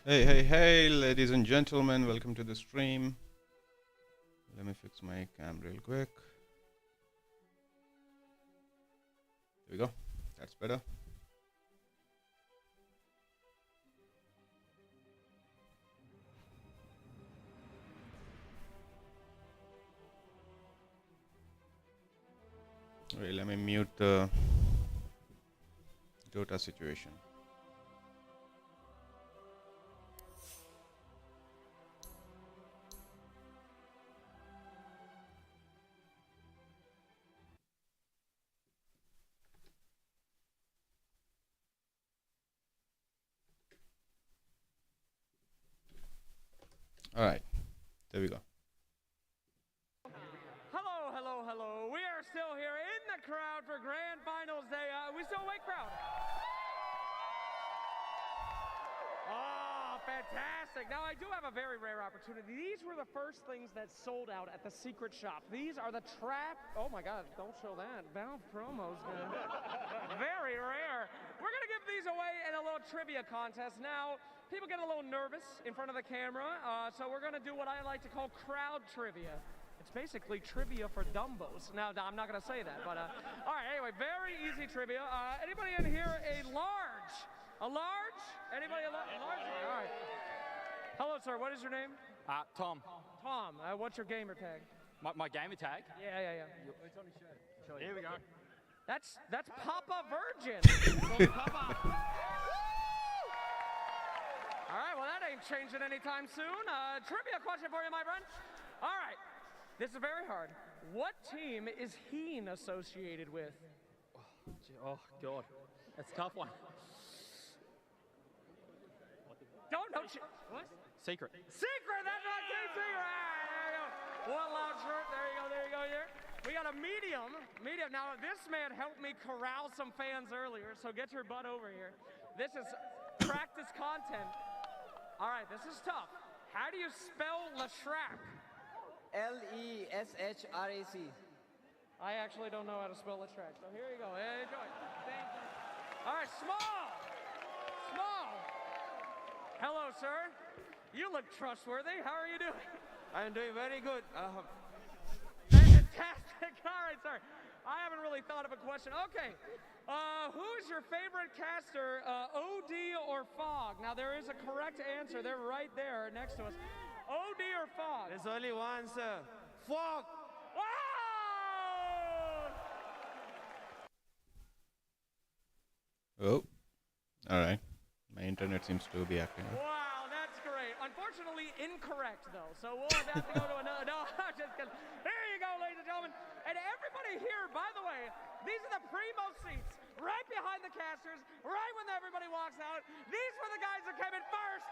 Hey, ladies and gentlemen, welcome to the stream. Let me fix my cam real quick. There we go. That's better. Wait, let me mute the Dota situation. All right, there we go. Hello. We are still here in the crowd for Grand Finals Day. We still awake, crowd? Oh, fantastic. Now, I do have a very rare opportunity. These were the first things that sold out at the secret shop. These are the trap. Oh, my God, don't show that. Valve promos. Very rare. We're going to give these away in a little trivia contest. Now, people get a little nervous in front of the camera, so we're going to do what I like to call crowd trivia. It's basically trivia for dumbos. Now, I'm not going to say that, but all right, anyway, very easy trivia. Anybody in here a large? A large? Anybody a large? All right. Hello, sir. What is your name? Tom. Tom. What's your gamer tag? My gamer tag? Yeah. It's on his shirt. Here we go. That's Papa Virgin. Papa. All right, well, that ain't changing anytime soon. Trivia question for you, my friend. All right. This is very hard. What team is Heen associated with? Oh, God. That's a tough one. Don't know. What? Secret. Secret! That's not Team Secret! There you go. One loud shirt. There you go. We got a medium. Now, this man helped me corral some fans earlier, so get your butt over here. This is practice content. All right, this is tough. How do you spell Leshrac? Leshrac. I actually don't know how to spell Leshrac, so here you go. Enjoy. Thank you. All right, small. Hello, sir. You look trustworthy. How are you doing? I'm doing very good. Fantastic. All right, sir. I haven't really thought of a question. Okay. Who's your favorite caster, OD or Fog? Now, there is a correct answer. They're right there next to us. OD or Fog? There's only one, sir. Fog. Oh, all right. My internet seems to be acting up. Wow, that's great. Unfortunately, incorrect, though. So we'll have to go to another. No, I'm just kidding. There you go, ladies and gentlemen. And everybody here, by the way, these are the primo seats, right behind the casters, right when everybody walks out. These were the guys that came in first.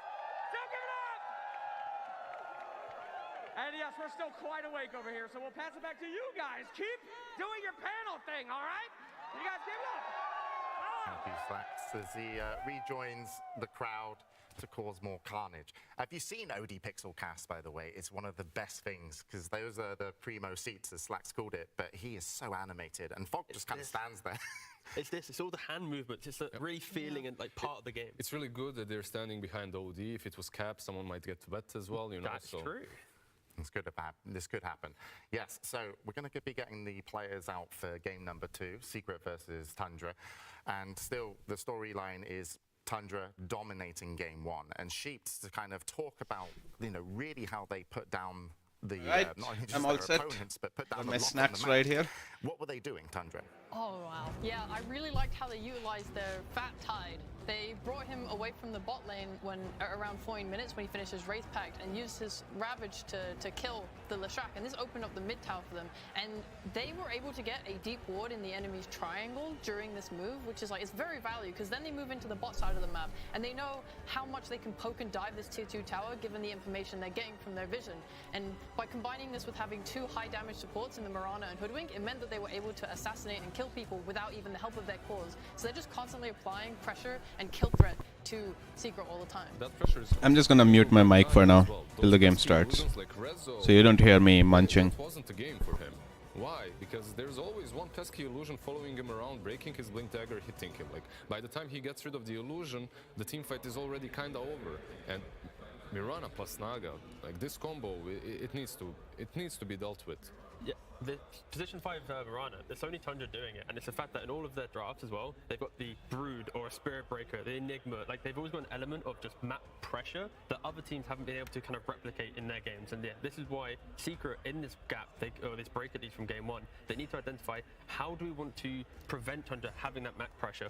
So give it up. And yes, we're still quite awake over here, so we'll pass it back to you guys. Keep doing your panel thing, all right? You guys give it up. Thank you, Slacks, as he rejoins the crowd to cause more carnage. Have you seen OD Pixel Cast, by the way? It's one of the best things, because those are the primo seats, as Slacks called it, but he is so animated, and Fog just kind of stands there. It's all the hand movements. It's really feeling and like part of the game. It's really good that they're standing behind OD. If it was Cap, someone might get wet as well, you know. That's true. This could happen. Yes, so we're going to be getting the players out for game number 2, Secret versus Tundra. And still, the storyline is Tundra dominating game 1. And Sheeps to kind of talk about, really how they put down the, Right, not only just I'm all their set. opponents, but put down Got the my lock on snacks the right map. here. What were they doing, Tundra? Oh, wow. Yeah, I really liked how they utilized their Fat Tide. They brought him away from the bot lane when around 14 minutes when he finished his Wraith Pact and used his Ravage to kill the Leshrac, and this opened up the mid tower for them. And they were able to get a deep ward in the enemy's triangle during this move, which is like, it's very valuable, because then they move into the bot side of the map, and they know how much they can poke and dive this tier 2 tower given the information they're getting from their vision. And by combining this with having 2 high damage supports in the Mirana and Hoodwink, it meant that they were able to assassinate and kill people without even the help of their cores. So they're just constantly applying pressure and kill threat to Secret all the time. That pressure is I'm just gonna mute my mic for now till the game starts, so you don't hear me munching. It wasn't a game for him. Why? Because there's always one pesky illusion following him around, breaking his blink dagger, hitting him. Like, by the time he gets rid of the illusion, the team fight is already kinda over. And Mirana plus Naga, like this combo, it needs to be dealt with. Yeah, the position 5 Mirana, it's only Tundra doing it, and it's the fact that in all of their drafts as well, they've got the Brood or a Spirit Breaker, the Enigma, like they've always got an element of just map pressure that other teams haven't been able to kind of replicate in their games. And yeah, this is why Secret in this gap, or this break at least from game 1, they need to identify how do we want to prevent Tundra having that map pressure.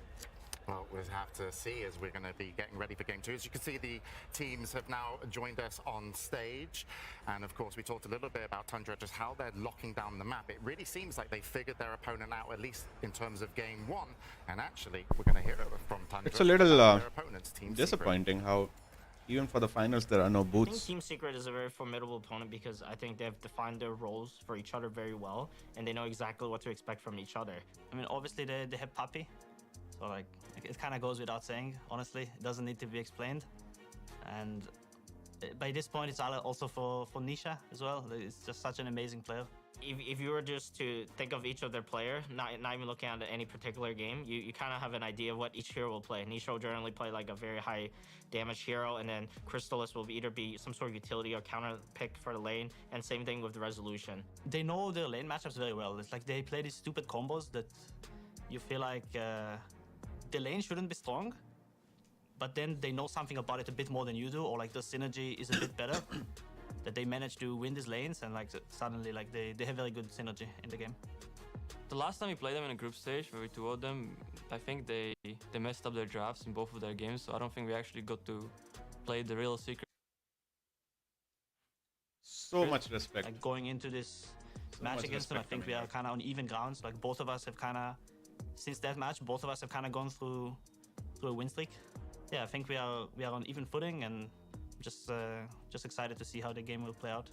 Well, we'll have to see as we're going to be getting ready for game 2. As you can see, the teams have now joined us on stage. And of course, we talked a little bit about Tundra, just how they're locking down the map. It really seems like they figured their opponent out, at least in terms of game 1. And actually, we're going to hear it from Tundra. It's a little their opponents, Team disappointing how even for the finals there are no I think boots. Team Secret is a very formidable opponent because I think they've defined their roles for each other very well, and they know exactly what to expect from each other. I mean, obviously they hit Puppy, so like it kind of goes without saying. Honestly, it doesn't need to be explained. And by this point, it's also for Nisha as well. It's just such an amazing player. If you were just to think of each of their player, not even looking at any particular game, you kind of have an idea of what each hero will play. Nisha will generally play like a very high damage hero, and then Crystallis will either be some sort of utility or counter pick for the lane, and same thing with the Resolution. They know their lane matchups very well. It's like they play these stupid combos that you feel like the lane shouldn't be strong, but then they know something about it a bit more than you do, or like the synergy is a bit better. That they manage to win these lanes, and like suddenly like they have very good synergy in the game. The last time we played them in a group stage where we 2-0'd them, I think they messed up their drafts in both of their games, so I don't think we actually got to play the real Secret. So much respect. Like going into this match much against them, I respect think coming we are out. kind of on even grounds. Like both of us have kind of, since that match, both of us have kind of gone through a win streak. Yeah, I think we are on even footing, and just excited to see how the game will play out.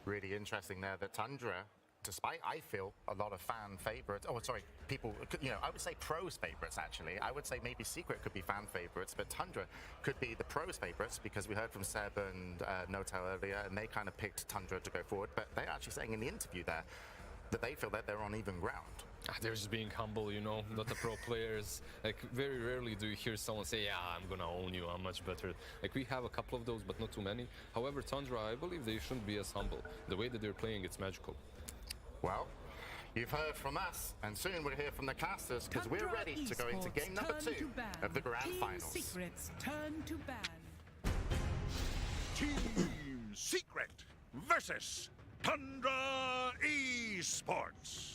Really interesting there that Tundra, despite, I feel, a lot of fan favorites, people, I would say pros favorites actually. I would say maybe Secret could be fan favorites, but Tundra could be the pros favorites because we heard from Seb and Notel earlier, and they kind of picked Tundra to go forward, but they're actually saying in the interview there that they feel that they're on even ground. They're just being humble, not the pro players. Like, very rarely do you hear someone say, yeah, I'm gonna own you, I'm much better. Like, we have a couple of those, but not too many. However, Tundra, I believe they shouldn't be as humble. The way that they're playing, it's magical. Well, you've heard from us, and soon we'll hear from the casters, because we're ready to go into game number 2 of the Grand Finals. Secret's turn to ban. Team Secret versus Tundra Esports.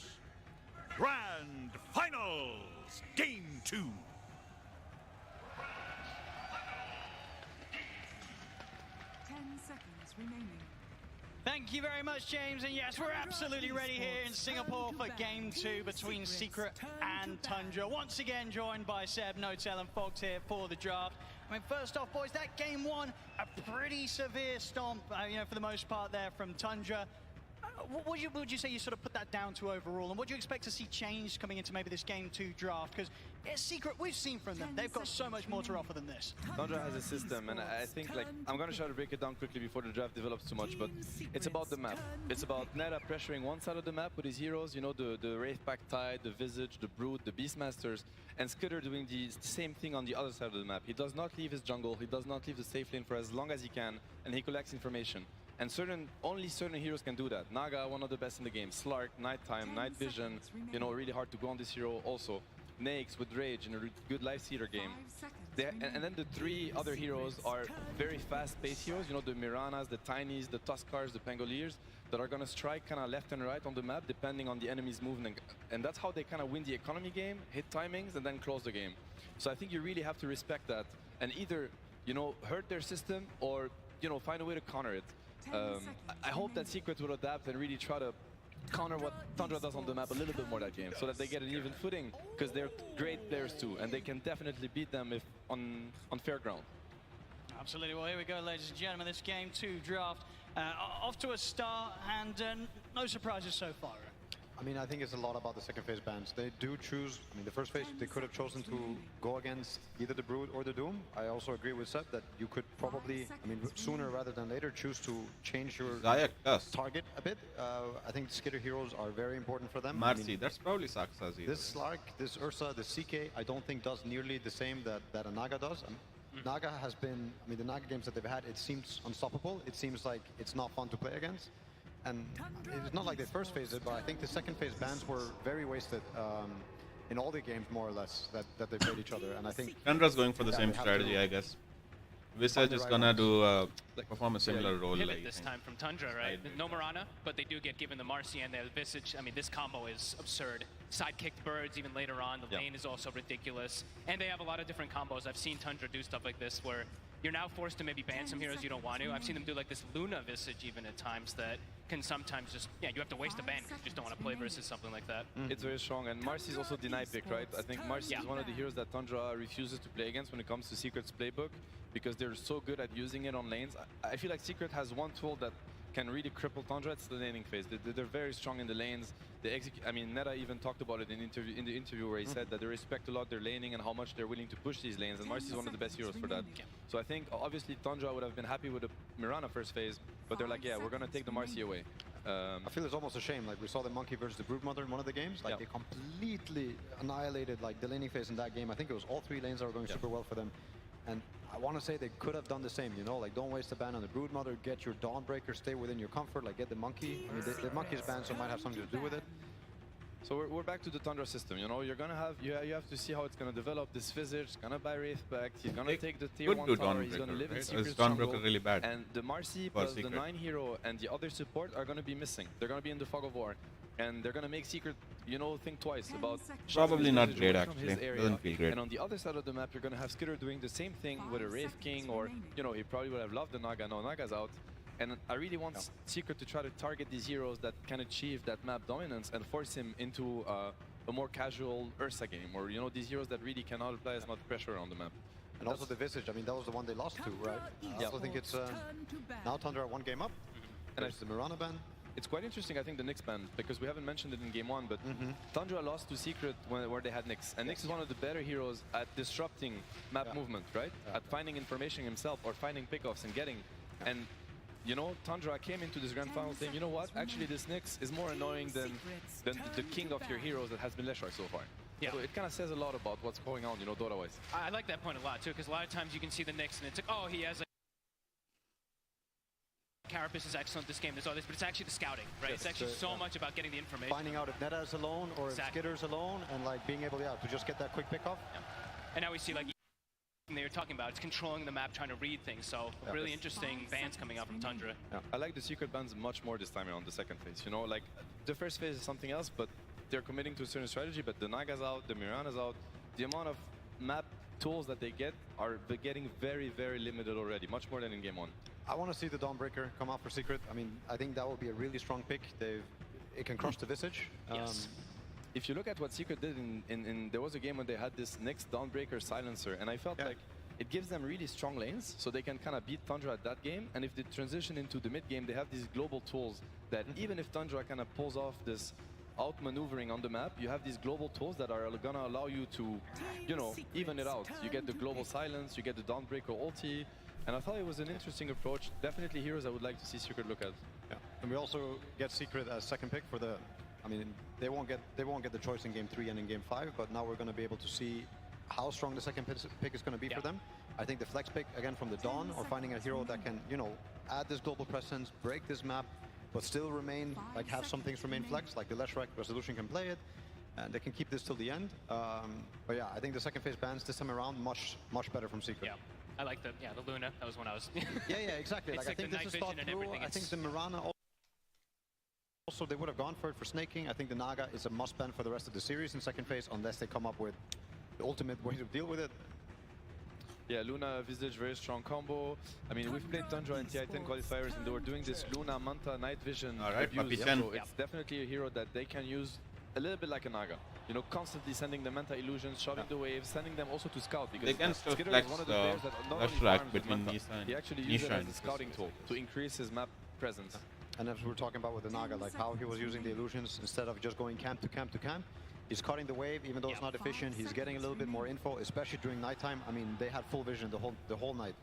Grand Finals, Game 2. 10 seconds remaining. Thank you very much, James. And yes, we're absolutely ready here in Singapore for Game 2 between Secret and Tundra. Once again, joined by Seb, Notel, and Fox here for the draft. I mean, first off, boys, that Game 1, a pretty severe stomp, for the most part there from Tundra. What would you say you sort of put that down to overall, and what do you expect to see change coming into maybe this Game 2 draft? Because it's Secret, we've seen from them, they've got so much more to offer than this. Tundra has a system, and I think, like, I'm going to try to break it down quickly before the draft develops too much, but it's about the map. It's about Neta pressuring one side of the map with his heroes, the Wraith Pact Tide, the Visage, the Brood, the Beastmasters, and Skitter doing the same thing on the other side of the map. He does not leave his jungle, he does not leave the safe lane for as long as he can, and he collects information. And only certain heroes can do that. Naga, one of the best in the game. Slark, Nighttime, Night Vision, really hard to go on this hero also. Nakes with Rage in a good Life Seeder game. And then the 3 other heroes are very fast-paced heroes, the Miranas, the Tinies, the Tuskars, the Pangoliers, that are gonna strike kind of left and right on the map depending on the enemy's movement. And that's how they kind of win the economy game, hit timings, and then close the game. So I think you really have to respect that and either, hurt their system or, find a way to counter it. I hope that Secret will adapt and really try to counter what Tundra does on the map a little bit more that game, so that they get an even footing, because they're great players too, and they can definitely beat them if on fair ground. Absolutely. Well, here we go, ladies and gentlemen. This Game 2 draft off to a start, and no surprises so far. I mean, I think it's a lot about the second phase bans. They do choose, I mean, the first phase, they could have chosen to go against either the Brood or the Doom. I also agree with Seb that you could probably, I mean, sooner rather than later, choose to change your target a bit. I think skitter heroes are very important for them. Marcy, I mean, that's probably Saxa's either. this Slark, this Ursa, the CK, I don't think does nearly the same that a Naga does. Naga has been, I mean, the Naga games that they've had, it seems unstoppable. It seems like it's not fun to play against. And it's not like they first phased it, but I think the second phase bans were very wasted in all the games, more or less, that they played each other. And I think Tundra's going for the same strategy, I guess. Visage is gonna do perform a similar role. Pivot this time from Tundra, right? No Mirana, but they do get given the Marcy and the Visage. I mean, this combo is absurd. Side-kicked birds even later on. The lane is also ridiculous. And they have a lot of different combos. I've seen Tundra do stuff like this where you're now forced to maybe ban some heroes you don't want to. I've seen them do like this Luna Visage even at times that can sometimes just, yeah, you have to waste a ban because you just don't want to play versus something like that. It's very strong, and Marcy is also deny pick, right? I think Marcy is one of the heroes that Tundra refuses to play against when it comes to Secret's playbook because they're so good at using it on lanes. I feel like Secret has one tool that can really cripple Tundra. It's the laning phase. They're very strong in the lanes. They execute. I mean, Neta even talked about it in the interview where he said that they respect a lot their laning and how much they're willing to push these lanes. And Marcy is one of the best heroes for that. So I think obviously Tundra would have been happy with the Mirana first phase, but they're like, yeah, we're gonna take the Marcy away. I feel it's almost a shame. Like we saw the Monkey versus the Broodmother in one of the games. Like they completely annihilated like the laning phase in that game. I think it was all three lanes that were going super well for them. And I want to say they could have done the same, you know, like don't waste a ban on the Broodmother, get your Dawnbreaker, stay within your comfort, like get the Monkey. I mean, the Monkey's banned, so it might have something to do with it. So we're back to the Tundra system, you know, you're gonna have, you have to see how it's gonna develop. This Visage is gonna buy Wraith back, he's gonna take the tier 1 tower, he's gonna live in Secret jungle, really bad. And the Marcy plus the 9 hero and the other support are gonna be missing. They're gonna be in the fog of war. And they're gonna make Secret, you know, think twice about probably not great actually. Doesn't feel great. And on the other side of the map, you're gonna have Skitter doing the same thing with a Wraith King, or you know, he probably would have loved the Naga. Now Naga's out, and I really want Secret to try to target these heroes that can achieve that map dominance and force him into a more casual Ursa game, or you know, these heroes that really cannot apply as much pressure on the map. And also the Visage, I mean, that was the one they lost to, right? I also think it's now Tundra 1 game up, and it's the Mirana ban. It's quite interesting, I think, the Nyx ban, because we haven't mentioned it in game 1, but Tundra lost to Secret where they had Nyx. And Nyx is one of the better heroes at disrupting map movement, right? At finding information himself or finding pickoffs and getting. And, you know, Tundra came into this grand final saying, you know what, actually this Nyx is more annoying than the king of your heroes that has been Leshrac so far. Yeah. So it kind of says a lot about what's going on, you know, Dota-wise. I like that point a lot too, because a lot of times you can see the Nyx and it's like, oh, he has Carapace is excellent this game, there's all this, but it's actually the scouting, right? It's actually so much about getting the information. Finding out if Neta is alone or if Skitter's alone, and like being able to just get that quick pickoff. And now we see like they were talking about, it's controlling the map, trying to read things, so really interesting bans coming out from Tundra. I like the Secret bans much more this time around, the second phase, you know, like the first phase is something else, but they're committing to a certain strategy, but the Naga's out, the Mirana's out, the amount of map tools that they get are getting very, very limited already, much more than in game 1. I want to see the Dawnbreaker come out for Secret. I mean, I think that would be a really strong pick. It can crush the Visage. Yes. If you look at what Secret did there was a game when they had this next Dawnbreaker silencer, and I felt like it gives them really strong lanes, so they can kind of beat Tundra at that game. And if they transition into the mid game, they have these global tools that even if Tundra kind of pulls off this outmaneuvering on the map, you have these global tools that are gonna allow you to, you know, even it out. You get the global silence, you get the Dawnbreaker ulti, and I thought it was an interesting approach. Definitely heroes I would like to see Secret look at. Yeah, and we also get Secret as second pick for the. I mean, they won't get the choice in game 3 and in game 5, but now we're going to be able to see how strong the second pick is going to be for them. I think the flex pick again from the Dawn, or finding a hero that can, you know, add this global presence, break this map, but still remain, like have some things remain flex, like the Leshrac Resolution can play it, and they can keep this till the end. But yeah, I think the second phase bans this time around much better from Secret. Yeah, I like the Luna. That was when I was. yeah, exactly. Like I think this is thought through. I think the Mirana also they would have gone for it for snaking. I think the Naga is a must ban for the rest of the series in second phase, unless they come up with the ultimate way to deal with it. Yeah, Luna Visage, very strong combo. I mean, we've played Tundra in TI-10 qualifiers, and they were doing this Luna Manta Night Vision abuse. So it's definitely a hero that they can use a little bit like a Naga. You know, constantly sending the Manta illusions, shotting the waves, sending them also to scout. Because they can still Skitter flex is one of the players that not only track farms between Manta, Nisa and he actually uses it as a scouting tool to increase his map presence. and as we were talking about with the Naga, like how he was using the illusions instead of just going camp to camp to camp. He's cutting the wave, even though it's not efficient. He's getting a little bit more info, especially during nighttime. I mean, they had full vision the whole night.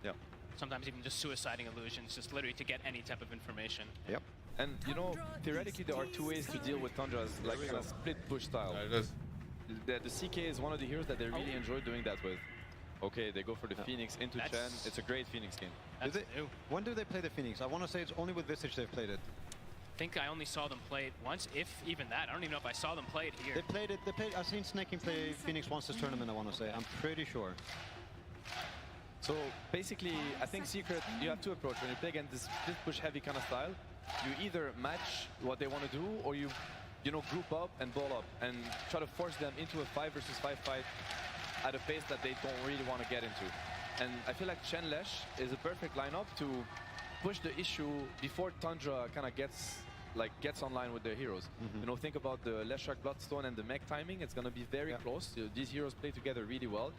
Yeah. Sometimes even just suiciding illusions, just literally to get any type of information. Yep. And you know, theoretically, there are two ways to deal with Tundra's like kind of split push style. The CK is one of the heroes that they really enjoy doing that with. Okay, they go for the Phoenix into Chen. It's a great Phoenix game. When do they play the Phoenix? I want to say it's only with Visage they've played it. I think I only saw them play it once, if even that. I don't even know if I saw them play it here. They played it. I've seen Snaking play Phoenix once this tournament, I want to say. I'm pretty sure. So basically, I think Secret, you have two approaches. When you play against this split push heavy kind of style, you either match what they want to do, or you know, group up and ball up and try to force them into a 5 versus 5 fight at a pace that they don't really want to get into. And I feel like Chen Lesh is a perfect lineup to push the issue before Tundra kind of gets online with their heroes. You know, think about the Leshrac Bloodstone and the mech timing. It's going to be very close. These heroes play together really well.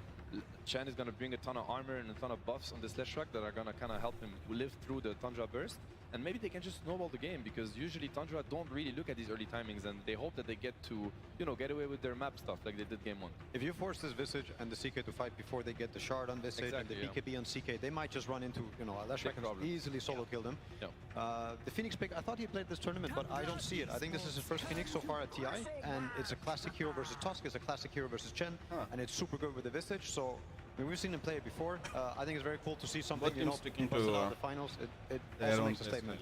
Chen is going to bring a ton of armor and a ton of buffs on this Leshrac that are going to kind of help him live through the Tundra burst. And maybe they can just snowball the game, because usually Tundra don't really look at these early timings, and they hope that they get to, you know, get away with their map stuff like they did game 1. If you force this Visage and the CK to fight before they get the shard on Visage and the BKB on CK, they might just run into, you know, Leshrac can easily solo kill them. The Phoenix pick, I thought he played this tournament, but I don't see it. I think this is his first Phoenix so far at TI, and it's a classic hero versus Tusk, it's a classic hero versus Chen, and it's super good with the Visage. So I mean, we've seen him play it before. I think it's very cool to see something, you know, sticking posted to out in the finals. It also makes a statement.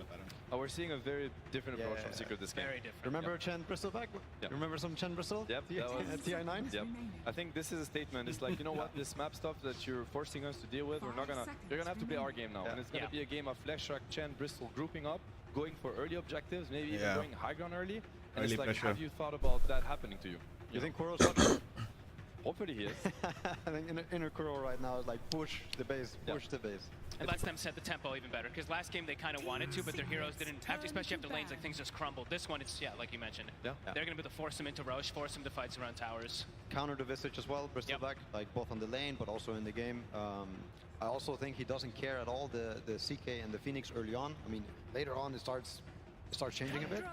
We're seeing a very different approach from Secret this game. Very different. Remember Chen Bristleback? Remember some Chen Bristle? Yep. At TI9? Yep. I think this is a statement. It's like, you know what, this map stuff that you're forcing us to deal with, you're gonna have to play our game now. And it's gonna be a game of Leshrac, Chen, Bristol grouping up, going for early objectives, maybe even going high ground early. And it's like, have you thought about that happening to you? You think Kuro's watching? Hopefully he is. I think inner Kuro right now is like push the base, push the base. It lets them set the tempo even better, because last game they kind of wanted to, but their heroes didn't have to, especially after lanes, like things just crumbled. This one, it's, like you mentioned. They're going to be able to force them into Roche, force them to fights around towers. Counter the Visage as well, Bristleback, like both on the lane, but also in the game. I also think he doesn't care at all, the CK and the Phoenix early on. I mean, later on it starts changing a bit.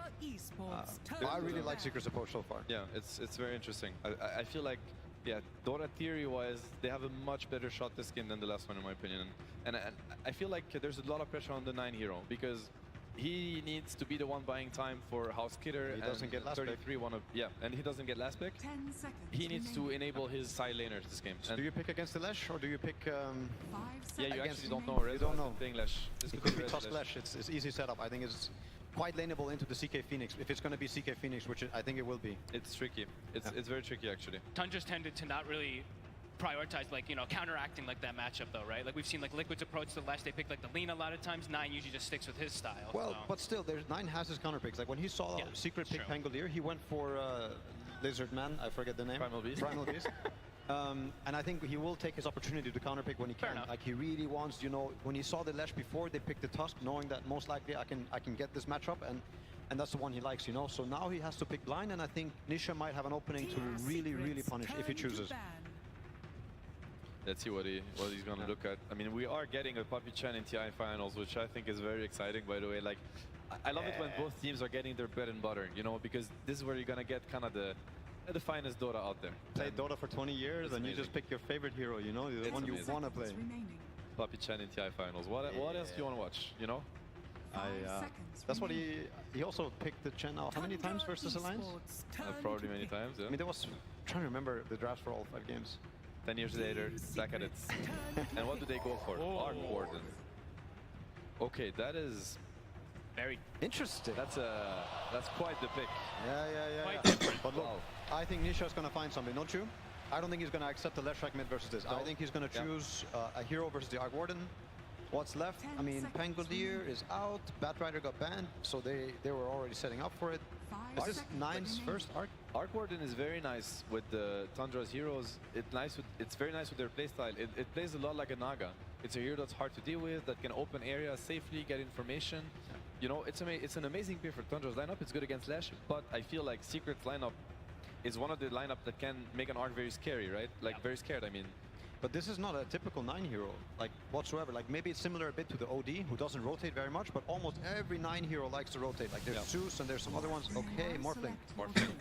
I really like Secret's approach so far. Yeah, it's very interesting. I feel like, Dota theory-wise, they have a much better shot this game than the last one, in my opinion. And I feel like there's a lot of pressure on the 9 hero, because he needs to be the one buying time for House Kidder. He doesn't get last 33 pick. And he doesn't get last pick. 10 seconds He needs to enable his side laners this game. So do you pick against the Lesh, or do you pick... you actually don't know. You don't know. Playing Lesh. This It could be Tusk Lesh. It's easy setup. I think it's quite laneable into the CK Phoenix, if it's going to be CK Phoenix, which I think it will be. It's tricky. It's very tricky, actually. Tundra's tended to not really prioritize, like, you know, counteracting like that matchup though, right? Like we've seen like Liquid's approach to Lesh, they pick like the lean a lot of times. 9 usually just sticks with his style. Well, but still, 9 has his counter picks. Like when he saw Secret pick Pangolier, he went for Lizard Man, I forget the name. Primal Beast. Primal Beast. And I think he will take his opportunity to counterpick when he can. Like he really wants, you know, when he saw the Lesh before, they picked the Tusk, knowing that most likely I can get this matchup, and that's the one he likes, you know. So now he has to pick blind, and I think Nisha might have an opening to really punish if he chooses. Let's see what he's going to look at. I mean, we are getting a Puppy Chen in TI finals, which I think is very exciting, by the way. Like, I love it when both teams are getting their bread and butter, you know, because this is where you're going to get kind of the finest Dota out there. Played Dota for 20 years, and you just pick your favorite hero, you know, the one you want to play. Puppy Chen in TI finals. What else do you want to watch, you know? That's what he also picked the Chen out. How many times versus Alliance? Probably many times, yeah. I mean, there was, I'm trying to remember the drafts for all 5 games. 10 years later, back at it. And what do they go for? Arc Warden. Okay, that is very interesting. That's quite the pick. Yeah. Quite different. But look, I think Nisha's going to find something, don't you? I don't think he's going to accept the Leshrac mid versus this. I think he's going to choose a hero versus the Arc Warden. What's left? I mean, Pangolier is out. Batrider got banned, so they were already setting up for it. Is this 9's first Arc? Arc Warden is very nice with the Tundra's heroes. It's very nice with their playstyle. It plays a lot like a Naga. It's a hero that's hard to deal with, that can open areas safely, get information. You know, it's an amazing pick for Tundra's lineup. It's good against Lash, but I feel like Secret's lineup is one of the lineups that can make an Arc very scary, right? Like very scared, I mean. But this is not a typical 9 hero, like whatsoever. Like maybe it's similar a bit to the OD, who doesn't rotate very much, but almost every 9 hero likes to rotate. Like there's Zeus and there's some other ones. Okay, Morphling.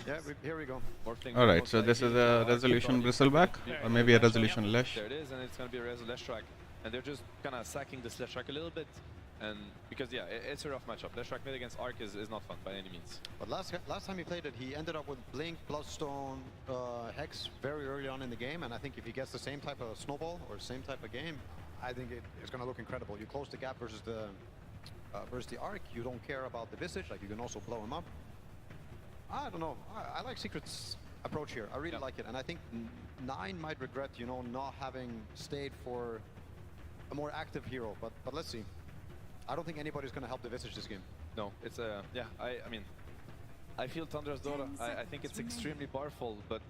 Yeah, here we go. Morphling. All right, so this is a resolution bristleback, or maybe a resolution leash. There it is, and it's going to be a resolution leash track. And they're just kind of sacking this leash track a little bit. And because, yeah, it's a rough matchup. Leash track mid against Arc is not fun by any means. But last time he played it, he ended up with Blink, Bloodstone, Hex very early on in the game. And I think if he gets the same type of snowball or same type of game, I think it's going to look incredible. You close the gap versus the Arc. You don't care about the Visage. Like, you can also blow him up. I don't know. I like Secret's approach here. I really like it. And I think 9 might regret, you know, not having stayed for a more active hero. But let's see. I don't think anybody's going to help the Visage this game. No, it's yeah, I mean, I feel Tundra's Dora. I think it's extremely powerful, but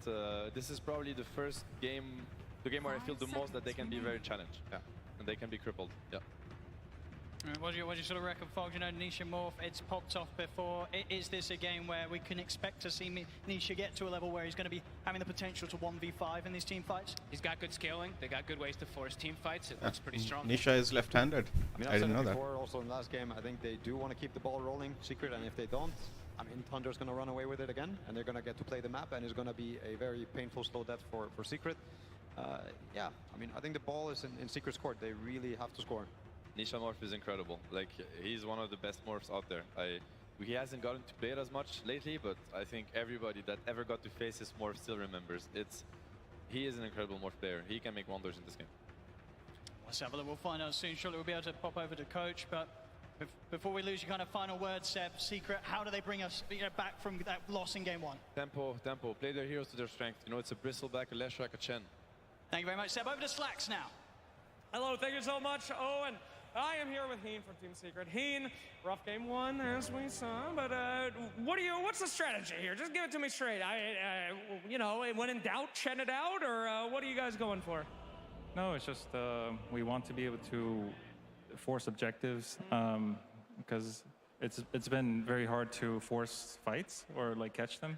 this is probably the first game, the game where I feel the most that they can be very challenged. Yeah, and they can be crippled. Yeah. What do you sort of reckon, Fog? You know, Nisha Morph, it's popped off before. Is this a game where we can expect to see Nisha get to a level where he's going to be having the potential to 1v5 in these team fights? He's got good scaling. They got good ways to force team fights. It looks pretty strong. Nisha is left-handed. I mean, I didn't know that. Before, also in the last game, I think they do want to keep the ball rolling, Secret, and if they don't, I mean, Tundra's going to run away with it again, and they're going to get to play the map, and it's going to be a very painful slow death for Secret. Yeah, I mean, I think the ball is in Secret's court. They really have to score. Nisha Morph is incredible. Like, he's one of the best morphs out there. He hasn't gotten to play it as much lately, but I think everybody that ever got to face his morph still remembers. He is an incredible morph player. He can make wonders in this game. Let's have a look. We'll find out soon. Surely we'll be able to pop over to Coach, but before we lose your kind of final word, Seb, Secret, how do they bring us back from that loss in game 1? Tempo. Play their heroes to their strength. You know, it's a bristleback, a Leshrac, a Chen. Thank you very much, Seb. Over to Slacks now. Hello, thank you so much, Owen. I am here with Heen from Team Secret. Heen, rough game 1 as we saw, but what's the strategy here? Just give it to me straight. You know, when in doubt, Chen it out, or what are you guys going for? No, it's just we want to be able to force objectives because it's been very hard to force fights or like catch them.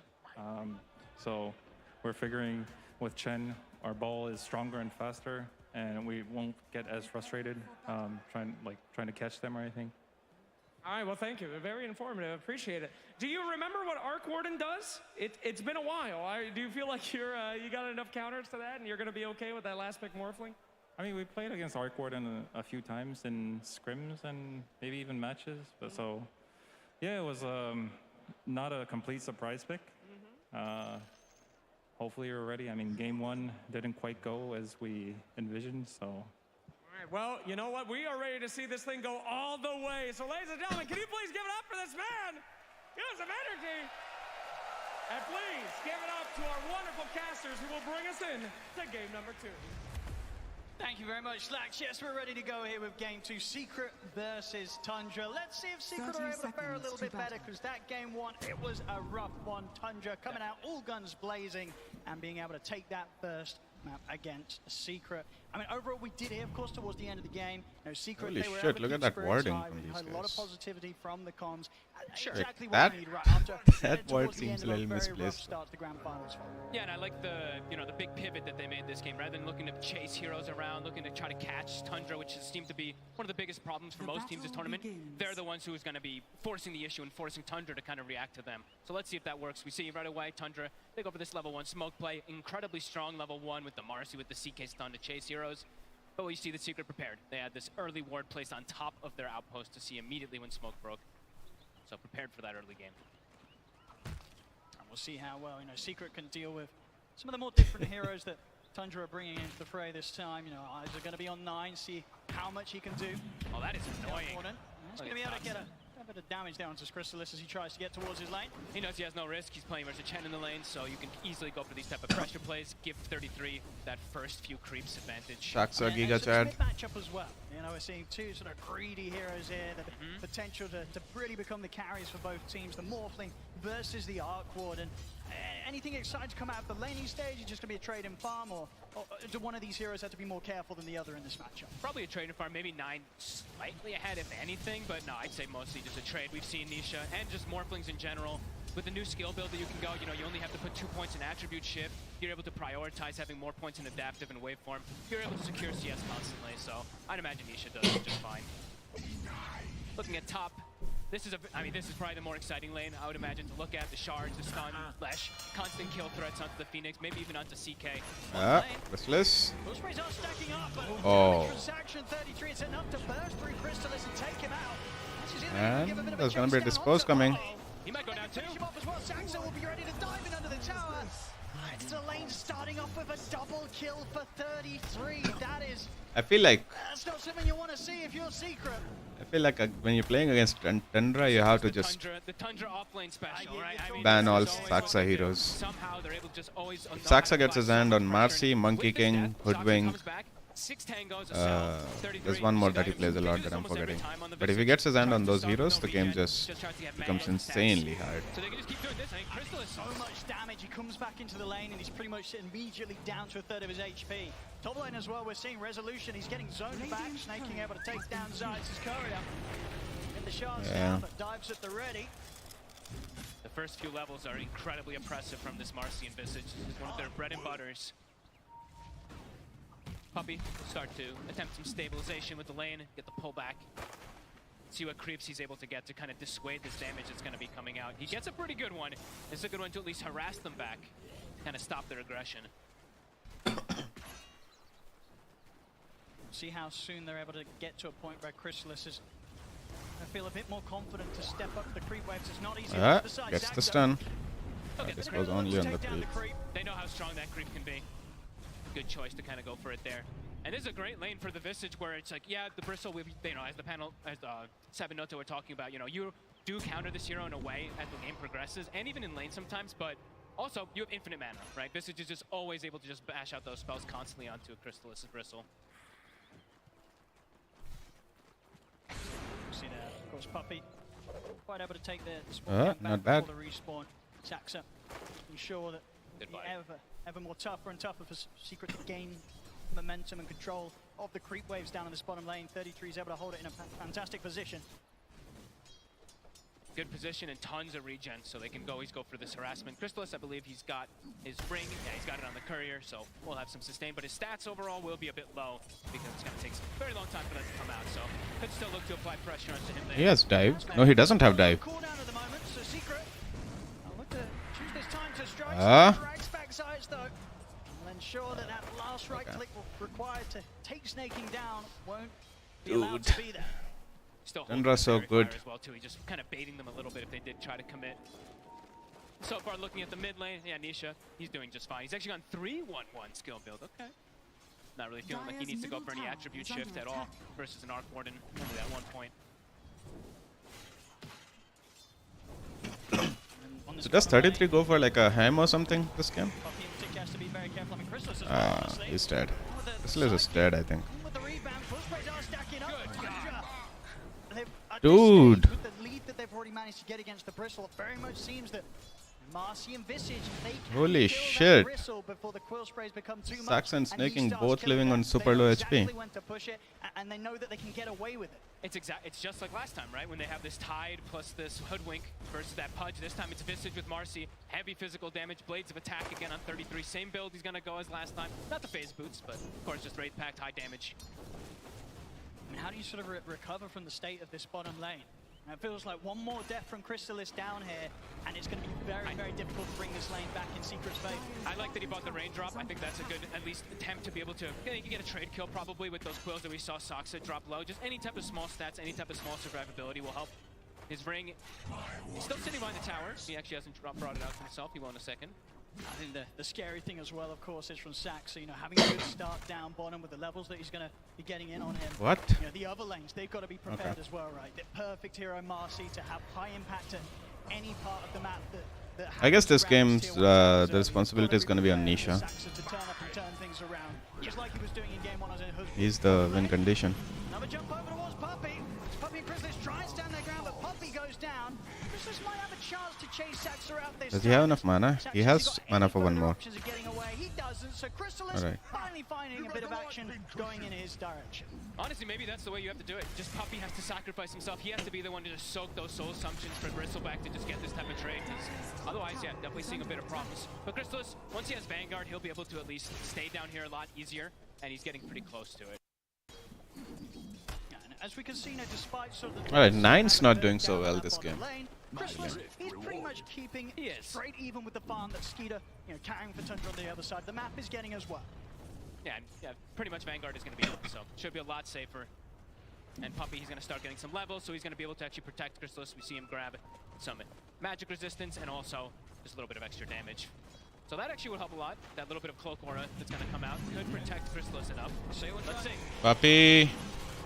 So we're figuring with Chen, our ball is stronger and faster, and we won't get as frustrated trying to catch them or anything. All right, well, thank you. Very informative. Appreciate it. Do you remember what Arc Warden does? It's been a while. Do you feel like you got enough counters to that, and you're going to be okay with that last pick Morphling? I mean, we played against Arc Warden a few times in scrims and maybe even matches. But so, yeah, it was not a complete surprise pick. Hopefully we're ready. I mean, game 1 didn't quite go as we envisioned, so. All right, well, you know what? We are ready to see this thing go all the way. So, ladies and gentlemen, can you please give it up for this man? Give us some energy. And please give it up to our wonderful casters who will bring us in to game number 2. Thank you very much, Slacks. Yes, we're ready to go here with game 2, Secret versus Tundra. Let's see if Secret are able to fare a little bit better, because that game 1, it was a rough one. Tundra coming out all guns blazing and being able to take that first map against Secret. I mean, overall, we did hear, of course, towards the end of the game, you know, Secret, Holy they were shit, able to look keep at that spirits wording high. from We these had a lot of guys. positivity from the comms. Like Exactly what that? we need right after That towards word the seems end a of little very rough misplaced. start to the grand finals. Yeah, and I like the big pivot that they made this game. Rather than looking to chase heroes around, looking to try to catch Tundra, which seems to be one of the biggest problems for most teams this tournament. They're the ones who's going to be forcing the issue and forcing Tundra to kind of react to them. So let's see if that works. We see right away, Tundra, they go for this level 1 smoke play. Incredibly strong level 1 with the Marcy with the CK stun to chase heroes. But we see the Secret prepared. They had this early ward placed on top of their outpost to see immediately when smoke broke. So prepared for that early game. And we'll see how well, you know, Secret can deal with some of the more different heroes that Tundra are bringing into the fray this time. You know, eyes are going to be on 9, see how much he can do. Oh, that is annoying. He's going to be able to get a bit of damage down to Crystallis as he tries to get towards his lane. He knows he has no risk. He's playing versus Chen in the lane, so you can easily go for these type of pressure plays. Give 33 that first few creeps advantage. Shaksa, And Giga it's a Chad. split matchup as well. You know, we're seeing 2 sort of greedy heroes here that have potential to really become the carries for both teams. The Morphling versus the Arc Warden. Anything exciting to come out of the laning stage? Is just going to be a trade in farm, or do one of these heroes have to be more careful than the other in this matchup? Probably a trade in farm, maybe 9 slightly ahead if anything, but no, I'd say mostly just a trade. We've seen Nisha and just Morphlings in general with the new skill build that you can go, you know, you only have to put 2 points in attribute shift. You're able to prioritize having more points in adaptive and waveform. You're able to secure CS constantly, so I'd imagine Nisha does just fine. Looking at top, this is this is probably the more exciting lane, I would imagine, to look at. The shards, the stun, flash, constant kill threats onto the Phoenix, maybe even onto CK. Restless. Sprays are stacking up, but Oh. transaction 33, it's enough to burst through Crystallis and take him out. And there's gonna be a dispose coming. He might go down too. Saxa will be ready to dive in under the tower. Delane starting off with a double kill for 33. That is... I feel like That's not something you want to see if you're Secret. when you're playing against Tundra, you have to just The Tundra offlane special, right? I mean, ban all it's always Saxa like heroes. Somehow they're able to just always If Saxa gets his hand on Marcy, Monkey King, Hoodwink, 6 tangos, a cell, 33. there's one more that he plays a lot that I'm forgetting. But if he gets his hand on those heroes, the game just becomes insanely hard. So they can just keep doing this. I think Crystallis So much damage. He comes back into the lane and he's pretty much immediately down to a third of his HP. Top lane as well, we're seeing Resolution. He's getting zoned back, Snaking able to take down Zayt's courier. And the shards down, but dives at the ready. The first few levels are incredibly impressive from this Marcy and Visage. This is one of their bread and butters. Puppey will start to attempt some stabilization with the lane, get the pullback. See what creeps he's able to get to kind of dissuade this damage that's going to be coming out. He gets a pretty good one. It's a good one to at least harass them back, kind of stop their aggression. See how soon they're able to get to a point where Crystallis is... I feel a bit more confident to step up the creep waves. It's not easy. Gets the stun. This goes only on the creep. They know how strong that creep can be. Good choice to kind of go for it there. And this is a great lane for the Visage where it's like, yeah, the Bristle, you know, as the panel, as Sabinoto were talking about, you know, you do counter this hero in a way as the game progresses, and even in lane sometimes, but also you have infinite mana, right? Visage is just always able to just bash out those spells constantly onto a Crystallis' Bristle. See there, of course, Puppey quite able to take the spawn not bad. before the respawn. Saxa ensure that ever more tougher and tougher for Secret to gain momentum and control of the creep waves down in this bottom lane. 33 is able to hold it in a fantastic position. Good position and tons of regen, so they can always go for this harassment. Crystallis, I believe he's got his ring. Yeah, he's got it on the courier, so we'll have some sustain. But his stats overall will be a bit low because it's going to take a very long time for that to come out. So could still look to apply pressure onto him there. He has dive. No, he doesn't have dive. Cooldown at the moment, so Secret look to choose this time to strike. Drags back Zayt though. And ensure that that last right click required to take Snaking down won't be allowed to be there. Still Tundra's so good. As well too. He's just kind of baiting them a little bit if they did try to commit. So far, looking at the mid lane, yeah, Nisha, he's doing just fine. He's actually gone 3-1-1 skill build. Okay. Not really feeling like he needs to go for any attribute shift at all versus an Arc Warden. Only that 1 point. So does 33 go for like a ham or something this game? He's dead. Crystallis is dead, I think. Dude. With the lead that they've already managed to get against the Bristle, it very much seems that Marcy and Visage, they can Holy kill shit. that Bristle before the quill sprays become too much. Saxa and Snaking he starts both killing living them. on super They know low exactly HP. when to push it, and they know that they can get away with it. It's just like last time, right? When they have this Tide plus this Hoodwink versus that Pudge. This time it's Visage with Marcy. Heavy physical damage, Blades of Attack again on 33. Same build he's going to go as last time. Not the phase boots, but of course just Wraith Pact, high damage. I mean, how do you sort of recover from the state of this bottom lane? And it feels like one more death from Crystallis down here, and it's going to be very, very difficult to bring this lane back in Secret's favor. I like that he bought the raindrop. I think that's a good, at least, attempt to be able to get a trade kill probably with those quills that we saw Saxa drop low. Just any type of small stats, any type of small survivability will help. His ring, still sitting behind the tower. He actually hasn't brought it out himself. He will in a second. I think the scary thing as well, of course, is from Saxa, you know, having a good start down bottom with the levels that he's going to be getting in on him. What? You know, the other lanes, they've got to be prepared as well, right? The perfect hero Marcy to have high impact at any part of the map that I guess this game's the responsibility is going to be on Nisha. Saxa to turn up and turn things around, just like he was doing in game 1 as a husband. He's the win condition. Another jump over towards Puppey. Puppey and Crystallis try and stand their ground, but Puppey goes down. Crystallis might have a chance to chase sacks throughout this. Does he have enough mana? He has mana for one more. Options of getting away. He doesn't. So Crystallis Alright. finally finding a bit of action going in his direction. Honestly, maybe that's the way you have to do it. Just Puppey has to sacrifice himself. He has to be the one to just soak those soul assumptions for Bristleback to just get this type of trade. 'Cause otherwise, yeah, definitely seeing a bit of promise. But Crystallis, once he has Vanguard, he'll be able to at least stay down here a lot easier, and he's getting pretty close to it. As we can see now, despite sort of the Alright, 9's not doing so well this game. Crystallis, he's pretty much keeping straight even with the farm that Skeeter, carrying for Tundra on the other side. The map is getting as well. Yeah, pretty much Vanguard is going to be on, so should be a lot safer. And Puppey, he's going to start getting some levels, so he's going to be able to actually protect Crystallis. We see him grab some magic resistance and also just a little bit of extra damage. So that actually will help a lot. That little bit of Cloak Aura that's going to come out could protect Crystallis enough. Let's see. Puppey.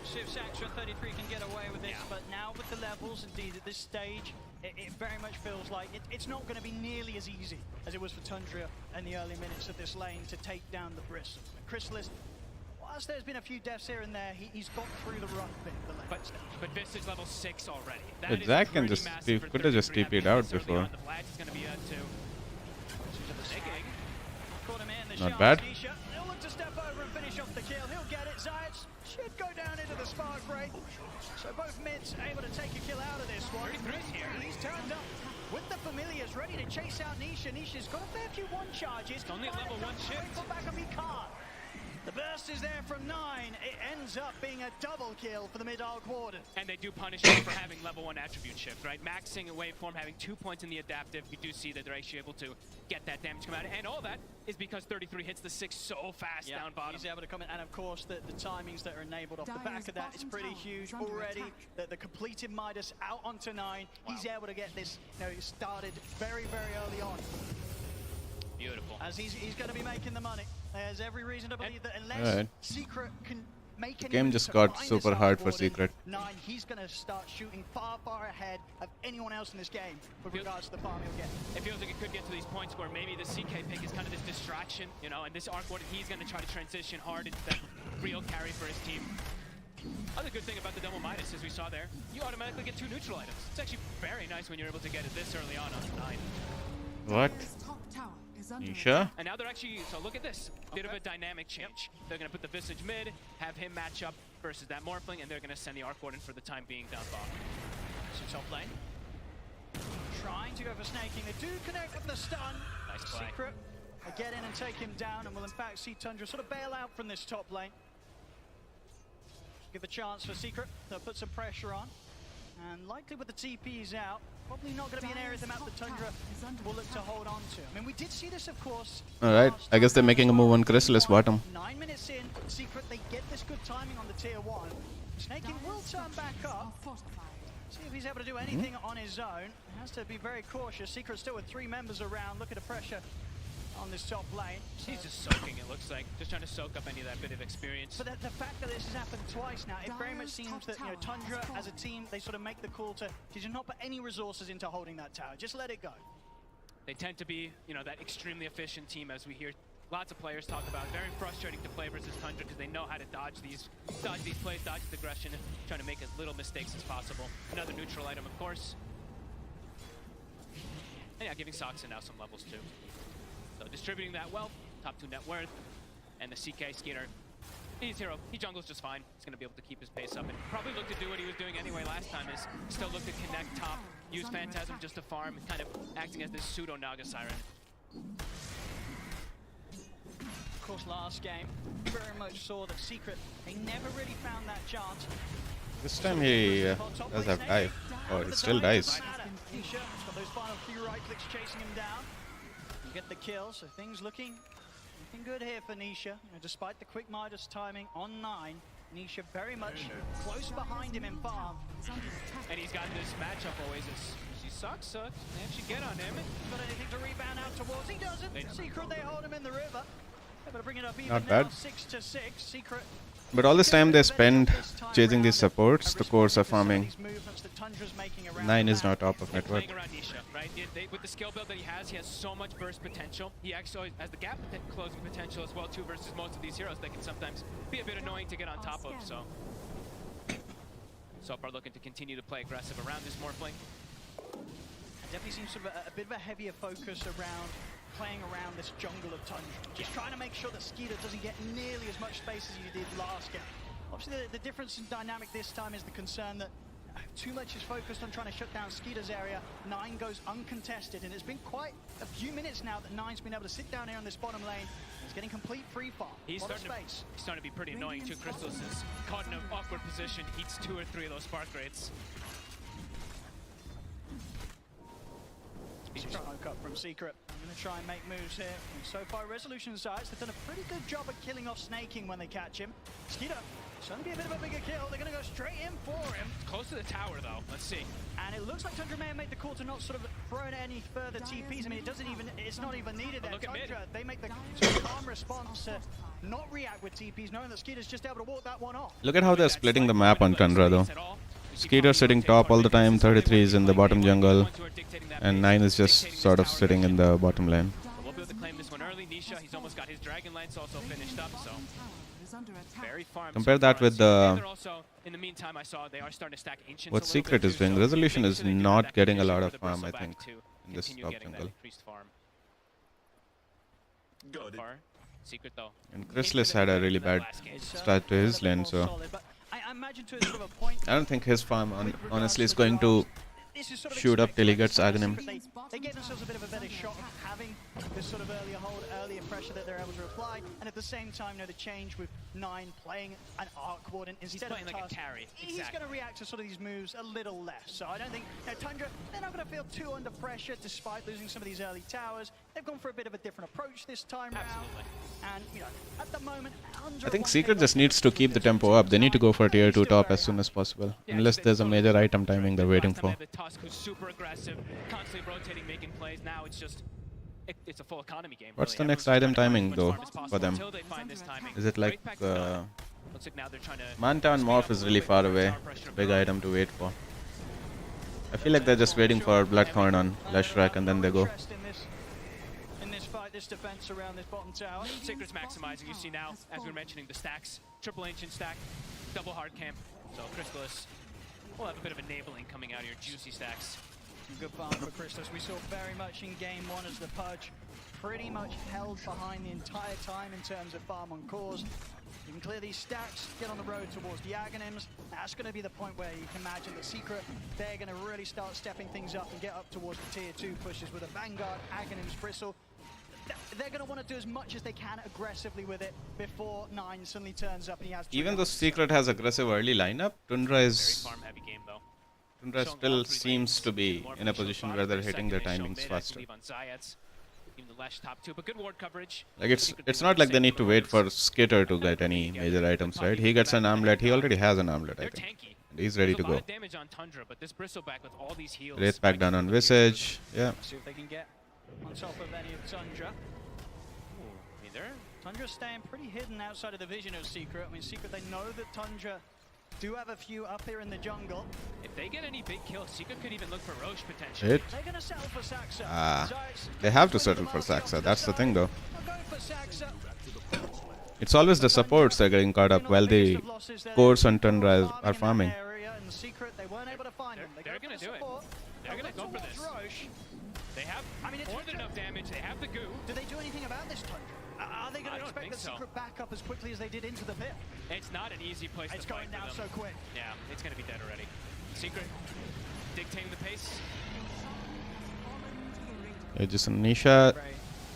See if Saxon 33 can get away with this, but now with the levels, indeed, at this stage, it very much feels like it's not going to be nearly as easy as it was for Tundra in the early minutes of this lane to take down the Bristle. Crystallis, whilst there's been a few deaths here and there, he's got through the rough bit, the lane stage. But Visage level 6 already. But Zach can just could have just TP'd out before. Not bad. He'll look to step over and finish off the kill. He'll get it. Zayat should go down into the spark ray. So both mids able to take a kill out of this one. He's turned up with the familiars, ready to chase out Nisha. Nisha's got a fair few one charges. It's only level 1 shift. Back up, he can't. The burst is there from 9. It ends up being a double kill for the mid-arc warden. And they do punish him for having level 1 attribute shift, right? Maxing a waveform, having 2 points in the adaptive. We do see that they're actually able to get that damage come out. And all that is because 33 hits the 6 so fast down bottom. He's able to come in, and of course the timings that are enabled off the back of that is pretty huge already. The completed Midas out onto 9. Wow. He's able to get this, started very, very early on. Beautiful. As he's going to be making the money. There's every reason to believe that unless Secret can make The any game moves just to got find super this hard for Arc Warden, Secret. 9, he's going to start shooting far, far ahead of anyone else in this game with regards to the farm he'll get. It feels like it could get to these points where maybe the CK pick is kind of this distraction, and this Arc Warden, he's going to try to transition hard into that real carry for his team. Other good thing about the double Midas, as we saw there, you automatically get 2 neutral items. It's actually very nice when you're able to get it this early on 9. What? You sure? And now they're actually, so look at this, bit of a dynamic change. They're going to put the Visage mid, have him match up versus that Morphling, and they're going to send the Arc Warden for the time being down bottom. So top lane, trying to go for snaking. They do connect with the stun. Nice play. Secret, they get in and take him down, and will in fact see Tundra sort of bail out from this top lane. Give a chance for Secret, they'll put some pressure on. And likely with the TPs out, probably not going to be an area of the map that Tundra will look to hold on to. I mean, we did see this, of course. Alright, I guess they're making a move on Crystallis bottom. 9 minutes in, Secret, they get this good timing on the tier 1. Snaking will turn back up. See if he's able to do anything on his own. He has to be very cautious. Secret still with 3 members around, looking to pressure on this top lane. He's just soaking, it looks like. Just trying to soak up any of that bit of experience. But the fact that this has happened twice now, it very much seems that Tundra as a team, they sort of make the call to just not put any resources into holding that tower. Just let it go. They tend to be, that extremely efficient team, as we hear lots of players talk about. Very frustrating to play versus Tundra because they know how to dodge these plays, dodge the aggression, and trying to make as little mistakes as possible. Another neutral item, of course. And yeah, giving Soxon now some levels too. So distributing that well, top 2 net worth, and the CK Skeeter, he's hero. He jungles just fine. He's going to be able to keep his pace up and probably look to do what he was doing anyway last time, is still look to connect top, use Phantasm just to farm, kind of acting as this pseudo Naga Siren. Of course, last game, very much saw that Secret, they never really found that chance. This time he does have dive. Oh, he still dies. Nisha got those final few right clicks chasing him down. You get the kill, so things looking good here for Nisha. Despite the quick Midas timing on 9, Nisha very much close behind him in farm. And he's got this matchup always as she sucks. They actually get on him. Got anything to rebound out towards? He doesn't. Secret, they hold him in the river. Able to bring it up even Not now, bad. 6-6. Secret. But all this time they spend chasing these supports, the cores are farming. 9 is not top of net worth. Playing around Nisha, right? With the skill build that he has so much burst potential. He actually has the gap closing potential as well too versus most of these heroes that can sometimes be a bit annoying to get on top of. So far looking to continue to play aggressive around this Morphling. Definitely seems sort of a bit of a heavier focus around playing around this jungle of Tundra. Just trying to make sure that Skeeter doesn't get nearly as much space as he did last game. Obviously, the difference in dynamic this time is the concern that too much is focused on trying to shut down Skeeter's area. 9 goes uncontested, and it's been quite a few minutes now that 9's been able to sit down here on this bottom lane. He's getting complete free farm. He's starting to be pretty annoying too. Crystallis is caught in an awkward position, eats 2 or 3 of those spark rates. Smoke up from Secret. I'm going to try and make moves here. And so far, Resolution sides, they've done a pretty good job at killing off Snaking when they catch him. Skeeter, it's going to be a bit of a bigger kill. They're going to go straight in for him. Close to the tower, though. Let's see. And it looks like Tundra may have made the call to not sort of throw in any further TPs. I mean, it's not even needed there. Tundra, they make the sort of calm response to not react with TPs, knowing that Skeeter's just able to walk that one off. Look at how they're splitting the map on Tundra, though. Skeeter sitting top all the time, 33 is in the bottom jungle, and 9 is just sort of sitting in the bottom lane. We'll be able to claim this one early. Nisha, he's almost got his Dragon Lance also finished up, so very farm. Compare that with the... In the meantime, I saw they are starting to stack Ancients. What Secret is doing. Resolution is not getting a lot of farm, I think, in this top jungle. Secret, though. And Crystallis had a really bad start to his lane, so... I don't think his farm, honestly, is going to shoot up till he gets Aghanim. They gave themselves a bit of a better shot of having this sort of earlier hold, earlier pressure that they're able to apply, and at the same time, the change with 9 playing an Arc Warden instead of like a carry. He's going to react to sort of these moves a little less. So I don't think Tundra, they're not going to feel too under pressure despite losing some of these early towers. They've gone for a bit of a different approach this time round. And at the moment, I think Secret just needs to keep the tempo up. They need to go for tier 2 top as soon as possible, unless there's a major item timing they're waiting for. Who's super aggressive, constantly rotating, making plays. Now it's just, it's a full economy game. What's the next item timing though for them? Is it like Manta and Morph is really far away. It's a big item to wait for. I feel like they're just waiting for Bloodthorn on Leshrac and then they go. This defense around this bottom tower. Secret's maximizing. You see now, as we were mentioning, the stacks. Triple Ancient stack, double hard camp. So Crystallis will have a bit of enabling coming out here. Juicy stacks. Good farm for Crystallis. We saw very much in game 1 as the Pudge pretty much held behind the entire time in terms of farm on cores. You can clear these stacks, get on the road towards the Aghanims. That's going to be the point where you can imagine that Secret, they're going to really start stepping things up and get up towards the tier 2 pushes with a Vanguard, Aghanims, Bristle. They're going to want to do as much as they can aggressively with it before 9 suddenly turns up and he has... Even though Secret has aggressive early lineup, Tundra still seems to be in a position where they're hitting their timings faster. Like it's not like they need to wait for Skitter to get any major items, right? He gets an armlet. He already has an armlet, I think. And he's ready to go. Wraith Pact done on Visage. Yeah. See if they can get on top of any of Tundra. Tundra's staying pretty hidden outside of the vision of Secret. I mean, Secret, they know that Tundra do have a few up here in the jungle. If they get any big kills, Secret could even look for Roche potentially. They're going to settle for Saxa. They have to settle for Saxa. That's the thing, though. It's always the supports that are getting caught up while the cores and Tundra are farming. They're going to do it. They're going to go for this. They have more than enough damage. They have the goo. Do they do anything about this, Tundra? Are they going to expect the Secret back up as quickly as they did into the pit? It's not an easy place to fight. It's going down so quick. Yeah, it's going to be dead already. Secret dictating the pace. Aegis and Nisha,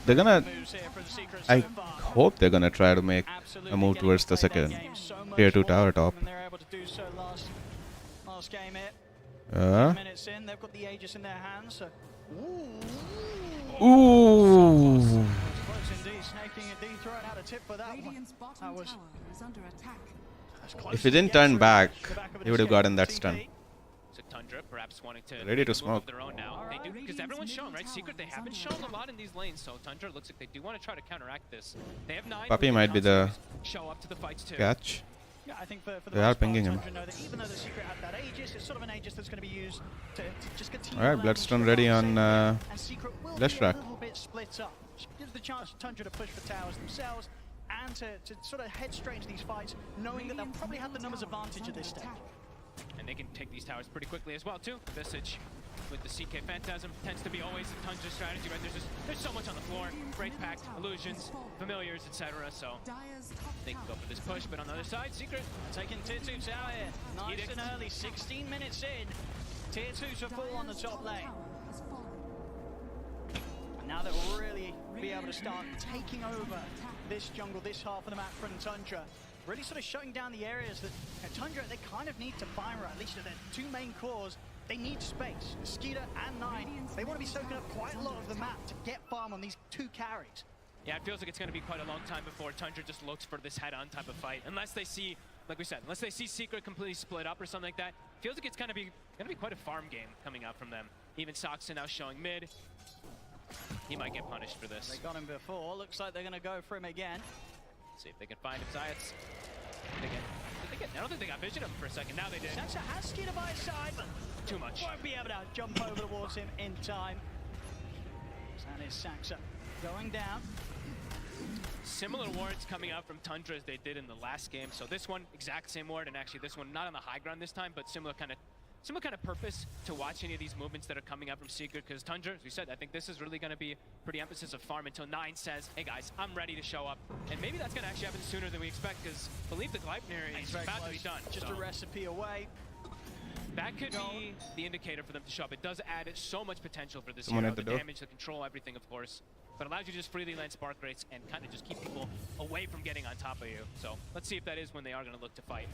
they're gonna... I hope they're gonna try to make a move towards the second tier 2 tower top. They're able to do so last game here. Minutes in, they've got the Aegis in their hands. So. Ooh. If he didn't turn back, he would have gotten that stun. So Tundra perhaps wanting to ready to smoke. Their own now. They do, because everyone's shown, right? Secret, they haven't shown a lot in these lanes, so Tundra looks like they do want to try to counteract this. They have 9. Puppy might be the show up to the fights too. catch. Yeah, I think for they are pinging him. Know that even though the Secret have that Aegis, it's sort of an Aegis that's going to be used to just continue. Alright, Bloodstone ready on Leshrac. A little bit split up. Gives the chance to Tundra to push for towers themselves and to sort of head straight into these fights, knowing that they'll probably have the numbers advantage at this stage. And they can take these towers pretty quickly as well too. Visage with the CK Phantasm. Tends to be always the Tundra strategy, right? There's so much on the floor. Break Pact, Illusions, Familiars, etc. So they can go for this push, but on the other side, Secret taking Tier 2 tower here. Nice and early, 16 minutes in. Tier 2 to fall on the top lane. And now they'll really be able to start taking over this jungle, this half of the map from Tundra. Really sort of shutting down the areas that Tundra, they kind of need to fire, at least at their two main cores. They need space. Skeeter and 9, they want to be soaking up quite a lot of the map to get farm on these two carries. Yeah, it feels like it's going to be quite a long time before Tundra just looks for this head-on type of fight. Unless they see, like we said, unless they see Secret completely split up or something like that, feels like it's going to be quite a farm game coming out from them. Even Soxon now showing mid. He might get punished for this. They got him before. Looks like they're going to go for him again. See if they can find him. Zayats. I don't think they got vision of him for a second. Now they did. Saxa has Skeeter by his side, but too much. Won't be able to jump over towards him in time. So that is Saxa going down. Similar wards coming out from Tundra as they did in the last game. So this one, exact same ward, and actually this one not on the high ground this time, but similar kind of purpose to watch any of these movements that are coming out from Secret, because Tundra, as we said, I think this is really going to be pretty emphasis of farm until 9 says, hey guys, I'm ready to show up. And maybe that's going to actually happen sooner than we expect, because I believe the Gleipnir is about to be done. Just a recipe away. That could be the indicator for them to show up. It does add so much potential for this Someone hero, at the the door. damage, the control, everything of course. But allows you to just freely land spark rates and kind of just keep people away from getting on top of you. So let's see if that is when they are going to look to fight.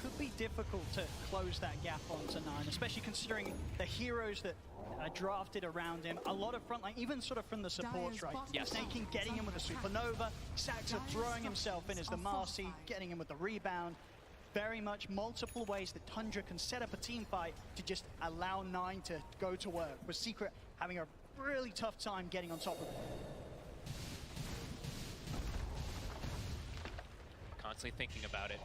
Could be difficult to close that gap onto 9, especially considering the heroes that are drafted around him. A lot of frontline, even sort of from the supports, right? Yes. Snaking, getting him with the Supernova, Saxa throwing himself in as the Marcy, getting him with the rebound. Very much multiple ways that Tundra can set up a team fight to just allow 9 to go to work, with Secret having a really tough time getting on top of it. Constantly thinking about it.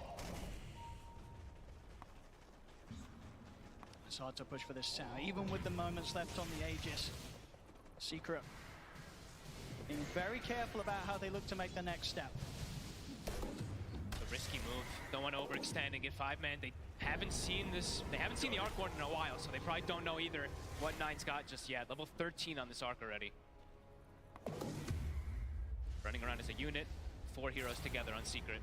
It's hard to push for this tower, even with the moments left on the Aegis. Secret being very careful about how they look to make the next step. A risky move. Don't want to overextend and get 5-man. They haven't seen this. They haven't seen the Arc Warden in a while, so they probably don't know either what 9's got just yet. Level 13 on this Arc already. Running around as a unit. 4 heroes together on Secret.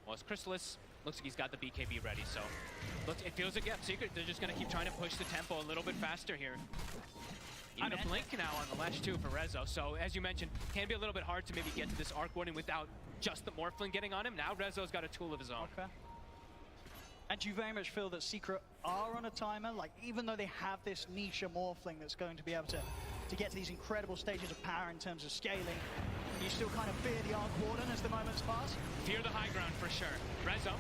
Well, it's Chrysalis. Looks like he's got the BKB ready, so it feels like, yeah, Secret, they're just going to keep trying to push the tempo a little bit faster here. Even a blink now on the Lash 2 for Rezo, so as you mentioned, can be a little bit hard to maybe get to this Arc Warden without just the Morphling getting on him. Now Rezo's got a tool of his own. Okay. And do you very much feel that Secret are on a timer? Like, even though they have this niche Morphling that's going to be able to get to these incredible stages of power in terms of scaling, you still kind of fear the Arc Warden as the moments pass? Fear the high ground for sure. Rezo.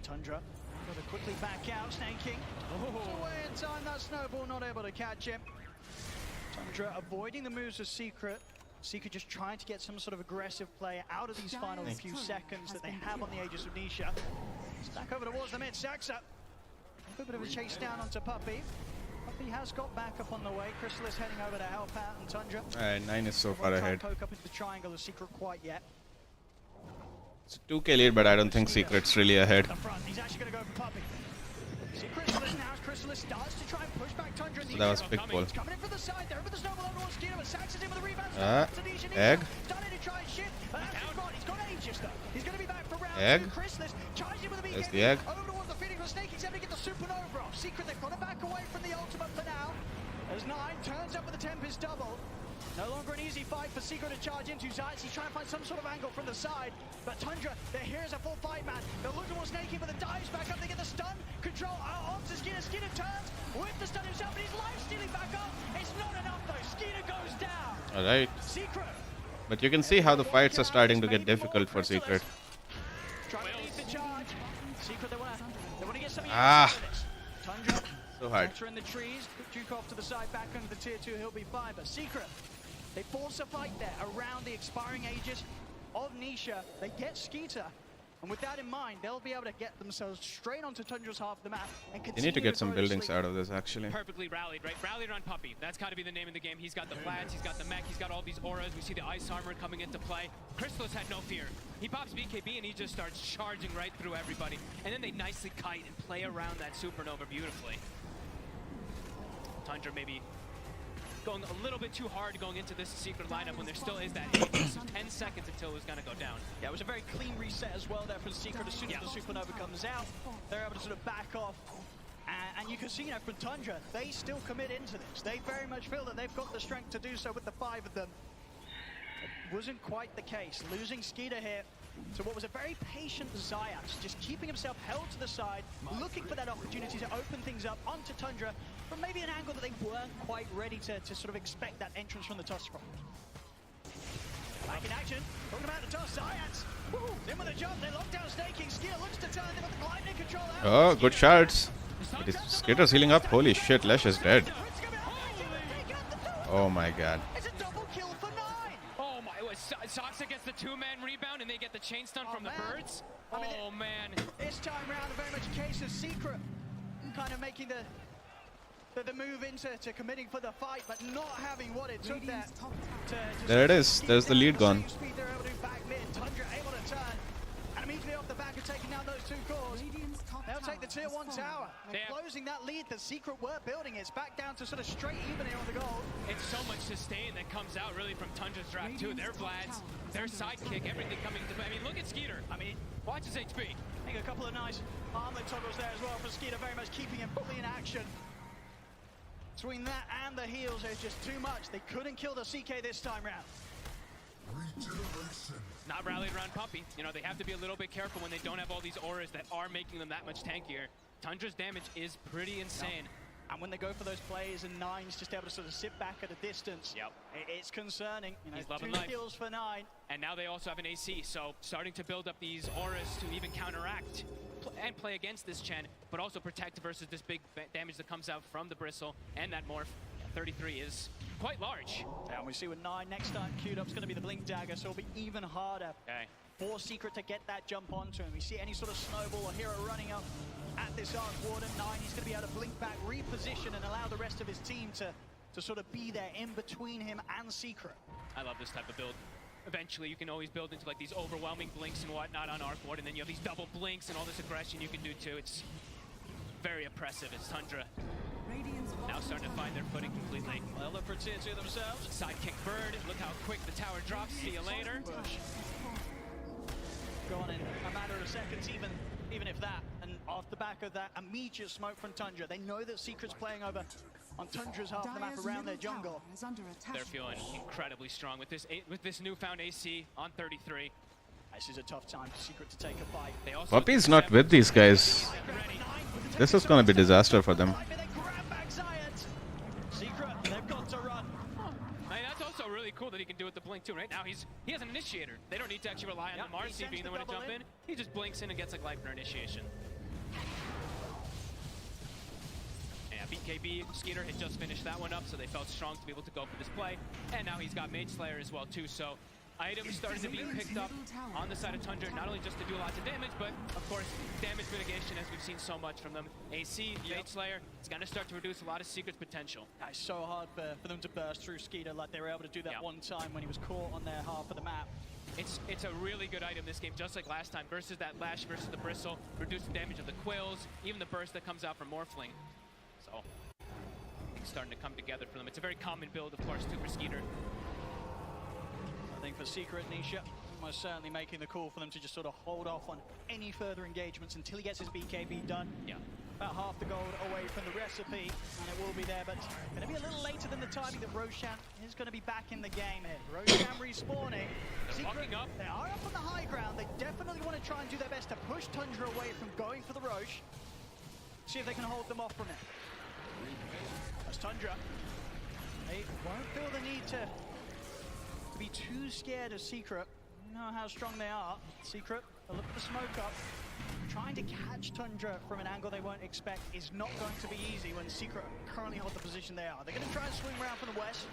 Tundra got to quickly back out, snaking. Away in time, that snowball not able to catch him. Tundra avoiding the moves of Secret. Secret just trying to get some sort of aggressive play out of these final few seconds that they have on the Aegis of Nisha. Back over towards the mid, Saxa. A bit of a chase down onto Puppey. Puppey has got back up on the way. Chrysalis heading over to help out, and Tundra. 9 is so far ahead. Poke up into the triangle of Secret quite yet. It's a 2k lead, but I don't think Secret's really ahead. He's actually going to go for Puppey. See Chrysalis now. Chrysalis starts to try and push back Tundra. So that was big pull. Coming in from the side there, but the snowball on towards Skeeter, but Saxon's in with the rebound. Egg. Starting to try and shit, but he's got Aegis though. He's going to be back for round Egg. 2. Chrysalis charging with the BKB. There's the egg. Over towards the Phoenix with Snake. He's able to get the Supernova off. Secret, they've got to back away from the ultimate for now. As 9 turns up with the Tempest double. No longer an easy fight for Secret to charge into. Zayats, he's trying to find some sort of angle from the side. But Tundra, here's a full 5-man. They're looking towards Snakey, but the dives back up. They get the stun. Control onto Skeeter. Skeeter turns with the stun himself, but he's life stealing back up. It's not enough though. Skeeter goes down. Alright. Secret. But you can see how the fights are starting to get difficult for Secret. Trying to lead the charge. Secret, they want to get some Tundra. So hard. Enter in the trees. Duke off to the side, back under the tier 2. He'll be fine. But Secret, they force a fight there around the expiring Aegis of Nisha. They get Skeeter, and with that in mind, they'll be able to get themselves straight onto Tundra's half of the map and continue. You need to get some go buildings sleep. out of this, actually. Perfectly rallied, right? Rallied on Puppey. That's got to be the name of the game. He's got the flats, he's got the mech, he's got all these auras. We see the ice armor coming into play. Chrysalis had no fear. He pops BKB and he just starts charging right through everybody. And then they nicely kite and play around that Supernova beautifully. Tundra maybe going a little bit too hard going into this Secret lineup when there still is that 10 seconds until it was going to go down. Yeah, it was a very clean reset as well there for Secret. As soon as the Supernova comes out, they're able to sort of back off. And you can see, from Tundra, they still commit into this. They very much feel that they've got the strength to do so with the 5 of them. It wasn't quite the case. Losing Skeeter here to what was a very patient Zayas, just keeping himself held to the side, looking for that opportunity to open things up onto Tundra from maybe an angle that they weren't quite ready to sort of expect that entrance from the toss from. Back in action, talking about the toss, Zayas. In with a jump, they lock down staking. Skeeter looks to turn, they've got the gliding control out. Oh, good shots. Skater's healing up. Holy shit, Lesh is dead. Oh my god. It's a double kill for 9. Oh my, Soxa gets the 2-man rebound and they get the chain stun from the birds. Oh man. This time round, very much a case of Secret kind of making the move into committing for the fight, but not having what it took there. There it is. There's the lead gone. They're able to do back mid. Tundra able to turn. And immediately off the back of taking down those 2 cores, they'll take the tier 1 tower. And closing that lead, the Secret were building. It's back down to sort of straight even here on the gold. It's so much sustain that comes out really from Tundra's draft too. Their Vlads, their sidekick, everything coming to play. I mean, look at Skeeter. I mean, watch his HP. I think a couple of nice armlet toggles there as well for Skeeter, very much keeping him fully in action. Between that and the heals, there's just too much. They couldn't kill the CK this time round. Not rallied around Puppy. You know, they have to be a little bit careful when they don't have all these auras that are making them that much tankier. Tundra's damage is pretty insane. And when they go for those plays and 9's just able to sort of sit back at a distance, it's concerning. You know, He's loving 2 life. kills for 9. And now they also have an AC, so starting to build up these auras to even counteract and play against this Chen, but also protect versus this big damage that comes out from the Bristle and that Morph. 33 is quite large. Yeah, and we see with 9 next time queued up is going to be the Blink Dagger, so it'll be even harder for Secret to get that jump onto him. We see any sort of snowball or hero running up at this Arc Warden. 9, he's going to be able to blink back, reposition, and allow the rest of his team to sort of be there in between him and Secret. I love this type of build. Eventually, you can always build into like these overwhelming blinks and whatnot on Arc Warden, and then you have these double blinks and all this aggression you can do too. It's very oppressive. It's Tundra now starting to find their footing completely. They'll look for tier 2 themselves. Sidekick Bird. Look how quick the tower drops. See you later. Gone in a matter of seconds, even if that. And off the back of that, immediate smoke from Tundra. They know that Secret's playing over on Tundra's half of the map around their jungle. They're feeling incredibly strong with this newfound AC on 33. This is a tough time for Secret to take a fight. Puppy's not with these guys. This is gonna be disaster for them. Secret, they've got to run. Hey, that's also really cool that he can do it with the blink too. Right now he has an initiator. They don't need to actually rely on the Marcy being the one to jump in. He just blinks in and gets like Gleipnir initiation. Yeah, BKB, Skeeter had just finished that one up, so they felt strong to be able to go for this play. And now he's got Mage Slayer as well too, so items started to be picked up on the side of Tundra, not only just to do lots of damage, but of course damage mitigation, as we've seen so much from them. AC, Mage Slayer, it's going to start to reduce a lot of Secret's potential. It's so hard for them to burst through Skeeter like they were able to do that one time when he was caught on their half of the map. It's a really good item this game, just like last time, versus that Lash versus the Bristle, reducing damage of the Quills, even the burst that comes out from Morphling. So, it's starting to come together for them. It's a very common build, of course, too, for Skeeter. I think for Secret, Nisha most certainly making the call for them to just sort of hold off on any further engagements until he gets his BKB done. Yeah. About half the gold away from the recipe, and it will be there, but going to be a little later than the timing that Roshan is going to be back in the game here. Roshan respawning. Secret, up. They are up on the high ground. They definitely want to try and do their best to push Tundra away from going for the Roche. See if they can hold them off from it. As Tundra, they won't feel the need to be too scared of Secret. You know how strong they are. Secret, they'll look at the smoke up. Trying to catch Tundra from an angle they won't expect is not going to be easy when Secret currently hold the position they are. They're going to try and swing around from the west.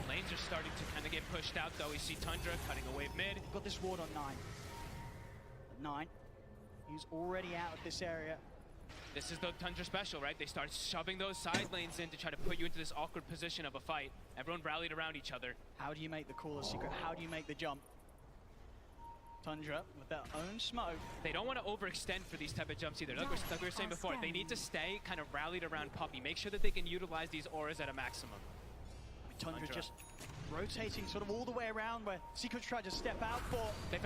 Lanes are starting to kind of get pushed out, though. We see Tundra cutting a wave mid. Got this ward on 9. At 9, he's already out of this area. This is the Tundra special, right? They start shoving those side lanes in to try to put you into this awkward position of a fight. Everyone rallied around each other. How do you make the call of Secret? How do you make the jump? Tundra with their own smoke. They don't want to overextend for these type of jumps either. Like we were saying before, they need to stay kind of rallied around Puppey. Make sure that they can utilize these auras at a maximum. Tundra just rotating sort of all the way around where Secret tried to step out for. They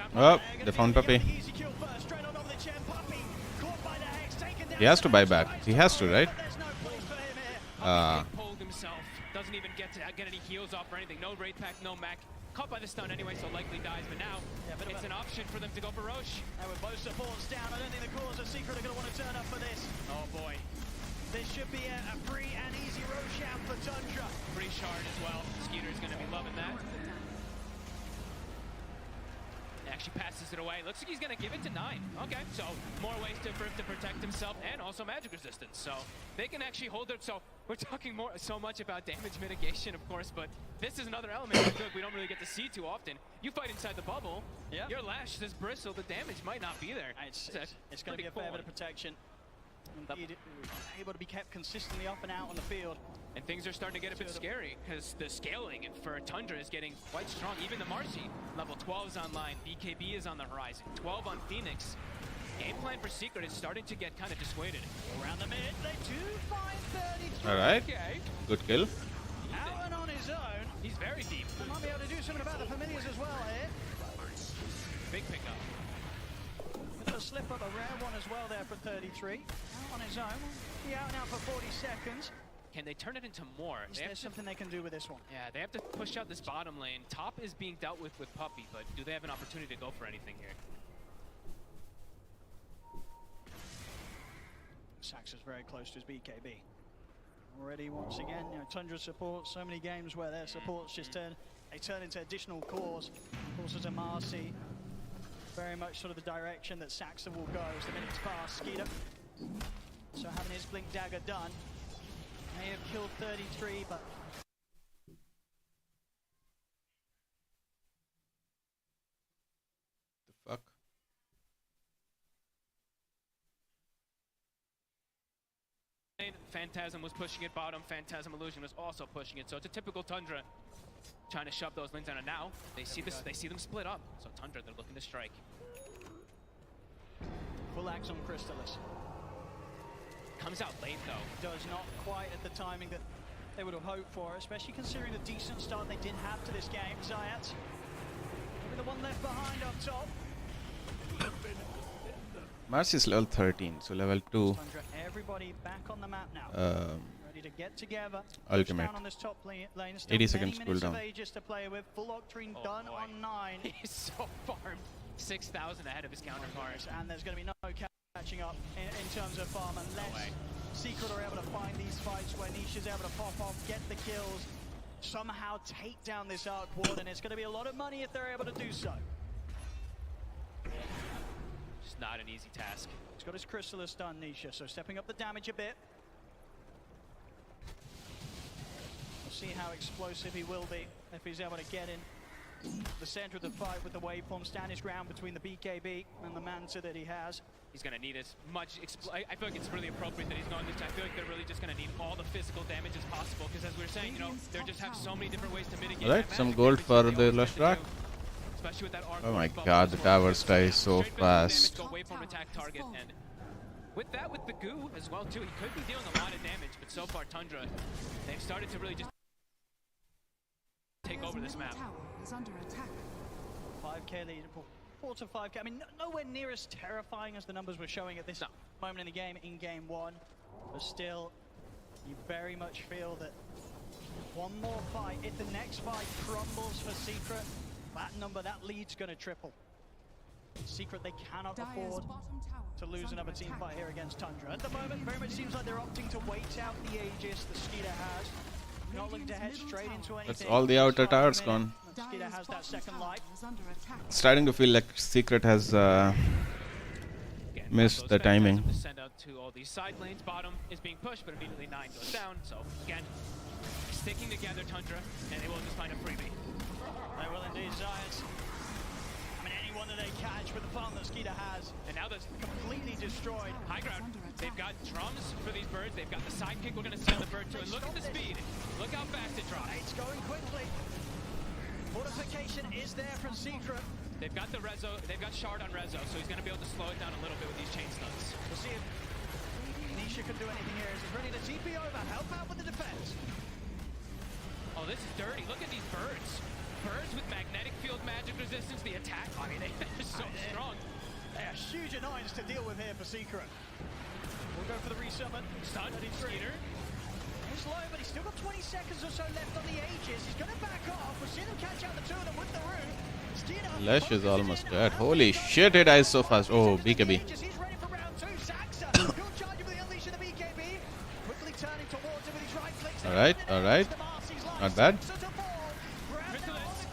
found Puppey. He has to buy back. He has to, right? Pulled himself. Doesn't even get any heals off or anything. No Wraith Pact, no mech. Caught by the stun anyway, so likely dies. But now it's an option for them to go for Roche. And with both supports down, I don't think the cores of Secret are going to want to turn up for this. Oh boy. This should be a free and easy Roche out for Tundra. Free shard as well. Skeeter's going to be loving that. Actually passes it away. Looks like he's going to give it to 9. Okay, so more ways for him to protect himself and also magic resistance. So they can actually hold it. So we're talking so much about damage mitigation, of course, but this is another element we don't really get to see too often. You fight inside the bubble. Yeah. Your lash says bristle. The damage might not be there. It's going to be a fair bit of protection. Indeed, able to be kept consistently up and out on the field. And things are starting to get a bit scary because the scaling for Tundra is getting quite strong. Even the Marcy, level 12 is online. BKB is on the horizon. 12 on Phoenix. Game plan for Secret is starting to get kind of dissuaded. Around the mid, they do find 33. All right. Okay. Good kill. Out and on his own. He's very deep. They might be able to do something about the familiars as well here. Big pickup. A slip up, a rare one as well there for 33. Out on his own. Be out now for 40 seconds. Can they turn it into more? Is there something they can do with this one? Yeah, they have to push out this bottom lane. Top is being dealt with Puppey, but do they have an opportunity to go for anything here? Sax is very close to his BKB. Already, once again, Tundra support, so many games where their supports just turn into additional cores. Also to Marcy. Very much sort of the direction that Saxon will go as the minutes pass. Skeeter, so having his blink dagger done, may have killed 33, but The fuck? Phantasm was pushing it bottom. Phantasm Illusion was also pushing it. So it's a typical Tundra trying to shove those lanes down. And now they see this. They see them split up. So Tundra, they're looking to strike. full axe on Crystallis. Comes out late though. Does not quite at the timing that they would have hoped for, especially considering the decent start they did have to this game. Zayat, maybe the one left behind up top. Marcy's level 13, so level 2. Everybody back on the map now. Ready to get together. Ultimate. On this top lane. 80 seconds minutes cooldown. of Aegis to play with. Full Octarine done on 9. He's so farmed. 6,000 ahead of his counterpart. And there's going to be no catching up in terms of farm unless Secret are able to find these fights where Niche is able to pop off, get the kills, somehow take down this Arc Ward, and it's going to be a lot of money if they're able to do so. Just not an easy task. He's got his Crystallis done, Nisha, so stepping up the damage a bit. We'll see how explosive he will be if he's able to get in the center of the fight with the waveform, stand his ground between the BKB and the Manta that he has. He's going to need as much. I feel like it's really appropriate that he's going this. I feel like they're really just going to need all the physical damage as possible because, as we were saying, you know, they just have so many different ways to mitigate. Alright, some gold for the last track. Especially with that arc. Oh my god, the towers die so fast. Go waveform attack target, and with that, with the goo as well too, he could be dealing a lot of damage. But so far, Tundra, they've started to really just take over this map. Is under attack. 5k lead, 4 to 5k. I mean, nowhere near as terrifying as the numbers were showing at this moment in the game, in game 1. But still, you very much feel that one more fight, if the next fight crumbles for Secret, that number, that lead's going to triple. Secret, they cannot afford to lose another team fight here against Tundra. At the moment, very much seems like they're opting to wait out the Aegis the Skeeter has. Not looking to head straight into anything. That's all the outer towers gone. Skeeter has that second life. Starting to feel like Secret has missed the timing. Send out to all these side lanes. Bottom is being pushed, but immediately 9 goes down. So again, sticking together, Tundra, and they will just find a freebie. They will indeed, Giants. I mean, anyone that they catch with the farm that Skeeter has. And now that's completely destroyed. High ground. They've got drums for these birds. They've got the sidekick. We're going to see on the bird too. And look at the speed. Look how fast it drops. It's going quickly. Fortification is there from Secret. They've got the Rezo, they've got Shard on Rezo, so he's going to be able to slow it down a little bit with these chain stuns. We'll see if Nisha can do anything here. He's ready to TP over, help out with the defense. Oh, this is dirty. Look at these birds. Birds with magnetic field magic resistance. The attack, I mean, they're so strong. They are huge annoyance to deal with here for Secret. We'll go for the resummon. Stun, Skeeter. He's low, but he's still got 20 seconds or so left on the Aegis. He's going to back off. We'll see them catch out the two of them with the root. Skeeter. Lesh is almost dead. Holy shit, it dies so fast. Oh, BKB. He's ready for round two. Saxa. He'll charge him with the unleash of the BKB. Quickly turning towards him with his right clicks. Alright, alright. Not bad.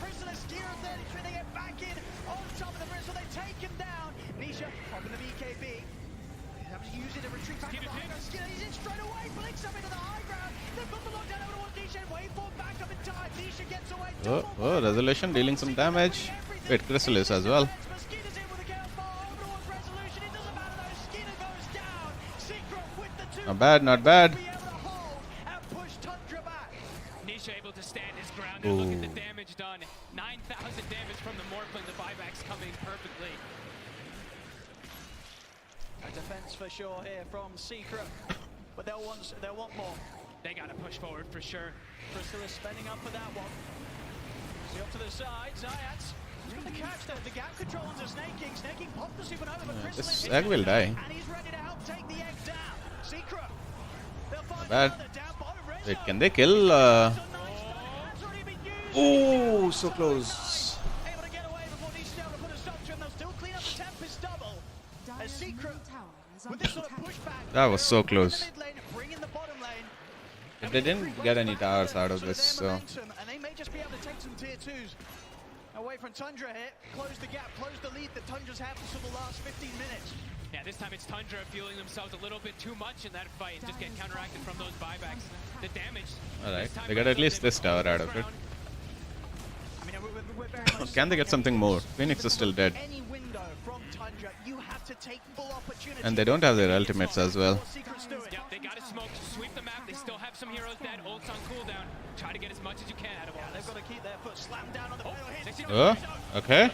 Chrysalis, Gear of 33, they get back in on top of the Bristol, they take him down. Nisha popping the BKB. He's having to use it to retreat back to the high ground. Skinner, he's in straight away, blinks up into the high ground. They've got the lockdown over towards Nisha, waveform back up in time. Nisha gets away. Oh, Resolution dealing some damage. Wait, Chrysalis as well. Skinner's in with a chaos ball over towards Resolution. It doesn't matter though, Skinner goes down. Secret with the two. Not bad, not bad. Nisha able to stand his ground and look at the damage done. 9,000 damage from the Morphling. The buybacks coming perfectly. A defense for sure here from Secret, but they'll want more. They gotta push forward for sure. Chrysalis spending up for that one. See up to the side, Zayats. He's got the catch the gap control onto Snake King. Snake King popped the supernova, but Chrysalis This egg will die. and he's ready to help take the egg down. Secret. They'll find Not bad. another down bottom. Wait, can they kill? Oh, so close. Able to get away before Nisha able to put a stop to him. They'll still clean up the Tempest double. As Secret, with this sort of pushback, That was so close. mid lane, bring in the bottom lane. But they didn't get any towers out of this, so. Momentum, and they may just be able to take some tier 2s away from Tundra here. Close the gap, close the lead that Tundra's had for the last 15 minutes. Yeah, this time it's Tundra fueling themselves a little bit too much in that fight and just get counteracted from those buybacks. The damage. Alright, they got at least this tower out of it. I mean, we're very much Can they get something more? Phoenix is still dead. any window from Tundra, you have to take full opportunity. And they don't have their ultimates as well. Yeah, they got to smoke, sweep the map. They still have some heroes dead. Ult's on cooldown. Try to get as much as you can out of all They've got to keep their foot slammed down on the fatal hit. Oh, okay.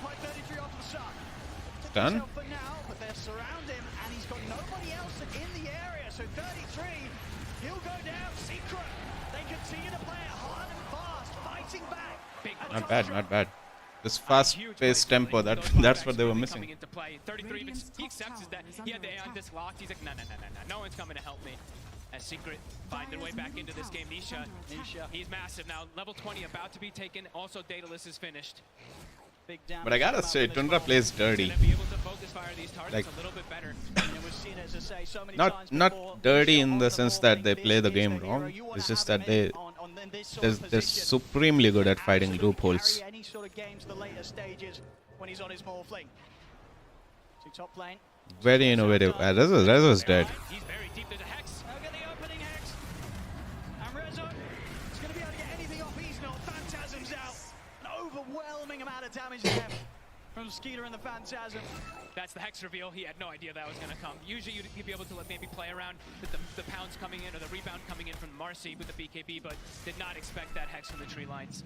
Done. For now, but they're surround him, and he's got nobody else in the area. So 33, he'll go down. Secret. They continue to play it hard and fast, fighting back. Not bad, not bad. This fast-paced tempo, that's what they were missing. Coming into play. 33, he accepts that he had the Aeon disc locked. He's like, no, no one's coming to help me. As Secret find their way back into this game. Nisha, he's massive now. Level 20 about to be taken. Also, Daedalus is finished. But I gotta say, Tundra plays dirty. Like, not dirty in the sense that they play the game wrong. It's just that they're supremely good at fighting loopholes. Any sort of games, the later stages when he's on his Morphling. To top lane. Very innovative. Rezo's dead. He's very deep. There's a Hex. Look at the opening Hex. And Rezo is going to be able to get anything off. He's not. Phantasm's out. An overwhelming amount of damage there from Skeeter and the Phantasm. That's the Hex reveal. He had no idea that was going to come. Usually you'd be able to maybe play around with the pounds coming in or the rebound coming in from Marcy with the BKB, but did not expect that Hex from the tree lines.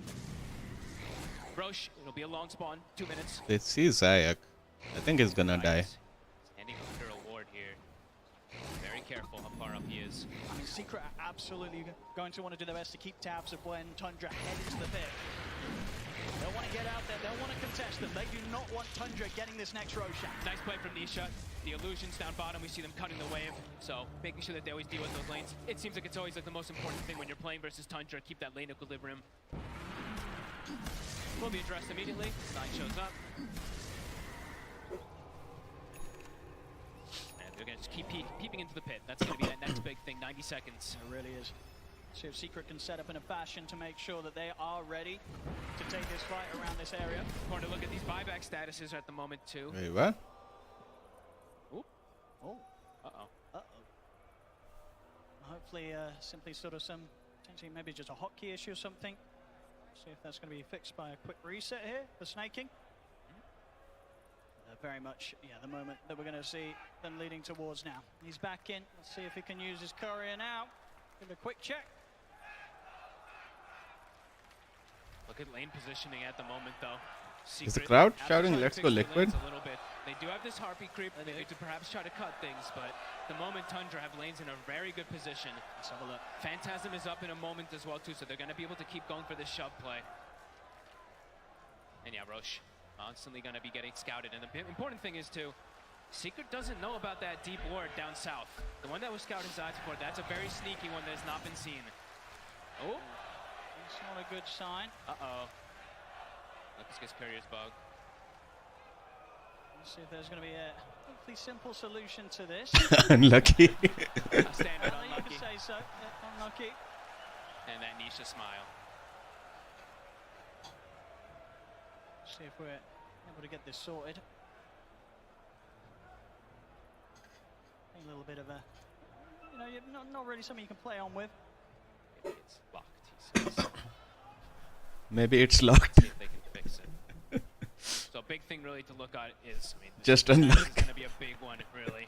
Roche, it'll be a long spawn. 2 minutes. They see Zayak. I think he's gonna die. Standing under a ward here. Very careful how far up he is. I mean, Secret are absolutely going to want to do their best to keep tabs of when Tundra head into the pit. They'll want to get out there, they'll want to contest them. They do not want Tundra getting this next Roshan. Nice play from Nisha. The illusions down bottom, we see them cutting the wave. So making sure that they always deal with those lanes. It seems like it's always like the most important thing when you're playing versus Tundra. Keep that lane equilibrium. Will be addressed immediately. Sign shows up. And they're going to just keep peeping into the pit. That's going to be that next big thing. 90 seconds. It really is. See if Secret can set up in a fashion to make sure that they are ready to take this fight around this area. Important to look at these buyback statuses at the moment too. Wait, what? Ooh. Oh. Uh-oh. Uh-oh. Hopefully, simply sort of some, potentially maybe just a hotkey issue or something. See if that's going to be fixed by a quick reset here for Snaking. Very much, yeah, the moment that we're going to see them leading towards now. He's back in. Let's see if he can use his courier now. Give it a quick check. Look at lane positioning at the moment, though. Is the crowd shouting, let's go liquid? A little bit. They do have this harpy creep, maybe to perhaps try to cut things, but the moment Tundra have lanes in a very good position. Let's have a look. Phantasm is up in a moment as well too, so they're going to be able to keep going for this shove play. And yeah, Roche constantly going to be getting scouted. And the important thing is too, Secret doesn't know about that deep ward down south. The one that was scouted inside support, that's a very sneaky one that has not been seen. Oh, it's not a good sign. Uh-oh. Let's get Courier's bug. Let's see if there's going to be a hopefully simple solution to this. Unlucky. Standard unlucky. You could say so. Yeah, unlucky. And that Nisha smile. See if we're able to get this sorted. A little bit of a, not really something you can play on with. It's locked, he says. Maybe it's locked. See if they can fix it. So a big thing really to look at is, Just this unlucky. is going to be a big one, really.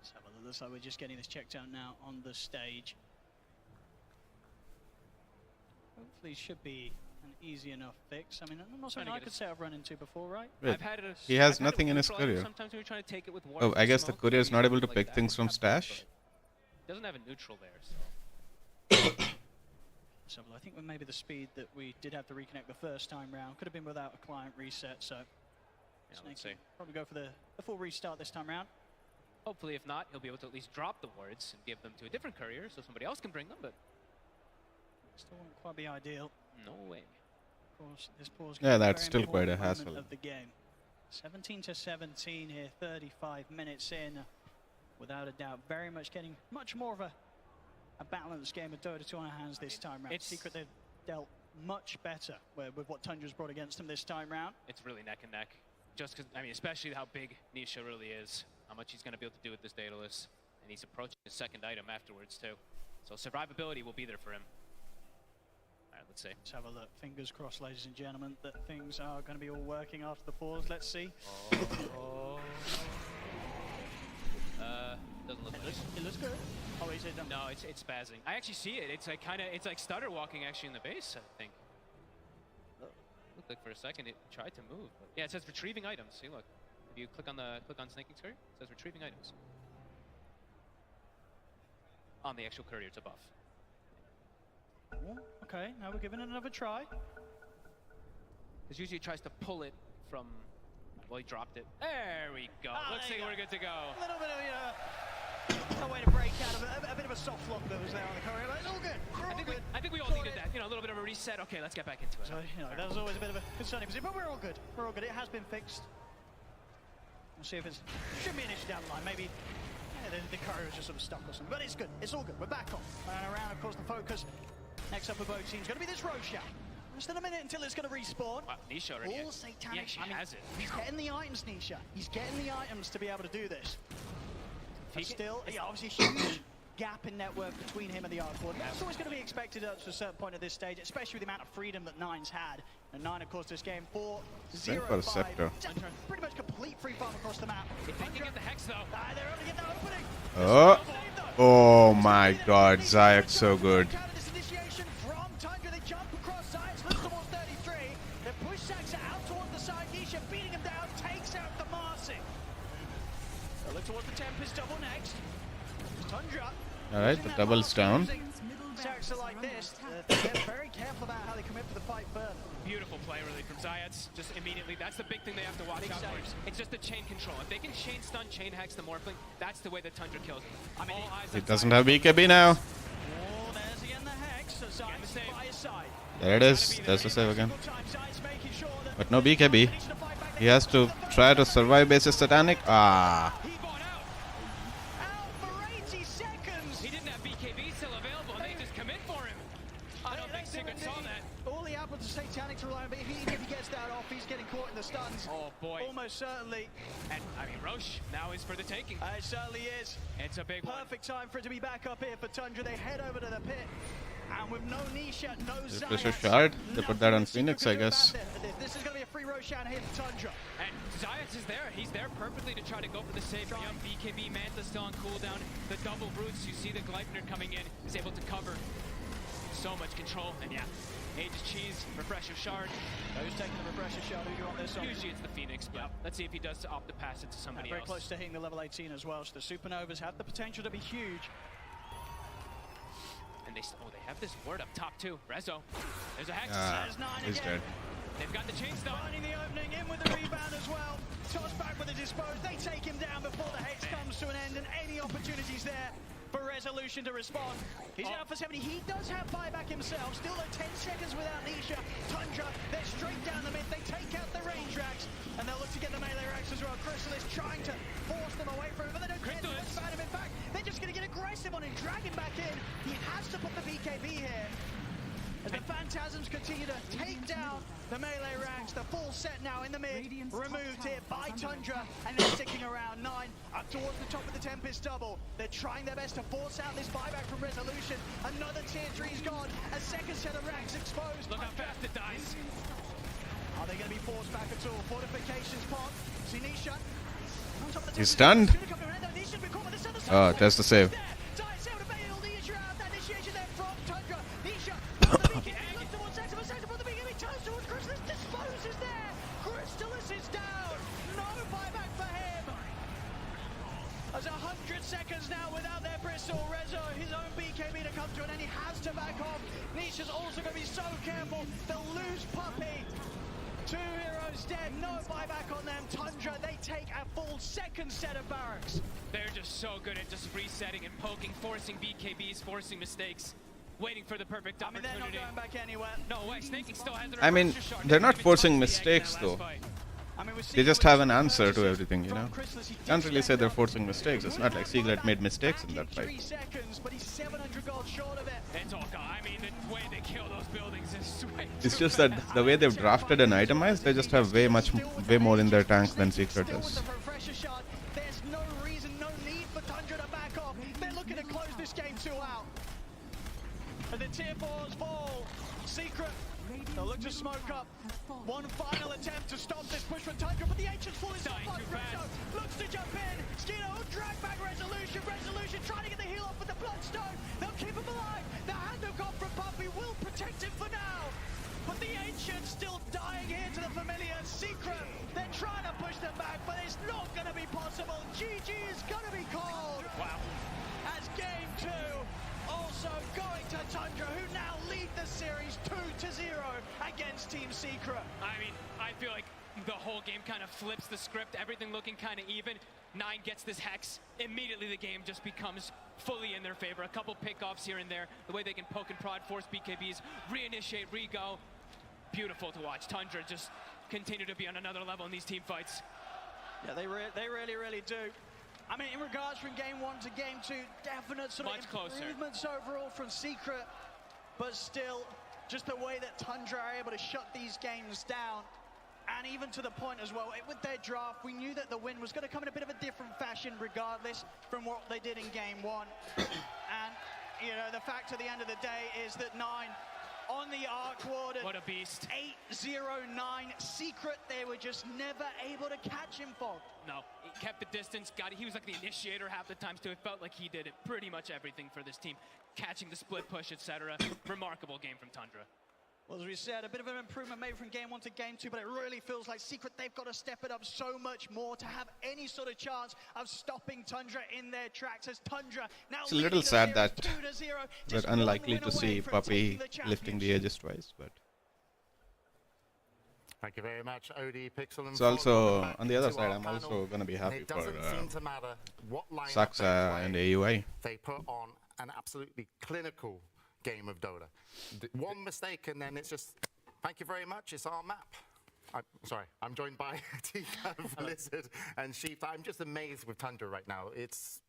So it looks like we're just getting this checked out now on the stage. Hopefully it should be an easy enough fix. I mean, not something I could say I've run into before, right? Wait, he has nothing in his courier. Sometimes when you're trying to take it with Oh, I guess the courier is not able to pick things from stash. Doesn't have a neutral there, so. So I think with maybe the speed that we did have to reconnect the first time round, could have been without a client reset, so Yeah, let's see. probably go for the full restart this time round. Hopefully, if not, he'll be able to at least drop the wards and give them to a different courier so somebody else can bring them, but Still wouldn't quite be ideal. no way. Of course, this pause Yeah, can be a that's very still quite a important hassle. moment of the game. 17-17 here, 35 minutes in. Without a doubt, very much getting much more of a balanced game of Dota 2 on our hands this time round. Secret, they've dealt much better with what Tundra's brought against them this time round. It's really neck and neck. Just because, especially how big Nisha really is, how much he's going to be able to do with this Daedalus. And he's approaching his second item afterwards, too. So survivability will be there for him. All right, let's see. Let's have a look. Fingers crossed, ladies and gentlemen, that things are going to be all working after the pause. Let's see. Doesn't look good. It looks good. Oh, is it? No, it's spazzing. I actually see it. It's like it's like stutter walking actually in the base, I think. Looked like for a second it tried to move. But yeah, it says retrieving items. See, look. If you click on snaking screen, it says retrieving items. On the actual courier, it's above. Oh, okay, now we're giving it another try. Because usually it tries to pull it from. Well, he dropped it. There we go. Looks like we're good to go. A little bit of a way to break out of a bit of a soft lock that was there on the courier, but it's all good. I think we all needed that. A little bit of a reset. Okay, let's get back into it. So, that was always a bit of a concerning position, but we're all good. We're all good. It has been fixed. We'll see if it should be an issue down the line. Maybe the courier was just sort of stuck or something, but it's good. It's all good. We're back on. And around, of course, the focus next up for both teams is going to be this Roshan. Just in a minute until it's going to respawn. Nisha already All satanic. He actually has it. He's getting the items, Nisha. He's getting the items to be able to do this. But still, obviously a huge gap in net worth between him and the R4. That's always going to be expected up to a certain point at this stage, especially with the amount of freedom that Nine's had. And Nine, of course, this game 4-0-5. for a scepter. Pretty much complete free farm across the map. If they can get the Hex, though. They're able to get that opening. Oh my god, Zayak's so good. Initiation from Tundra. They jump across sides, looks towards 33. They push Saxa out towards the side. Nisha beating him down, takes out the Marcy. They look towards the Tempest double next. Tundra. Alright, the double's down. Saxa like this, they're very careful about how they commit to the fight further. Beautiful play, really, from Zayats. Just immediately, that's the big thing they have to watch out for. It's just the chain control. If they can chain stun, chain hex the Morphling, that's the way that Tundra kills. All eyes It doesn't have BKB now. Oh, there's again the Hex. Zayats by his side. There it is. There's the save again. But no BKB. He has to try to survive basis Satanic. Ah. He didn't have BKB still available, and they just commit for him. I don't think Secret saw that. All the apples are Satanic to rely on, but if he gets that off, he's getting caught in the stuns. Oh boy. Almost certainly. And Roche now is for the taking. It certainly is. It's a big one. Perfect time for it to be back up here for Tundra. They head over to the pit. And with no Nisha, no They push a Zayats, shard. They put that on Phoenix, I guess. this is going to be a free Roshan here for Tundra. And Zayats is there. He's there perfectly to try to go for the save. Young BKB Manta still on cooldown. The double roots. You see the Gleipnir coming in. He's able to cover. so much control, and yeah, Aegis Cheese, Refresher Shard. Who's taking the Refresher Shard? Who do you want this on? Usually it's the Phoenix, but let's see if he does to opt to pass it to somebody very else. Close to hitting the level 18 as well, so the Supernovas have the potential to be huge. And they have this ward up top too. Rezo, there's a Hex. There's 9 he's again. Dead. They've got the chains though. Finding the opening, in with the rebound as well. Toss back with the dispose. They take him down before the Hex comes to an end, and any opportunities there for Resolution to respond. He's out for 70. He does have buyback himself. Still at 10 seconds without Nisha. Tundra, they're straight down the mid. They take out the range racks, and they'll look to get the melee racks as well. Crystal is trying to force them away from him, but they don't care too much about him. In fact, they're just going to get aggressive on him, drag him back in. He has to put the BKB here. As the Phantasms continue to take down the melee ranks, the full set now in the mid, removed here by Tundra, and they're sticking around. 9 up towards the top of the Tempest double. They're trying their best to force out this buyback from Resolution. Another tier 3's gone, a second set of ranks exposed. Look how fast it dies. Are they going to be forced back at all? Fortifications pop. See Nisha. On top of the He's stunned. Oh, that's the save. There's 100 seconds now without their Bristle. Rezo, his own BKB to come to an end. He has to back off. Nisha's also going to be so careful. They'll lose Puppey. 2 heroes dead. No buyback on them. Tundra, they take a full second set of barracks. They're just so good at just resetting and poking, forcing BKBs, forcing mistakes, waiting for the perfect opportunity. They're not going back anywhere. No way. Snaking still has I mean, they're not forcing mistakes though. They just have an answer to everything, you know. Can't really say they're forcing mistakes. It's not like Secret made mistakes in that fight. 3 seconds, but he's 700 gold short of it. It's all gone. I mean, the way they kill those buildings is way It's just that the way they've drafted and itemized, they just have way more in their tank than Secret does. There's no reason, no need for Tundra to back off. They're looking to close this game 2 out. And the tier 4s fall. Secret, they'll look to smoke up. One final attempt to stop this push from Tundra, but the Ancient's full is looks to jump in. Skino will drag back Resolution. Resolution trying to get the heal off with the Bloodstone. They'll keep him alive. The hand of God from Puppey will protect him for now. But the Ancient's still dying here to the familiar Secret. They're trying to push them back, but it's not going to be possible. GG is going to be called. Wow. As game 2 also going to Tundra, who now lead the series 2-0 against Team Secret. I mean, I feel like the whole game kind of flips the script, everything looking kind of even. 9 gets this Hex, immediately the game just becomes fully in their favor. A couple pickoffs here and there, the way they can poke and prod, force BKBs, reinitiate, re-go. Beautiful to watch. Tundra just continue to be on another level in these team fights. Yeah, they really do. I mean, in regards from game 1 to game 2, definite sort of improvements overall from Secret, but still, just the way that Tundra are able to shut these games down, and even to the point as well, with their draft, we knew that the win was going to come in a bit of a different fashion regardless from what they did in game 1. And, you know, the fact at the end of the day is that 9 on the Arc Warden. What a beast. 8-0-9 Secret, they were just never able to catch him, Fog. No, he kept the distance, he was like the initiator half the times too. It felt like he did it pretty much everything for this team. Catching the split push, etc. Remarkable game from Tundra. Well, as we said, a bit of an improvement made from game 1 to game 2, but it really feels like Secret, they've got to step it up so much more to have any sort of chance of stopping Tundra in their tracks. As Tundra now It's a little sad that we're unlikely to see Puppey lifting the Aegis twice, but thank you very much, OD Pixel. It's also, on the other side, I'm also going to be happy for Saxa and AUA. They put on an absolutely clinical game of Dota. One mistake and then it's just, thank you very much, it's our map. I'm joined by Tika, Blizzard, and Sheep. I'm just amazed with Tundra right now. It's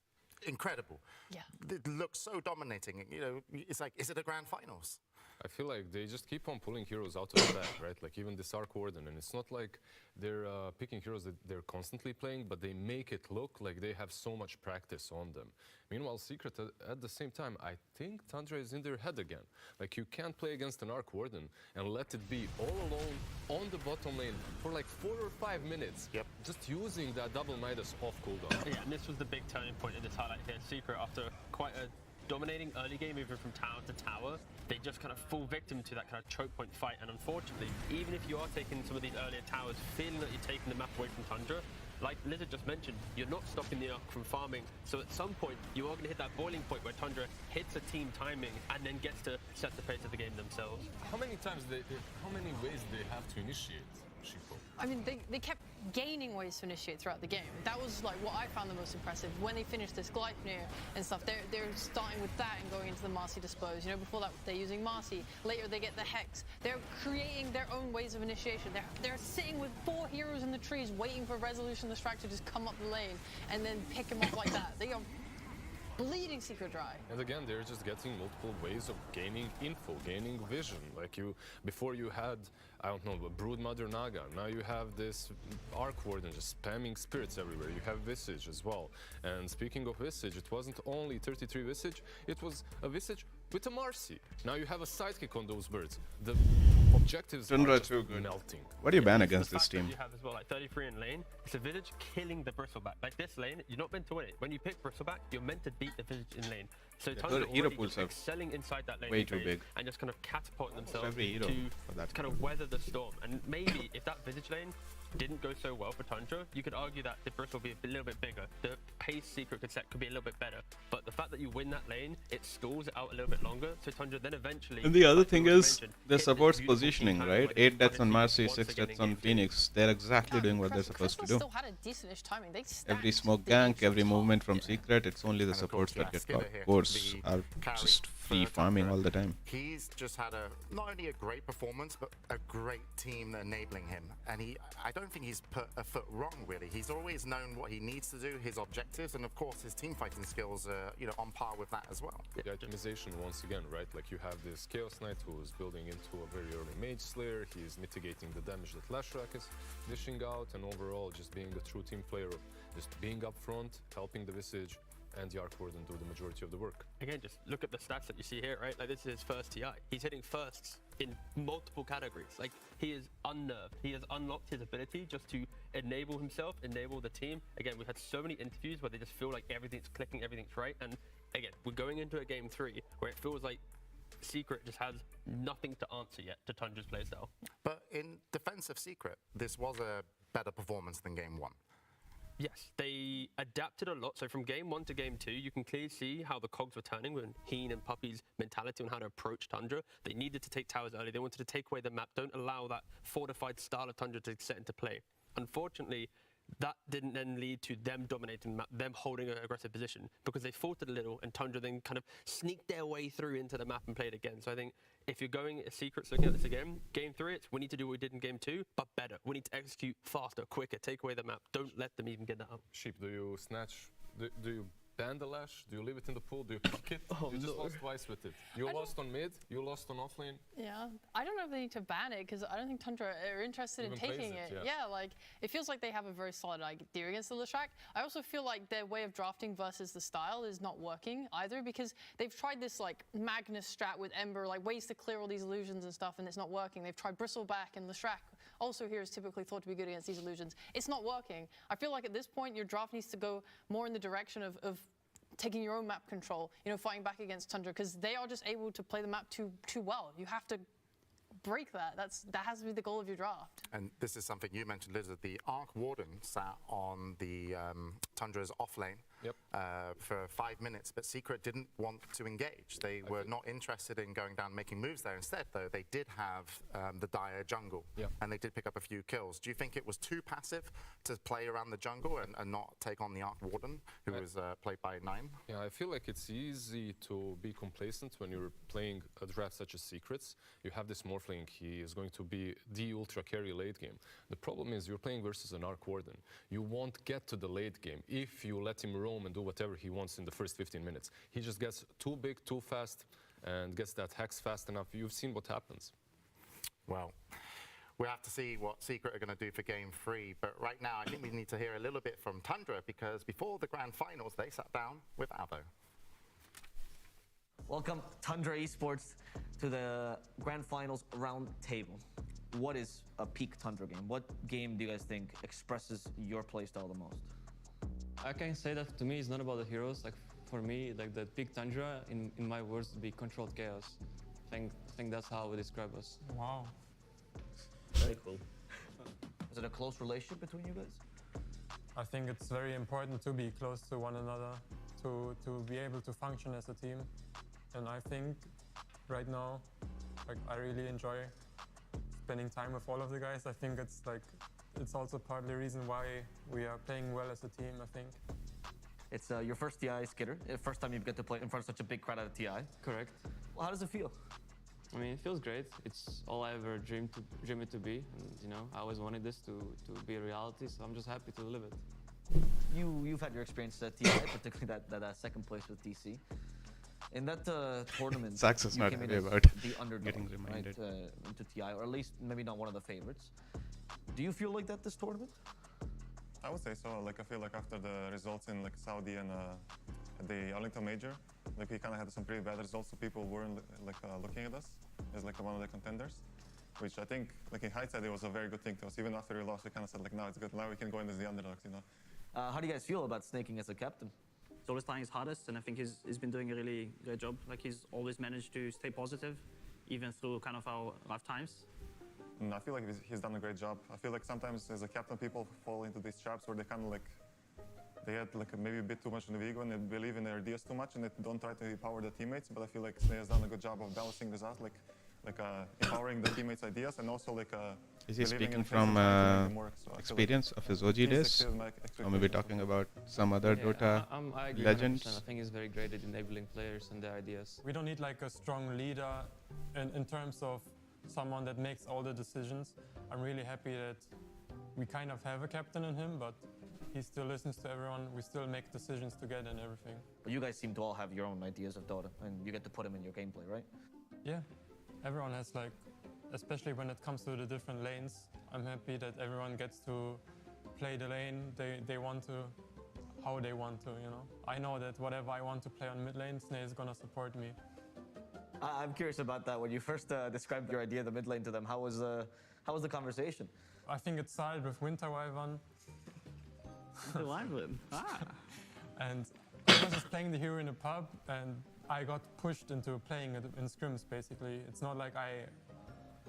incredible. Yeah. It looks so dominating. You know, it's like, is it a grand finals? I feel like they just keep on pulling heroes out of the bag, right? Like even this Arc Warden, and it's not like they're picking heroes that they're constantly playing, but they make it look like they have so much practice on them. Meanwhile, Secret, at the same time, I think Tundra is in their head again. Like you can't play against an Arc Warden and let it be all alone on the bottom lane for like 4 or 5 minutes. Yep. Just using that double Midas off cooldown. Yeah, and this was the big turning point in this highlight here. Secret, after quite a dominating early game, moving from tower to tower, they just kind of fall victim to that kind of choke point fight. And unfortunately, even if you are taking some of these earlier towers, feeling that you're taking the map away from Tundra, like Lizard just mentioned, you're not stopping the Arc from farming. So at some point, you are going to hit that boiling point where Tundra hits a team timing and then gets to set the pace of the game themselves. How many ways do they have to initiate, Shipo? I mean, they kept gaining ways to initiate throughout the game. That was like what I found the most impressive. When they finished this Gleipnir and stuff, they're starting with that and going into the Marcy Dispose. You know, before that they're using Marcy. Later they get the Hex. They're creating their own ways of initiation. They're sitting with 4 heroes in the trees waiting for Resolution the Strike to just come up the lane and then pick him up like that. They are bleeding Secret dry. And again, they're just getting multiple ways of gaining info, gaining vision. Like before you had, I don't know, a Brood Mother Naga. Now you have this Arc Warden just spamming spirits everywhere. You have Visage as well. And speaking of Visage, it wasn't only 33 Visage, it was a Visage with a Marcy. Now you have a sidekick on those birds. The objectives Tundra are just too good. melting. What do you ban against this team? You have as well, like 33 in lane. It's a Visage killing the Bristleback. Like this lane, you're not meant to win it. When you pick Bristleback, you're meant to beat the Visage in lane. So Tundra hero already pools are excelling inside that lane way too big. and just kind of catapulting themselves every hero for that. to kind of weather the storm. And maybe if that Visage lane didn't go so well for Tundra, you could argue that the Bristle would be a little bit bigger. The pace Secret could set could be a little bit better. But the fact that you win that lane, it stalls it out a little bit longer. So Tundra then eventually... And the other like thing you is, mentioned, the hit this support's beautiful positioning, team right? timing 8 deaths on where Marcy, once 6 again deaths in on game two. Phoenix. They're exactly doing what they're supposed to Crystal do. still had a decent-ish timing. They Every stacked smoke the gank, Ancient every top. movement from Secret, it's only the And of supports course, that get Skipper caught. here, Cores the are carry just for free farming Tundra. all the time. He's just had not only a great performance, but a great team enabling him. And I don't think he's put a foot wrong, really. He's always known what he needs to do, his objectives, and of course his team fighting skills are on par with that as well. The itemization once again, right? Like you have this Chaos Knight who's building into a very early Mage Slayer. He's mitigating the damage that Lashrak is dishing out, and overall just being a true team player, just being up front, helping the Visage and the Arc Warden do the majority of the work. Again, just look at the stats that you see here, right? Like this is his first TI. He's hitting firsts in multiple categories. Like he is unnerved. He has unlocked his ability just to enable himself, enable the team. Again, we've had so many interviews where they just feel like everything's clicking, everything's right. And again, we're going into a game 3 where it feels like Secret just has nothing to answer yet to Tundra's playstyle. But in defense of Secret, this was a better performance than game 1. Yes, they adapted a lot. So from game 1 to game 2, you can clearly see how the cogs were turning when Heen and Puppy's mentality on how to approach Tundra. They needed to take towers early. They wanted to take away the map. Don't allow that fortified style of Tundra to set into play. Unfortunately, that didn't then lead to them dominating the map, them holding an aggressive position, because they faltered a little and Tundra then kind of sneaked their way through into the map and played again. So I think if you're going Secrets looking at this again, game 3, we need to do what we did in game 2, but better. We need to execute faster, quicker, take away the map. Don't let them even get that up. Sheep, do you snatch, do you ban the Lash? Do you leave it in the pool? Do you pick it? You just lost twice with it. You lost on mid, you lost on offlane. Yeah, I don't know if they need to ban it because I don't think Tundra are interested Even in taking plays it. it, Yeah, like it feels like they have a very solid idea against the Lashrak. I also feel like their way of drafting versus the style is not working either because they've tried this like Magnus strat with Ember, like ways to clear all these illusions and stuff, and it's not working. They've tried Bristleback and Lashrak. Also here is typically thought to be good against these illusions. It's not working. I feel like at this point your draft needs to go more in the direction of taking your own map control, fighting back against Tundra, because they are just able to play the map too well. You have to break that. That has to be the goal of your draft. And this is something you mentioned, Lizard. The Arc Warden sat on the Tundra's off lane for 5 minutes, but Secret didn't want to engage. They were not interested in going down and making moves there. Instead, though, they did have the Dire jungle, and they did pick up a few kills. Do you think it was too passive to play around the jungle and not take on the Arc Warden, who was played by 9? Yeah, I feel like it's easy to be complacent when you're playing a draft such as Secrets. You have this Morphling, he is going to be the ultra carry late game. The problem is you're playing versus an Arc Warden. You won't get to the late game if you let him roam and do whatever he wants in the first 15 minutes. He just gets too big, too fast, and gets that hex fast enough. You've seen what happens. Well, we'll have to see what Secret are going to do for game 3. But right now, I think we need to hear a little bit from Tundra, because before the grand finals, they sat down with Avo. Welcome, Tundra Esports, to the grand finals round table. What is a peak Tundra game? What game do you guys think expresses your playstyle the most? I can say that to me it's not about the heroes. Like for me, like the peak Tundra, in my words, would be controlled chaos. I think that's how we describe us. Wow. Very cool. Is it a close relationship between you guys? I think it's very important to be close to one another, to be able to function as a team. And I think right now, like, I really enjoy spending time with all of the guys. I think it's also partly the reason why we are playing well as a team, I think. It's your first TI skitter, first time you get to play in front of such a big crowd at a TI. Correct. Well, how does it feel? I mean, it feels great. It's all I ever dreamed it to be. And, you know, I always wanted this to be a reality, so I'm just happy to live it. You've had your experience at TI, particularly that second place with DC. In that tournament, Sax is you not came in happy as about the underdog, getting reminded. right, into TI, or at least maybe not one of the favorites. Do you feel like that this tournament? I would say so. Like, I feel like after the results in like Saudi and the Arlington Major, like we kind of had some pretty bad results, so people weren't like looking at us as like one of the contenders, which I think, like in hindsight, it was a very good thing to us. Even after we lost, we kind of said like, now it's good. Now we can go in as the underdogs, you know. How do you guys feel about snaking as a captain? He's always trying his hardest, and I think he's been doing a really great job. Like, he's always managed to stay positive, even through kind of our rough times. And I feel like he's done a great job. I feel like sometimes as a captain, people fall into these traps where they kind of like, they had like maybe a bit too much of an ego and they believe in their ideas too much and they don't try to empower their teammates. But I feel like Sneh has done a good job of balancing this out, like empowering the teammates' ideas and also like is he speaking from experience of his OG days? Or maybe talking about some other Dota I agree legends? 100%. I think he's very great at enabling players and their ideas. We don't need like a strong leader in terms of someone that makes all the decisions. I'm really happy that we kind of have a captain in him, but he still listens to everyone. We still make decisions together and everything. But you guys seem to all have your own ideas of Dota, and you get to put them in your gameplay, right? Yeah, everyone has like, especially when it comes to the different lanes, I'm happy that everyone gets to play the lane they want to, how they want to, you know. I know that whatever I want to play on mid lane, Sneh is gonna support me. I'm curious about that. When you first described your idea of the mid lane to them, how was the conversation? I think it started with Winter Wyvern. The Wyvern? Ah. And I was just playing the hero in a pub, and I got pushed into playing it in scrims, basically. It's not like I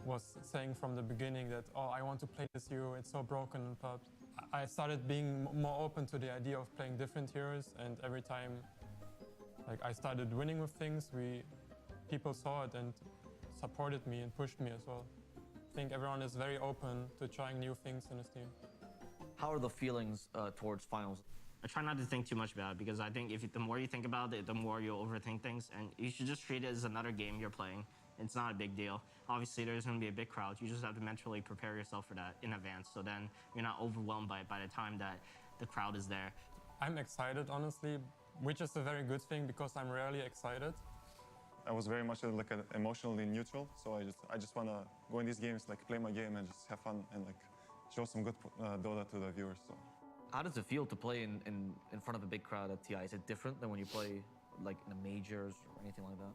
was saying from the beginning that, oh, I want to play this hero, it's so broken in pubs. I started being more open to the idea of playing different heroes, and every time like I started winning with things, people saw it and supported me and pushed me as well. I think everyone is very open to trying new things in his team. How are the feelings towards finals? I try not to think too much about it because I think the more you think about it, the more you'll overthink things, and you should just treat it as another game you're playing. It's not a big deal. Obviously, there's going to be a big crowd. You just have to mentally prepare yourself for that in advance, so then you're not overwhelmed by it by the time that the crowd is there. I'm excited, honestly, which is a very good thing because I'm rarely excited. I was very much like emotionally neutral, so I just want to go in these games, like play my game and just have fun and like show some good Dota to the viewers. So. How does it feel to play in front of a big crowd at TI? Is it different than when you play like in the majors or anything like that?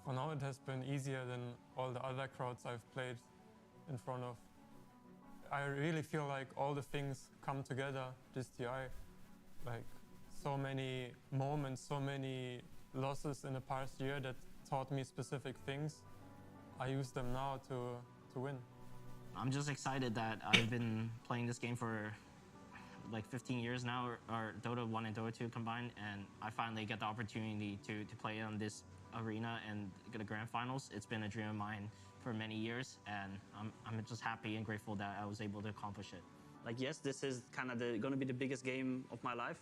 For now, it has been easier than all the other crowds I've played in front of. I really feel like all the things come together this TI. Like so many moments, so many losses in the past year that taught me specific things. I use them now to win. I'm just excited that I've been playing this game for like 15 years now, or Dota 1 and Dota 2 combined, and I finally get the opportunity to play on this arena and get the grand finals. It's been a dream of mine for many years, and I'm just happy and grateful that I was able to accomplish it. Like, yes, this is kind of going to be the biggest game of my life,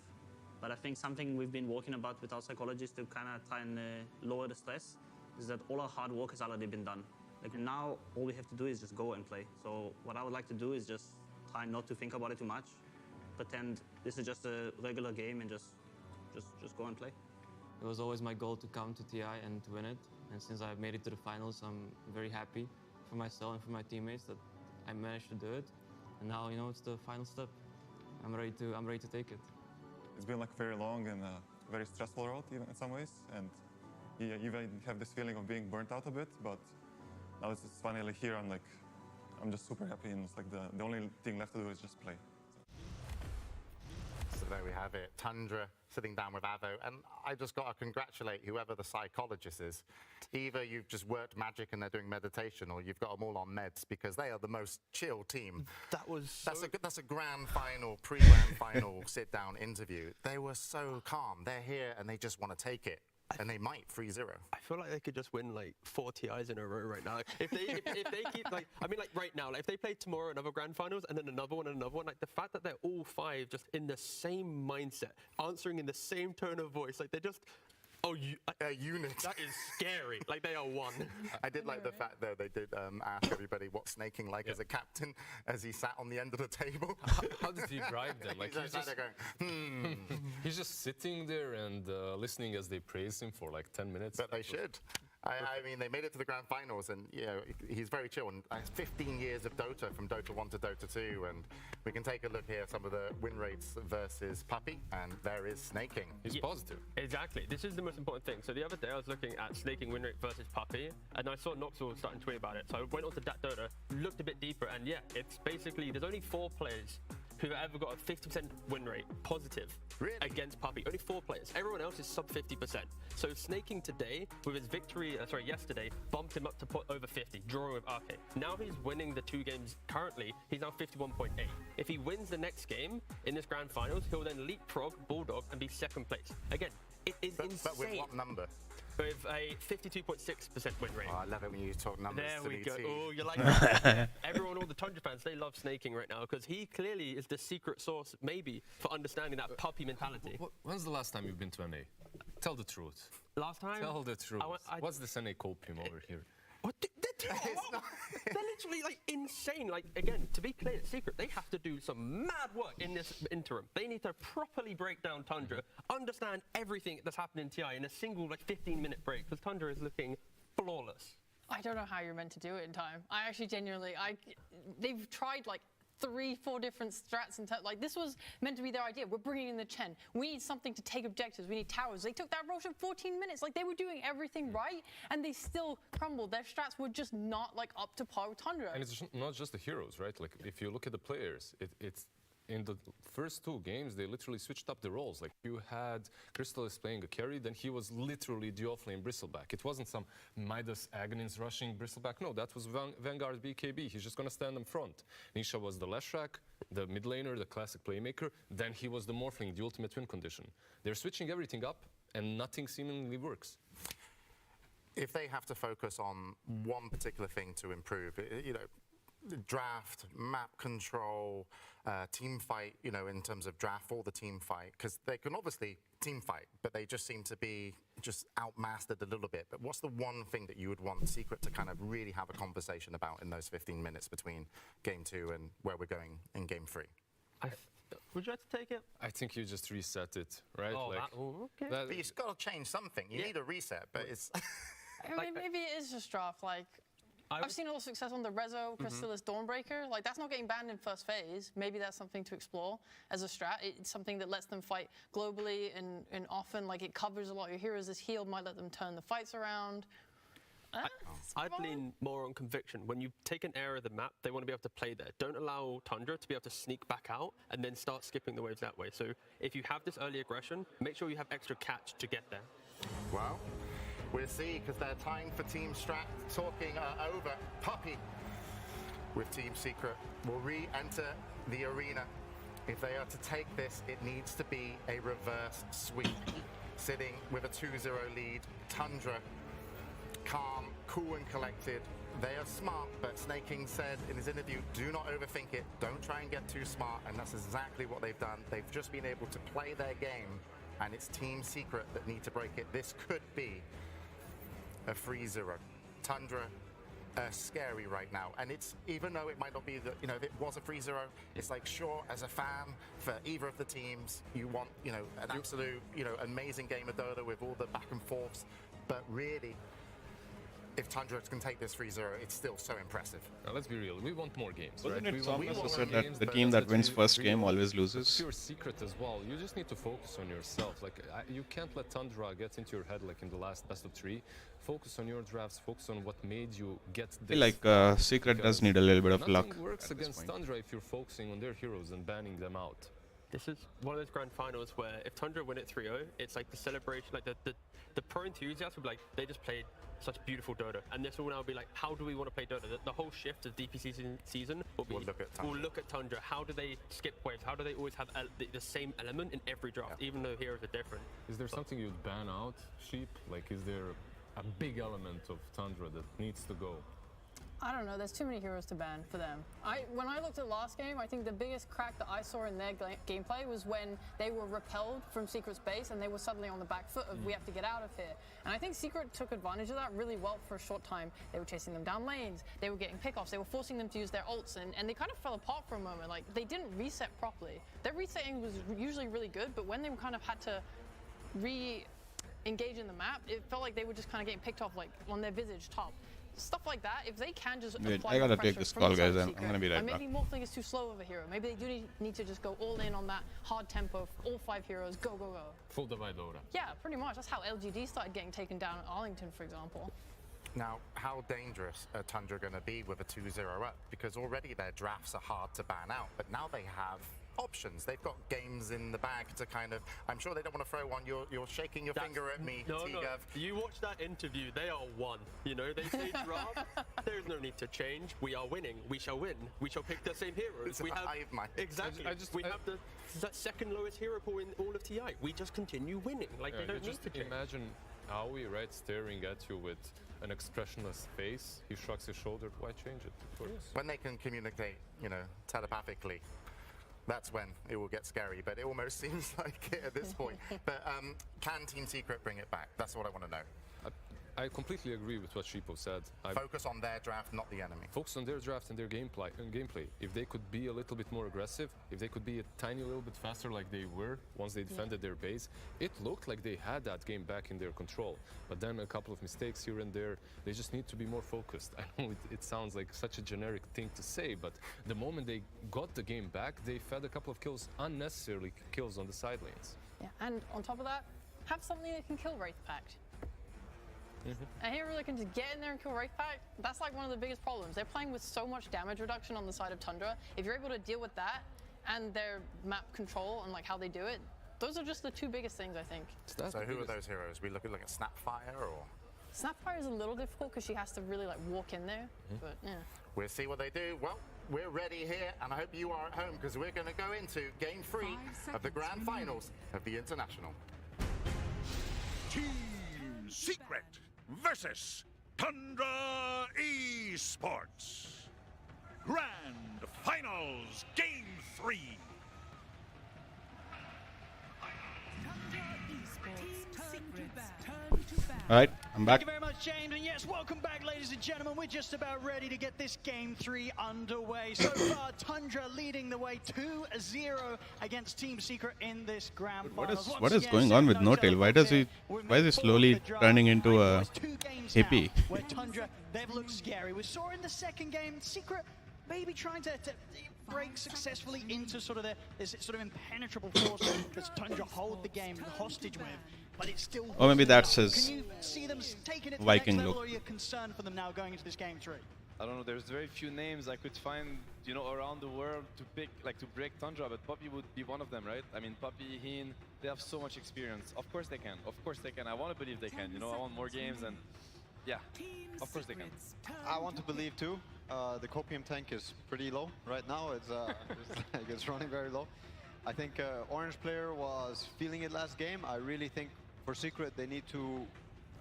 but I think something we've been working about with our psychologists to kind of try and lower the stress is that all our hard work has already been done. Like, now all we have to do is just go and play. So what I would like to do is just try not to think about it too much, pretend this is just a regular game and just go and play. It was always my goal to come to TI and to win it. And since I've made it to the finals, I'm very happy for myself and for my teammates that I managed to do it. And now, you know, it's the final step. I'm ready to take it. It's been like very long and very stressful road even in some ways. And you even have this feeling of being burnt out a bit, but now it's finally here. I'm just super happy, and it's like the only thing left to do is just play. So So there we have it. Tundra sitting down with Avo. And I just got to congratulate whoever the psychologist is. Either you've just worked magic and they're doing meditation, or you've got them all on meds, because they are the most chill team. That's a grand final, pre-grand final sit-down interview. They were so calm. They're here and they just want to take it. And they might 3-0. I feel like they could just win like 4 TIs in a row right now. Like, if they keep like, I mean, like right now, like if they play tomorrow another grand finals and then another one and another one, like the fact that they're all 5 just in the same mindset, answering in the same tone of voice, like they're just. Oh, unit. That is scary. Like they are one. I did like the fact though they did ask everybody what snaking like as a captain as he sat on the end of the table. How does he drive them? Like he's just going, He's just sitting there and listening as they praise him for like 10 minutes. But they should. I mean, they made it to the grand finals, and you know he's very chill. And 15 years of Dota, from Dota 1 to Dota 2, and we can take a look here at some of the win rates versus Puppy, and there is snaking. He's positive. Exactly. This is the most important thing. So the other day I was looking at snaking win rate versus Puppy, and I saw Noxel starting to tweet about it. So I went onto that Dota, looked a bit deeper, and yeah, it's basically there's only 4 players who've ever got a 50% win rate positive against Puppy. Only 4 players. Everyone else is sub 50%. So snaking today with his victory, yesterday, bumped him up to over 50, drawing with RK. Now he's winning the 2 games currently. He's now 51.8. If he wins the next game in this grand finals, he'll then leapfrog Bulldog and be 2nd place. Again, it is insane. But with what number? With a 52.6% win rate. Oh, I love it when you talk numbers. There we go. Oh, you like that? Everyone, all the Tundra fans, they love snaking right now because he clearly is the secret source, maybe, for understanding that Puppy mentality. When's the last time you've been to NA? Tell the truth. Last time? Tell the truth. What's this NA copium over here? What? They're literally like insane. Like again, to be clear, Secret, they have to do some mad work in this interim. They need to properly break down Tundra, understand everything that's happened in TI in a single like 15-minute break, because Tundra is looking flawless. I don't know how you're meant to do it in time. I actually genuinely, they've tried like 3-4 different strats and like this was meant to be their idea. We're bringing in the Chen. We need something to take objectives. We need towers. They took that Roche in 14 minutes. Like they were doing everything right, and they still crumbled. Their strats were just not like up to par with Tundra. And it's not just the heroes, right? Like if you look at the players, it's in the first 2 games, they literally switched up the roles. Like you had Crystallis playing a carry, then he was literally dual-flame Bristleback. It wasn't some Midas Aghanim's rushing Bristleback. No, that was Vanguard BKB. He's just going to stand in front. Nisha was the Leshrac, the mid laner, the classic playmaker. Then he was the Morphling, the ultimate win condition. They're switching everything up, and nothing seemingly works. If they have to focus on one particular thing to improve, you know, draft, map control, team fight, you know, in terms of draft or the team fight, because they can obviously team fight, but they just seem to be just outmastered a little bit. But what's the one thing that you would want Secret to kind of really have a conversation about in those 15 minutes between game 2 and where we're going in game 3? Would you like to take it? I think you just reset it, right? Oh, like, okay. But you've got to change something. You need a reset, but it's... I mean, maybe it is just draft, like... I've seen a lot of success on the Rezo, Crystallis, Dawnbreaker. Like, that's not getting banned in first phase. Maybe that's something to explore as a strat. It's something that lets them fight globally and often, like, it covers a lot of your heroes. This heal might let them turn the fights around. I'd lean more on conviction. When you take an area of the map, they want to be able to play there. Don't allow Tundra to be able to sneak back out and then start skipping the waves that way. So if you have this early aggression, make sure you have extra catch to get there. Well, we'll see, because they're tying for Team Strat, talking over. Puppy with Team Secret will re-enter the arena. If they are to take this, it needs to be a reverse sweep. Sitting with a 2-0 lead, Tundra, calm, cool and collected. They are smart, but Snaking said in his interview, do not overthink it. Don't try and get too smart, and that's exactly what they've done. They've just been able to play their game, and it's Team Secret that need to break it. This could be a 3-0. Tundra scary right now, and it's, even though it might not be, you know, if it was a 3-0, it's like, sure, as a fan for either of the teams, you want, you know, an absolute, you know, amazing game of Dota with all the back and forths, but really, if Tundra can take this 3-0, it's still so impressive. Now, let's be real. We want more games, Wasn't right? it Thomas who said more that games, the but team that's that wins the first game dream. always But loses? pure Secret as well. You just need to focus on yourself. Like you can't let Tundra get into your head like in the last best of 3. Focus on your drafts. Focus on what made you get I this. feel like Secret does need a little bit of luck. Nothing works against Tundra if you're focusing on their heroes and banning them out. This is one of those grand finals where if Tundra win it 3-0, it's like the celebration, like the pro enthusiasts will be like, they just played such beautiful Dota. And this will now be like, how do we want to play Dota? The whole shift of DPC season will be, we'll look at Tundra. How do they skip waves? How do they always have the same element in every draft, even though heroes are different? Is there something you'd ban out, Sheep? Like, is there a big element of Tundra that needs to go? I don't know, there's too many heroes to ban for them. When I looked at last game, I think the biggest crack that I saw in their gameplay was when they were repelled from Secret's base and they were suddenly on the back foot of we have to get out of here. And I think Secret took advantage of that really well for a short time. They were chasing them down lanes, they were getting pickoffs, they were forcing them to use their ults, and they kind of fell apart for a moment. Like, they didn't reset properly. Their resetting was usually really good, but when they kind of had to re-engage in the map, it felt like they were just kind of getting picked off, like on their Visage top. Stuff like that, if they can just apply I gotta pressure take this from call, inside guys. I'm Secret, gonna be right back. maybe Morphling is too slow of a hero. Maybe they do need to just go all in on that hard tempo, all 5 heroes, go, go, go. Full divide Dota. Yeah, pretty much. That's how LGD started getting taken down at Arlington, for example. Now, how dangerous are Tundra going to be with a 2-0 up? Because already their drafts are hard to ban out, but now they have options. They've got games in the bag to kind of, I'm sure they don't want to throw one. You're shaking your finger at me, No, T-Gov. you watch that interview, they are one. You know, they say draft, there's no need to change. We are winning. We shall win. We shall pick the same heroes. We have exactly. We have the second lowest hero pool in all of TI. We just continue winning. Like, they don't need to change. Imagine Aoi, right, staring at you with an expressionless face. He shrugs his shoulder. Why change it? When they can communicate, you know, telepathically, that's when it will get scary, but it almost seems like it at this point. But can Team Secret bring it back? That's what I want to know. I completely agree with what Sheepo said. Focus on their draft, not the enemy. Focus on their draft and their gameplay. If they could be a little bit more aggressive, if they could be a tiny little bit faster like they were once they defended their base, it looked like they had that game back in their control. But then a couple of mistakes here and there, they just need to be more focused. I know it sounds like such a generic thing to say, but the moment they got the game back, they fed a couple of kills, unnecessarily kills on the side lanes. Yeah, and on top of that, have something that can kill Wraith Pact. A hero that can just get in there and kill Wraith Pact, that's like one of the biggest problems. They're playing with so much damage reduction on the side of Tundra. If you're able to deal with that and their map control and like how they do it, those are just the 2 biggest things, I think. So who are those heroes? We look at Snapfire or? Snapfire is a little difficult because she has to really like walk in there, but yeah. We'll see what they do. Well, we're ready here, and I hope you are at home because we're going to go into Game 3 of the Grand Finals of the International. Team Secret versus Tundra Esports. Grand Finals Game 3. All right, I'm back. Thank you very much, James. And yes, welcome back, ladies and gentlemen. We're just about ready to get this Game 3 underway. So far, Tundra leading the way 2-0 against Team Secret in this Grand Finals. What is going on with No-Tail? Why is he slowly turning into a hippie? Where Tundra, they've looked scary. We saw in the second game, Secret maybe trying to break successfully into sort of this sort of impenetrable force that Tundra hold the game hostage with. But it's still. Or maybe that's his Can you see them taking it to Viking the next level, look. or are you concerned for them now going into this Game 3? I don't know, there's very few names I could find, you know, around the world to pick, like to break Tundra, but Poppy would be one of them, right? I mean, Poppy, Heen, they have so much experience. Of course they can, of course they can. I want to believe they can, you know, I want more games and yeah, of course they can. I want to believe too. The copium tank is pretty low right now. It's running very low. I think Orange player was feeling it last game. I really think for Secret they need to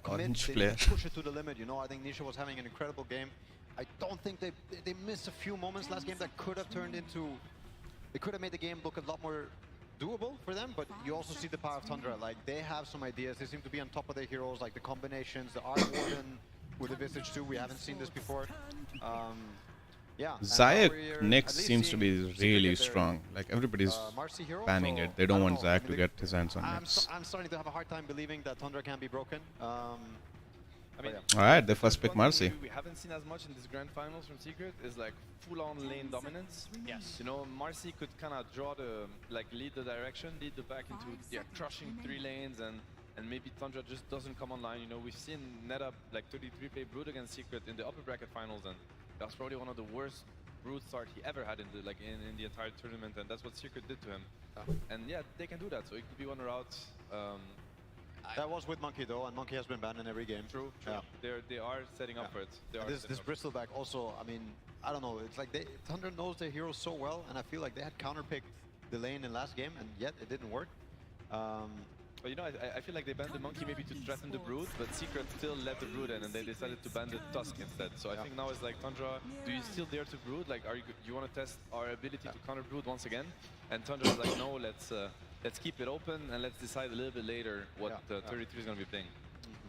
commit, Orange they player. need to push it to the limit. You know, I think Nisha was having an incredible game. I don't think they missed a few moments last game that could have turned into. They could have made the game look a lot more doable for them, but you also see the power of Tundra. Like, they have some ideas. They seem to be on top of their heroes, like the combinations, the Art Warden with the Visage too. We haven't seen this before. Yeah. Zayak next seems to be really strong. Like, everybody's Marcy hero, banning so it. They don't want know. Zayak to get his hands on Nex. I'm starting to have a hard time believing that Tundra can be broken. I mean, Alright, they first pick Marcy. We haven't seen as much in this grand finals from Secret is like full-on lane dominance. Yes. You know, Marcy could kind of draw the, like lead the direction, lead the back into crushing 3 lanes, and maybe Tundra just doesn't come online. You know, we've seen NetUp like 33 play Brood against Secret in the upper bracket finals, and that's probably one of the worst brood start he ever had in the entire tournament, and that's what Secret did to him. And yeah, they can do that. So it could be one route. That was with Monkey though, and Monkey has been banned in every game. True. Yeah. They are setting up for it. This Bristleback also, I mean, I don't know. It's like Tundra knows their heroes so well, and I feel like they had counterpicked the lane in last game, and yet it didn't work. But you know, I feel like they banned the Monkey maybe to threaten the Brood, but Secret still let the Brood in, and they decided to ban the Tusk instead. So I think now it's like, Tundra, do you still dare to Brood? Like, you want to test our ability to counter Brood once again? And Tundra is like, no, let's keep it open and let's decide a little bit later what 33 is going to be playing.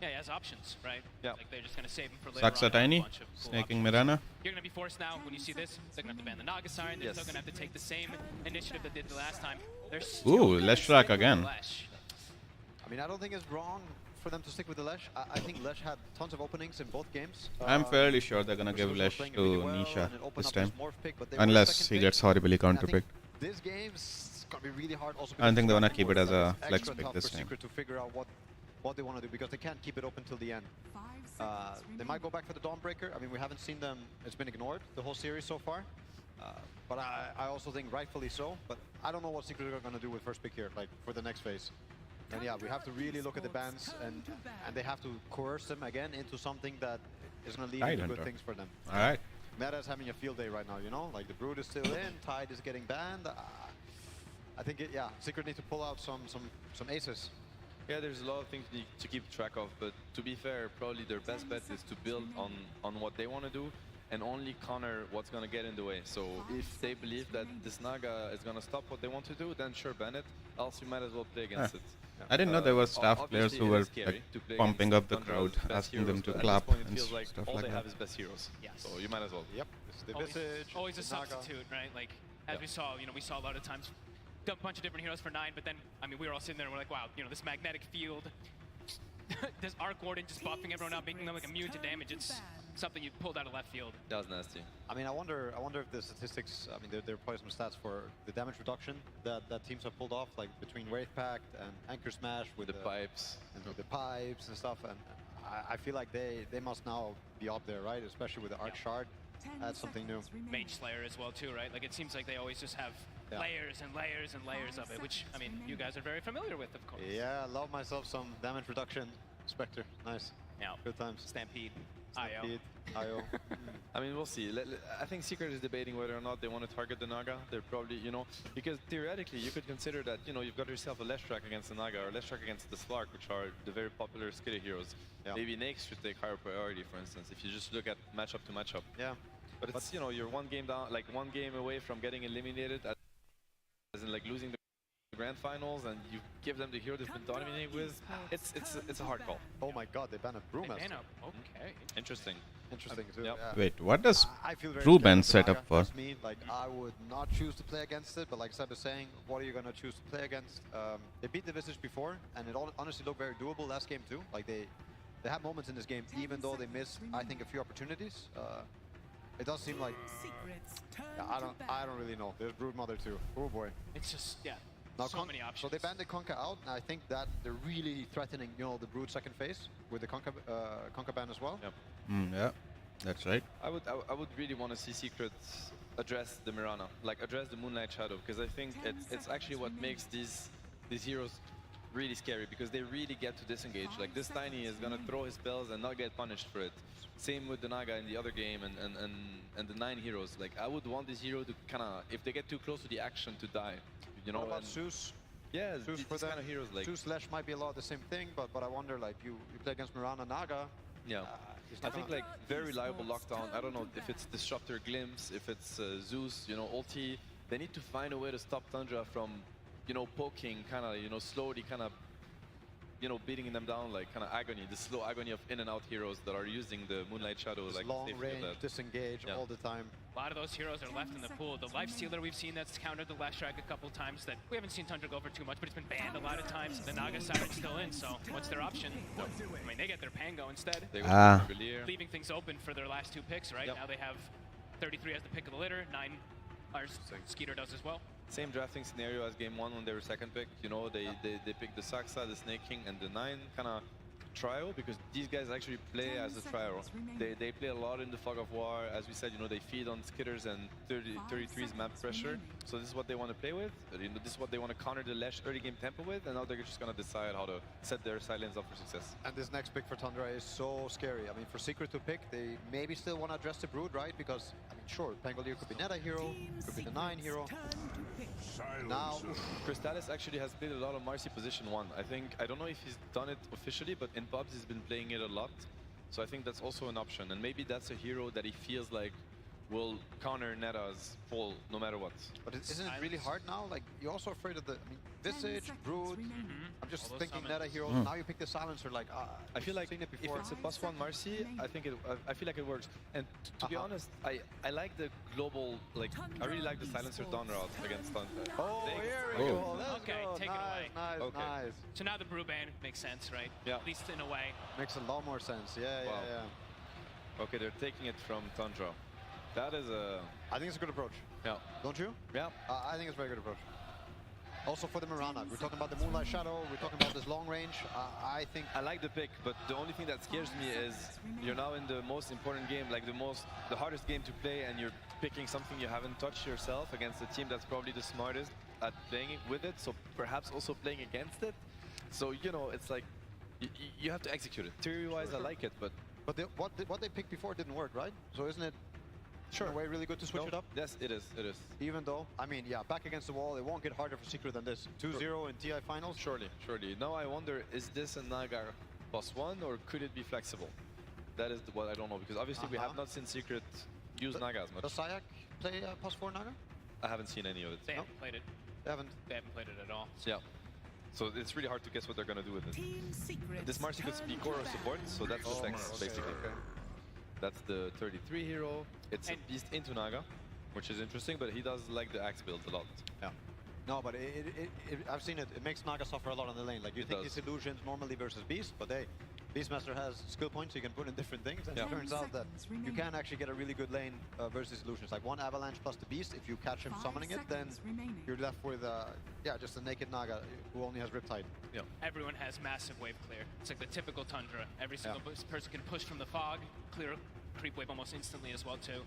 Yeah, he has options, right? Yeah. Like they're just going to save him for later Sucks on. at Tiny, Bunch of cool snaking options. Mirana. You're going to be forced now, when you see this, they're going to have to ban the Naga Siren. They're still going to have to take the same initiative that did the last time. They're Ooh, Leshrac again. I mean, I don't think it's wrong for them to stick with the Lesh. I think Lesh had tons of openings in both games. I'm fairly sure they're gonna give Lesh playing to really well, Nisha and it opened this up his time. morph pick, but they were Unless second he pick. gets horribly And I think counterpicked. This game's gonna be really hard also. I don't think they wanna because keep it as a it's flex extra pick tough this for time. Secret to figure out what they want to do, because they can't keep it open till the end. They might go back for the Dawnbreaker. I mean, we haven't seen them. It's been ignored the whole series so far. But I also think rightfully so. But I don't know what Secret are going to do with first pick here, like for the next phase. And yeah, we have to really look at the bans, and they have to coerce them again into something that is going to lead into good things for them. All right. Meta's having a field day right now, you know? Like the Brood is still in, Tide is getting banned. I think Secret need to pull out some aces. Yeah, there's a lot of things to keep track of, but to be fair, probably their best bet is to build on what they want to do and only counter what's going to get in the way. So if they believe that this Naga is going to stop what they want to do, then sure, ban it. Else you might as well play against it. I didn't know there were staff players Obviously who it were is scary like, to play pumping against up the Tundra's crowd, best asking them heroes, to but at clap this point, it and feels like stuff all like they that. have is best heroes. Yes. So you might as well. Yep. It's the Always, Visage, always a the Naga. substitute, right? Like, as we saw, we saw a lot of times a bunch of different heroes for 9, but then, I mean, we were all sitting there and we're like, wow, this magnetic field, this Arc Warden just buffing everyone up, making them like immune to damage. It's something you pulled out of left field. That was nasty. I mean, I wonder if the statistics, I mean, there are probably some stats for the damage reduction that teams have pulled off, like between Wraith Pact and Anchor Smash with the pipes. And with the pipes and stuff. And I feel like they must now be up there, right? Especially with the Arc Shard. That's something new. Mage Slayer as well too, right? Like it seems like they always just have layers and layers and layers of it, which, I mean, you guys are very familiar with, of course. Yeah, I love myself some damage reduction. Spectre, nice. Yeah. Good times. Stampede. IO. I mean, we'll see. I think Secret is debating whether or not they want to target the Naga. They're probably, because theoretically you could consider that, you've got yourself a Leshrac against the Naga or Leshrac against the Slark, which are the very popular skitty heroes. Yeah. Maybe Nyx should take higher priority, for instance, if you just look at matchup to matchup. Yeah. But it's, you're one game down, like one game away from getting eliminated, as in like losing the grand finals, and you give them the hero they've been dominating with. It's a hard call. Oh my god, they banned a Brewmaster. Okay. Interesting. Interesting too. Yep. Wait, what does I feel very Ruben scared of the set Naga. up for? That's me. Like, I would not choose to play against it, but like Seb is saying, what are you gonna choose to play against? They beat the Visage before, and it honestly looked very doable last game too. Like they had moments in this game, even though they missed, I think, a few opportunities. It does seem like I don't really know. There's Broodmother too. Oh boy. It's just Now so many options. So they banned the Conker out, and I think that they're really threatening, the Brood second phase with the Conker ban as well. Yep. Yeah, that's right. I would really want to see Secret address the Mirana, like address the Moonlight Shadow, because I think it's actually what makes these heroes really scary, because they really get to disengage. Like this Tiny is gonna throw his spells and not get punished for it. Same with the Naga in the other game and the 9 heroes. Like I would want this hero to kinda, if they get too close to the action, to die. What about Zeus? Yeah, Zeus for these kind of heroes like Zeus Lesh might be a lot of the same thing, but I wonder, like you play against Mirana Naga. Yeah. I think like very reliable lockdown. I don't know if it's Disruptor Glimpse, if it's Zeus, ulti. They need to find a way to stop Tundra from, poking, kind of, slowly, kind of, beating them down, like kind of agony, the slow agony of in and out heroes that are using the Moonlight Shadow, like long safety of range, that. disengage all the time. A lot of those heroes are left in the pool. The Lifestealer we've seen that's countered the Leshrac a couple times that we haven't seen Tundra go for too much, but it's been banned a lot of times. The Naga Siren's still in, so what's their option? I mean, they get their Pango instead. Leaving things open for their last 2 picks, right? Now they have 33 as the pick of the litter, 9 Skeeter does as well. Same drafting scenario as game 1 when they were second pick. They picked the Saksa, the Snake King, and the 9. Kind of trio because these guys actually play as a trio. They play a lot in the Fog of War. As we said, you know, they feed on skitters and 33's map pressure. So this is what they want to play with. You know, this is what they want to counter the Lesh early game tempo with, and now they're just going to decide how to set their silence up for success. And this next pick for Tundra is so scary. I mean, for Secret to pick, they maybe still want to address the Brood, right? Because, I mean, sure, Pangolier could be Neta hero, could be the 9 hero. Now, Crystallis actually has played a lot of Marcy position 1. I don't know if he's done it officially, but in pubs he's been playing it a lot. So I think that's also an option. And maybe that's a hero that he feels like will counter Neta's fall no matter what. But isn't it really hard now? Like, you're also afraid of the Visage, Brood. I'm just thinking Neta hero. Now you pick the Silencer. Like, I feel like if it's a +1 Marcy, I feel like it works. And to be honest, I like the global, like, I really like the Silencer down route against Tundra. Oh, here we go. Let's Okay, go. take it away. Nice, Okay. nice. So now the brew ban makes sense, right? Yeah. At least in a way. Makes a lot more sense. Yeah, Wow. yeah. Okay, they're taking it from Tundra. That is a... I think it's a good approach. Yeah. Don't you? Yeah. I think it's a very good approach. Also for the Mirana, we're talking about the Moonlight Shadow, we're talking about this long range. I think... I like the pick, but the only thing that scares me is you're now in the most important game, like the hardest game to play, and you're picking something you haven't touched yourself against a team that's probably the smartest at playing with it, so perhaps also playing against it. So, you know, it's like, you have to execute it. Theory-wise, I like it, but... But what they picked before didn't work, right? So isn't it in a way really good to switch it up? Yes, it is. It is. Even though, I mean, yeah, back against the wall, it won't get harder for Secret than this. 2-0 in TI finals? Surely, surely. Now I wonder, is this a Naga +1 or could it be flexible? That is what I don't know, because obviously we have not seen Secret use Naga as much. Does Sayak play +4 Naga? I haven't seen any of it. They haven't played it. They haven't played it at all. Yeah. So it's really hard to guess what they're going to do with it. This Marcy could be core or support, so that's the flex, basically. That's the 33 hero. It's a beast into Naga, which is interesting, but he does like the axe build a lot. Yeah. No, but I've seen it. It makes Naga suffer a lot on the lane. Like, you think these illusions normally versus Beast, but Beastmaster has skill points you can put in different things, and it turns out that you can actually get a really good lane versus illusions. Like, one Avalanche plus the Beast, if you catch him summoning it, then you're left with, just a naked Naga who only has Riptide. Yeah. Everyone has massive wave clear. It's like the typical Tundra. Every single person can push from the fog, clear creep wave almost instantly as well, too.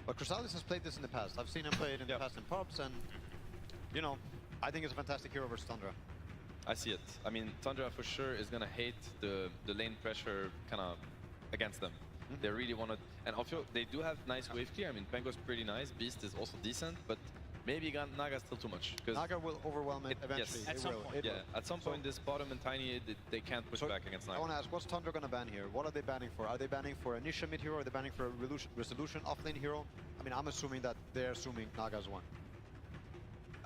But Chrysalis has played this in the past. I've seen him play it in the past in pubs, and, you know, I think it's a fantastic hero versus Tundra. I see it. I mean, Tundra for sure is going to hate the lane pressure kind of against them. They really want to... And also, they do have nice wave clear. I mean, Pengo's pretty nice. Beast is also decent, but maybe Naga's still too much. Naga will overwhelm it eventually. Yes, at some point. At some point, this bottom and tiny, they can't push back against Naga. I want to ask, what's Tundra going to ban here? What are they banning for? Are they banning for a Nisha mid hero? Are they banning for a Resolution offlane hero? I mean, I'm assuming that they're assuming Naga's one.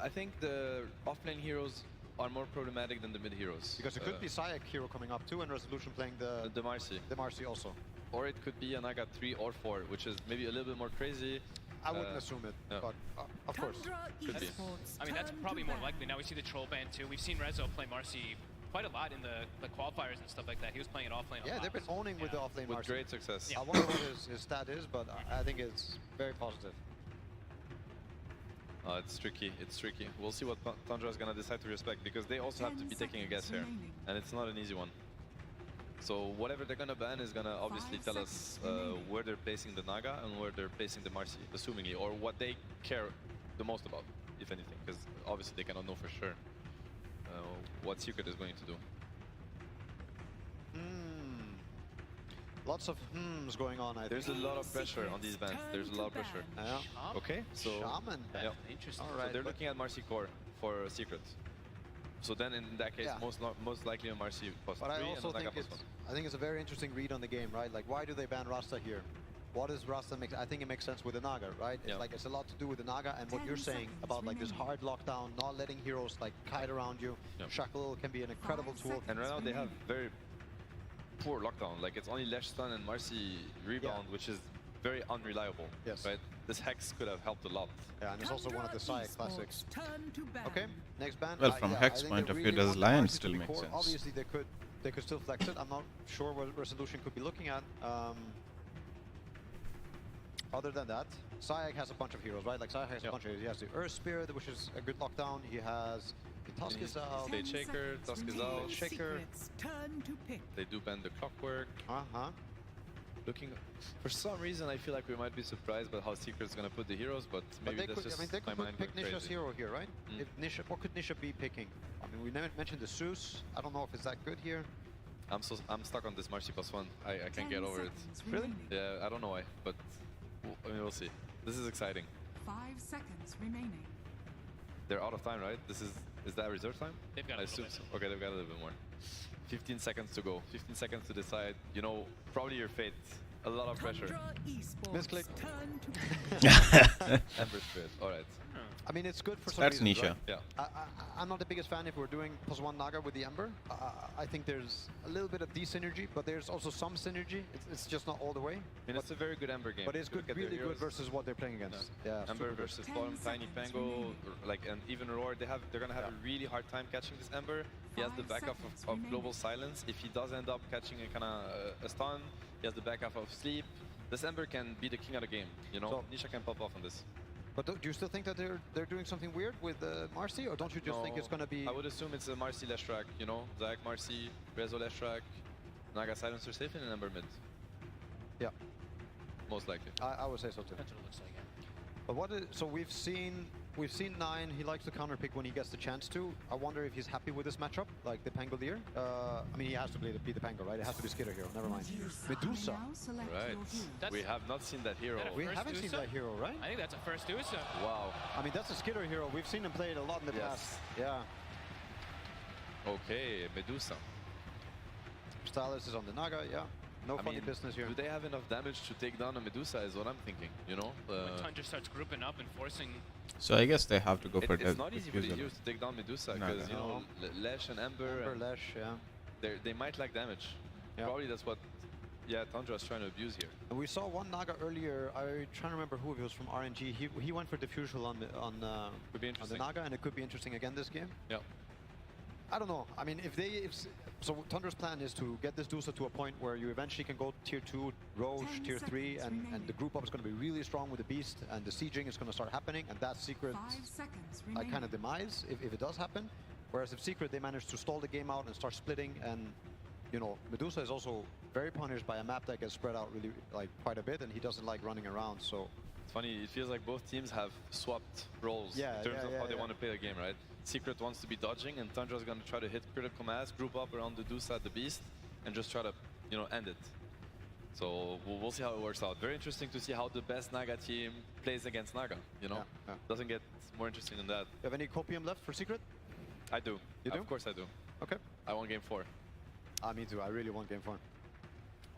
I think the offlane heroes are more problematic than the mid heroes. Because it could be Sayak hero coming up too, and Resolution playing the Marcy. The Marcy also. Or it could be a Naga 3 or 4, which is maybe a little bit more crazy. I wouldn't assume it, but of course. Could be. I mean, that's probably more likely. Now we see the troll ban too. We've seen Rezo play Marcy quite a lot in the qualifiers and stuff like that. He was playing it offlane a lot. Yeah, they've been owning with the offlane with Marcy. great success. I wonder what his stat is, but I think it's very positive. It's tricky. It's tricky. We'll see what Tundra is going to decide to respect, because they also have to be taking a guess here, and it's not an easy one. So whatever they're going to ban is going to obviously tell us where they're placing the Naga and where they're placing the Marcy, assumingly, or what they care the most about, if anything, because obviously they cannot know for sure what Secret is going to do. Lots of going on, I think. There's a lot of pressure on these bans. There's a lot of pressure. Yeah. Okay, so... Shaman ban. Yeah. Interesting. So they're looking at Marcy core for Secret. So then in that case, most likely a Marcy +3 But I also and a Naga think it's a very interesting read on the game, right? Like, why do they ban Rasta here? What does Rasta make? I think it makes sense with the Naga, right? It's like, it's a lot to do with the Naga, and what you're saying about like this hard lockdown, not letting heroes like kite around you. Shackle can be an incredible tool. And right now they have very poor lockdown. Like, it's only Lesh stun and Marcy rebound, which is very unreliable. Yes. Right? This Hex could have helped a lot. Yeah, and it's also one of the Sayak classics. Okay, next ban. Well, from Hex point of view, does Lion still make sense? Obviously, they could still flex it. I'm not sure what Resolution could be looking at. Other than that, Sayak has a bunch of heroes, right? Like, Sayak has a bunch of heroes. He has the Earth Spirit, which is a good lockdown. He has Tusk is out. Stage Shaker, Tusk is out. Shaker. Turn to pick. They do bend the clockwork. Looking, for some reason, I feel like we might be surprised by how Secret's gonna put the heroes, but maybe that's just they my could mind pick going Nisha's crazy. hero here, right? If Nisha, what could Nisha be picking? I mean, we never mentioned the Zeus. I don't know if it's that good here. I'm stuck on this Marcy +1. I can't get over it. Really? Yeah, I don't know why, but I mean, we'll see. This is exciting. 5 seconds remaining. They're out of time, right? Is that reserve time? They've got I a little assume bit. so. Okay, they've got a little bit more. 15 seconds to go. 15 seconds to decide. You know, probably your fate. A lot of pressure. Misclick. Ember Spirit. All right. I mean, it's good for some That's reasons, Nisha. right? Yeah. I'm not the biggest fan if we're doing +1 Naga with the Ember. I think there's a little bit of synergy, but there's also some synergy. It's just not all the way. I mean, it's a very good Ember game. But it's good, Look at their really good heroes. versus what they're playing against. Yeah. Ember super good. versus bottom Tiny Pango, and even Roar. They're gonna have a really hard time catching this Ember. He has the backup of Global Silence. If he does end up catching a stun, he has the backup of Sleep. This Ember can be the king of the game. You know, Nisha can pop off on this. But do you still think that they're doing something weird with Marcy, or don't you just think it's going to be... I would assume it's a Marcy Leshrac, you know? Zac, Marcy, Rezo Leshrac, Naga Silencer safe in an Ember mid. Yeah. Most likely. I would say so too. That's what it looks like, yeah. But so we've seen 9. He likes to counter pick when he gets the chance to. I wonder if he's happy with this matchup, like the Pangolier. I mean, he has to be the Pango, right? It has to be Skitter hero. Never mind. Medusa. Right. We have not seen that hero. We haven't seen that hero, right? I think that's a first Usa. Wow. I mean, that's a Skitter hero. We've seen him play it a lot in the past. Yeah. Okay, Medusa. Stylus is on the Naga, yeah. No funny business here. Do they have enough damage to take down a Medusa is what I'm thinking, you know? When Tundra starts grouping up and forcing... So I guess they have to go for It's not easy for the heroes to take down Medusa, because, you know, Lesh and Ember... Lesh, yeah. They might lack damage. Yeah. Probably that's what, Tundra is trying to abuse here. And we saw one Naga earlier. I'm trying to remember who it was from RNG. He went for Diffusal on the Naga, and it could be interesting again this game. Yeah. I don't know. I mean, so Tundra's plan is to get this Dusa to a point where you eventually can go tier 2, Roche, tier 3, and the group up is going to be really strong with the Beast, and the sieging is going to start happening, and that's Secret kind of demise if it does happen. Whereas if Secret, they manage to stall the game out and start splitting, and you know, Medusa is also very punished by a map that gets spread out really quite a bit, and he doesn't like running around. So it's funny. It feels like both teams have swapped roles in terms of how they want to play the game, right? Secret wants to be dodging, and Tundra is going to try to hit critical mass, group up around the Dusa, the Beast, and just try to, you know, end it. So we'll see how it works out. Very interesting to see how the best Naga team plays against Naga, you know? Doesn't get more interesting than that. You have any copium left for Secret? I do. You do? Of course I do. Okay. I want game 4. Me too. I really want game 4.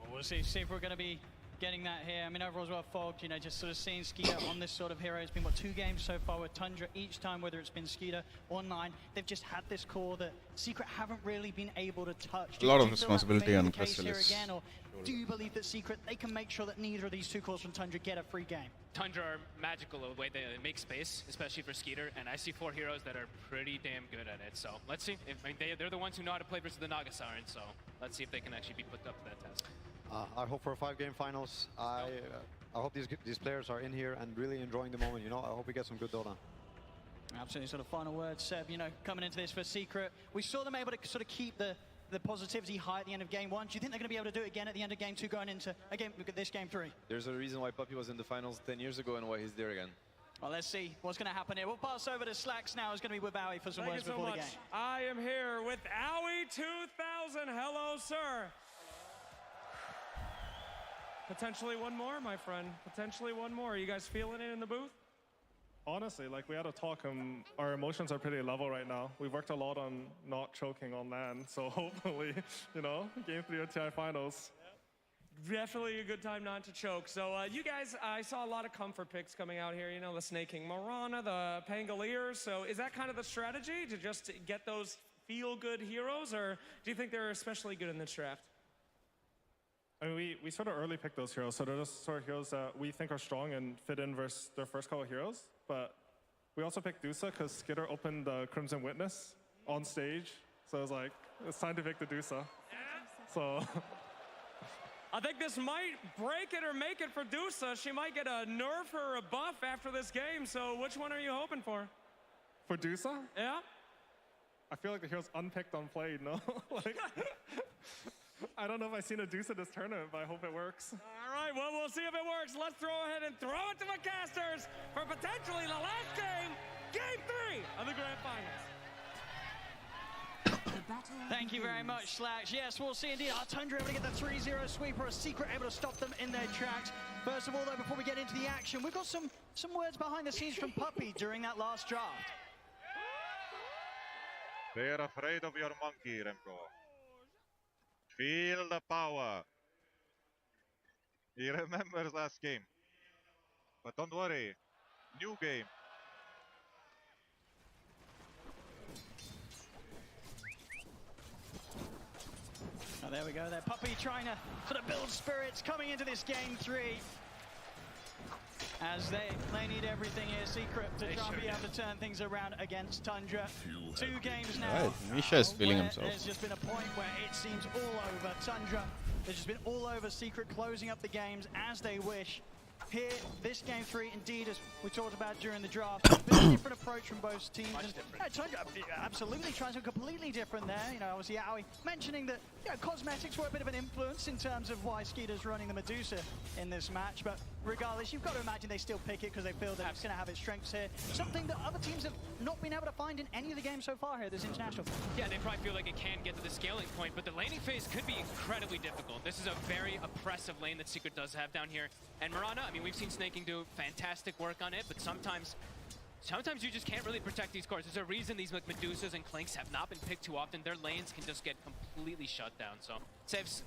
Well, we'll see if we're going to be getting that here. I mean, overall as well, Fog, you know, just sort of seeing Skeeter on this sort of hero. It's been, 2 games so far with Tundra. Each time, whether it's been Skeeter or 9, they've just had this core that Secret haven't really been able to touch. A lot of responsibility on Chrysalis. Again, or do you believe that Secret, they can make sure that neither of these 2 cores from Tundra get a free game? Tundra are magical the way they make space, especially for Skeeter, and I see 4 heroes that are pretty damn good at it. So let's see. They're the ones who know how to play versus the Naga Siren, so let's see if they can actually be put up to that test. I hope for a 5-game finals. I hope these players are in here and really enjoying the moment, you know. I hope we get some good Dota. Absolutely. Sort of final words, Seb, you know, coming into this for Secret. We saw them able to sort of keep the positivity high at the end of game 1. Do you think they're going to be able to do it again at the end of game 2 going into this game 3? There's a reason why Puppy was in the finals 10 years ago and why he's there again. Well, let's see what's going to happen here. We'll pass over to Slacks now. It's going to be with Owie for some words before the game. I am here with Owie 2000. Hello, sir. Potentially one more, my friend. Potentially one more. Are you guys feeling it in the booth? Honestly, like we had a talk, our emotions are pretty level right now. We've worked a lot on not choking on land, so hopefully, you know, game 3 of TI finals. Definitely a good time not to choke. So you guys, I saw a lot of comfort picks coming out here. You know, the Snake King Mirana, the Pangolier. So is that kind of the strategy to just get those feel-good heroes, or do you think they're especially good in this draft? I mean, we sort of early picked those heroes, so they're just sort of heroes that we think are strong and fit in versus their first couple of heroes. But we also picked Dusa because Skitter opened the Crimson Witness on stage. So I was like, it's time to pick the Dusa. So I think this might break it or make it for Dusa. She might get a nerf or a buff after this game. So which one are you hoping for? For Dusa? Yeah? I feel like the hero's unpicked, unplayed, no? Like, I don't know if I've seen a deuce at this tournament, but I hope it works. All right, well, we'll see if it works. Let's throw ahead and throw it to the casters for potentially the last game, Game 3 of the Grand Finals. Thank you very much, Slacks. Yes, we'll see indeed. Tundra able to get the 3-0 sweep, or a Secret able to stop them in their tracks. First of all, though, before we get into the action, we've got some words behind the scenes from Puppy during that last draft. They're afraid of your monkey, Remco. Feel the power. He remembers last game. But don't worry, new game. Oh, there we go. There, Puppy trying to sort of build spirits coming into this Game 3. As they need everything here, Secret, to try and be able to turn things around against Tundra. 2 games now. Right, Misha is feeling himself. There's just been a point where it seems all over. Tundra has just been all over Secret, closing up the games as they wish. Here, this Game 3, indeed, as we talked about during the draft, a bit of a different approach from both teams. Much different. Tundra absolutely trying something completely different there. You know, obviously, Aoi mentioning that cosmetics were a bit of an influence in terms of why Skeeter's running the Medusa in this match. But regardless, you've got to imagine they still pick it because they feel that it's going to have its strengths here. Something that other teams have not been able to find in any of the games so far here, this international. Yeah, they probably feel like it can get to the scaling point, but the laning phase could be incredibly difficult. This is a very oppressive lane that Secret does have down here. And Mirana, I mean, we've seen Snaking do fantastic work on it, but sometimes you just can't really protect these cores. There's a reason these Medusas and Clinks have not been picked too often. Their lanes can just get completely shut down. So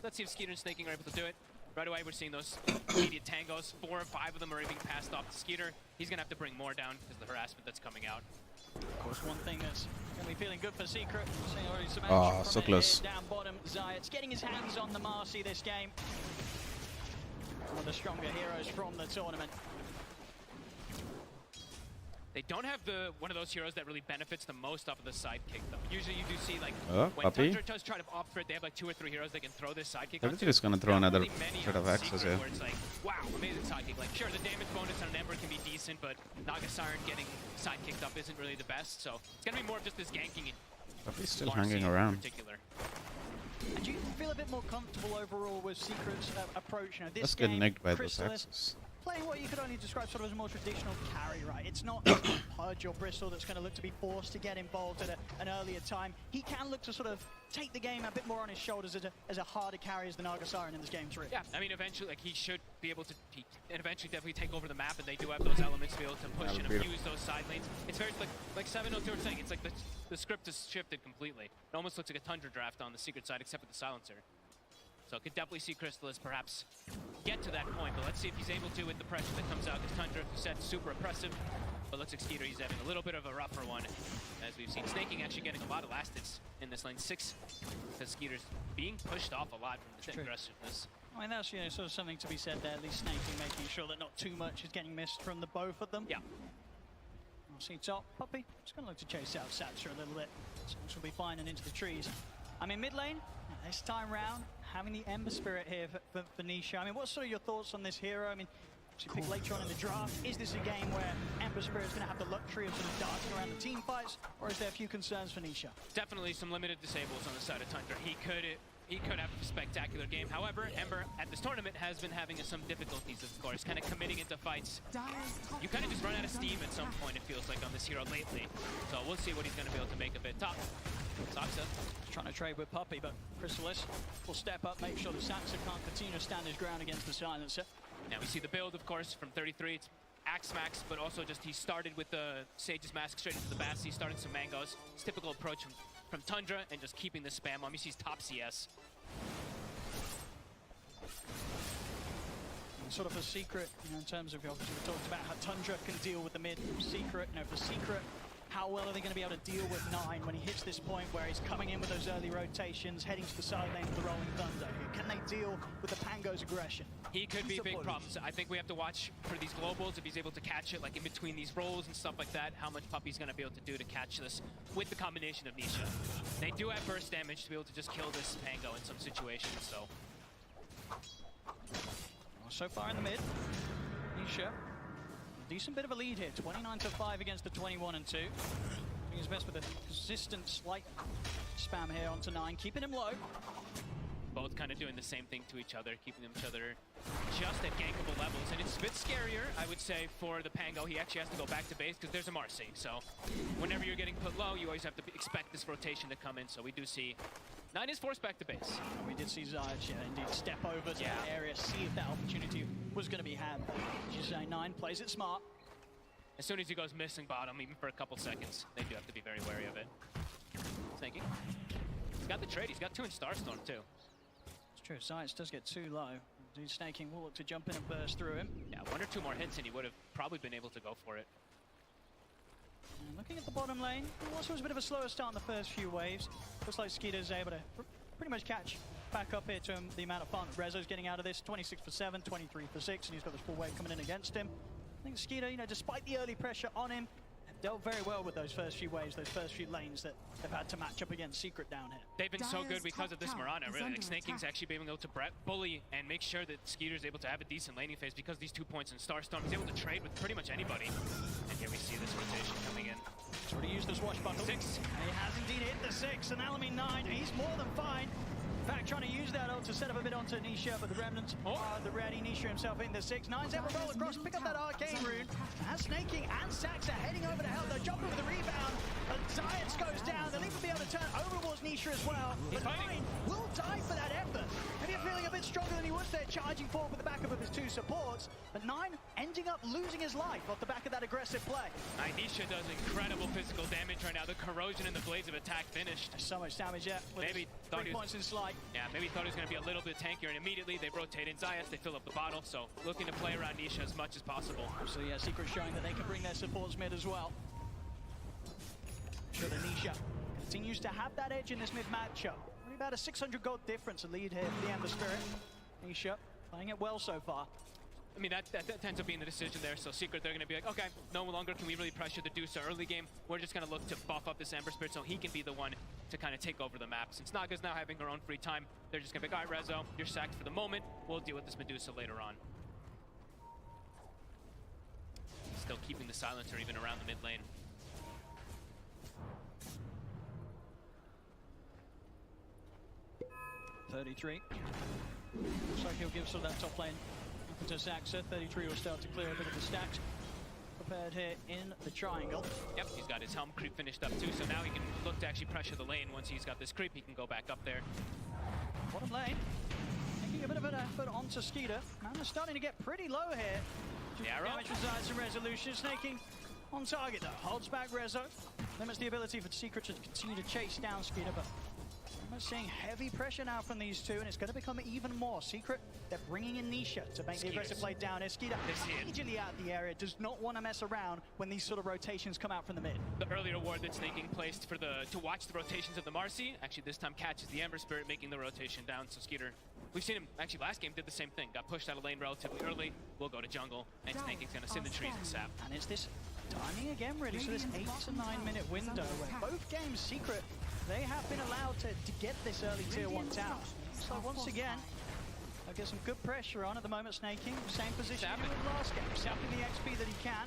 let's see if Skeeter and Snaking are able to do it. Right away, we're seeing those immediate tangos. 4 or 5 of them are being passed off to Skeeter. He's going to have to bring more down because of the harassment that's coming out. Of course, one thing that's going to be feeling good for Secret. Seeing already some Oh, so close. Down bottom, Zayat's getting his hands on the Marcy this game. One of the stronger heroes from the tournament. They don't have one of those heroes that really benefits the most off of the sidekick, though. Usually you do see, like, when Puppy. Tundra does try to opt for it, they have like 2 or 3 heroes they can throw this sidekick Everything onto. is going to throw Not another really many set on of axes Secret here. where it's like, wow, amazing sidekick. Like, sure, the damage bonus on an Ember can be decent, but Naga Siren getting sidekicked up isn't really the best. So it's going to be more of just this ganking and Puppy's still Marcy hanging in around. particular. And do you feel a bit more comfortable overall with Secret's approach? You know, this Let's get game, nicked by those Chrysalis, axes. playing what you could only describe sort of as a more traditional carry, right? It's not Pudge or Bristol that's going to look to be forced to get involved at an earlier time. He can look to sort of take the game a bit more on his shoulders as a harder carry as the Naga Siren in this Game 3. Yeah, I mean, eventually, like, he should be able to, and eventually definitely take over the map, and they do have those elements to be able to push and abuse those side lanes. It's very, like 702 was saying, it's like the script has shifted completely. It almost looks like a Tundra draft on the Secret side, except for the silencer. So could definitely see Chrysalis perhaps get to that point, but let's see if he's able to with the pressure that comes out, because Tundra, you said, super oppressive. But looks like Skeeter, he's having a little bit of a rougher one, as we've seen Snaking actually getting a lot of last hits in this lane. 6, because Skeeter's being pushed off a lot from the aggressiveness. I mean, that's sort of something to be said there, at least Snaking making sure that not too much is getting missed from the both of them. Yeah. We'll see top. Puppy, just going to look to chase out Satcher a little bit. So she'll be fine and into the trees. I mean, mid lane, this time round, having the Ember Spirit here for Nisha. I mean, what's sort of your thoughts on this hero? I mean, pick later on in the draft. Is this a game where Ember Spirit is going to have the luxury of sort of darting around the team fights, or is there a few concerns for Nisha? Definitely some limited disables on the side of Tundra. He could have a spectacular game. However, Ember at this tournament has been having some difficulties, of course, kind of committing into fights. You kind of just run out of steam at some point, it feels like, on this hero lately. So we'll see what he's going to be able to make of it. Top. Saksa. Trying to trade with Puppy, but Chrysalis will step up, make sure that Saksa can't continue to stand his ground against the silencer. Now we see the build, of course, from 33. It's Axe Max, but also just he started with the Sage's Mask straight into the Bats. He started some Mangoes. It's typical approach from Tundra and just keeping the spam on. He sees top CS. And sort of a Secret, you know, in terms of, obviously we talked about how Tundra can deal with the mid. Secret, you know, for Secret, how well are they going to be able to deal with 9 when he hits this point where he's coming in with those early rotations, heading to the side lane with the Rolling Thunder? Can they deal with the Pango's aggression? He could be big problems. I think we have to watch for these globals, if he's able to catch it, like in between these rolls and stuff like that, how much Puppy's going to be able to do to catch this with the combination of Nisha. They do have burst damage to be able to just kill this Pango in some situations, so. Well, so far in the mid, Nisha, a decent bit of a lead here, 29-5 against the 21-2. Doing his best with a consistent slight spam here onto 9, keeping him low. Both kind of doing the same thing to each other, keeping each other just at gankable levels. And it's a bit scarier, I would say, for the Pango. He actually has to go back to base because there's a Marcy. So whenever you're getting put low, you always have to expect this rotation to come in. So we do see 9 is forced back to base. We did see Zayat, indeed step over to that area, see if that opportunity was going to be had. But as you say, 9 plays it smart. As soon as he goes missing bottom, even for a couple seconds, they do have to be very wary of it. Thinking. He's got the trade. He's got 2 in Starstorm, too. It's true. Zayat does get too low. Dude Snaking will look to jump in and burst through him. Yeah, 1 or 2 more hits, and he would have probably been able to go for it. And looking at the bottom lane, it also was a bit of a slower start in the first few waves. Looks like Skeeter's able to pretty much catch back up here to him the amount of fun Rezo's getting out of this. 26 for 7, 23 for 6, and he's got this full wave coming in against him. I think Skeeter, despite the early pressure on him, dealt very well with those first few waves, those first few lanes that they've had to match up against Secret down here. They've been so good because of this Mirana, really. Like Snaking's actually being able to bully and make sure that Skeeter's able to have a decent laning phase because these 2 points in Starstorm. He's able to trade with pretty much anybody. And here we see this rotation coming in. He's already used the swashbuckle. 6. And he has indeed hit the 6, and Alamine 9, he's more than fine. In fact, trying to use that ult to set up a bit onto Nisha, but the Remnants are the ready. Nisha himself in the 6. 9's able to roll across, pick up that arcane rune. And Snaking and Saxa heading over to help. They're jumping with the rebound, but Zayat goes down. They'll even be able to turn over towards Nisha as well. But 9 will die for that effort. Maybe feeling a bit stronger than he was there, charging forward with the backup of his 2 supports. But 9 ending up losing his life off the back of that aggressive play. Nisha does incredible physical damage right now. The corrosion and the blades of attack finished. So much damage yet. Maybe thought 3 points in slide. Yeah, maybe thought he was going to be a little bit tankier, and immediately they rotate in Zayat, they fill up the bottle, so looking to play around Nisha as much as possible. So yeah, Secret showing that they can bring their supports mid as well. Sure that Nisha continues to have that edge in this mid matchup. Only about a 600 gold difference, a lead here for the Ember Spirit. Nisha playing it well so far. I mean, that tends up being the decision there. So Secret, they're going to be like, okay, no longer can we really pressure the Deucer early game. We're just going to look to buff up this Ember Spirit so he can be the one to kind of take over the map. Since Naga's now having her own free time, they're just going to be like, all right, Rezo, you're sacked for the moment. We'll deal with this Medusa later on. Still keeping the silencer even around the mid lane. $33. Looks like he'll give some of that top lane to Saxa. 33 will start to clear a bit of the stacks. Prepared here in the triangle. Yep, he's got his helm creep finished up too, so now he can look to actually pressure the lane. Once he's got this creep, he can go back up there. Bottom lane, making a bit of an effort onto Skeeter. Man, they're starting to get pretty low here. The arrow? Damage resides in resolution. Snaking on target though. Holds back Rezo. Limits the ability for Secret to continue to chase down Skeeter, but we're seeing heavy pressure now from these two, and it's going to become even more. Secret, they're bringing in Nisha to make the aggressive play down here. Skeeter immediately out of the area, does not want to mess around when these sort of rotations come out from the mid. The earlier ward that Snaking placed for to watch the rotations of the Marcy, actually this time catches the Ember Spirit, making the rotation down. So Skeeter, we've seen him, actually last game did the same thing. Got pushed out of lane relatively early, will go to jungle, and Snaking's going to sit in the trees and sap. And it's this timing again, really, so this 8 to 9 minute window where both games, Secret, they have been allowed to get this early tier 1 tower. So once again, they'll get some good pressure on at the moment. Snaking, same position he did last game, sapping the XP that he can.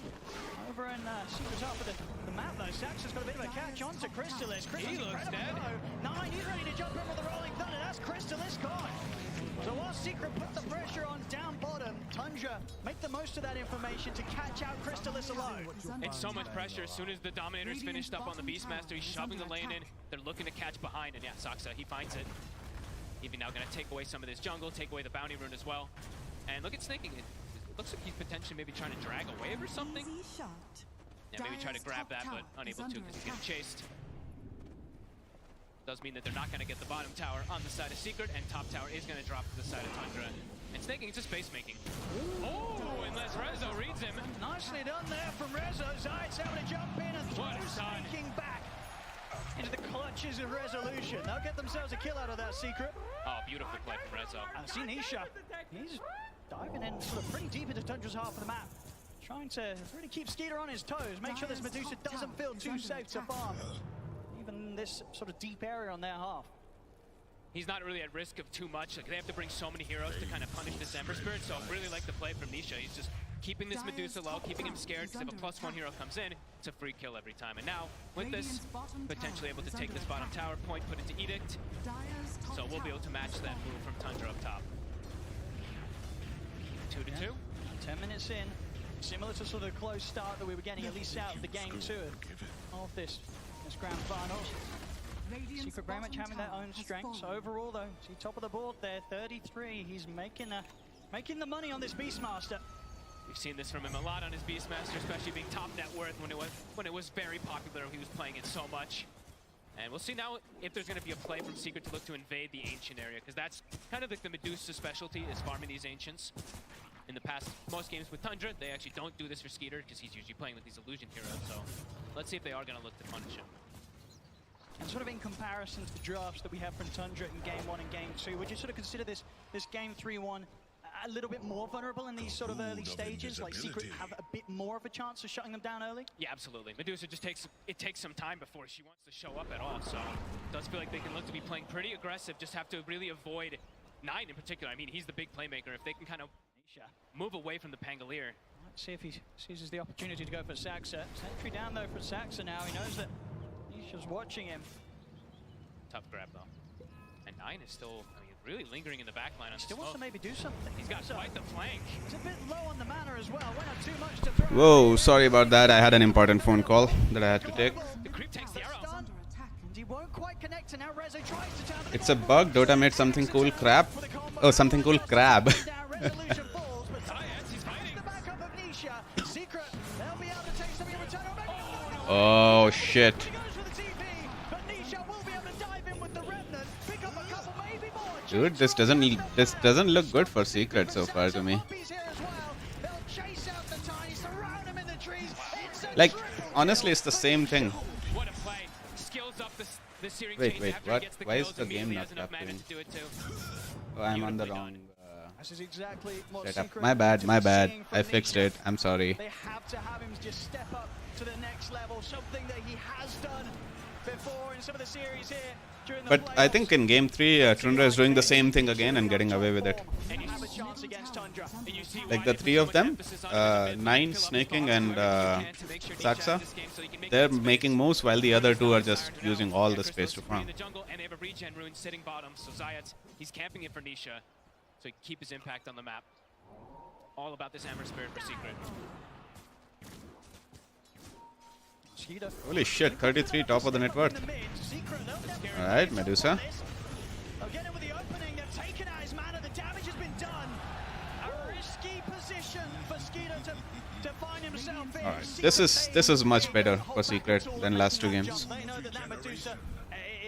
Over in Secret's up for the map though. Saxa's got a bit of a catch on to Crystallis. He looks dead. 9, he's ready to jump in with the Rolling Thunder. That's Crystallis caught. So while Secret put the pressure on down bottom, Tundra make the most of that information to catch out Crystallis alone. It's so much pressure. As soon as the Dominator's finished up on the Beastmaster, he's shoving the lane in. They're looking to catch behind, and yeah, Saxa, he finds it. Even now going to take away some of this jungle, take away the bounty rune as well. And look at Snaking. It looks like he's potentially maybe trying to drag a wave or something. Yeah, maybe try to grab that, but unable to because he's getting chased. Does mean that they're not going to get the bottom tower on the side of Secret, and top tower is going to drop to the side of Tundra. And Snaking is just base making. Oh, unless Rezo reads him. Nicely done there from Rezo. Zayat's able to jump in and throw Snaking back into the clutches of Resolution. They'll get themselves a kill out of that Secret. Oh, beautiful play from Rezo. I see Nisha. He's diving in sort of pretty deep into Tundra's half of the map. Trying to really keep Skeeter on his toes, make sure this Medusa doesn't feel too safe to farm. Even this sort of deep area on their half. He's not really at risk of too much. Like, they have to bring so many heroes to kind of punish this Ember Spirit, so I really like the play from Nisha. He's just keeping this Medusa low, keeping him scared, because if a +1 hero comes in, it's a free kill every time. And now, with this, potentially able to take this bottom tower point, put it to Edict, so we'll be able to match that move from Tundra up top. 2-2. 10 minutes in, similar to sort of the close start that we were getting at least out of the game 2 of this grand finals. Secret very much having their own strengths. Overall though, see top of the board there, 33. He's making the money on this Beastmaster. We've seen this from him a lot on his Beastmaster, especially being top net worth when it was very popular. He was playing it so much. And we'll see now if there's going to be a play from Secret to look to invade the Ancient area, because that's kind of like the Medusa specialty, is farming these Ancients. In the past, most games with Tundra, they actually don't do this for Skeeter, because he's usually playing with these Illusion heroes, so let's see if they are going to look to punish him. And sort of in comparison to the drafts that we have from Tundra in Game 1 and Game 2, would you sort of consider this Game 3-1 a little bit more vulnerable in these sort of early stages? Like Secret have a bit more of a chance of shutting them down early? Yeah, absolutely. Medusa just takes some time before she wants to show up at all, so it does feel like they can look to be playing pretty aggressive, just have to really avoid 9 in particular. I mean, he's the big playmaker. If they can kind of move away from the Pangolier. Let's see if he seizes the opportunity to go for Saxa. Sentry down though for Saxa now. He knows that Nisha's watching him. Tough grab though. And 9 is still, I mean, really lingering in the back line on Still the wants to maybe do something. He's got quite the flank. He's a bit low on the mana as well. Went out too much to throw. Whoa, sorry about that. I had an important phone call that I had to take. The creep takes the arrow. He won't quite connect, and now Rezo tries to turn It's a bug. Dota made something cool crab. Oh, something cool crab. Oh shit. Dude, this doesn't look good for Secret so far to me. Like, honestly, it's the same thing. Wait, what? Why is the game not happening? Oh, I'm on the wrong setup. My bad. I fixed it. I'm sorry. They have to have him just step up to the next level, something that he has done before in some of the series here during the But I think in Game 3, Tundra is doing the same thing again and getting away with it. And you have a chance against Tundra. Like the 3 of them, 9, Snaking and Saxa, they're making moves while the other 2 are just using all the space to farm. In the jungle, and they have a regen rune sitting bottom, so Zayat, he's camping it for Nisha, so he can keep his impact on the map. All about this Ember Spirit for Secret. Holy shit, 33 top of the net worth. Alright, Medusa. Again with the opening, they've taken out his mana, the damage has been done. A risky position for Skeeter to find himself in. Alright, this is much better for Secret than last 2 games. They know that Medusa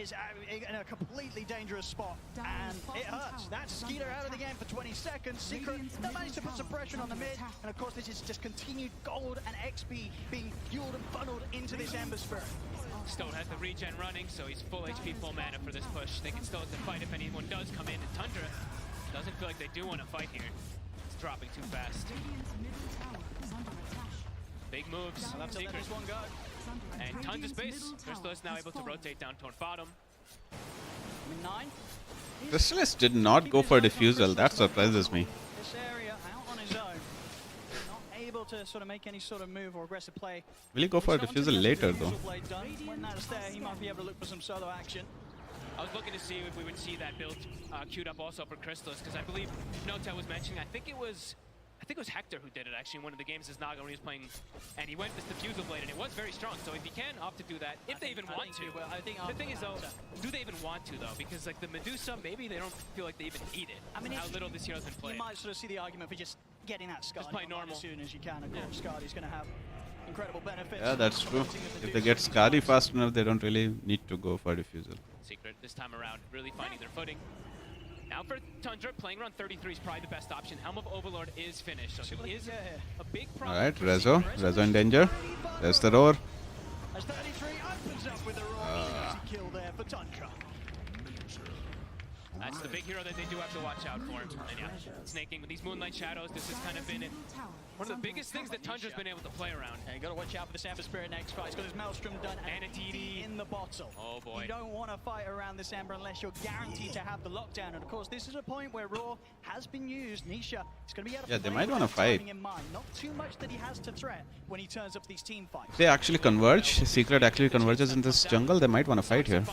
is in a completely dangerous spot, and it hurts. That's Skeeter out of the game for 20 seconds. Secret, they managed to put some pressure on the mid, and of course this is just continued gold and XP being fueled and funneled into this Ember Spirit. Still has the regen running, so he's full HP, full mana for this push. They can still have to fight if anyone does come in, and Tundra doesn't feel like they do want to fight here. It's dropping too fast. Big moves, Secret. And tons of space. Crystal is now able to rotate down toward bottom. 9. Crystallis did not go for Diffusal, that surprises me. This area out on his own. Not able to sort of make any sort of move or aggressive play. Will he go for Diffusal later though? When that's there, he might be able to look for some solo action. I was looking to see if we would see that build queued up also for Crystallis, because I believe Nota was mentioning, I think it was Hector who did it actually in one of the games as Naga when he was playing, and he went this Diffusal Blade, and it was very strong, so if he can opt to do that, if they even want to. The thing is though, do they even want to though? Because like the Medusa, maybe they don't feel like they even need it. I mean, how little this hero's been played. You might sort of see the argument for just getting that Skadi Just play normal as soon as you can. Of course, Skadi's going to have incredible benefits. Yeah, that's true. If they get Skadi fast enough, they don't really need to go for Diffusal. Secret this time around, really finding their footing. Now for Tundra, playing around 33 is probably the best option. Helm of Overlord is finished, so he is a big problem. Alright, Rezo in danger. There's the roar. As 33 opens up with a roar, easy kill there for Tundra. That's the big hero that they do have to watch out for. And yeah, snaking with these Moonlight Shadows, this has kind of been one of the biggest things that Tundra's been able to play around. Yeah, you got to watch out for this Amber Spirit next fight. He's got his Maelstrom done and a DD in the bottle. Oh boy. You don't want to fight around this Amber unless you're guaranteed to have the lockdown. And of course, this is a point where Raw has been used. Nisha is going to be able to Yeah, they play might with wanna that timing fight. in mind. Not too much that he has to threat when he turns up to these team fights. They actually converge. Secret actually converges in this jungle. They might want to fight here.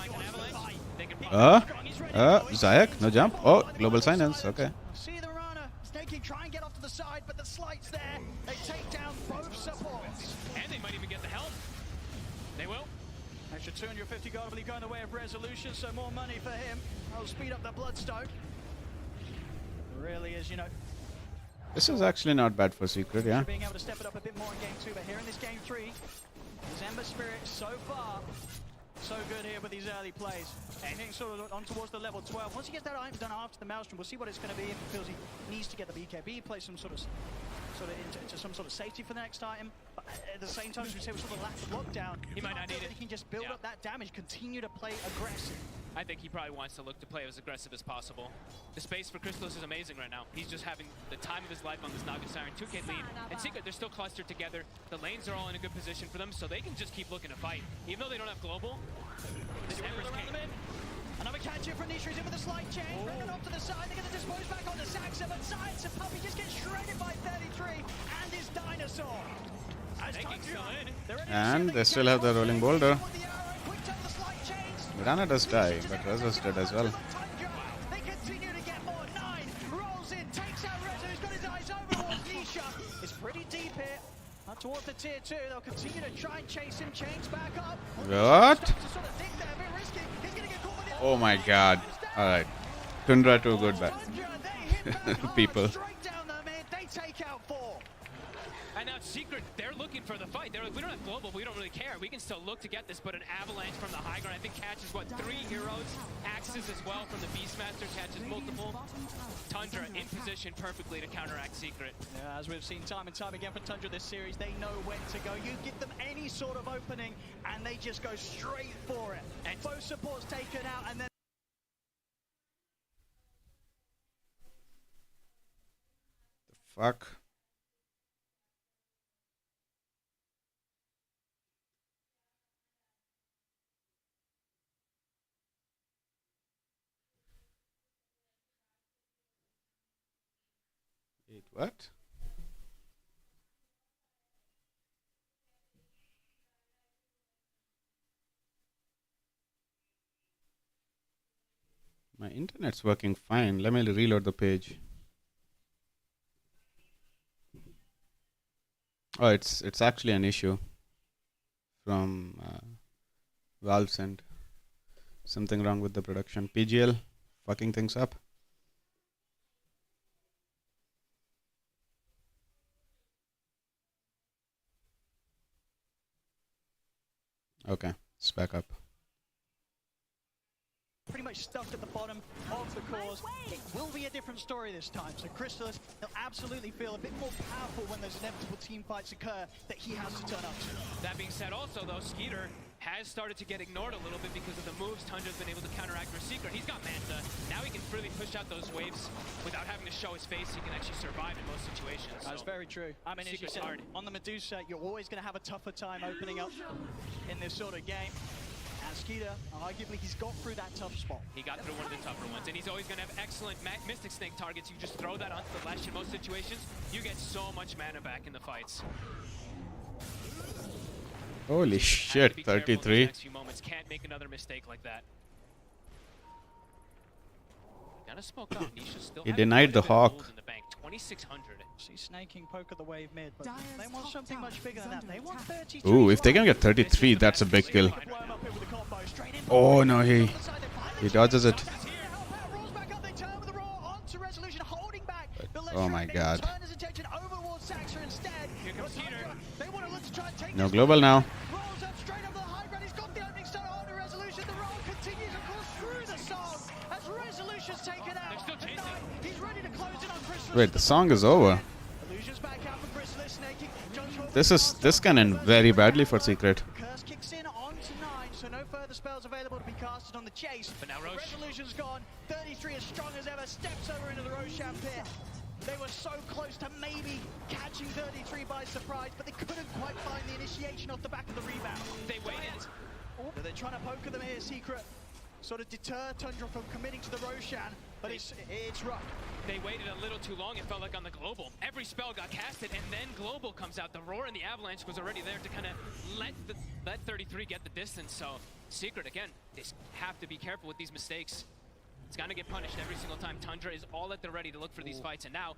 Zayak, no jump. Oh, global silence. Okay. See the runner. Snaking try and get off to the side, but the slight's there. They take down both supports. And they might even get the help. They will. Extra 250 gold, I believe, going the way of Resolution, so more money for him. That'll speed up the Bloodstone. Really is, you know. This is actually not bad for Secret, yeah. Being able to step it up a bit more in game 2, but here in this game 3, his Ember Spirit so far, so good here with these early plays. Anything sort of on towards the level 12. Once he gets that item done after the Maelstrom, we'll see what it's going to be if he feels he needs to get the BKB, play some sort of into some sort of safety for the next item. But at the same time, as we say, with sort of lack of lockdown, He might not need it. He can just build up that damage, continue to play aggressive. I think he probably wants to look to play as aggressive as possible. The space for Crystallis is amazing right now. He's just having the time of his life on this Naga Siren 2K lead. And Secret, they're still clustered together. The lanes are all in a good position for them, so they can just keep looking to fight. Even though they don't have global, this Ember's king. Another catch here from Nisha. He's in with a slight change. Bring it off to the side. They're going to dispose back onto Saxa, but Science and Puppy just get shredded by 33 and his Dinosaur. And they still have the rolling boulder. Mirana does die, but Rez is dead as well. They continue to get more. 9 rolls in, takes out Reza, who's got his eyes over towards Nisha. It's pretty deep here. Up towards the tier 2, they'll continue to try and chase him. Chains back up. What? Oh my god. Alright. Tundra too good back. People. They take out 4. And now Secret, they're looking for the fight. They're like, we don't have global, we don't really care. We can still look to get this, but an avalanche from the high ground, I think catches, what, 3 heroes? Axes as well from the Beastmaster, catches multiple. Tundra in position perfectly to counteract Secret. Yeah, as we've seen time and time again for Tundra this series, they know when to go. You give them any sort of opening, and they just go straight for it. And both supports taken out, and then Fuck. Wait, what? My internet's working fine. Let me reload the page. Oh, it's actually an issue from Valve's end. Something wrong with the production. PGL fucking things up. Okay, it's back up. pretty much stuck at the bottom of the course. It will be a different story this time. So Crystallis, he'll absolutely feel a bit more powerful when those inevitable team fights occur that he has to turn up to. That being said, also though, Skeeter has started to get ignored a little bit because of the moves Tundra's been able to counteract for Secret. He's got Manta. Now he can freely push out those waves without having to show his face. He can actually survive in most situations. That's very true. I mean, as you said, on the Medusa, you're always going to have a tougher time opening up in this sort of game. And Skeeter, arguably, he's got through that tough spot. He got through one of the tougher ones, and he's always going to have excellent Mystic Snake targets. You just throw that onto the Lesh in most situations, you get so much mana back in the fights. Holy shit, 33. Next few moments, can't make another mistake like that. Gotta smoke up. Nisha still He denied the Hawk. in the bank. 2,600. See Snaking poke at the wave mid, but they want something much bigger than that. They want 33. Ooh, if they can get 33, that's a big kill. Oh no, he dodges it. Oh my god. No global now. Wait, the song is over. This can end very badly for Secret. Curse kicks in onto 9, so no further spells available to be casted on the chase. But now Roche. Resolution's gone. 33 as strong as ever, steps over into the Roshan pit. They were so close to maybe catching 33 by surprise, but they couldn't quite find the initiation off the back of the rebound. They waited. They're trying to poke at them here, Secret. Sort of deter Tundra from committing to the Roshan, but it's rough. They waited a little too long, it felt like on the Global. Every spell got casted, and then Global comes out. The Roar and the Avalanche was already there to kind of let 33 get the distance. So Secret, again, they have to be careful with these mistakes. It's gonna get punished every single time. Tundra is all at the ready to look for these fights, and now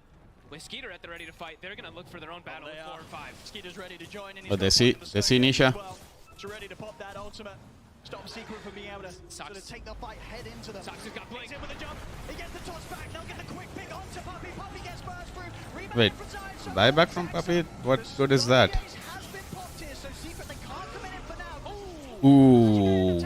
with Skeeter at the ready to fight, they're gonna look for their own battle with 4 or 5. Skeeter's ready to join, and But they see Nisha. So ready to pop that ultimate. Stop Secret from being able to sort of take the fight head into them. Sox has got Blink. In with a jump. He gets the toss back. They'll get the quick pick onto Puppey. Puppey gets burst through. Rebound Wait, from side. So buyback from Puppey? What good is that? has been popped here, so Secret, they can't come in for now. Ooh,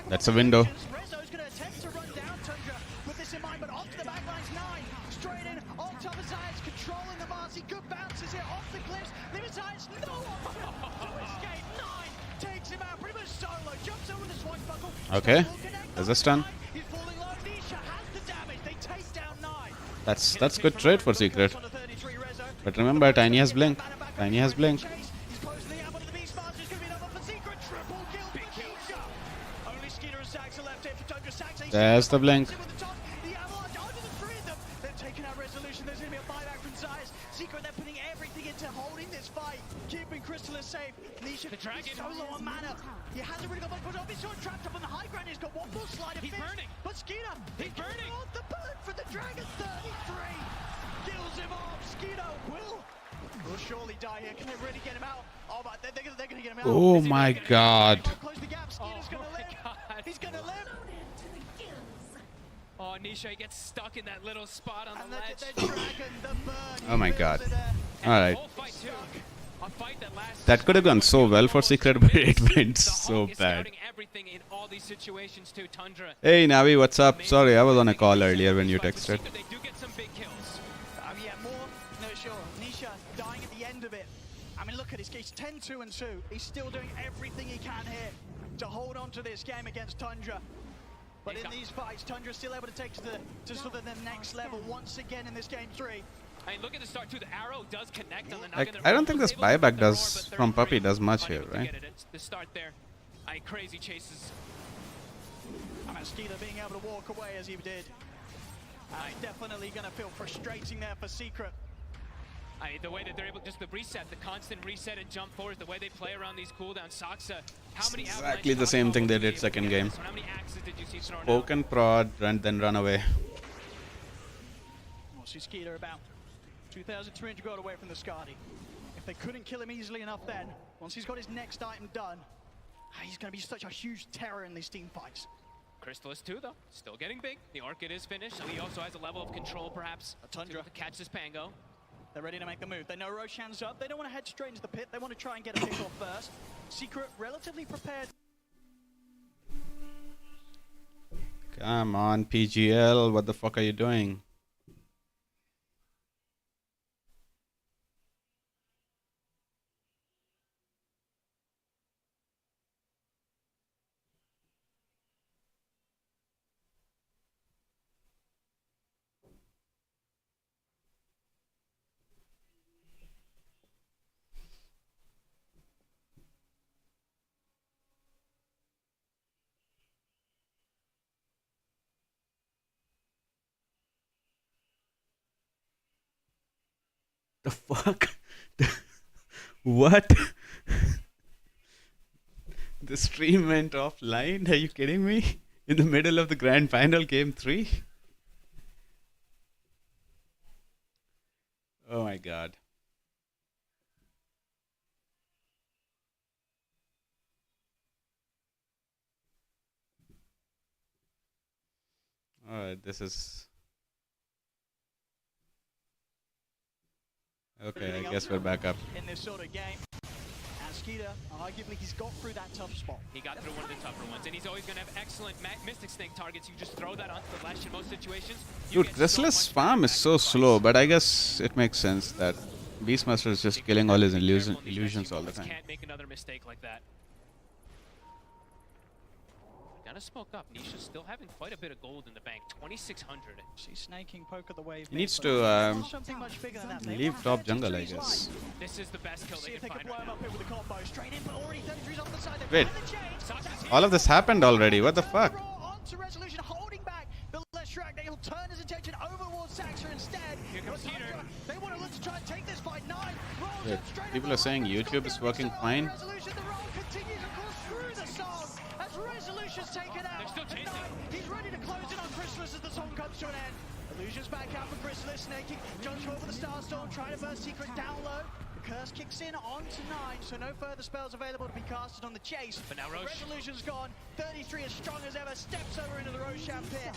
that's a window. Rezzo's going to attempt to run down Tundra with this in mind, but off to the back lines. 9 straight in on top of Zayas, controlling the Marcy. Good bounces here off the cliffs. Leaving Zayas no option to escape. 9 takes him out pretty much solo. Jumps over the swashbuckle. Okay, there's a stun. He's falling low. Nisha has the damage. They take down 9. That's good trade for Secret. But remember, Tiny has Blink. Tiny has Blink. He's closing the ammo to the Beast Master. It's going to be another for Secret. Triple kill for Nisha. Only Skeeter and Saxa left here for Tundra. Saxa. There's the Blink. The Avalanche onto the 3 of them. They're taking out Resolution. There's going to be a buyback from Zayas. Secret, they're putting everything into holding this fight, keeping Crystallis safe. Nisha, the dragon. so low on mana. He hasn't really got much push off. He's sort of trapped up on the high ground. He's got one more slide of He's burning. But Skeeter, He's burning. The burn for the dragon. 33 kills him off. Skeeter will surely die here. Can they really get him out? Oh, but they're going to get him out. Oh my God. Close the gap. Skeeter's going to live. He's going to live. Oh, Nisha gets stuck in that little spot on the ledge. The dragon, the burn. Oh my God. Alright. Fight too. A fight that lasts That could have gone so well for Secret, but it went so bad. everything in all these situations too. Tundra. Hey Navi, what's up? Sorry, I was on a call earlier when you texted. They do get some big kills. Yeah, more. No, sure. Nisha dying at the end of it. I mean, look at his case. 10-2 and 2. He's still doing everything he can here to hold on to this game against Tundra. But in these fights, Tundra's still able to take to sort of the next level once again in this game 3. I mean, look at the start too. The arrow does connect on the Like, I don't think this buyback does from Puppey does much here, right? The start there. Crazy chases. I mean, Skeeter being able to walk away as he did. Definitely going to feel frustrating there for Secret. I mean, the way that they're able, just the reset, the constant reset and jump forward, the way they play around these cooldowns. Saxa, how many Exactly the same thing they did second game. How many axes did you see thrown Poke and prod, and then run away. We'll see Skeeter about 2,300 gold away from the Skadi. If they couldn't kill him easily enough then, once he's got his next item done, he's going to be such a huge terror in these team fights. Crystallis too, though, still getting big. The Orchid is finished. He also has a level of control, perhaps, Tundra to catch this Pango. They're ready to make the move. They know Roshan's up. They don't want to head straight into the pit. They want to try and get a pick off first. Secret, relatively prepared. Come on, PGL, what the fuck are you doing? The fuck? What? The stream went offline? Are you kidding me? In the middle of the grand final, game 3? Oh my god. Alright, this is... Okay, I guess we're back up. In this sort of game. And Skeeter, arguably, he's got through that tough spot. He got through one of the tougher ones, and he's always going to have excellent Mystic Snake targets. You just throw that onto the Lash in most situations. Dude, Crystallis' farm is so slow, but I guess it makes sense that Beastmaster is just killing all his illusions all the time. Can't make another mistake like that. Gotta smoke up. Nisha's still having quite a bit of gold in the bank. 2,600. She's snaking poke of the wave. He needs but to something much bigger than that. They leave want top her to jungle, I freeze guess. light. This is the best kill See they if they can can find blow him right up here with the combo. Straight in, but already 33's off the side. Wait. All of this happened already. What the fuck? Onto Resolution, holding back the Leshrac. They'll turn his attention over towards Saxa instead. Here comes Peter. They want to look to try and take this fight. 9 rolls Wait, up straight people are saying YouTube is working fine. Resolution, the roll continues, of course, through the song as Resolution's taken out. They're still chasing. He's ready to close in on Chrysalis as the song comes to an end. Illusion's back out for Chrysalis, snaking. Joshua for the Starstorm, trying to burst Secret down low. The curse kicks in onto 9, so no further spells available to be casted on the chase. But now Roche. Resolution's gone. 33 as strong as ever, steps over into the Roshan pit.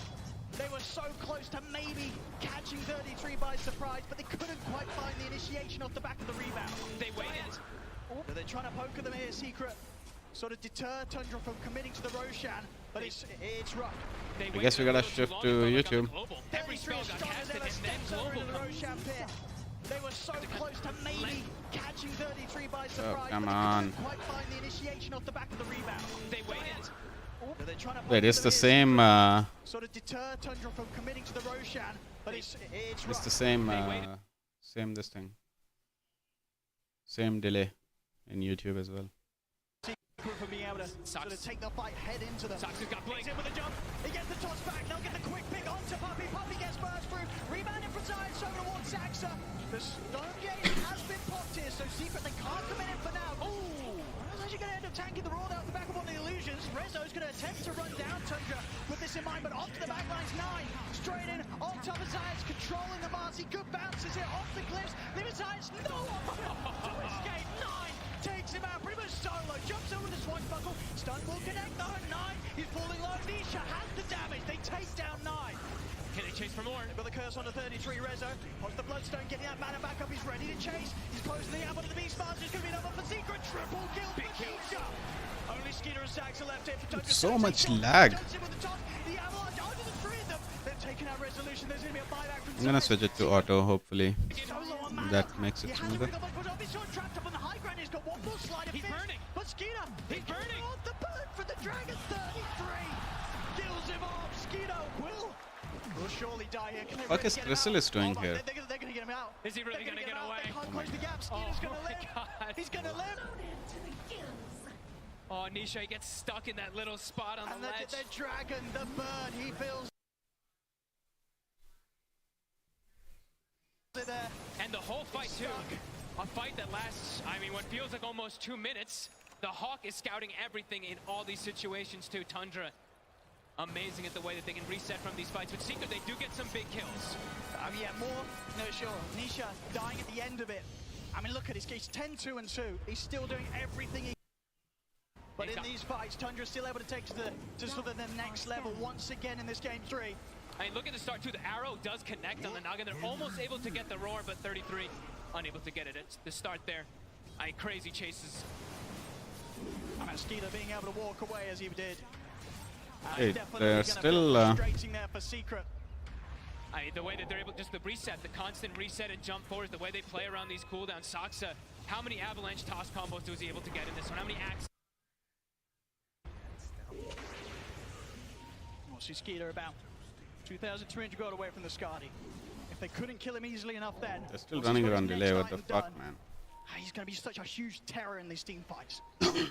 They were so close to maybe catching 33 by surprise, but they couldn't quite find the initiation off the back of the rebound. They waited. So they're trying to poke at them here, Secret. Sort of deter Tundra from committing to the Roshan, but it's rough. I guess we gotta shift to YouTube. Every spell got casted and then global comes. They were so close to maybe catching 33 by surprise. come but they on. couldn't quite find the initiation off the back of the rebound. They waited. So they're trying to Wait, poke it's at the them same. here, sort of deter Tundra from committing to the Roshan, but it's It's rough. the same. Same this thing. Same delay in YouTube as well. For being able to sort of take the fight head into them. Saxa's got blink. He's in with a jump. He gets the toss back. They'll get the quick pick onto Puppy. Puppy gets burst through. Rebound in from Zion. So towards Saxa. The stone gate has been popped here. So Secret, they can't come in for now. Ooh. Rezo's actually going to end up tanking the roll out the back of one of the illusions. Rezo's going to attempt to run down Tundra with this in mind, but onto the back lines. 9. Straight in. On top of Zion's controlling the Marcy. Good bounces here off the cliffs. Leaving Zion's no option to escape. 9 takes him out pretty much solo. Jumps over the swashbuckle. Stun will connect though. 9. He's falling low. Nisha has the damage. They take down 9. Can they chase for more? They've got the curse on the 33. Rezo. Wants the Bloodstone, getting that mana back up. He's ready to chase. He's closing the ammo to the Beast Master. It's going to be another for Secret. Triple kill for Nisha. Only Skeeter and Saxa left here for Tundra. So much lag. Jumps in with the top. The Avalanche onto the 3 of them. They've taken out Resolution. There's going to be a buyback from I'm gonna Zion. switch it to auto. Hopefully, Solo on mana. that makes He it has smoother. bring up much, but Obisson trapped up on the high ground. He's got one more slide of He's fist. burning. But Skeeter, He's burning. On the burn for the Dragon. 33 kills him off. Skeeter will surely die here. Can they Fuck really is get him Chrysalis out? doing Oh, here? They're going to get him out. Is he really They're going to get him out. away? They can't Oh close my the gap. Skeeter's going to my live. God. He's going to live. Oh, Nisha gets stuck in that little spot on And the ledge. the Dragon, the burn, he feels there. And the whole fight, too. A fight that lasts, I mean, what feels like almost 2 minutes. The Hawk is scouting everything in all these situations, too. Tundra, amazing at the way that they can reset from these fights. With Secret, they do get some big kills. Yeah, more. No, sure. Nisha dying at the end of it. I mean, look at his case. 10-2 and 2. He's still doing everything he. But in these fights, Tundra's still able to take to sort of the next level once again in this game 3. I mean, look at the start, too. The arrow does connect on the noggin. They're almost able to get the roar, but 33 unable to get it. It's the start there. Crazy chases. I mean, Skeeter being able to walk away as he did. Hey, Definitely they're gonna still. feel frustrating there for Secret. I mean, the way that they're able, just the reset, the constant reset and jump forward, the way they play around these cooldowns. Saxa, how many avalanche toss combos was he able to get in this one? How many axes? We'll see Skeeter about 2,300 gold away from the Skadi. If they couldn't kill him easily enough then. They're still what's running his around next delay. What the item fuck, done? man? He's going to be such a huge terror in these team fights.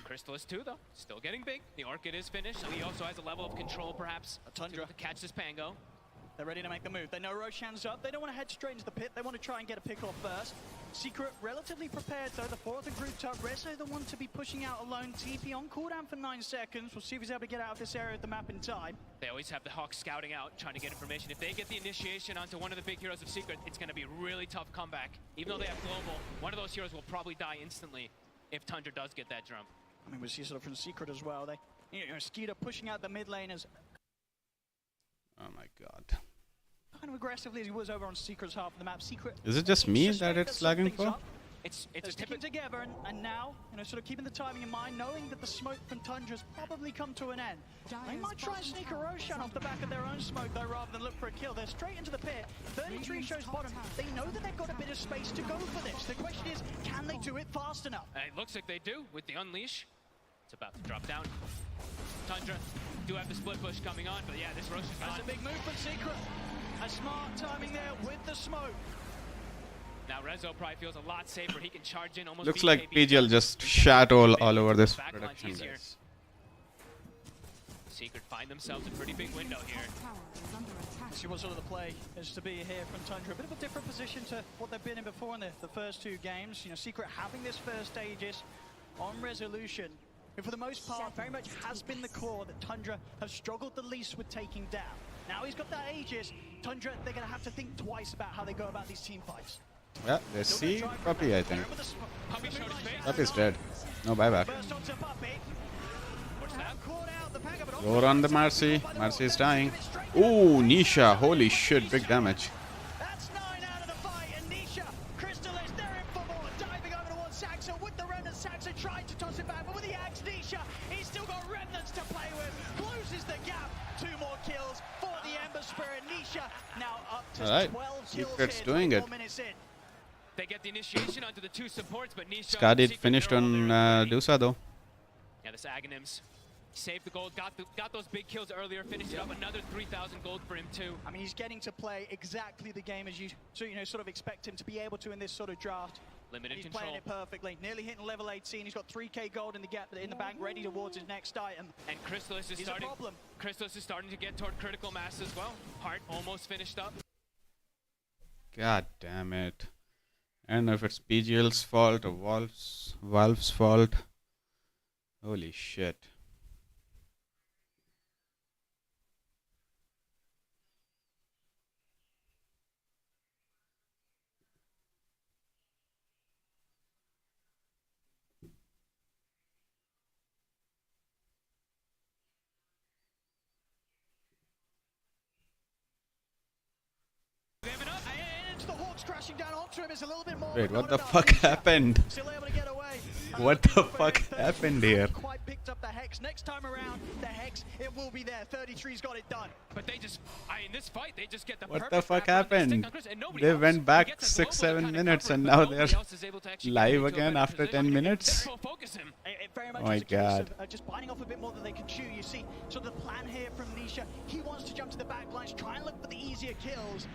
Chrysalis too, though. Still getting big. The Orchid is finished. He also has a level of control, perhaps, Tundra to catch this Pango. They're ready to make the move. They know Roshan's up. They don't want to head straight into the pit. They want to try and get a pick off first. Secret relatively prepared though. The 4th and grouped up. Rezo the one to be pushing out alone. TP on cooldown for 9 seconds. We'll see if he's able to get out of this area of the map in time. They always have the Hawks scouting out, trying to get information. If they get the initiation onto one of the big heroes of Secret, it's going to be a really tough comeback. Even though they have global, one of those heroes will probably die instantly if Tundra does get that jump. I mean, we see sort of from Secret as well. They, Skeeter pushing out the mid laners Oh my god. kind of aggressively as he was over on Secret's half of the map. Secret. Is it just me that it's lagging for? It's sticking together, and now, sort of keeping the timing in mind, knowing that the smoke from Tundra's probably come to an end. They might try and sneak a Roshan off the back of their own smoke, though, rather than look for a kill. They're straight into the pit. 33 shows bottom. They know that they've got a bit of space to go for this. The question is, can they do it fast enough? It looks like they do with the Unleash. It's about to drop down. Tundra do have the split push coming on, but yeah, this Rosh is That's gone. a big move from Secret. A smart timing there with the smoke. Now Rezo probably feels a lot safer. He can charge in almost. Looks like PGL just shat all over this Backline's production, easier. guys. Secret find themselves a pretty big window here. See what sort of the play is to be here from Tundra. A bit of a different position to what they've been in before in the first two games. You know, Secret having this first Aegis on resolution. But for the most part, very much has been the core that Tundra have struggled the least with taking down. Now he's got that Aegis. Tundra, they're going to have to think twice about how they go about these team fights. Yeah, let's see Puppy, I think. Puppy showed his face. Puppy's dead. No buyback. First onto Puppy. What's that? Roar on the Marcy. Marcy is dying. Ooh, Nisha. Holy shit, big damage. That's 9 out of the fight, and Nisha, Crystallis, they're in for more. Diving over towards Saxon with the Remnant. Saxon trying to toss it back, but with the axe, Nisha, he's still got Remnants to play with. Closes the gap. 2 more kills for the Ember Spirit. Nisha now up to 12 kills Secret's here, doing it. 24 minutes in. They get the initiation onto the 2 supports, but Nisha. Skadid Secret, finished they're all on there. Dusa though. Yeah, this Aghanims saved the gold, got those big kills earlier, finished it up, another 3,000 gold for him too. I mean, he's getting to play exactly the game as you sort of expect him to be able to in this sort of draft. Limited He's control. playing it perfectly. Nearly hitting level 18. He's got 3k gold in the gap in the bank, ready towards his next item. And Crystallis is He's starting. a problem. Crystallis is starting to get toward critical mass as well. Heart almost finished up. God damn it. I don't know if it's PGL's fault or Valve's fault. Holy shit. The Hawks crashing down onto him is a little bit more. Wait, what the fuck happened? Still able to get away. What the fuck happened here? Quite picked up the Hex. Next time around, the Hex, it will be there. 33's got it done. But they just, in this fight, they just get the What perfect the fuck wrap around, they stick happened? on Chris, and nobody They else. went He back gets a global 6-7 kind of minutes cover, and but now nobody they're else is able to actually live get into a again better after 10 position. minutes. They focus him. It very much Oh my is a case God. of just biting off a bit more than they can chew. You see, so the plan here from Nisha, he wants to jump to the back lines, try and look for the easier kills,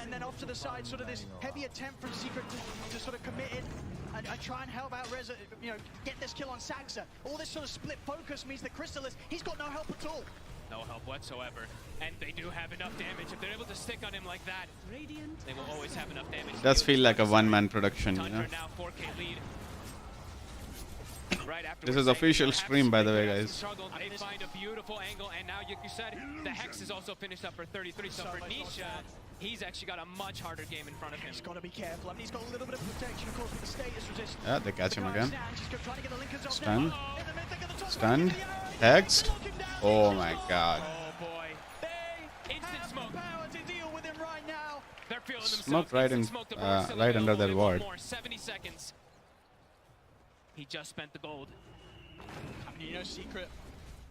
and then off to the side, sort of this heavy attempt from Secret to sort of commit in and try and help out Reza, get this kill on Saxa. All this sort of split focus means that Crystallis, he's got no help at all. No help whatsoever. And they do have enough damage. If they're able to stick on him like that, they will always have enough damage. It does feel like a one-man production, you know. Tundra now 4K lead. Right after This is official stream, by the way, guys. struggle, they find a beautiful angle, and now you said the Hex is also finished up for 33. So for Nisha, he's actually got a much harder game in front of him. He's got to be careful. I mean, he's got a little bit of protection, of course, with the status resist. Yeah, they catch him again. Trying to get the Linkers off Stunned. there. In the mid, they get the top Stunned. Hexed. Oh my god. Oh boy. Instant smoke. Power to deal with him right now. They're feeling themselves. Smoke right in, Instant smoke. The board's still right under available. their They want ward. more. 70 seconds. He just spent the gold. I mean, Secret,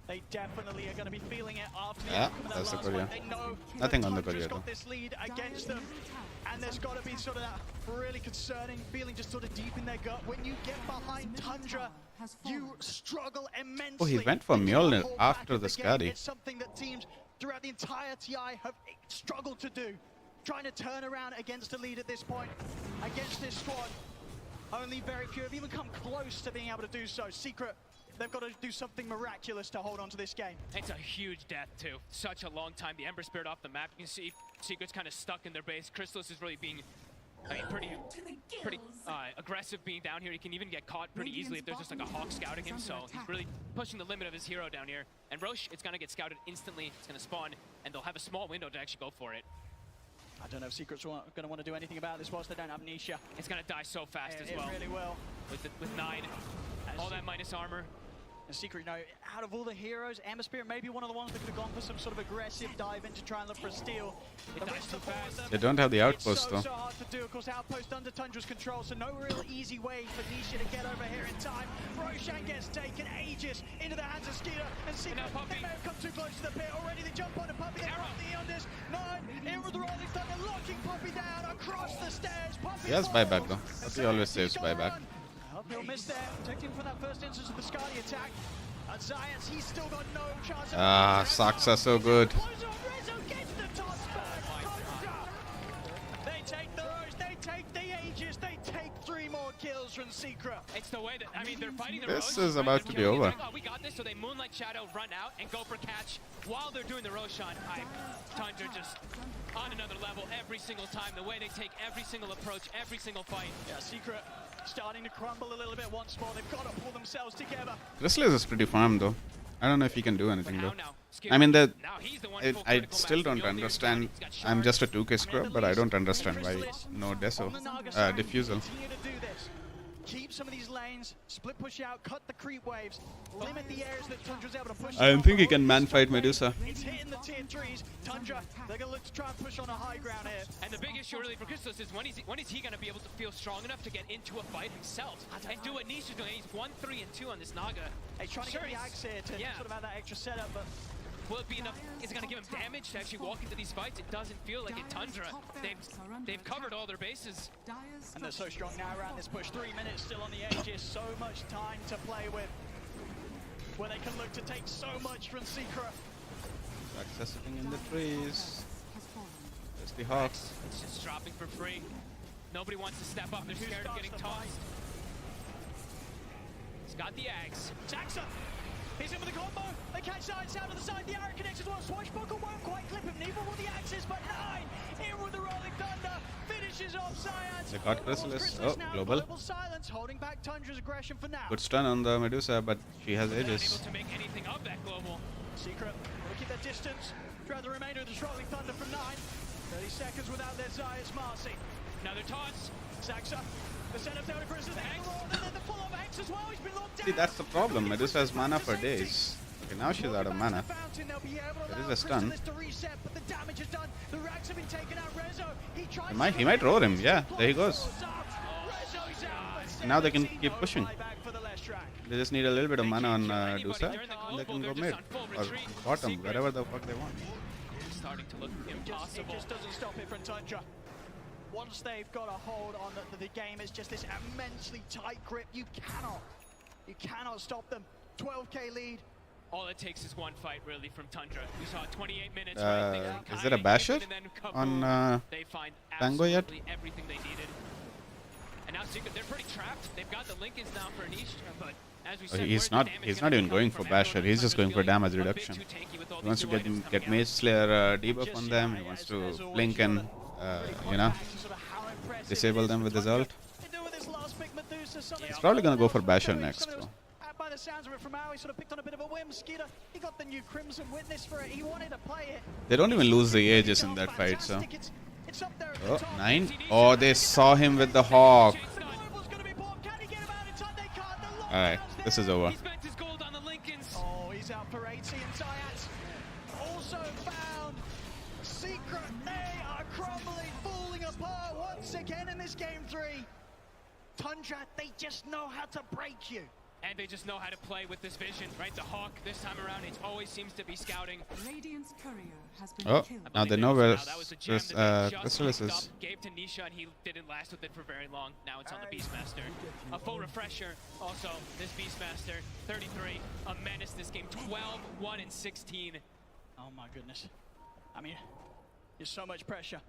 they definitely are going to be feeling it after the Yeah, outcome of that that's the last Korea. one. They know Nothing that on the Tundra's Korea, got though. this lead against them, and there's got to be sort of that really concerning feeling just sort of deep in their gut. When you get behind Tundra, you struggle immensely. Oh, he went for You can't Mjolnir hold back after in the game. Skadi. It's something that teams throughout the entire TI have struggled to do. Trying to turn around against a lead at this point, against this squad. Only very few have even come close to being able to do so. Secret, they've got to do something miraculous to hold on to this game. It's a huge death too. Such a long time. The Ember Spirit off the map. You can see Secret's kind of stuck in their base. Crystallis is really being, pretty aggressive being down here. He can even get caught pretty easily if there's just like a Hawk scouting him. So he's really pushing the limit of his hero down here. And Roche, it's gonna get scouted instantly. It's gonna spawn, and they'll have a small window to actually go for it. I don't know if Secret's going to want to do anything about this whilst they don't have Nisha. It's gonna die so fast as well. It really will. With 9, all that minus armor. And Secret, out of all the heroes, Ember Spirit may be one of the ones that could have gone for some sort of aggressive dive in to try and look for a steal. It dies too fast. They don't have the outpost, though. It's so hard to do. Of course, outpost under Tundra's control, so no real easy way for Nisha to get over here in time. Roshan gets taken, Aegis into the hands of Skeeter, and Secret, they may have come too close to the pit already. They jump on the Puppy, they pop the Eondis. 9, in with the rolling thunder, locking Puppy down across the stairs. Puppy He has falls. buyback though. Puppy always saves buyback. He'll miss there, protecting from that first instance of the Skadi attack. Zayas, he's still got no chance. Socks are so good. They take the Roche, they take the Aegis, they take 3 more kills from Secret. It's the way that, I mean, they're fighting the This Roshan, is right? about They're to be killing over. it. Oh, we got this, so they Moonlight Shadow, run out, and go for catch while they're doing the Roshan. Tundra just on another level every single time. The way they take every single approach, every single fight. Yeah, Secret starting to crumble a little bit once more. They've got to pull themselves together. Chrysalis is pretty farm though. I don't know if he can do anything though. I mean, I still don't understand. I'm just a 2k scrub, but I don't understand why no Deso diffusal. Keep some of these lanes, split push out, cut the creep waves, limit the areas that Tundra's able to push. I don't think he can man fight Medusa. It's hitting the tier 3s. Tundra, they're going to look to try and push on a high ground here. And the big issue really for Chrysalis is when is he going to be able to feel strong enough to get into a fight himself and do what Nisha's doing? He's 1, 3, and 2 on this Naga. He's trying to get the axe here to sort of have that extra setup, but will it be enough? Is it going to give him damage to actually walk into these fights? It doesn't feel like it. Tundra, they've covered all their bases. And they're so strong now around this push. 3 minutes still on the Aegis. So much time to play with, where they can look to take so much from Secret. Access sitting in the trees. There's the Hawks. It's just dropping for free. Nobody wants to step up. They're scared of getting tossed. He's got the Ags. Jackson! He's in with the combo. They catch Science out of the side. The arrow connects as well. Swashbuckle won't quite clip him. Neither will the axes, but 9 in with the Rolling Thunder. Finishes off Science. They got Chrysalis. Oh, global. Silence, holding back Tundra's aggression for now. Good stun on the Medusa, but she has Aegis. Unable to make anything of that global. Secret will keep their distance throughout the remainder of this Rolling Thunder from 9. 30 seconds without their Zayas Marcy. Another toss. Saxa. The setup down to Chrysalis. The full-on Hex as well. He's been locked down. See, that's the problem. Medusa has mana for days. Okay, now she's out of mana. There is a stun. He might roar him. Yeah, there he goes. Now they can keep pushing. They just need a little bit of mana on Dusa, and they can go mid or bottom, wherever the fuck they want. It's starting to look impossible. It just doesn't stop it from Tundra. Once they've got a hold on the game, it's just this immensely tight grip. You cannot stop them. 12k lead. All it takes is one fight, really, from Tundra. We saw 28 minutes. Is it a basher on Tango yet? Everything they needed. And now Secret, they're pretty trapped. They've got the Lincolns now for Nisha, but as we said, he's not even going for basher. He's just going for damage reduction. He wants to get Mage Slayer debuff on them. He wants to blink and disable them with his ult. He's probably gonna go for basher next, though. By the sounds of it from how he sort of picked on a bit of a whim. Skeeter, he got the new Crimson Witness for it. He wanted to play it. They don't even lose the Aegis in that fight, so. Oh, 9. Oh, they saw him with the Hawk. Alright, this is over. Oh, he's out for 80 and Zayas also found Secret. They are crumbling, falling apart once again in this game 3. Tundra, they just know how to break you. And they just know how to play with this vision, right? The Hawk, this time around, it always seems to be scouting. Radiant's courier has been killed. Now they know where Chrysalis is. Gave to Nisha, and he didn't last with it for very long. Now it's on the Beastmaster. A full refresher, also, this Beastmaster, 33, a menace this game, 12, 1, and 16. Oh my goodness. I mean, there's so much pressure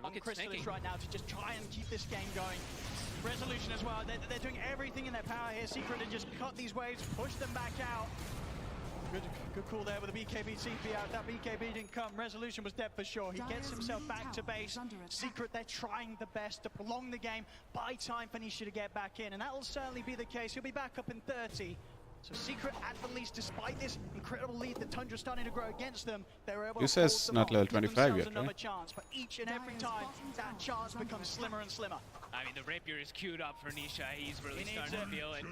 on Chrysalis right now to just try and keep this game going. Resolution as well. They're doing everything in their power here. Secret to just cut these waves, push them back out. Good call there with the BKB TP out. That BKB didn't come. Resolution was dead for sure. He gets himself back to base. Secret, they're trying the best to prolong the game, buy time for Nisha to get back in, and that will certainly be the case. He'll be back up in 30. So Secret, at the least, despite this incredible lead that Tundra's starting to grow against them, they were able to hold them not off, level give 25 yet, another right? chance. But each and every time, that chance becomes slimmer and slimmer. I mean, the Rapier is queued up for Nisha. He's really starting to feel it.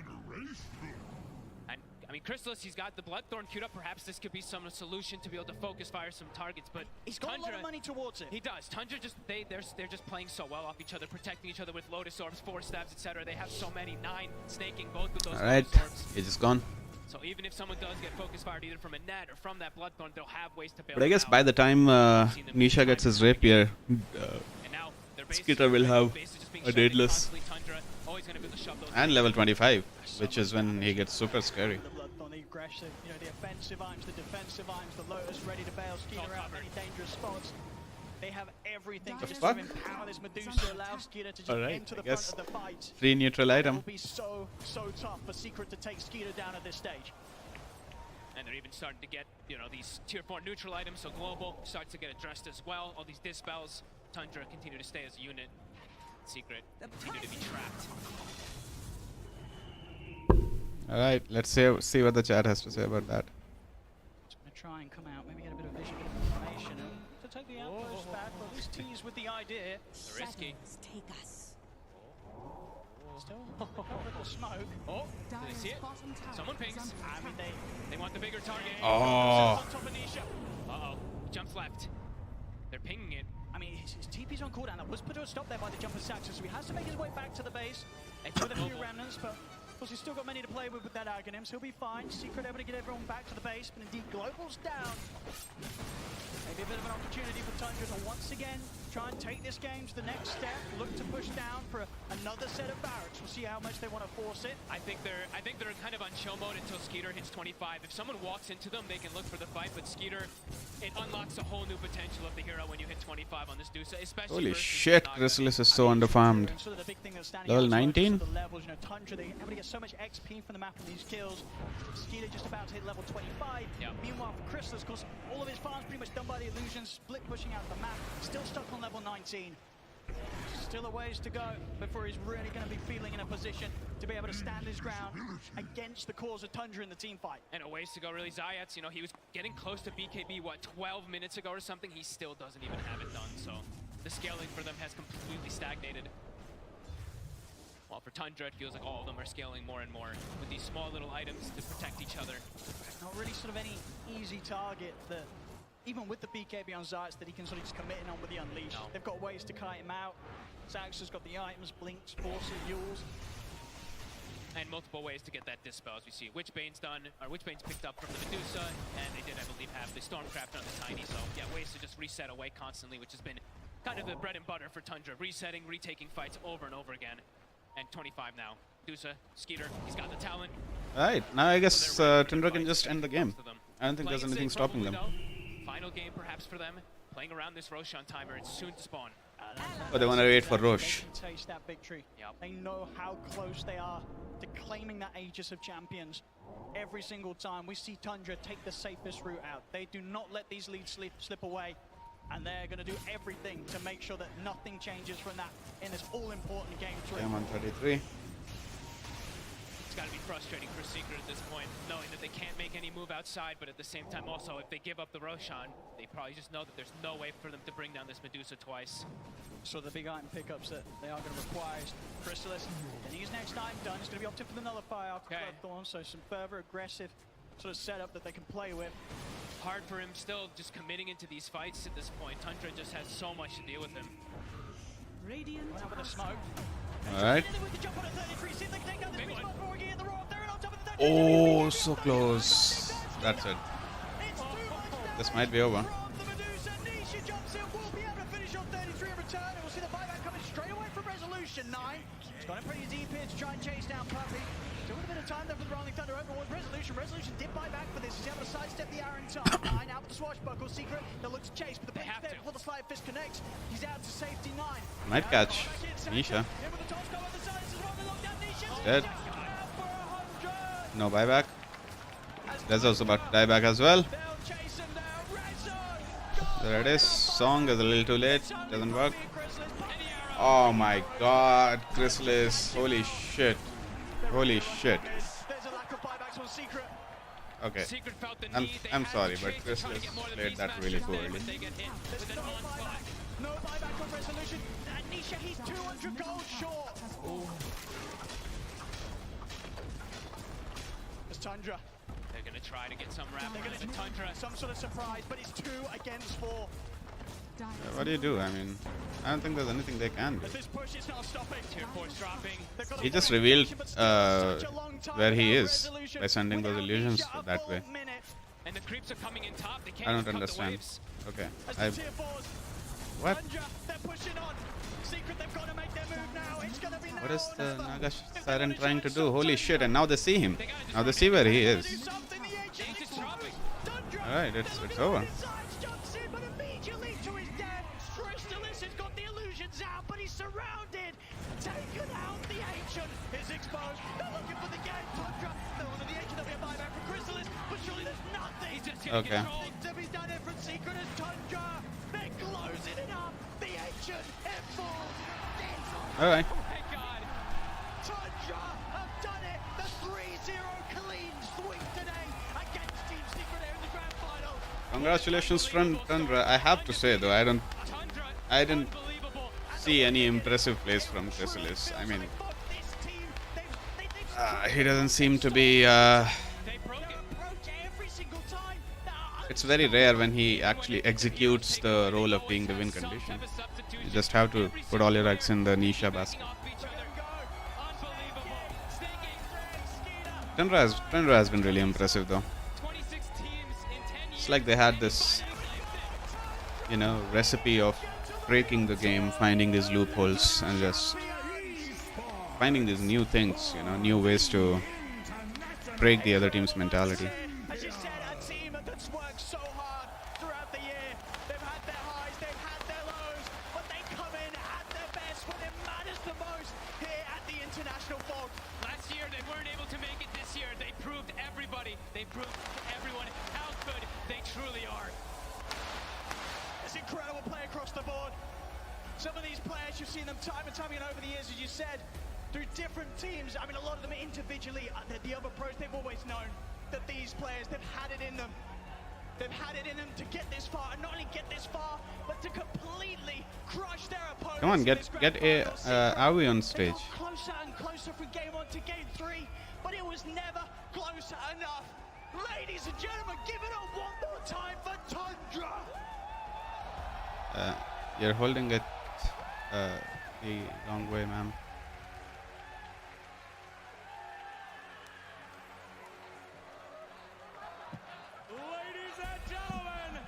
And, I mean, Chrysalis, he's got the Bloodthorn queued up. Perhaps this could be some solution to be able to focus fire some targets, but he's got Tundra, a lot of money towards it. He does. Tundra just, they're just playing so well off each other, protecting each other with Lotus Orbs, 4 stabs, etc. They have so many, 9 snaking both with those Alright, Lotus Orbs. he's just gone. So even if someone does get focus fired either from a net or from that Bloodthorn, they'll have ways to bail. But I guess by the time Nisha gets his Rapier, Skeeter will have a Daedalus and level 25, which is when he gets super scary. aggressive. You know, the offensive items, the defensive items, the Lotus ready to bail Skeeter out of any dangerous spots. They have everything to just sort of empower this Medusa, allow Skeeter to just enter the front of the fight. Free neutral item. It will be so tough for Secret to take Skeeter down at this stage. And they're even starting to get, you know, these tier 4 neutral items, so Global starts to get addressed as well. All these dispels, Tundra continue to stay as a unit. Secret continue to be trapped. Alright, let's see what the chat has to say about that. Just going to try and come out, maybe get a bit of vision, bit of information. To take the outpost back, or at least tease with the idea. Risky. Take us. Still covered the smoke. Oh, do they see it? Someone pings. I mean, they want the bigger target. Oh. On top of Nisha. Uh-oh. Jumps left. They're pinging it. I mean, his TP's on cooldown. That was put to a stop there by the jumper Saxon, so he has to make his way back to the base with a few remnants, but of course he's still got many to play with that Aghanim, so he'll be fine. Secret able to get everyone back to the base, but indeed Global's down. Maybe a bit of an opportunity for Tundra to once again try and take this game to the next step, look to push down for another set of barracks. We'll see how much they want to force it. I think they're kind of on chill mode until Skeeter hits 25. If someone walks into them, they can look for the fight, but Skeeter, it unlocks a whole new potential of the hero when you hit 25 on this Dusa, especially Holy shit, Chrysalis is so underfarmed. Level 19? You know, Tundra, they're able to get so much XP from the map from these kills. Skeeter just about to hit level 25. Meanwhile, for Chrysalis, of course, all of his farms pretty much done by the illusions, split pushing out the map, still stuck on level 19. Still a ways to go before he's really going to be feeling in a position to be able to stand his ground against the cause of Tundra in the team fight. And a ways to go, really. Zayats, you know, he was getting close to BKB, what, 12 minutes ago or something? He still doesn't even have it done, so the scaling for them has completely stagnated. While for Tundra, it feels like all of them are scaling more and more with these small little items to protect each other. Not really sort of any easy target that, even with the BKB on Zayats, that he can sort of just commit in on with the Unleash. No. They've got ways to kite him out. Zax has got the items, Blinks, Forces, Yules. And multiple ways to get that dispel, as we see. Witchbane's done, or Witchbane's picked up from the Medusa, and they did, I believe, have the Stormcraft on the Tiny, so yeah, ways to just reset away constantly, which has been kind of the bread and butter for Tundra. Resetting, retaking fights over and over again. And 25 now. Dusa, Skeeter, he's got the talent. Alright, now I guess Tundra can just end the game. I don't think there's anything stopping them. Final game perhaps for them. Playing around this Roshan timer, it's soon to spawn. Oh, they want to wait for Rosh. They can taste that victory. They know how close they are to claiming that Aegis of Champions. Every single time we see Tundra take the safest route out. They do not let these leads slip away. And they're going to do everything to make sure that nothing changes from that in this all-important game 3. I'm on 33. It's got to be frustrating for Secret at this point, knowing that they can't make any move outside, but at the same time also, if they give up the Roshan, they probably just know that there's no way for them to bring down this Medusa twice. So the big item pickups that they are going to require is Chrysalis. Getting his next item done, he's going to be opted for the Nullifier after Bloodthorn, so some further aggressive sort of setup that they can play with. Hard for him still just committing into these fights at this point. Tundra just has so much to deal with him. Radiant went out with a smoke. Alright. Oh, so close. That's it. This might be over. Nisha jumps in, will be able to finish on 33 in return. We'll see the buyback coming straight away from Resolution 9. He's got him pretty deep here to try and chase down Puppy. Still with a bit of time there for the Rolling Thunder overall. Resolution did buy back for this. He's able to sidestep the arrow in time. 9 out with the swashbuckle. Secret, they'll look to chase, but the pace there before the slide fist connects. He's out to safety 9. Might catch Nisha. Dead. No buyback. Rezo's about to die back as well. There it is. Song is a little too late. Doesn't work. Oh my god. Chrysalis. Holy shit. Holy shit. Okay. I'm sorry, but Chrysalis played that really poorly. No buyback on Resolution. And Nisha, he's 200 gold short. It's Tundra. They're going to try to get some wrap around the Tundra. Some sort of surprise, but it's 2 against 4. Yeah, what do you do? I mean, I don't think there's anything they can do. This push is not stopping. Tier 4's dropping. He just revealed where he is by sending those illusions that way. And the creeps are coming in top. They can't I don't cut the understand. waves. Okay. What? They're pushing on. Secret, they've got to make their move now. It's going to be now. What is the Naga Siren trying to do? Holy shit, and now they see him. Now they see where he is. Something the Alright, it's over. Jumps in, but immediately to his death. Crystallis has got the illusions out, but he's surrounded. Taken out. The ancient is exposed. They're looking for the game. Tundra. They're on the ancient. There'll be a buyback for Crystallis, but surely there's nothing. He's just getting Okay. controlled. He's done it from Secret as Tundra. They're closing it up. The ancient it falls. Alright. Oh my God. Tundra have done it. The 3-0 clean sweep today against Team Secret here in the grand final. Congratulations, Tundra. I have to say though, I didn't see any impressive plays from Crystallis. I mean, he doesn't seem to be. It's very rare when he actually executes the role of being the win condition. You just have to put all your eggs in the Nisha basket. Tundra has been really impressive though. It's like they had this, recipe of breaking the game, finding these loopholes, and just finding these new things, new ways to break the other team's mentality. As you said, a team that's worked so hard throughout the year. They've had their highs, they've had their lows, but they come in at their best when it matters the most here at the International Fog. Last year, they weren't able to make it this year. They proved everybody, they proved everyone how good they truly are. It's incredible play across the board. Some of these players, you've seen them time and time again over the years, as you said, through different teams. I mean, a lot of them individually, the other pros, they've always known that these players, they've had it in them. They've had it in them to get this far, and not only get this far, but to completely crush their opponents. Come on, get Avi on stage. They got closer and closer from game 1 to game 3, but it was never close enough. Ladies and gentlemen, give it up one more time for Tundra. You're holding it the wrong way, ma'am. Ladies and gentlemen,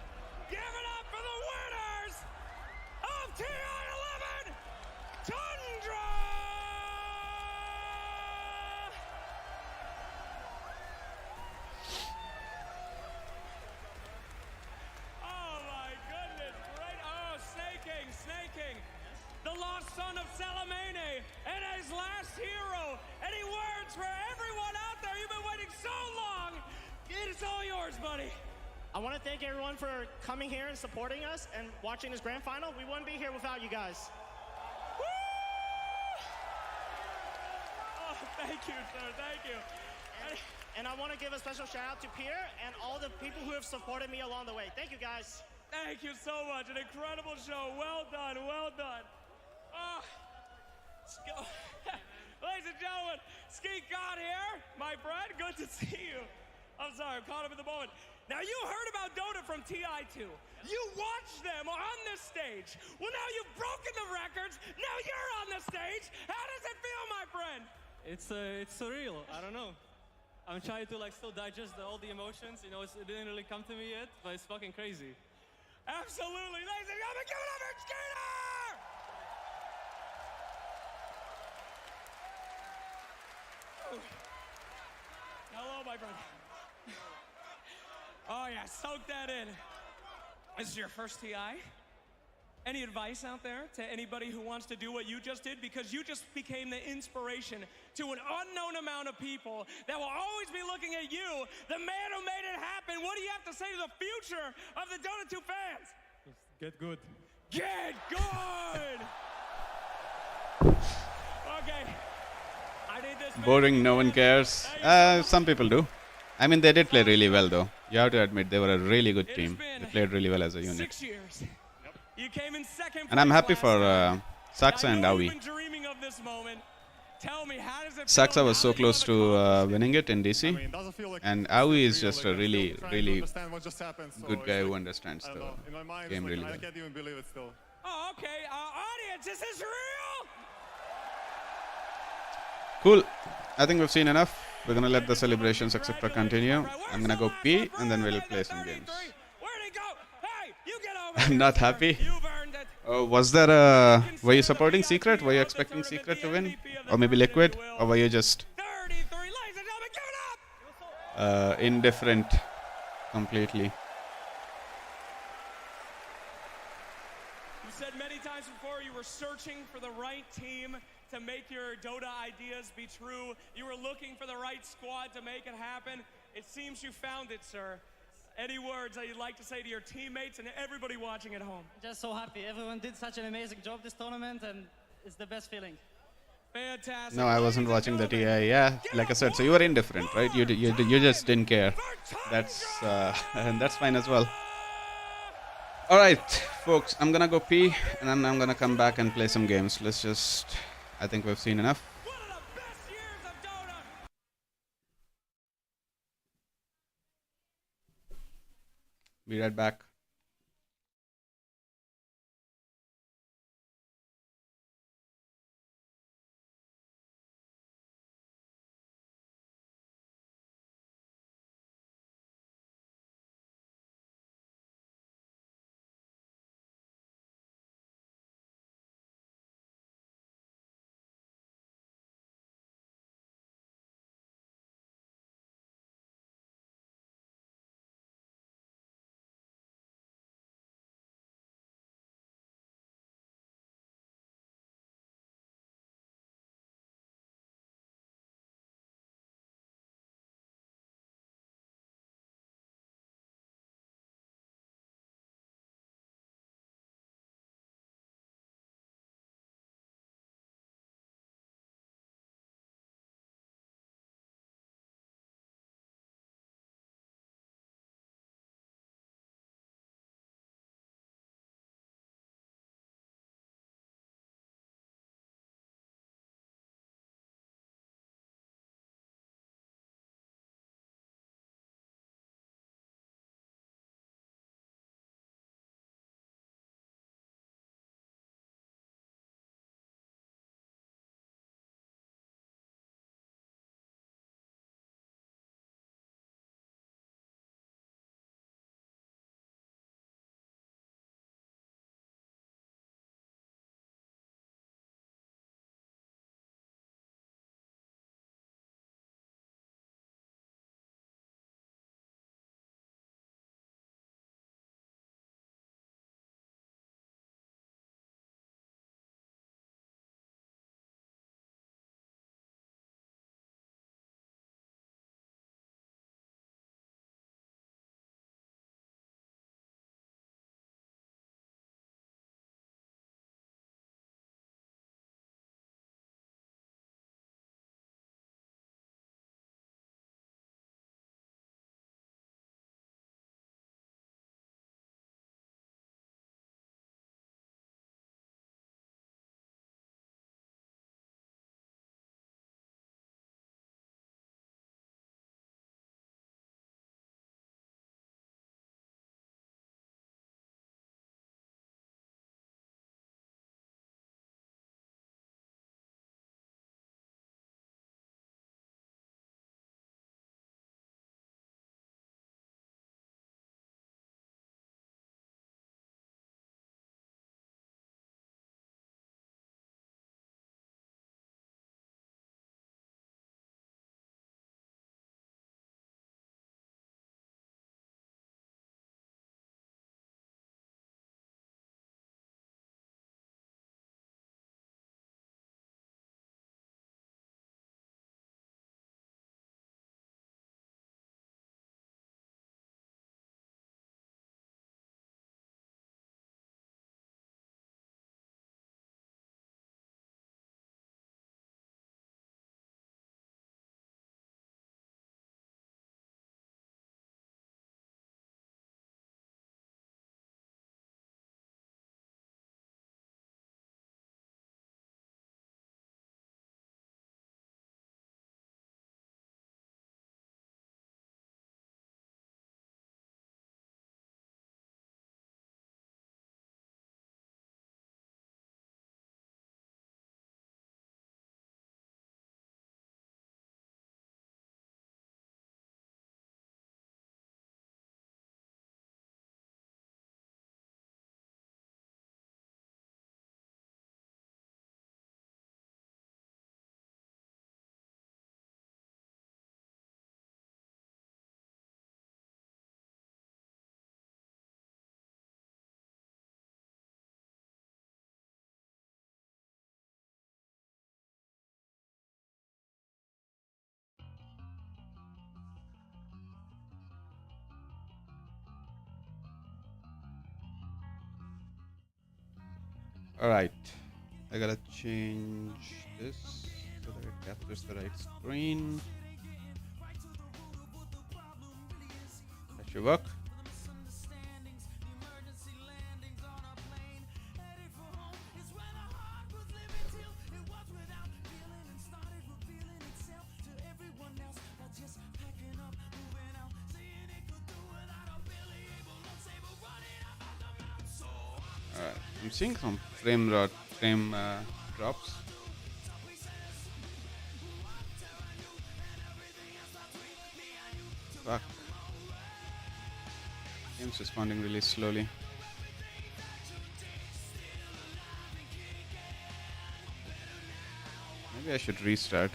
give it up for the winners of TI11, Tundra! Oh my goodness, great. Oh, snaking. The lost son of Salamene and his last hero. Any words for everyone out there? You've been waiting so long. It's all yours, buddy. I want to thank everyone for coming here and supporting us and watching this grand final. We wouldn't be here without you guys. Woo! Oh, thank you, sir. Thank you. And I want to give a special shout out to Pierre and all the people who have supported me along the way. Thank you, guys. Thank you so much. An incredible show. Well done. Well done. Oh, let's go. Ladies and gentlemen, Skeet God here. My friend, good to see you. I'm sorry, I'm caught up in the moment. Now, you heard about Dota from TI2. You watched them on this stage. Well, now you've broken the records. Now you're on the stage. How does it feel, my friend? It's surreal. I don't know. I'm trying to still digest all the emotions. It didn't really come to me yet, but it's fucking crazy. Absolutely. Ladies and gentlemen, give it up for Skeeter! Hello, my friend. Oh, yeah, soak that in. This is your first TI. Any advice out there to anybody who wants to do what you just did? Because you just became the inspiration to an unknown amount of people that will always be looking at you, the man who made it happen. What do you have to say to the future of the Dota 2 fans? Get good. Get good! Okay. I need this. Boring, no one cares. Some people do. I mean, they did play really well, though. You have to admit, they were a really good team. They played really well as a unit. 6 years. You came in second. And I'm happy for Saksa and Avi. Dreaming of this moment. Tell me, how does it Saksa was so close to winning it in DC, and Avi is just a really, really good guy who understands the game really well. I can't even believe it still. Oh, okay. Audience, is this real? Cool. I think we've seen enough. We're gonna let the celebrations, etc., continue. I'm gonna go pee, and then we'll play some games. I'm not happy. Was there a... Were you supporting Secret? Were you expecting Secret to win? Or maybe Liquid? Or were you just... indifferent completely? searching for the right team to make your Dota ideas be true. You were looking for the right squad to make it happen. It seems you found it, sir. Any words that you'd like to say to your teammates and everybody watching at home? Just so happy. Everyone did such an amazing job this tournament, and it's the best feeling. Fantastic. No, I wasn't watching the TI. Yeah, like I said, so you were indifferent, right? You just didn't care. That's and that's fine as well. All right, folks, I'm gonna go pee, and then I'm gonna come back and play some games. Let's just. I think we've seen enough. Be right back. Alright. I gotta change this so that it captures the right screen. That should work. Alright, I'm seeing some frame drops. Fuck. Game's responding really slowly. Maybe I should restart.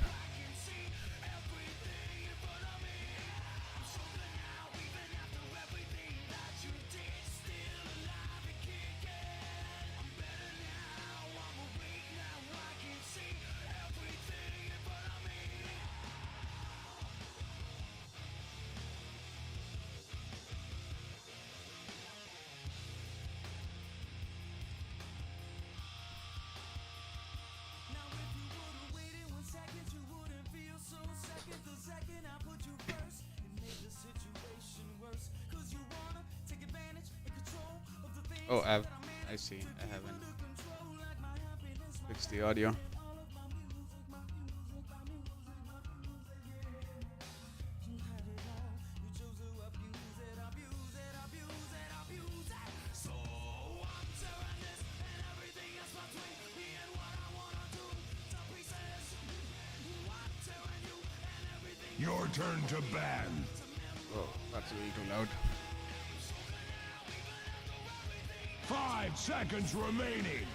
Oh, I see. I haven't fixed the audio. Your turn to ban. Oh, that's a little too loud. 5 seconds remaining.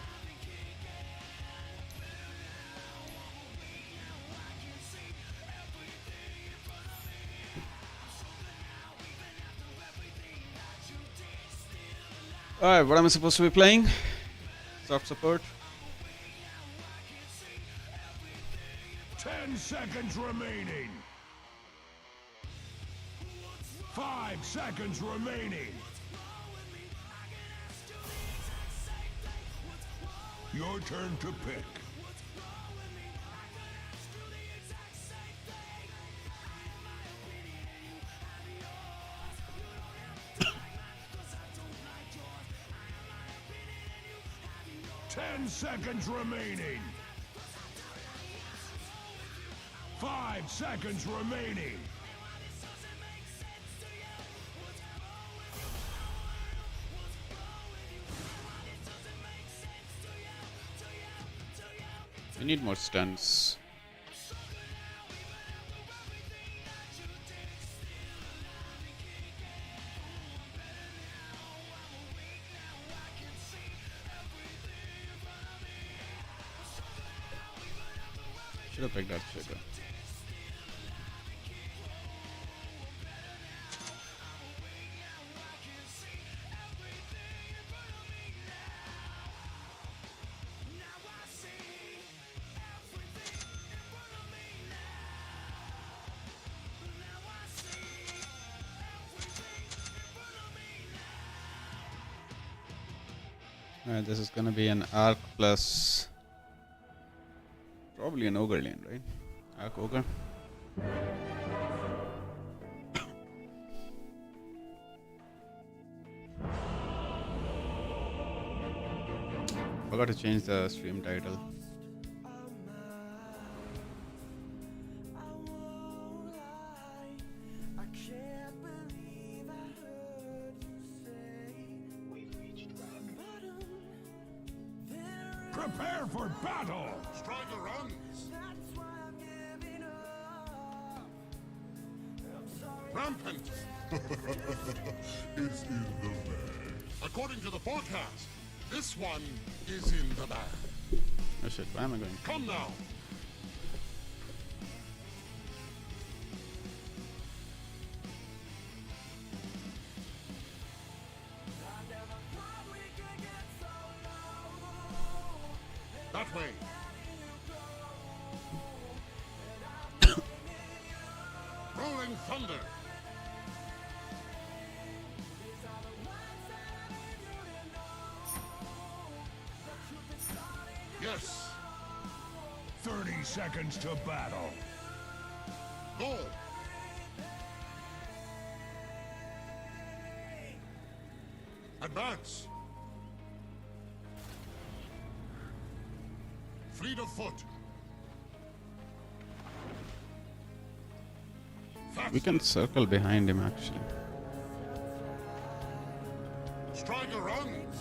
Alright, what am I supposed to be playing? Soft support. 10 seconds remaining. 5 seconds remaining. Your turn to pick. Ten seconds remaining. 5 seconds remaining. We need more stuns. Should have picked that sugar. Alright, this is gonna be an arc plus probably an ogre lane, right? Arc ogre. Forgot to change the stream title. Prepare for battle! Striker runs! Rampant! It's in the bag. According to the forecast, this one is in the bag. Oh shit, where am I going? Come now! That way. Rolling thunder. seconds to battle. Go! Advance! Fleet of foot! We can circle behind him actually. Striker runs!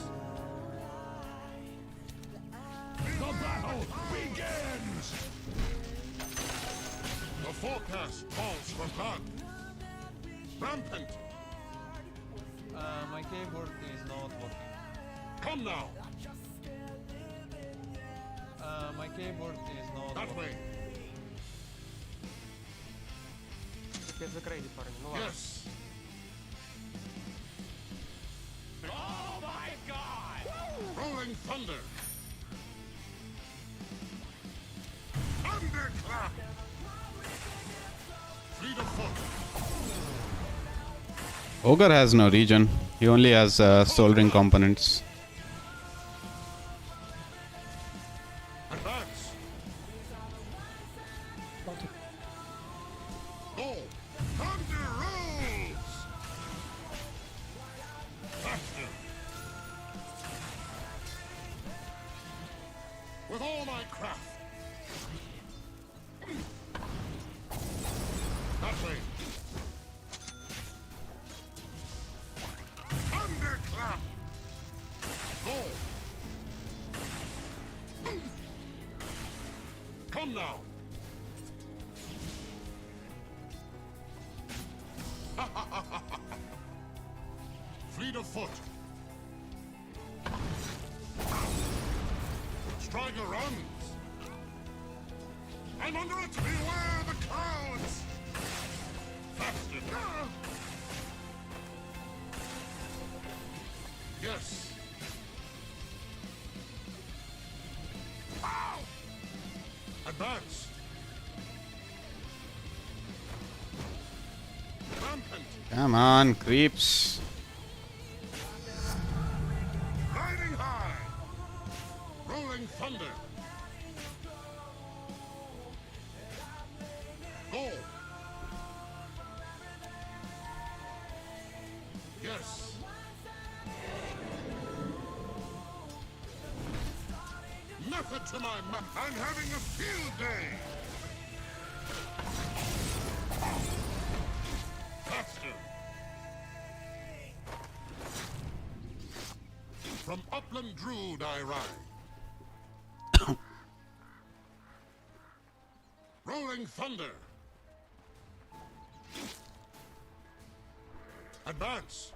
The battle begins! The forecast calls for blood. Rampant! My keyboard is not working. Come now! My keyboard is not That way! Yes! Oh my God! Rolling thunder! Thunderclap! Fleet of foot! Ogre has no regen. He only has soldering components. Advance! Go! Thunder rolls! Faster! With all my craft! That way! Thunderclap! Go! Come now! Fleet of foot! Striker runs! I'm under it! Beware the clouds! Faster! Yes! Ow! Advance! Rampant! Come on, creeps. Riding high! Rolling thunder! Go! Yes! Method to my map! I'm having a field day! Faster! From upland Druid I ride. Rolling thunder! Advance!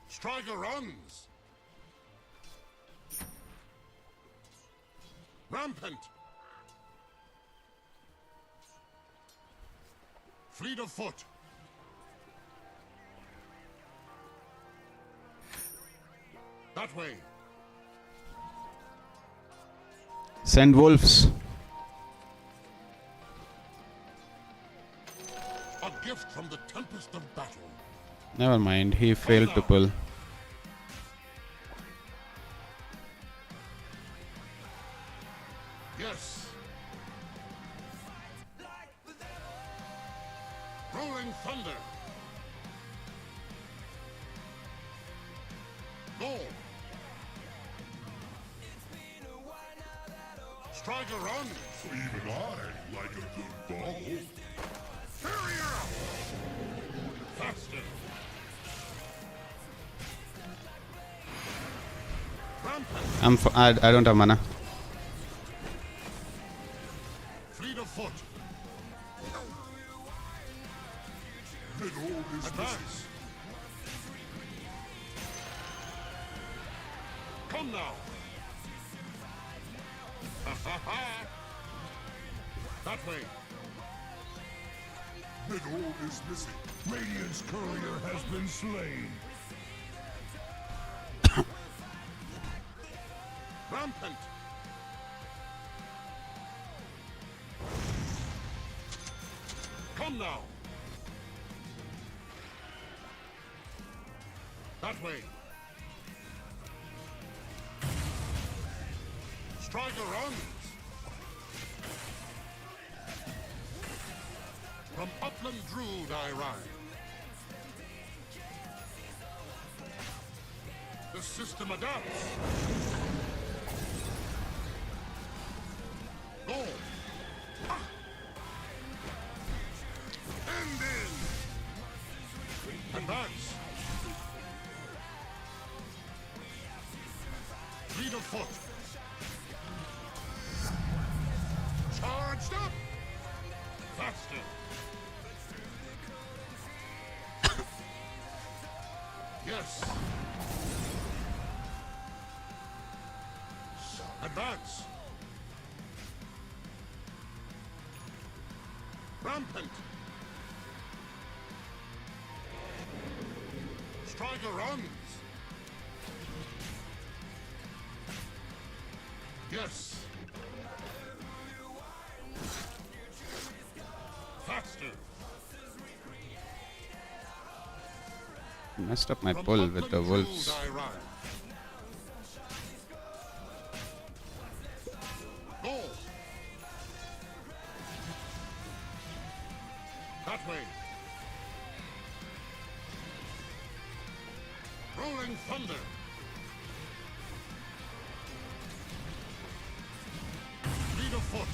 Striker runs! Rampant! Fleet of foot! That way! Send wolves. A gift from the tempest of battle. Never mind, he failed to pull. Yes. Rolling thunder. Go. Striker runs. Even I like a good ball. Barrier up. Faster. I don't have mana. Fleet of foot. Advance. Come now. That way. Mid-hold is missing. Radiant's courier has been slain. Rampant. Come now. That way. Striker runs. From Upland Druid I ride. The system adapts. Go. Ah. End in. Advance. Lead of foot. Charged up. Faster. Yes. Advance. Rampant. Striker runs. Yes. Faster. Messed up my pull with the wolves. Go. That way. Rolling thunder. Lead of foot.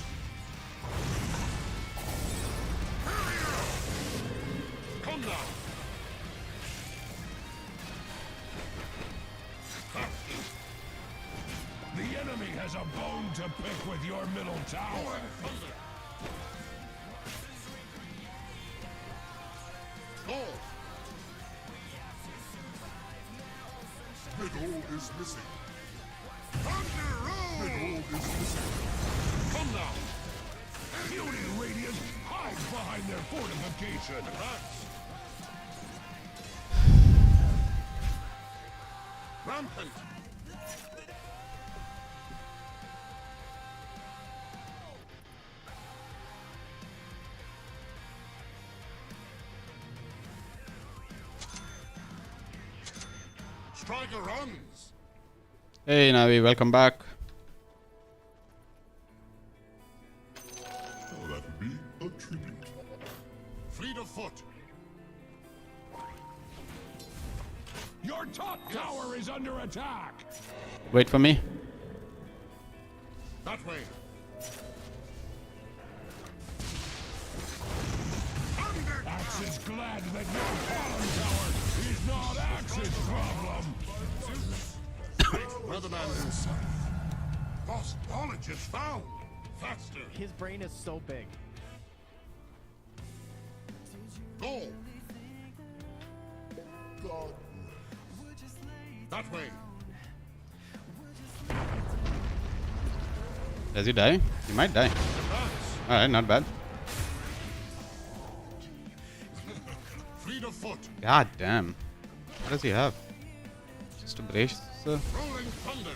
Come now. The enemy has a bone to pick with your middle tower. Go. Middle is missing. Thunder roll. Middle is missing. Come now. Beauty Radiant hides behind their fortification. Rampant. Striker runs. Hey Navi, welcome back. Oh, that would be a tribute. Fleet of foot. Your top tower is under attack. Wait for me. That way. Axe is glad that your bottom tower is not Axe's problem. Weatherman himself. Lost knowledge is found. Faster. His brain is so big. Go. God. That way. Does he die? He might die. Alright, not bad. Fleet of foot. God damn. What does he have? Just a brace? Rolling thunder.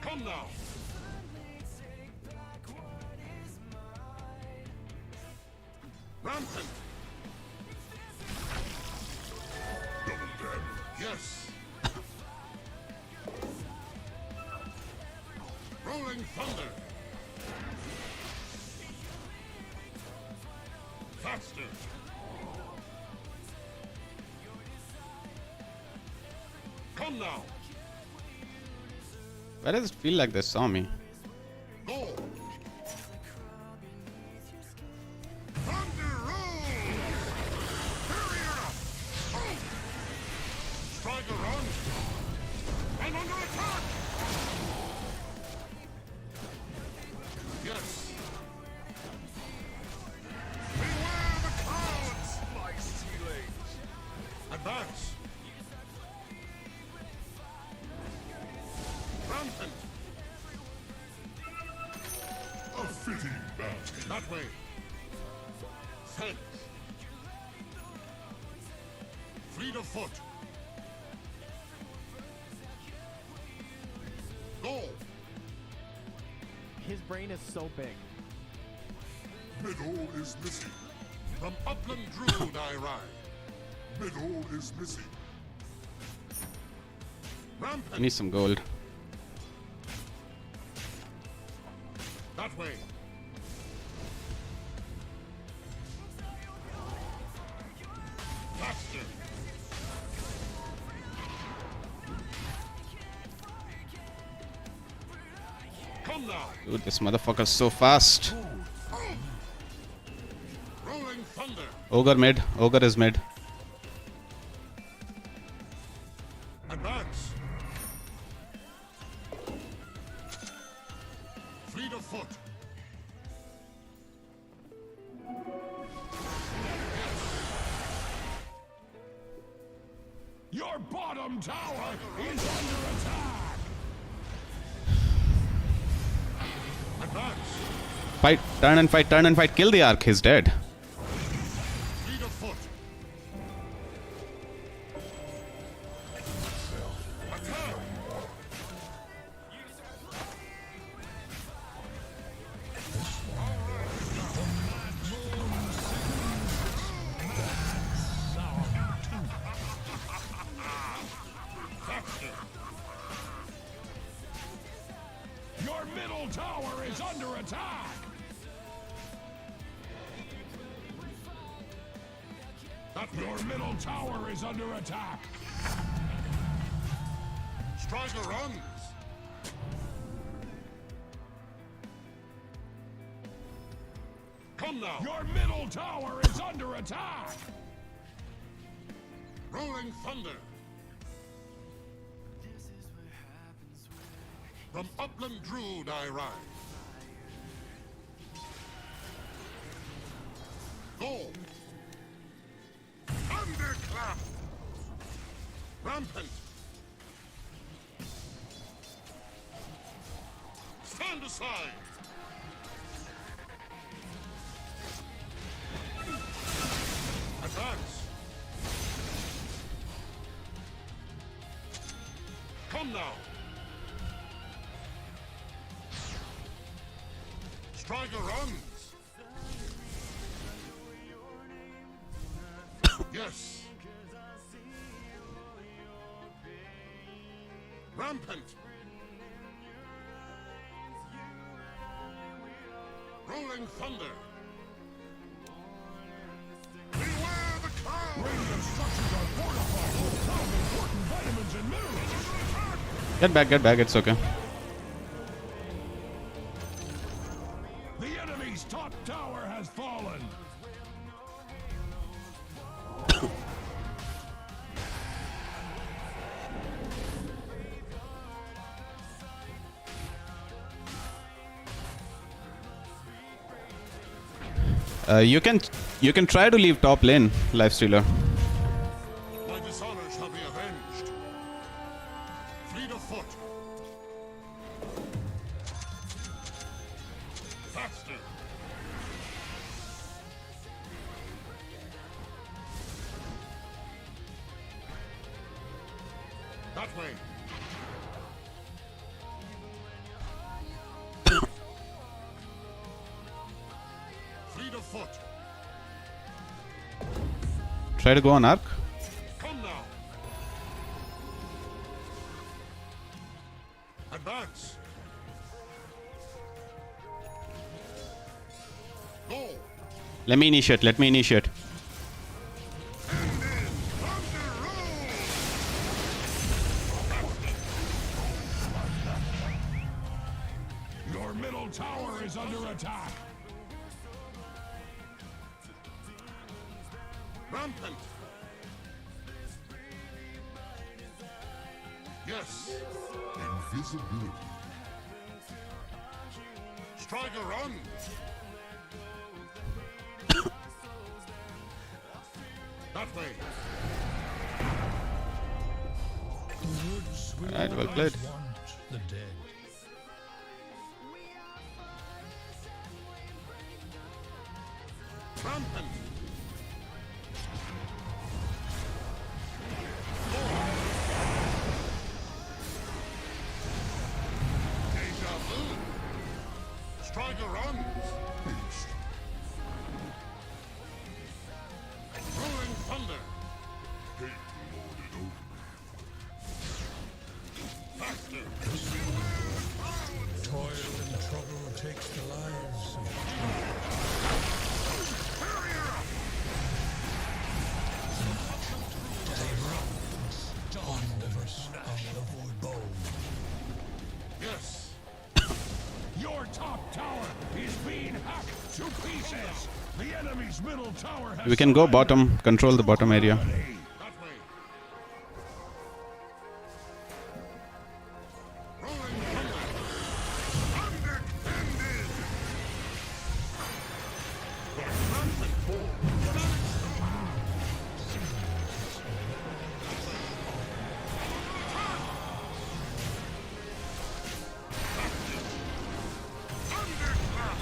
Come now. Rampant. Double damage. Yes. Rolling thunder. Faster. Come now. Why does it feel like they saw me? Go. Thunder roll. Hurry up. Oh. Striker run. And under attack. Yes. Beware the clouds, my sealings. Advance. Rampant. A fitting basket. That way. Thanks. Fleet of foot. Go. His brain is so big. Middle is missing. From Upland Druid I ride. Middle is missing. I need some gold. That way. Faster. Come now. Dude, this motherfucker's so fast. Rolling thunder. Ogre mid. Ogre is mid. Advance. Fleet of foot. Your bottom tower is under attack. Advance. Fight. Turn and fight. Turn and fight. Kill the arc. He's dead. Fleet of foot. Attack. Your middle tower is under attack. Your middle tower is under attack. Striker runs. Come now. Your middle tower is under attack. Rolling thunder. From upland Druid I ride. Go. Thunderclap. Rampant. Stand aside. Advance. Come now. Striker runs. Yes. Rampant. Rolling thunder. Beware the cloud. Radiant structures are fortified with some important vitamins and minerals. Get back. Get back. It's okay. The enemy's top tower has fallen. You can try to leave top lane, Lifestealer. My dishonor shall be avenged. Fleet of foot. Faster. That way. Fleet of foot. Try to go on arc. Come now. Advance. Go. Let me initiate. Let me initiate. Your middle tower is under attack. Rampant. Yes. Invisibility. Striker runs. That way. Alright, well played. The dead. Rampant. Deja vu. Striker runs. Rolling thunder. Toil and trouble takes the lives of Yes. Your top tower is being hacked to pieces. The enemy's middle tower has We can go bottom, control the bottom area. that way. Rolling thunder. Underhanded.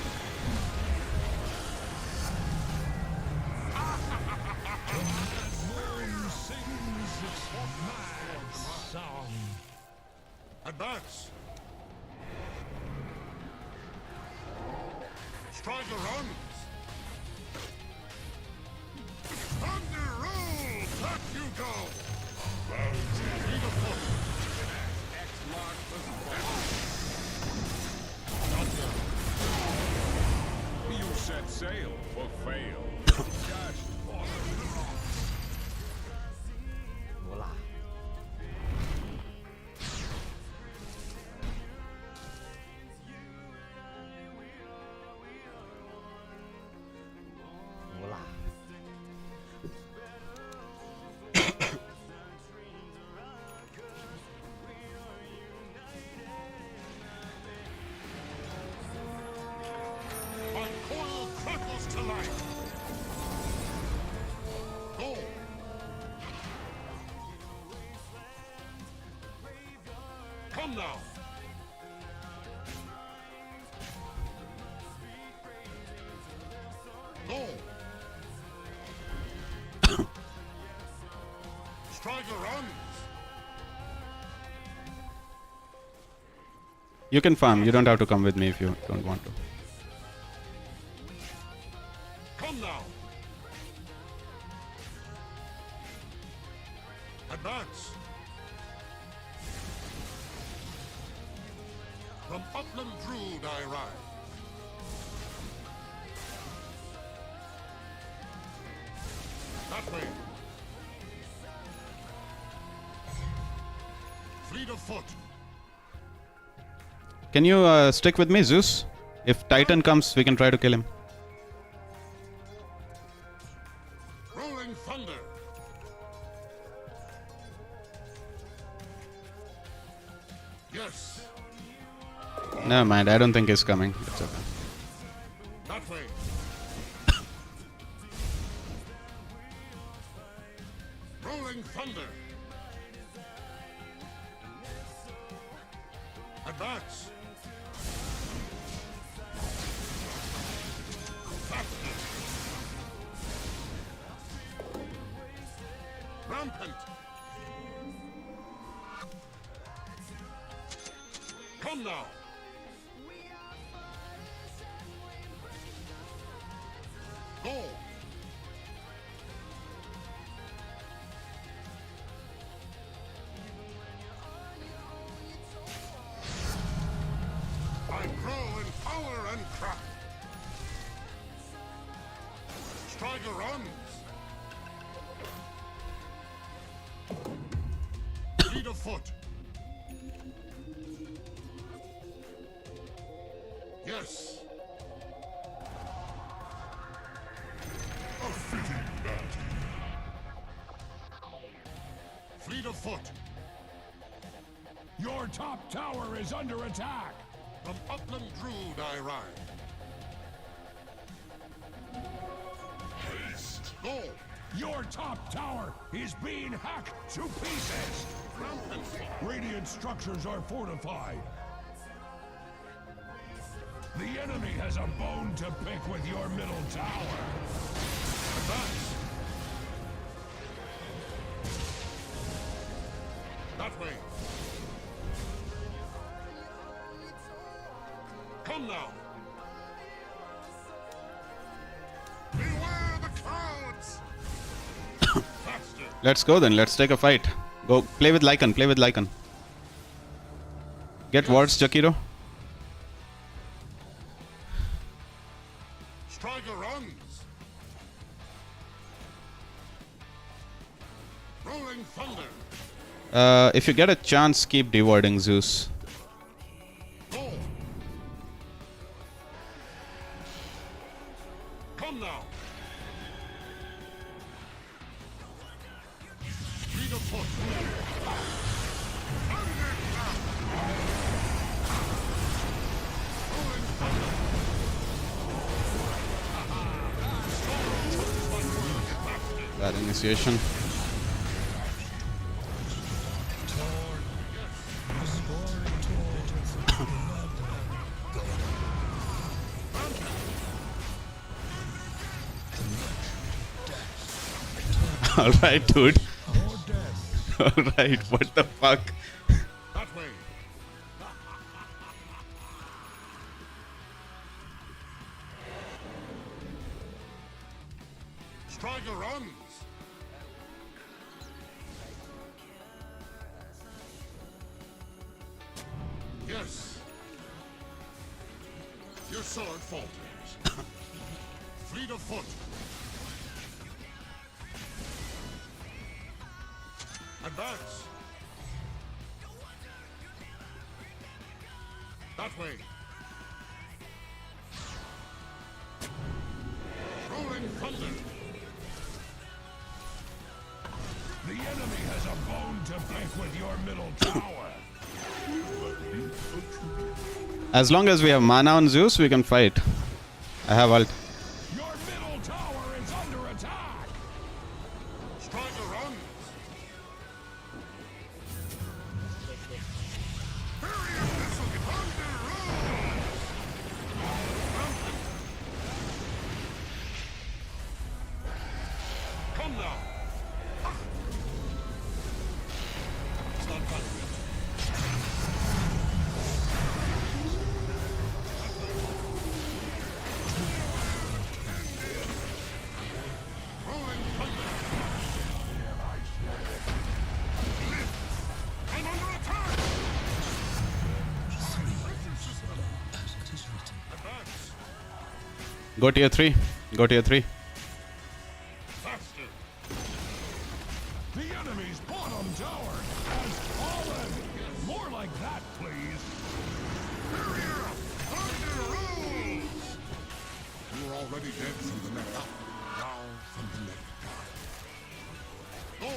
Advance. Striker runs. Thunder roll. Back you go. Lead a foot. You set sail or fail. My coil crackles to life. Go. Come now. Go. Striker runs. You can farm. You don't have to come with me if you don't want to. Come now. Advance. From upland Druid I ride. That way. Fleet of foot. Can you stick with me, Zeus? If Titan comes, we can try to kill him. Rolling thunder. Yes. Never mind. I don't think he's coming. It's okay. That way. Rolling thunder. Advance. Faster. Rampant. Come now. Go. I grow in power and craft. Striker runs. Lead of foot. Yes. A fitting bounty. Fleet of foot. Your top tower is under attack. From upland Druid I ride. Haste. Go. Your top tower is being hacked to pieces. Rampant. Radiant structures are fortified. The enemy has a bone to pick with your middle tower. Advance. That way. Come now. Beware the clouds. Faster. Let's go then. Let's take a fight. Go play with Lycan. Play with Lycan. Get wards, Jakiro. Striker runs. Rolling thunder. If you get a chance, keep dewarding Zeus. Go. Come now. Lead of foot. Bad initiation. Alright, dude. Alright, what the fuck? That way. Striker runs. Yes. Your sword falters. Fleet of foot. Advance. That way. Rolling thunder. The enemy has a bone to pick with your middle tower. As long as we have mana on Zeus, we can fight. I have ult. Your middle tower is under attack. Striker runs. Come now. It's not done yet. Rolling thunder. I'm under attack. Advance. Go tier 3. Go tier 3. Faster. The enemy's bottom tower has fallen. More like that, please. Thunder rules. You were already dead from the neck up. Now from the neck down. Go.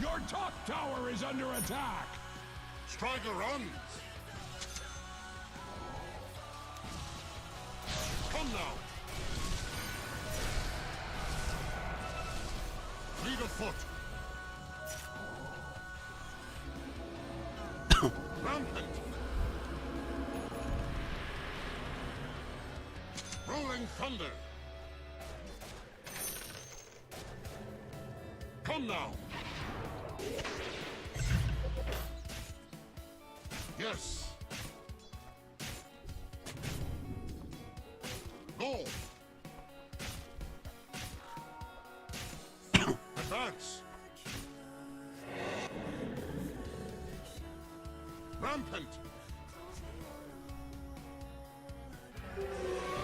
Your top tower is under attack. Striker runs. Come now. Fleet of foot. Rampant. Rolling thunder. Come now. Yes. Go. Advance. Rampant.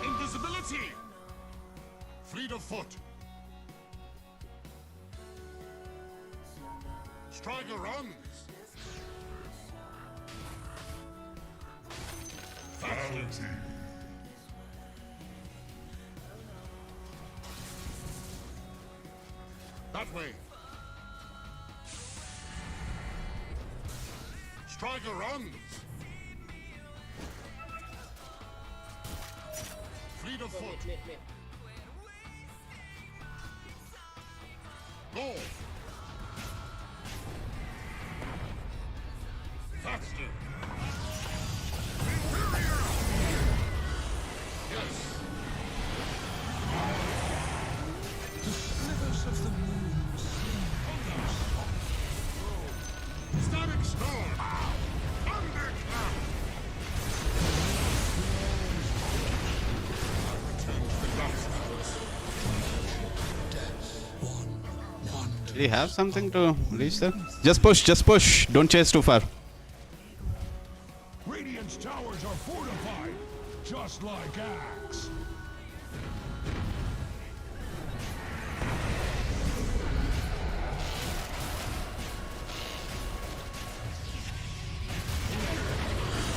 Invisibility. Fleet of foot. Striker runs. Faster. That way. Striker runs. Fleet of foot. Go. Faster. Yes. The slivers of the moon. Static storm. Thunderclap. Did he have something to reach there? Just push, just push. Don't chase too far. towers are fortified, just like Axe.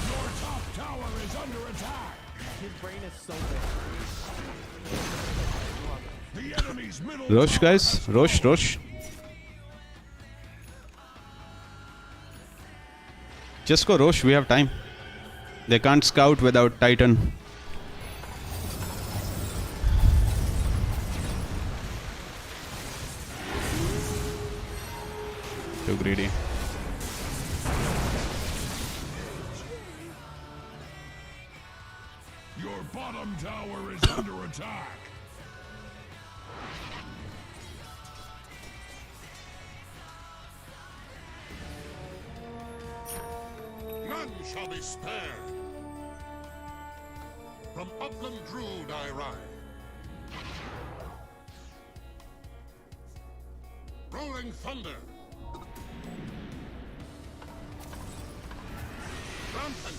Your top tower is under attack. His brain is so big. The enemy's middle Rosh, guys. Rosh. Just go Rosh, we have time. They can't scout without Titan. Too greedy. Your bottom tower is under attack. None shall be spared. From upland Druid I ride. Rolling thunder. Rampant.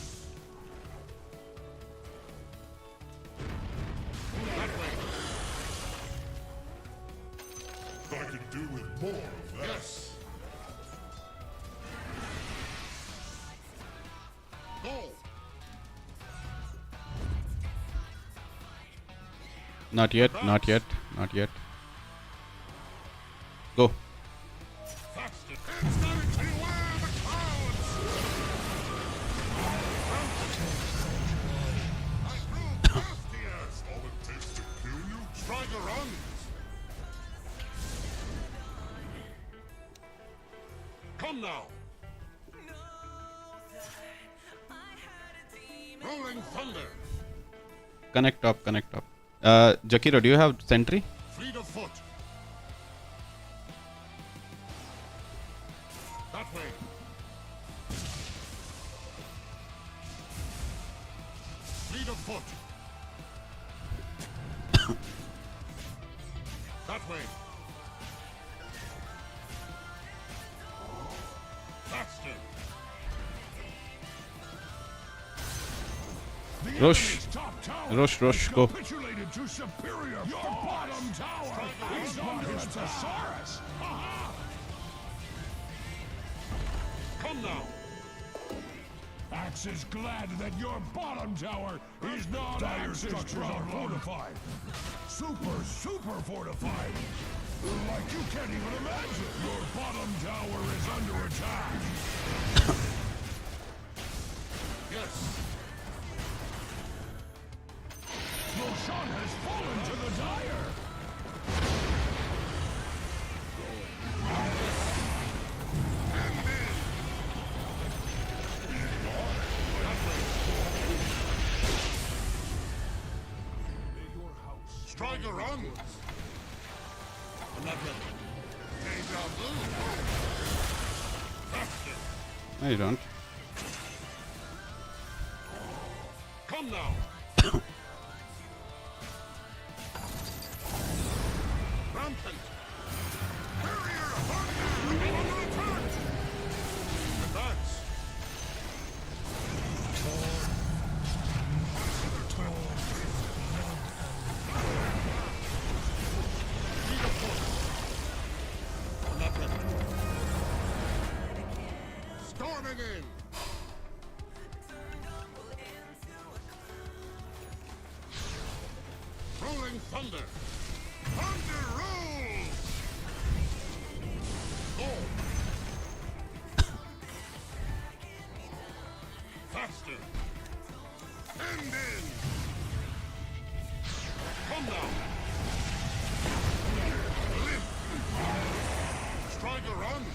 That way. I can do with more of that. Yes. Go. Not yet. Go. Faster. It's going to beware the clouds. I prove crafty as all it takes to kill you. Striker runs. Come now. Rolling thunder. Connect up. Jakiro, do you have sentry? Fleet of foot. That way. Fleet of foot. That way. Faster. Rosh, go. Capitulated to superior. Your bottom tower is under attack. Come now. Axe is glad that your bottom tower is not dire structures are fortified. Super fortified. Like you can't even imagine. Your bottom tower is under attack. Yes. Roshan has fallen to the dire. Striker runs. Another. Deja vu. Faster. No, you don't. Come now. Rampant. Barrier thunder. Under attack. Advance. Storming in. Rolling thunder. Thunder rolls. Go. Faster. End in. Come now. Limp. Striker runs.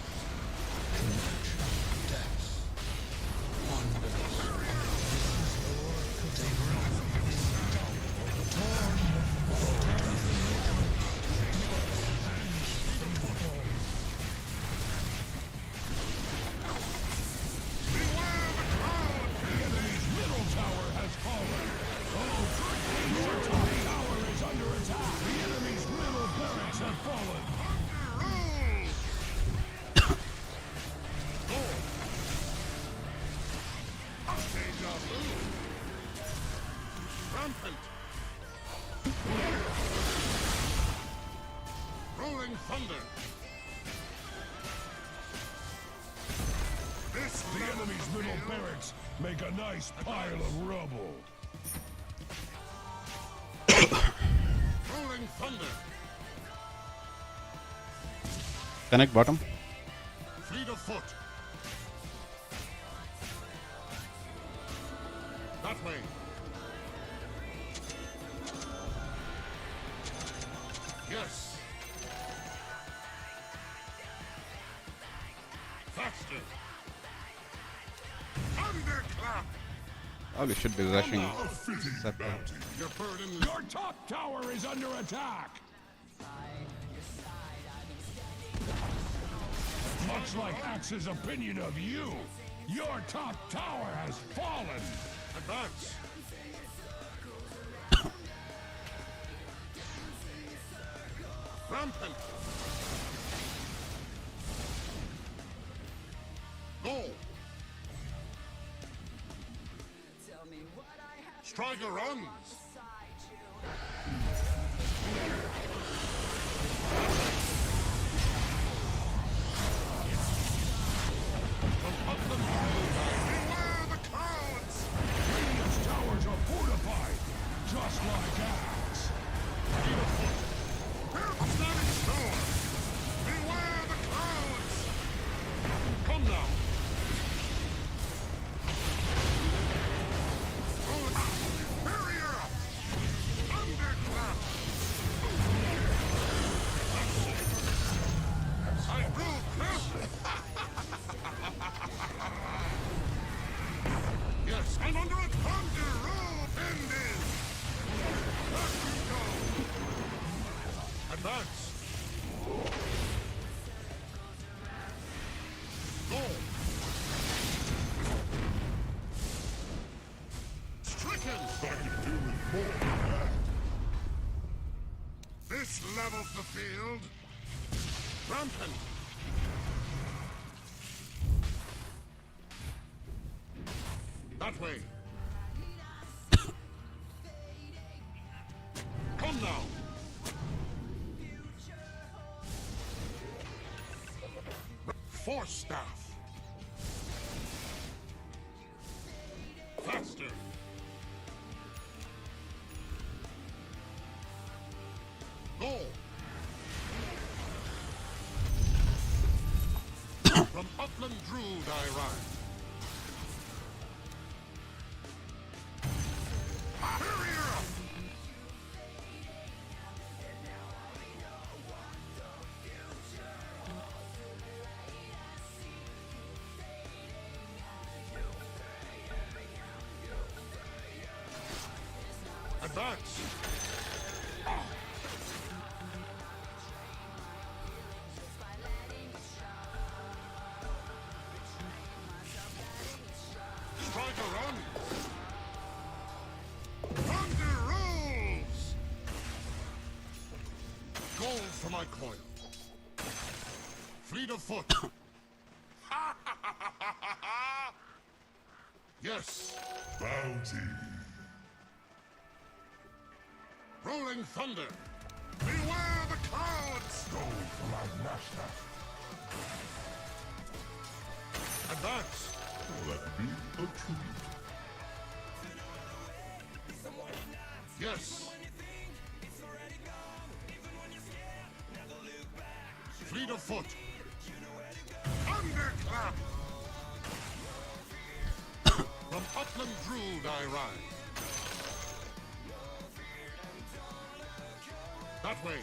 Rampant. Rolling thunder. The enemy's middle barracks make a nice pile of rubble. Rolling thunder. Connect bottom. Fleet of foot. That way. Yes. Faster. Thunderclap. Probably should be rushing. Your top tower is under attack. Much like Axe's opinion of you, your top tower has fallen. Advance. Rampant. Go. Striker runs. Beware the clouds! Radiant's towers are fortified, just like Axe. What's that in store? Beware the clouds! Come now. Barrier up! Thunderclap! I will crash! Yes, I'm under a thunder roll ended! Let me go! Advance! Go! Stricken! I can do with more than that. This levels the field. Rampant! That way. Come now. Force staff. Faster. Go. From upland Druid I ride. Barrier up! Advance! Striker run! Thunder rolls! Gold for my coin. Fleet of foot. Yes. Bounty. Rolling thunder. Beware the clouds! Gold for my master. Advance. Let me a treat. Yes. Fleet of foot. Thunderclap! From upland Druid I ride. That way.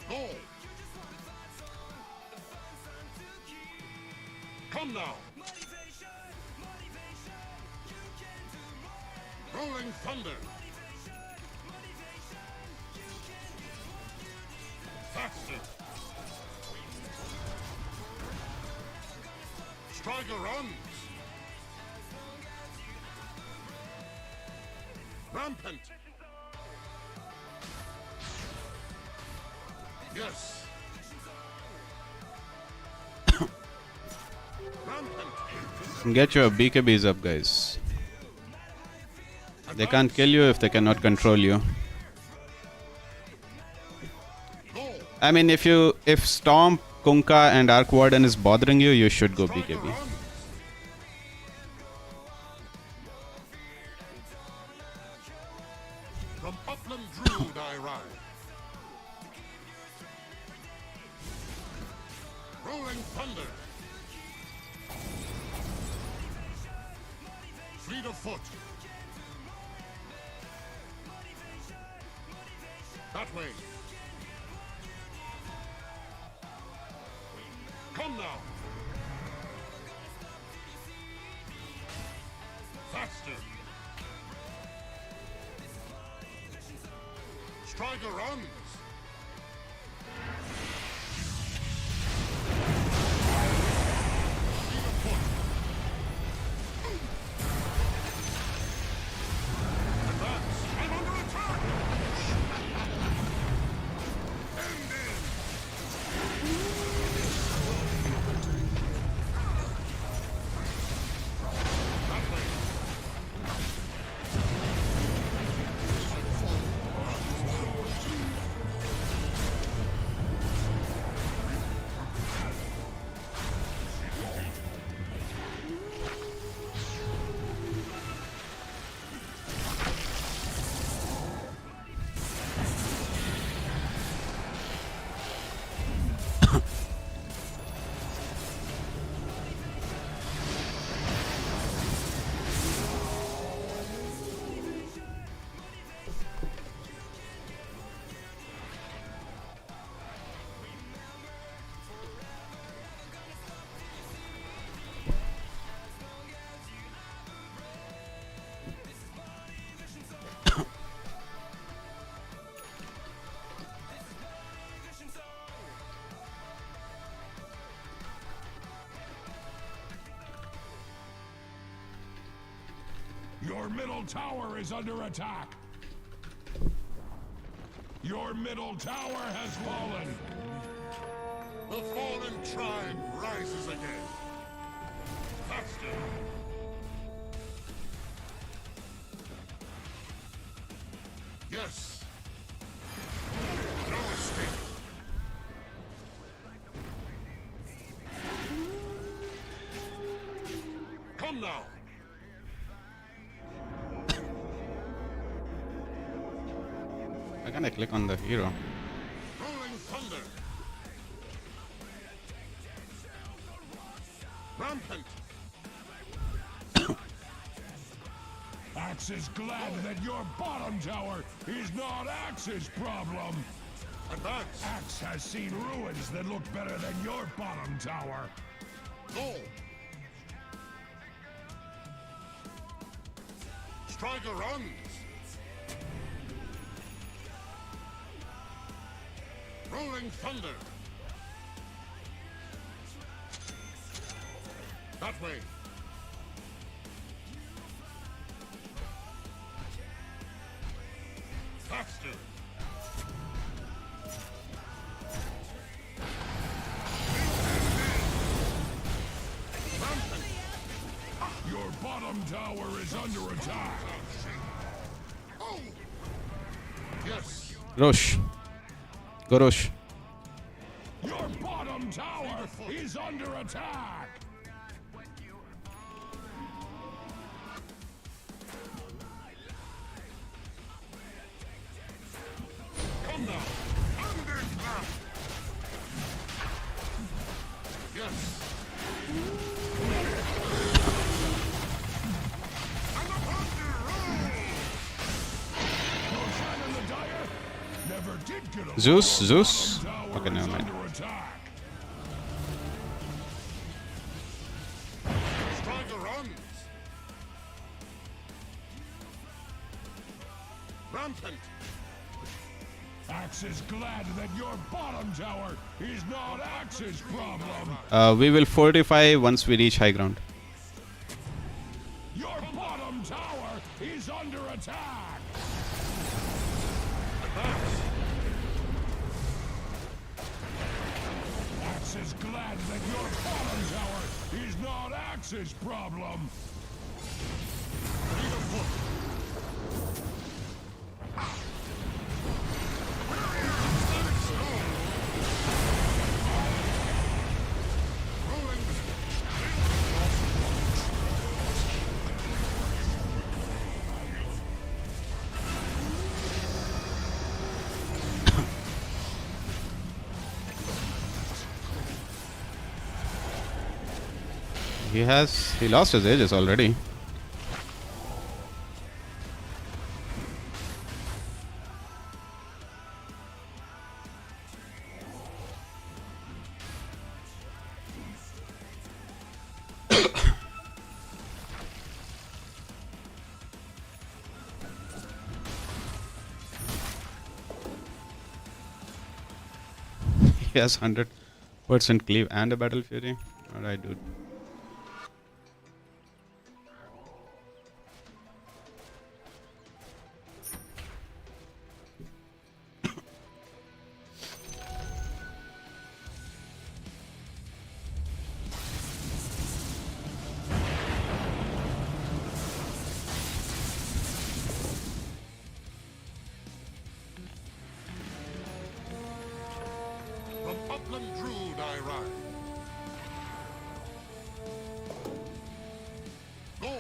Go. Come now. Rolling thunder. Faster. Striker runs. Rampant. Yes. Get your BKBs up, guys. They can't kill you if they cannot control you. I mean, if Stomp, Kunkka and Arc Warden is bothering you, you should go BKB. From Upland Druid I ride. Rolling thunder. Fleet of foot. That way. Come now. Faster. Striker runs. Your middle tower is under attack. Your middle tower has fallen. The fallen tribe rises again. Faster. Yes. No escape. Come now. Why can't I click on the hero? Rolling thunder. Rampant. Axe is glad that your bottom tower is not Axe's problem. Advance. Axe has seen ruins that look better than your bottom tower. Go. Striker runs. Rolling thunder. That way. Faster. Your bottom tower is under attack. Oh. Yes. Rosh. Go Rosh. Your bottom tower is under attack. Come now. Under attack. Yes. Zeus? Okay, never mind. Striker runs. Rampant. Axe is glad that your bottom tower is not Axe's problem. We will fortify once we reach high ground. Your bottom tower is under attack. Axe Axe is glad that your bottom tower is not Axe's problem. Fleet of foot. He lost his ages already. He has 100% cleave and a battle fury. Alright, dude. From upland Druid I ride. Go!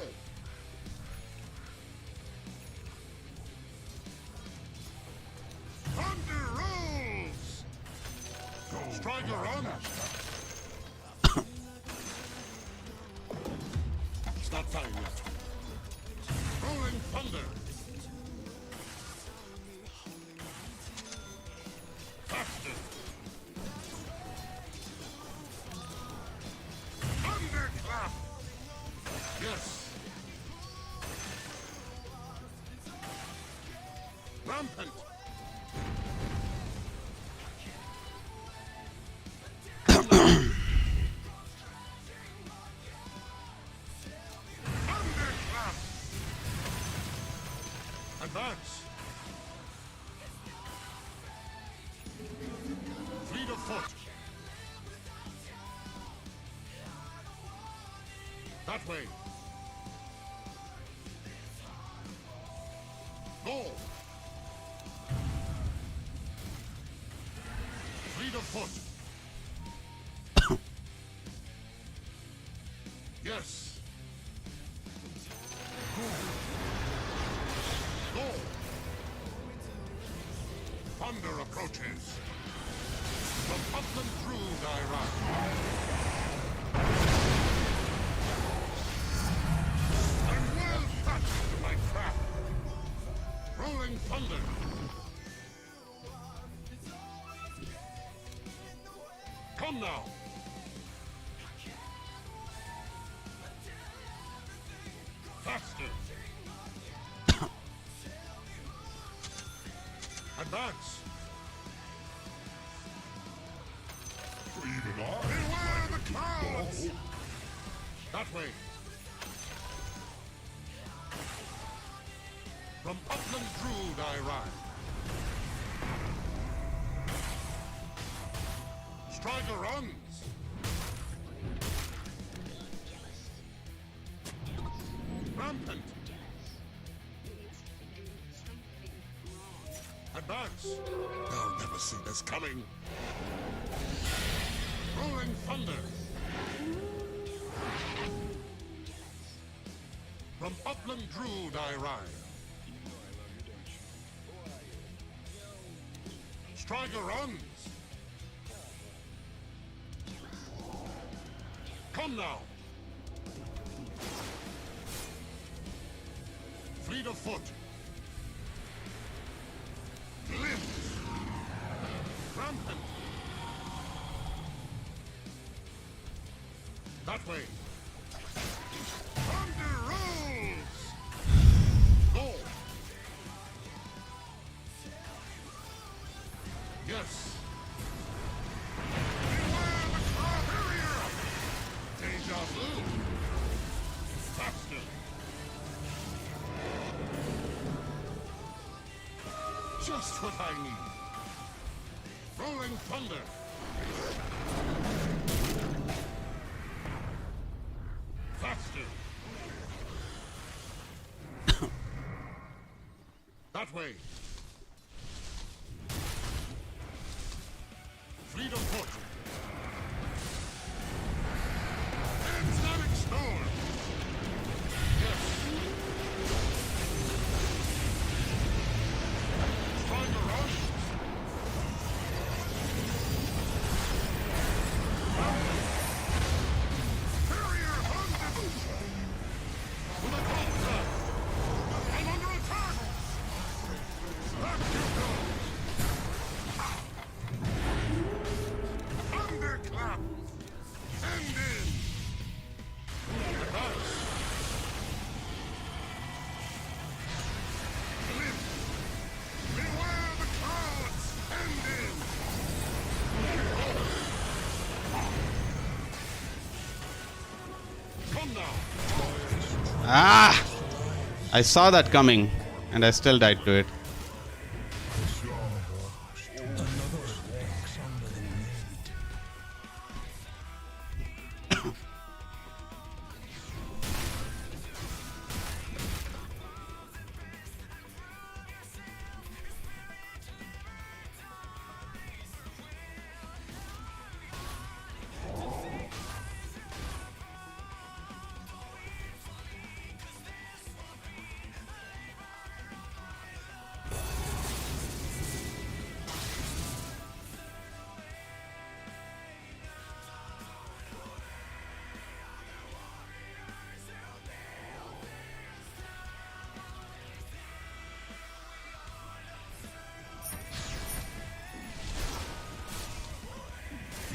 Thunder rolls! Striker on! It's not time yet. Rolling thunder! Faster! Thunderclap! Yes! Rampant! Thunderclap! Advance! Fleet of foot! That way! Go! Fleet of foot! Yes! Go! Thunder approaches! From upland Druid I ride! I'm well touched to my craft! Rolling thunder! Come now! Faster! Advance! Even I beware the clouds! That way! From upland Druid I ride. Striker runs! Rampant! Advance! They'll never see this coming! Rolling thunder! From upland Druid I ride. Striker runs! Come now! Fleet of foot! Glimpse! Rampant! That way! Thunder rolls! Go! Yes! Beware the Carrier! Deja vu! Faster! Just what I need! Rolling thunder! That way. Fleet of foot. Ensonic storm. Yes. Trying to rush. Barrier hunted. With a counter. I'm under attack. Back you go. Thunderclap. End in. Advance. Lift. Beware the clouds. End in. Come now. Ah! I saw that coming, and I still died to it.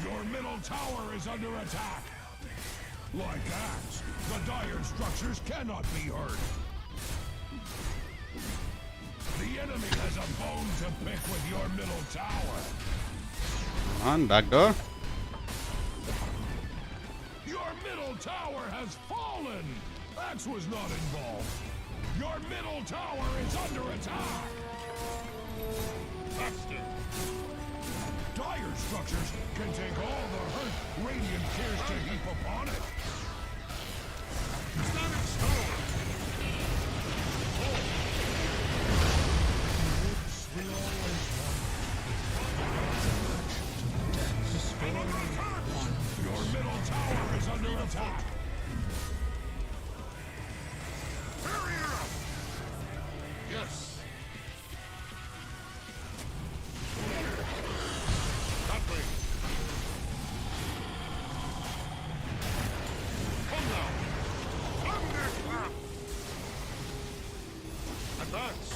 Your middle tower is under attack. Like Axe, the dire structures cannot be hurt. The enemy has a bone to pick with your middle tower. Come on, backdoor. Your middle tower has fallen. Axe was not involved. Your middle tower is under attack. Baxter. Dire structures can take all the hurt Radiant cares to heap upon it. Static storm. Your middle tower is under attack. Barrier up. Yes. That way. Come now. Thunderclap. Advance.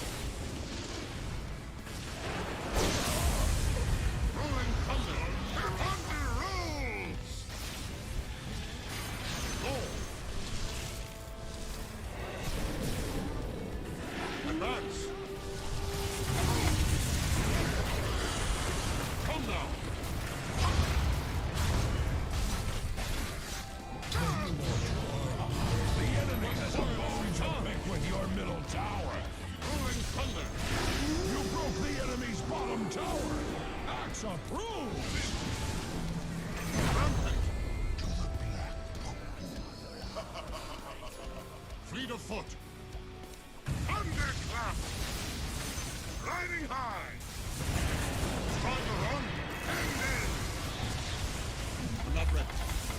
Rolling thunder. Thunder rolls. Go. Advance. Come now. The enemy has a bone to pick with your middle tower. Rolling thunder. You broke the enemy's bottom tower. Axe approves. Rampant. Fleet of foot. Thunderclap. Riding high. Trying to run. End in. I'm not ready.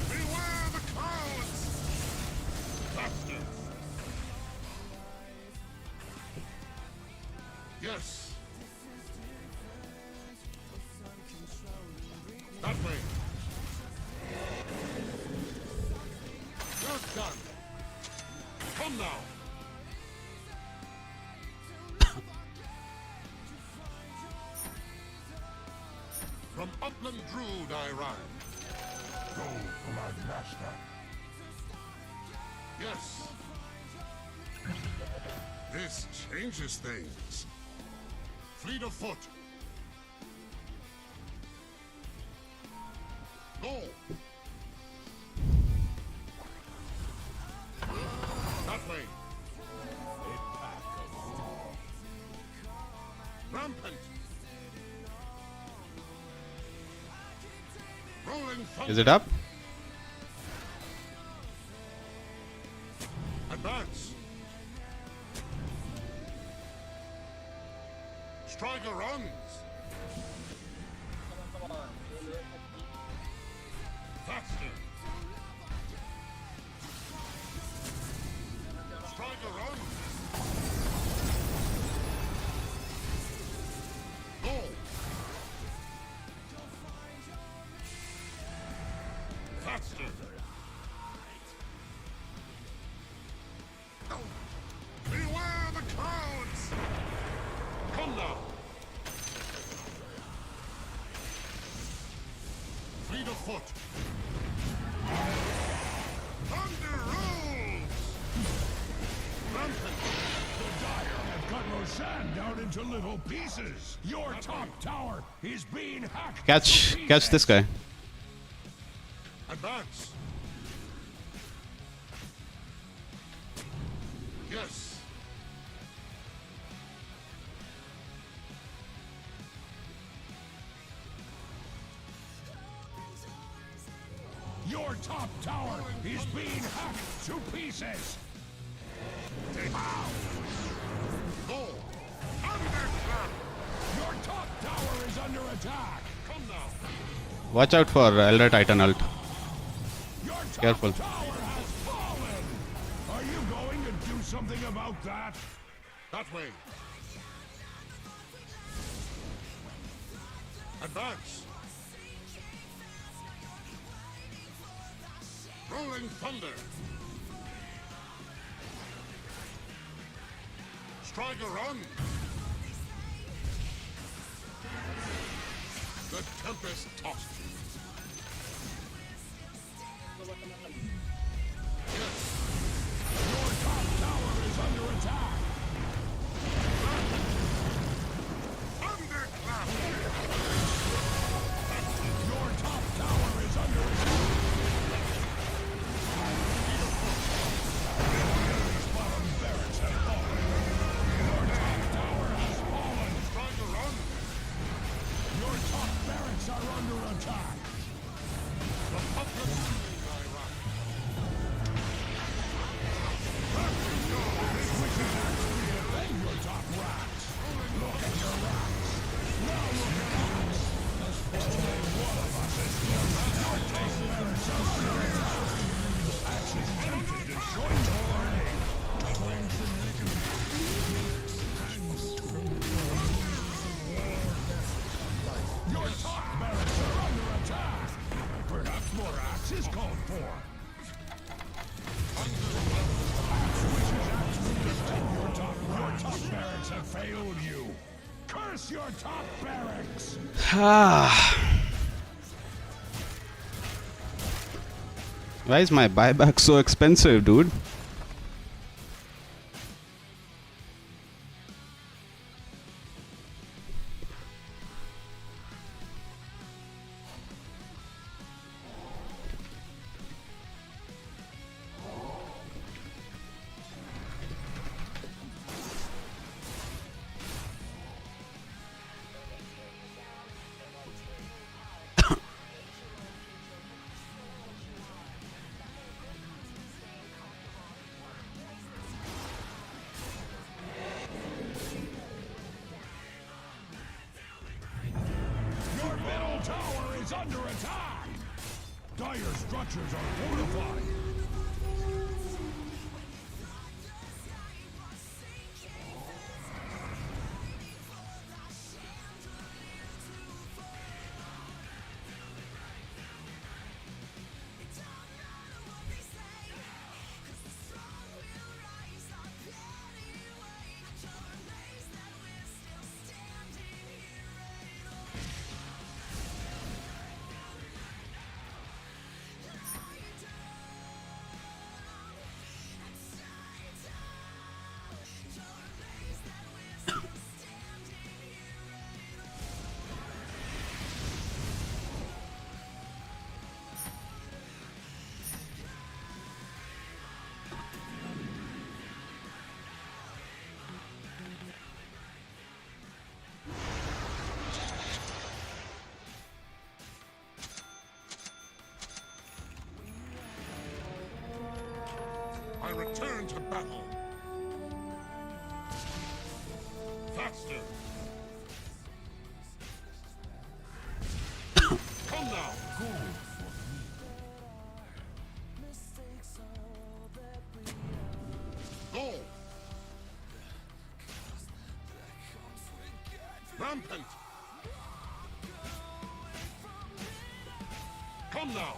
Beware the clouds. Faster. Yes. That way. You're done. Come now. From Upland Druid I ride. Go, my master. Yes. This changes things. Fleet of foot. Go. That way. Rampant. Rolling thunder. Is it up? Advance. faster. Beware the clouds! Come now! Fleet of foot! Thunder rules! Rampant! The Dire have cut Roshan down into little pieces! Your top tower is being hacked! Catch this guy. Advance! Yes! Your top tower is being hacked to pieces! Ow! Go! Thunderclap! Your top tower is under attack! Come now! Watch out for Elder Titan ult. Careful. Tower has fallen! Are you going to do something about that? That way! Advance! Rolling thunder! Strike a run! The Tempest tossed you. Yes! Your top tower is under attack! Thunderclap! Your top tower is under attack! Bottom barracks have fallen! Your top tower has fallen! Trying to run! Your top barracks are under attack! The puppet your top racks! Look at your racks! Now look at us! Only one of us is your top barracks are under attack! Axe is tempted to join the party! Your top barracks are under attack! Perhaps more axe is called for! Your top barracks have failed you! Curse your top barracks! Why is my buyback so expensive, dude? Your middle tower is under attack! Dire structures are fortified! I return to battle. Faster. Come now. Go. Rampant. Come now.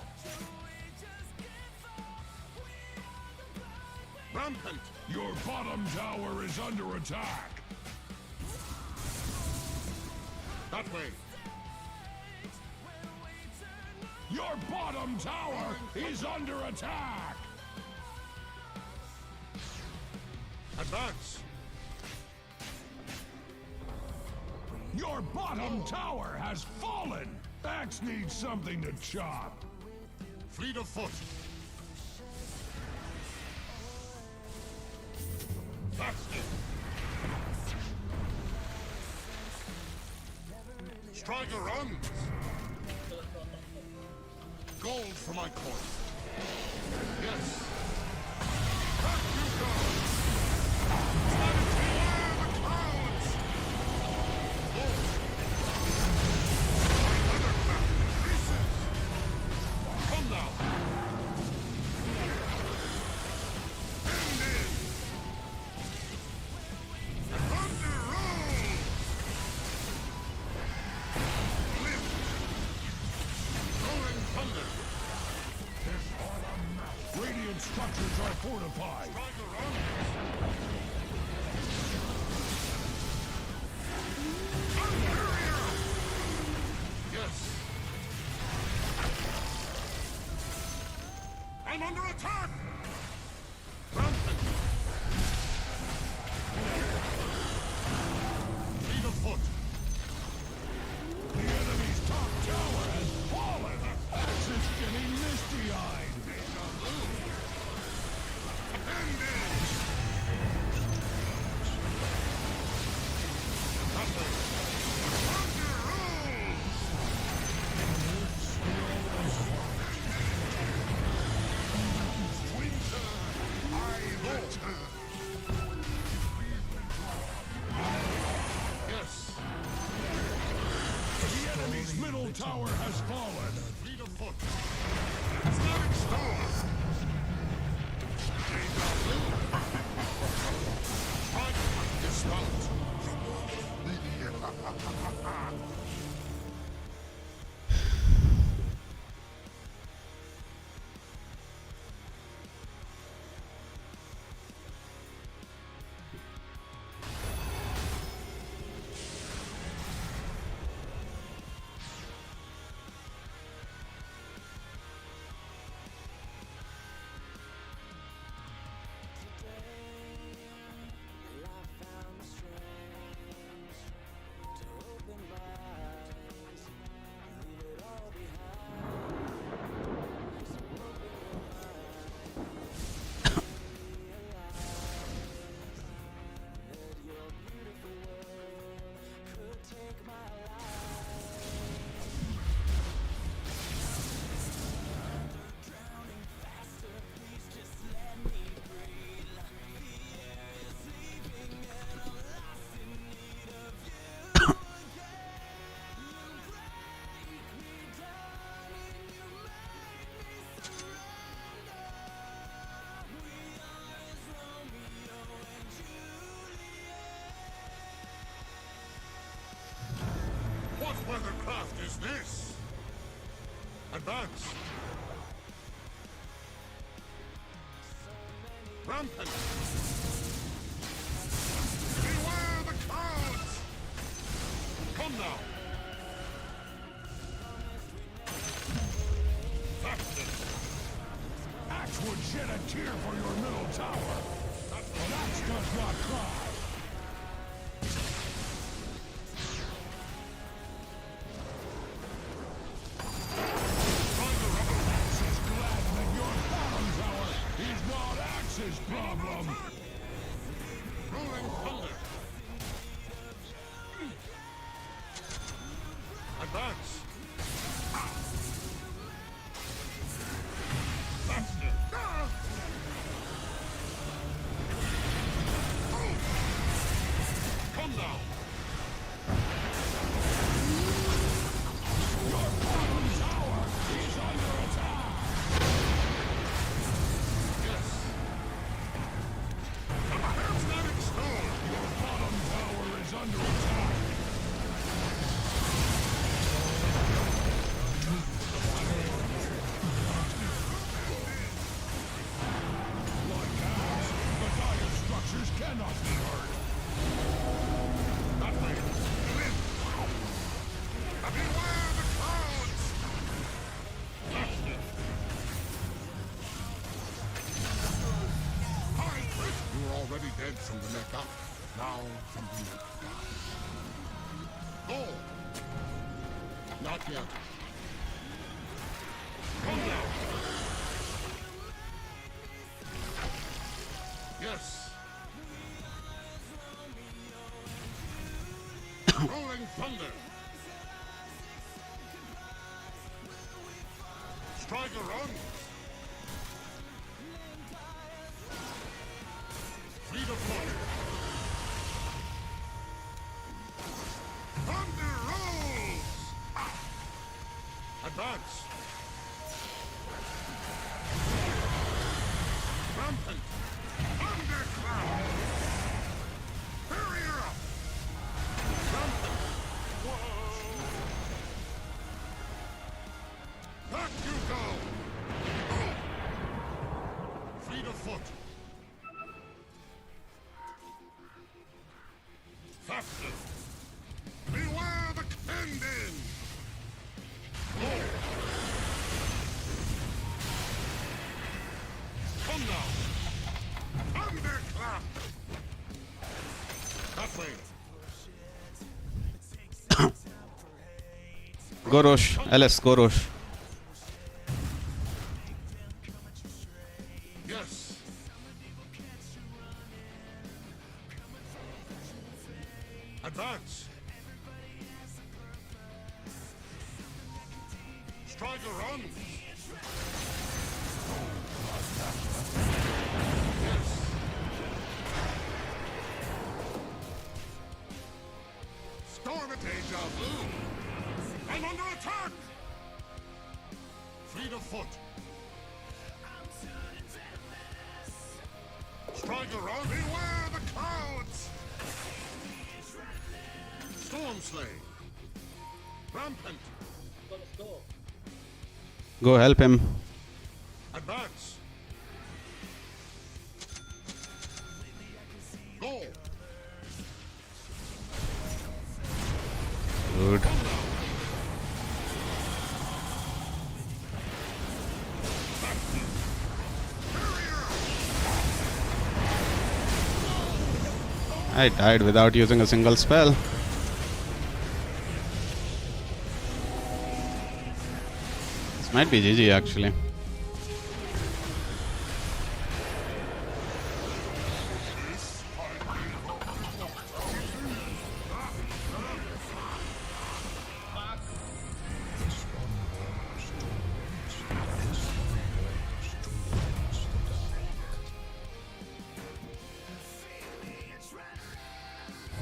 Rampant! Your bottom tower is under attack! That way! Your bottom tower is under attack! Advance! Your bottom tower has fallen! Axe needs something to chop! Fleet of foot! That's it! Striker runs! Gold for my coin! Yes! Back you go! Beware the clouds! Gold! My other map increases! Come now! End in! Thunder roll! Lift! Rolling thunder! Radiant structures are fortified! Yes! I'm under attack! Rampant! Lead of foot! The enemy's top tower has fallen! Axe is getting misty-eyed! Yes. The enemy's middle tower has fallen. Fleet of foot. Athletic storm. Dismount. What weathercraft is this? Advance! Rampant! Beware the clouds! Come now! That's it! Axe would shed a tear for your middle tower! But Axe does not cry! Problem. Rolling thunder. Advance. Faster. Come now. Your bottom tower is under attack. Yes. Athletic storm. dead from the neck up, now from the neck down. Go! Not yet. Come down. Yes. Rolling thunder. Striker runs. Fleet of fire. Thunder rolls. Advance. Rampant. Thundercloud. Barrier up. Rampant. Whoa. Back you go. Fleet of foot. Faster. Beware the Kenden. Come now. Thunderclap. That way. Gorosh, LS Gorosh. Yes. Advance. Striker runs. Yes. Storm at deja vu. I'm under attack. Fleet of foot. Striker run. Beware the clouds. Storm slay. Rampant. Go help him. Advance. Go. Good. I died without using a single spell. This might be GG actually.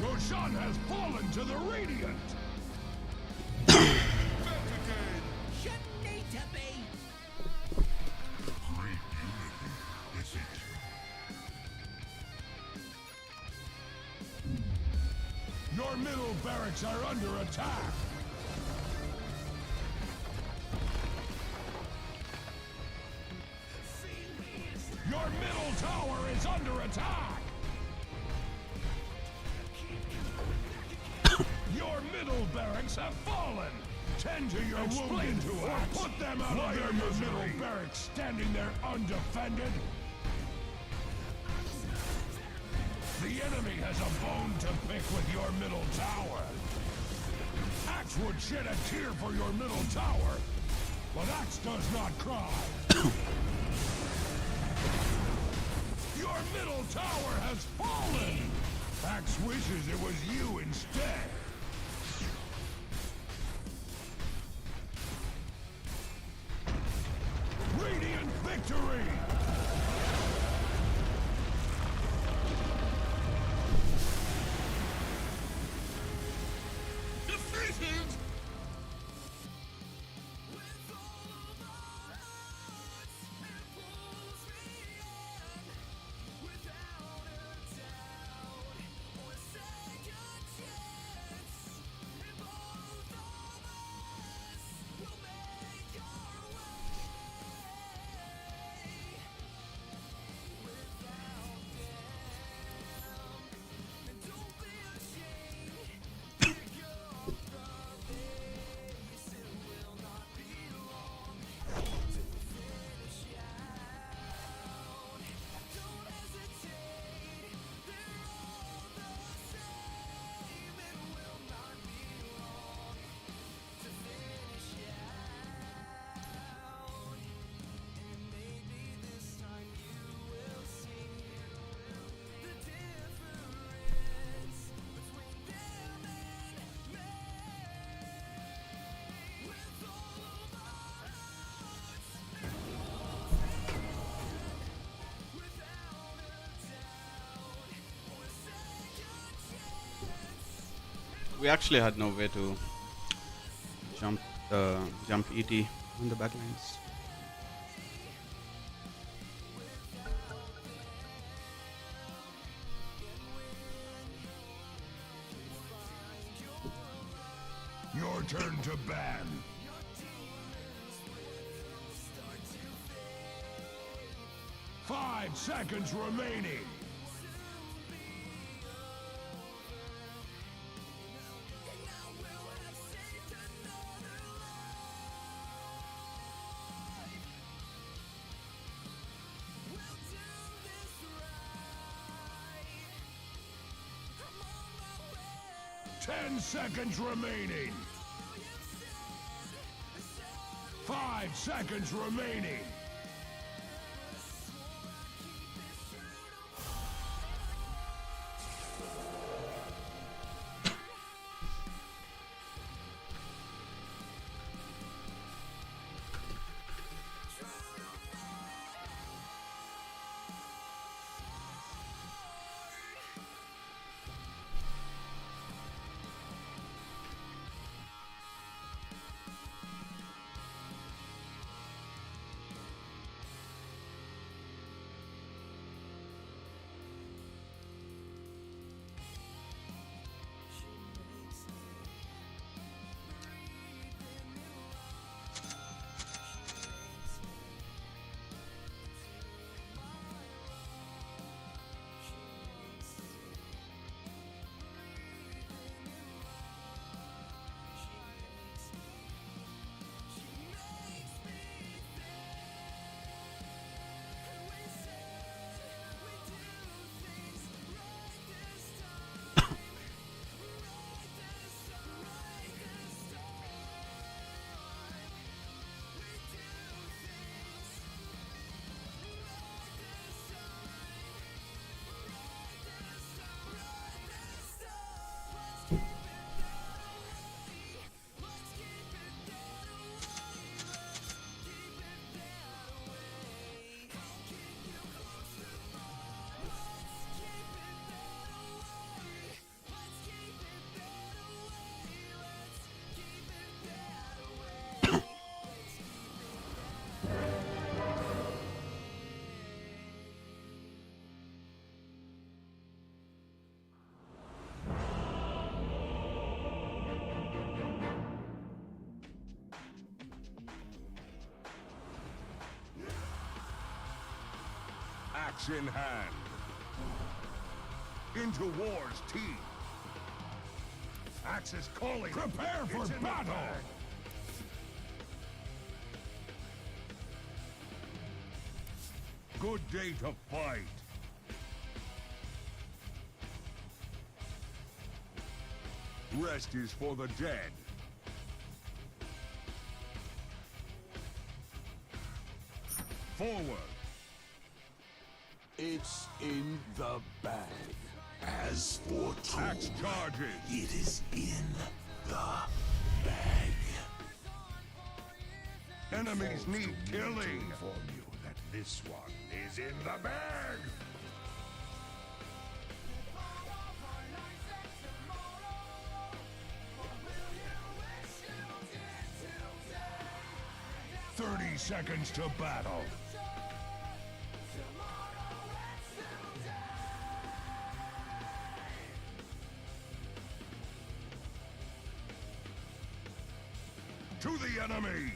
Roshan has fallen to the Radiant. Your middle barracks are under attack. Your middle tower is under attack. Your middle barracks have fallen. Tend to your wounded or put them out of their middle barracks standing there undefended. The enemy has a bone to pick with your middle tower. Axe would shed a tear for your middle tower, but Axe does not cry. Your middle tower has fallen. Axe wishes it was you instead. Radiant victory! Defeated! We actually had no way to jump ET on the backlines. Your turn to ban. Five seconds remaining. Ten seconds remaining. 5 seconds remaining. Axe in hand. Into war's teeth. Axe is calling. Prepare for battle. Good day to fight. Rest is for the dead. Forward. It's in the bag. As for Axe charges. it is in the bag. Enemies need killing. To inform you that this one is in the bag. "30 seconds to battle. To the enemy.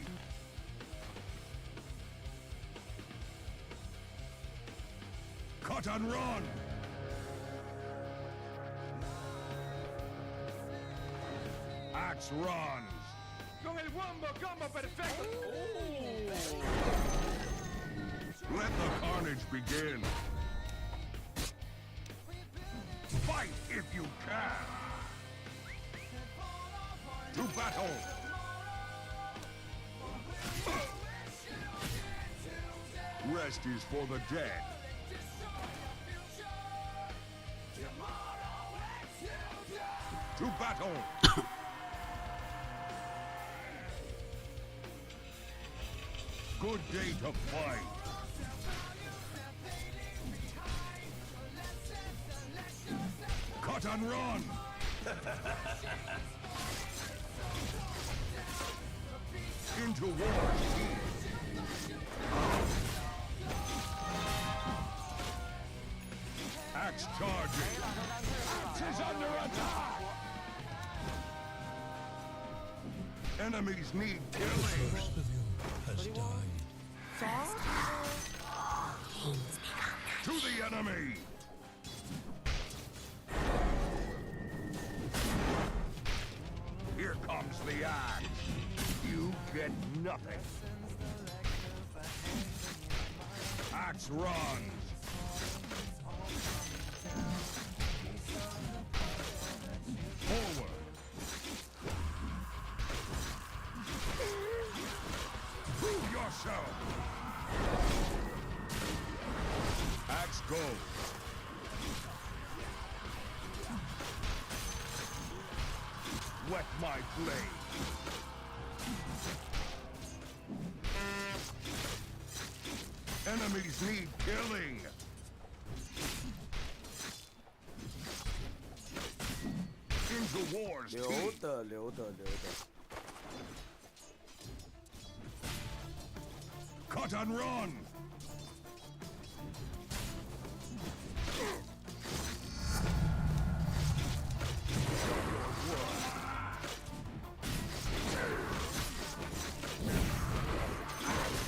Cut and run. Axe runs. Con el wombo combo perfecto. Let the carnage begin. Fight if you can. To battle. Rest is for the dead. To battle. Good day to fight. Cut and run. Into war. Axe charging. Axe is under attack. Enemies need killing. To the enemy. Here comes the axe. You get nothing. Axe runs. Forward. Prove yourself. Axe goes. Wet my blade. Enemies need killing. Into war's teeth. 留的。 Cut and run.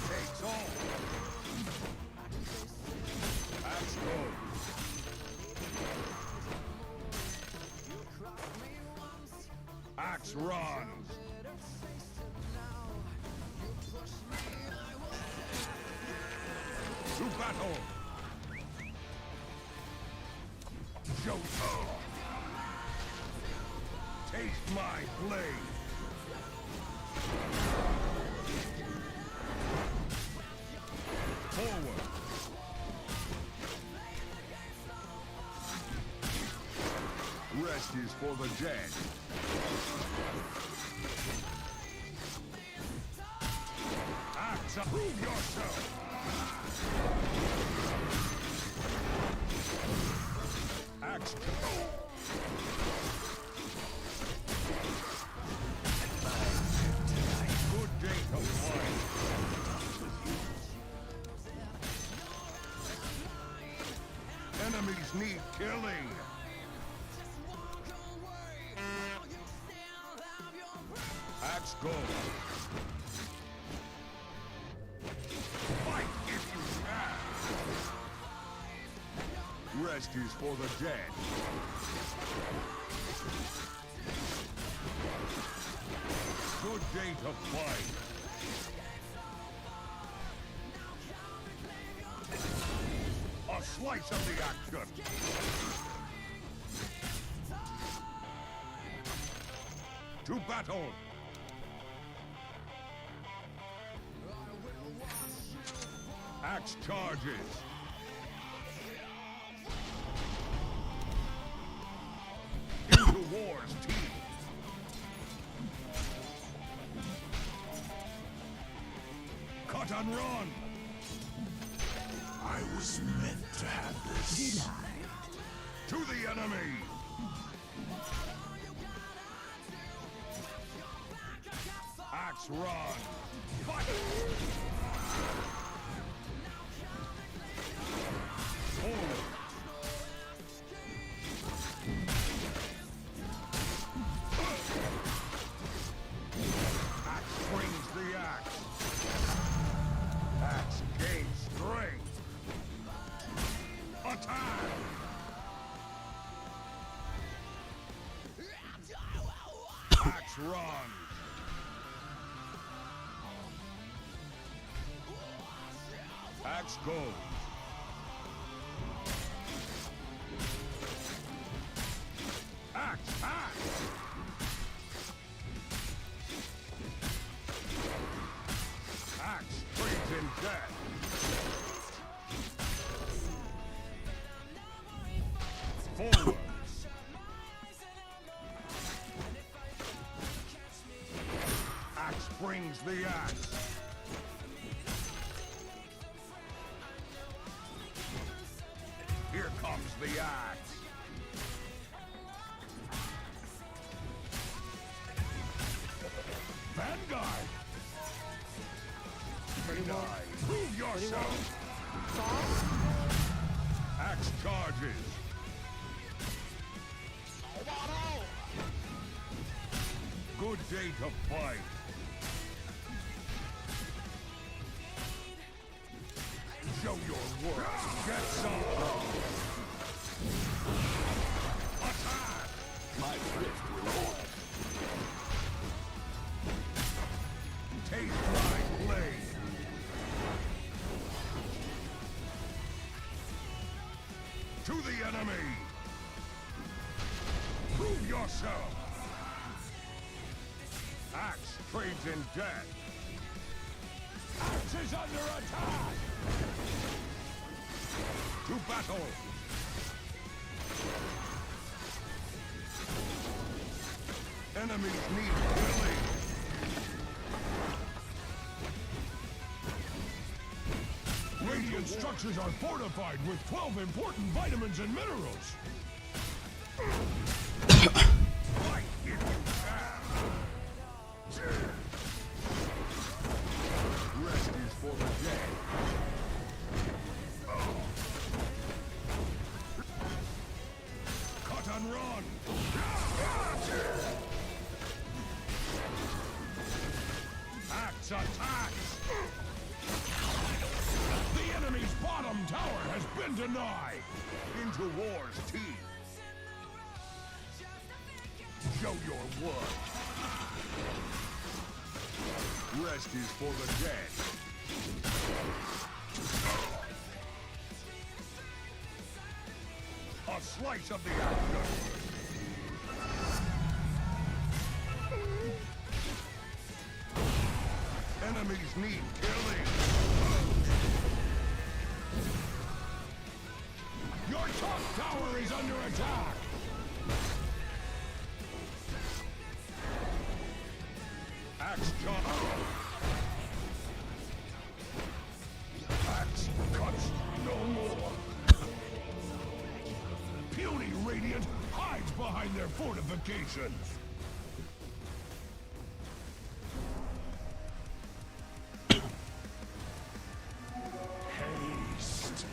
Takes all. Axe goes. Axe runs. To battle. Shoto. Taste my blade. Forward. Rest is for the dead. Axe, prove yourself. Axe go. Good day to fight. Enemies need killing. Axe go. Fight if you can. Rest is for the dead. Good day to fight. A slice of the action. To battle. Axe charges. Into war's teeth. Cut and run. I was meant to have this. To the enemy. Axe run. Fight. Forward. Axe brings the axe. Axe gains strength. Attack! Axe runs. Axe goes. Axe, axe! Axe trades in death. Forward. Axe brings the axe. Here comes the axe. Vanguard! Prove yourself! Axe charges! Good day to fight! Show your work! Get some! Attack! My wrist reward! Taste my blade! To the enemy! Prove yourself! Axe trades in death! Axe is under attack! To battle! Enemies need killing! Radiant structures are fortified with 12 important vitamins and minerals! Fight if you can! Rest is for the dead! Cut and run! Axe attacks! The enemy's bottom tower has been denied! Into war's teeth! Show your work! Rest is for the dead! A slice of the action! Enemies need killing! Your top tower is under attack! Axe chop! Axe cuts no more! Puny Radiant hides behind their fortifications! Haste!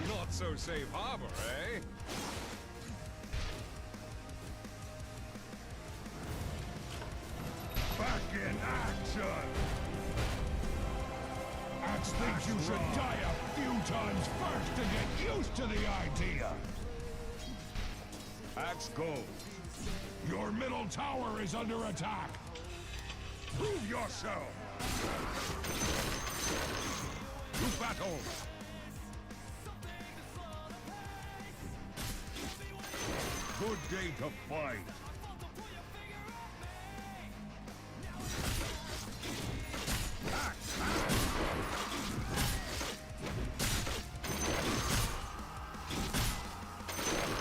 Not so safe harbor, eh? Back in action! Axe thinks you should die a few times first to get used to the idea! Axe goes. Your middle tower is under attack! Prove yourself! To battle! Good day to fight!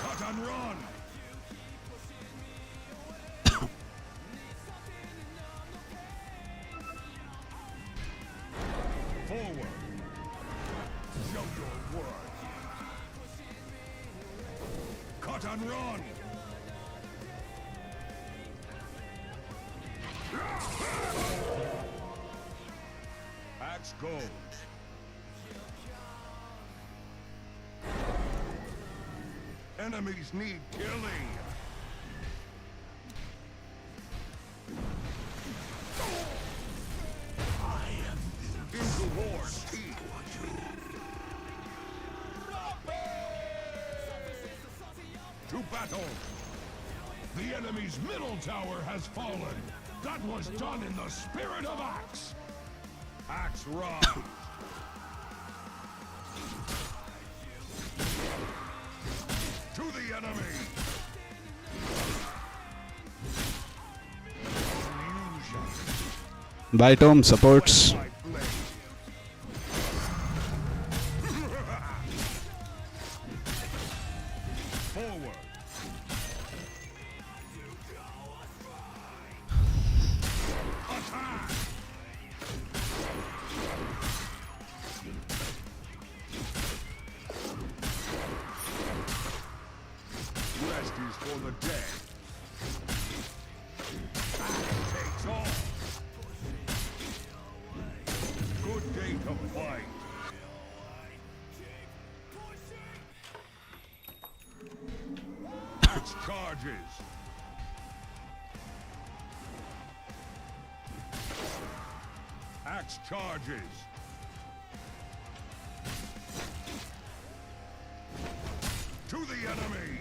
Cut and run! Forward! Show your work! Cut and run! Axe goes! Enemies need killing! I am into war's teeth! To battle! The enemy's middle tower has fallen! That was done in the spirit of Axe! Axe rise! To the enemy! Bye, Tom. Supports. Forward! Attack! Rest is for the dead. fight. Axe charges. Axe charges. To the enemy.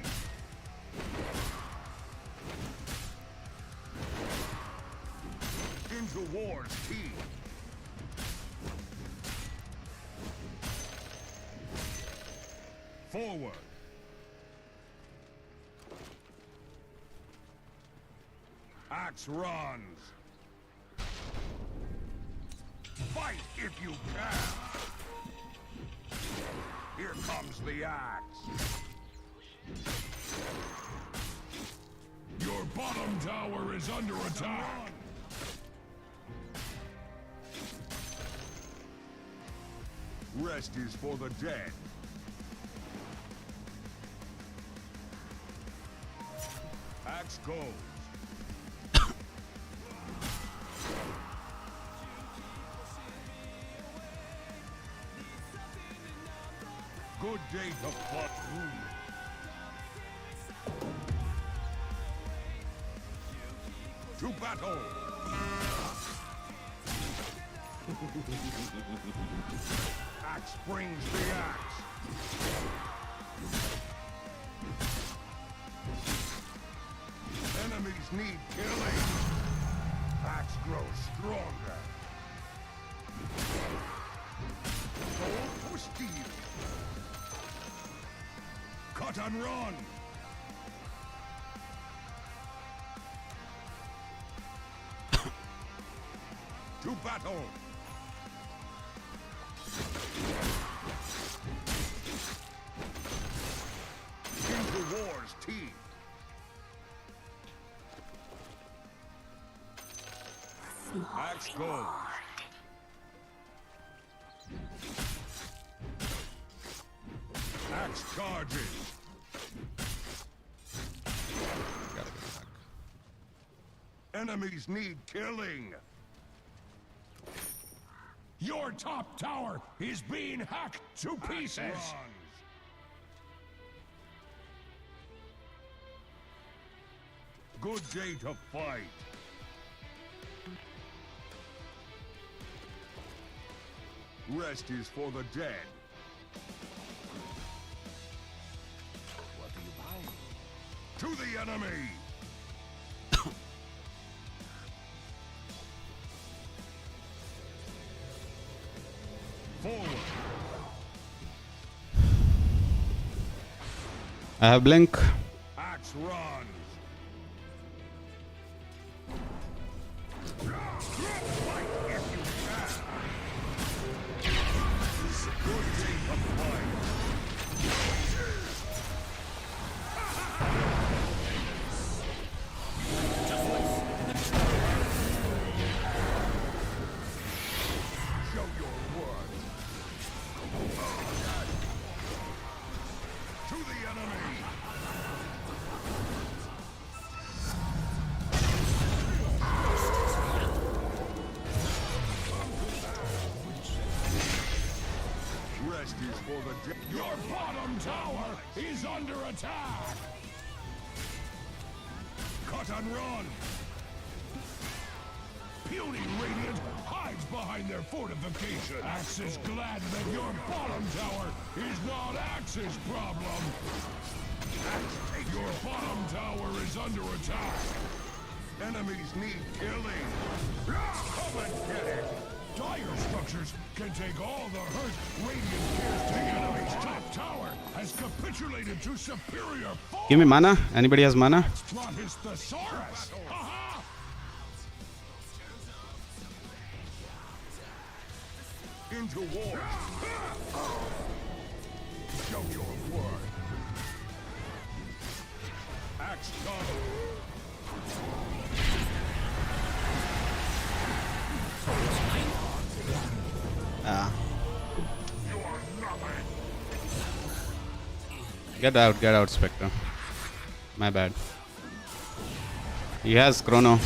Into war's teeth. Forward. Axe runs. Fight if you can. Here comes the axe. Your bottom tower is under attack. Rest is for the dead. Axe goes. Good day to fight. To battle. Axe brings the axe. Enemies need killing. Axe grows stronger. Gold for steel. Cut and run. To battle. Into war's teeth. Axe goes. Axe charges. Gotta get back. Enemies need killing. Your top tower is being hacked to pieces. Good day to fight. Rest is for the dead. What are you buying? To the enemy! Forward. I have blink. Axe runs. Fight if you can. Good day to fight. Show your worth. To the enemy. Rest is for the dead. Your bottom tower is under attack. Cut and run. Puny Radiant hides behind their fortification. Axe is glad that your bottom tower is not Axe's problem. Your bottom tower is under attack. Enemies need killing. Come and get it. Dire structures can take all the hurt Radiant cares to. The enemy's top tower has capitulated to superior force. Give me mana. Anybody has mana? Is thesaurus. Aha! Into war. Show your worth. Axe come. Ah. You are nothing. Get out, Spectre. My bad. He has Chrono.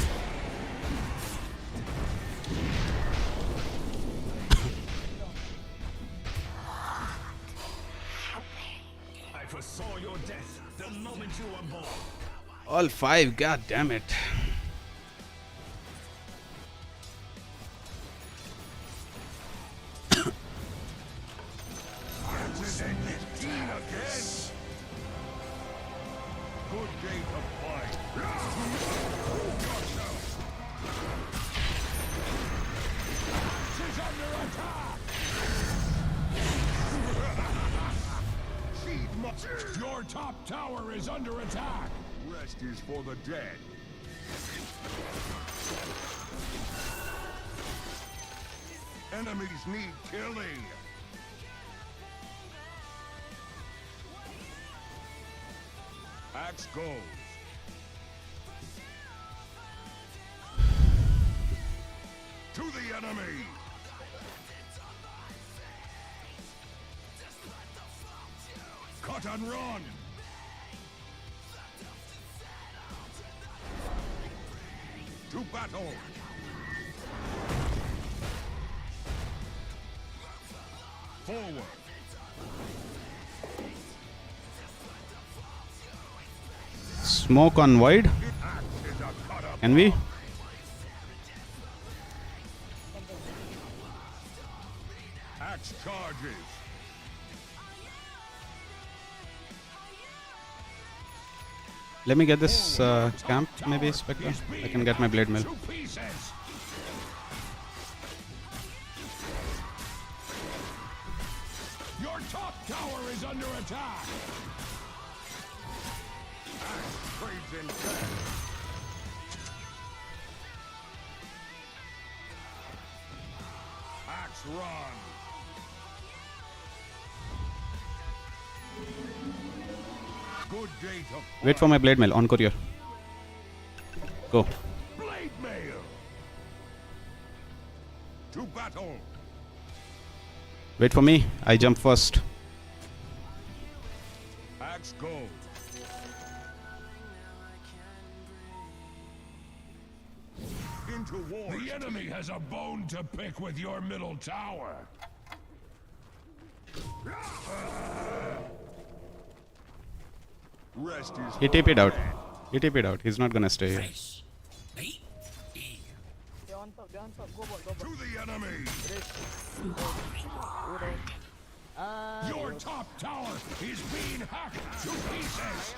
foresaw your death the moment you were born. All 5, god damn it. Good game of fight. She's under attack. Your top tower is under attack. Rest is for the dead. Enemies need killing. Axe goes. To the enemy. Cut and run. To battle. Forward. Smoke on wide. Can we? Axe charges. Let me get this camp, maybe, Spectre. I can get my blade mill. Your top tower is under attack. Axe trades in death. Axe run. Good gate of Wait for my blade mill on courier. Go. blade mail. To battle. Wait for me. I jump first. Axe goes. Into war. The enemy has a bone to pick with your middle tower. Rest is He TP'd out. He TP'd out. He's not gonna stay here. To the enemy. Your top tower is being hacked to pieces.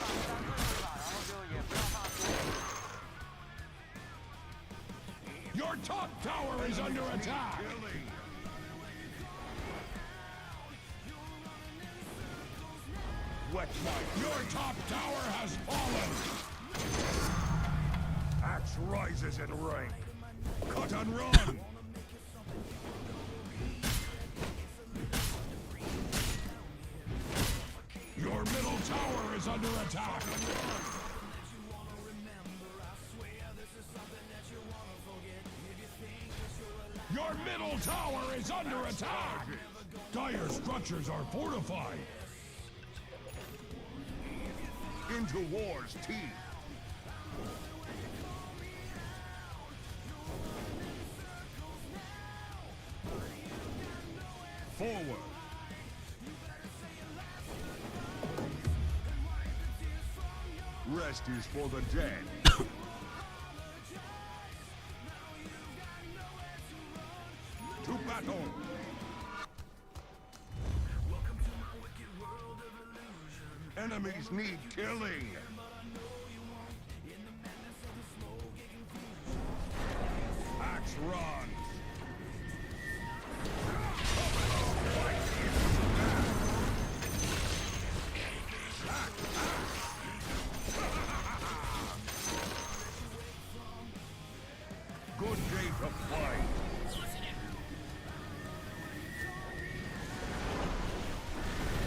Your top tower is under attack. Wet knife. Your top tower has fallen. Axe rises in rank. Cut and run. Your middle tower is under attack. Your middle tower is under attack. Dire structures are fortified. Into war's teeth. Forward. Rest is for the dead. To battle. Enemies need killing. Axe run. Good game to fight.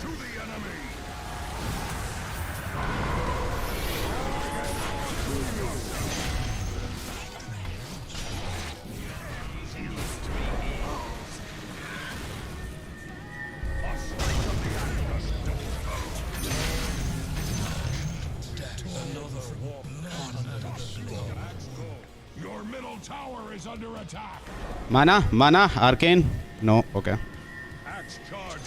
To the enemy. Your middle tower is under attack. Mana, arcane. No, okay. Axe charges.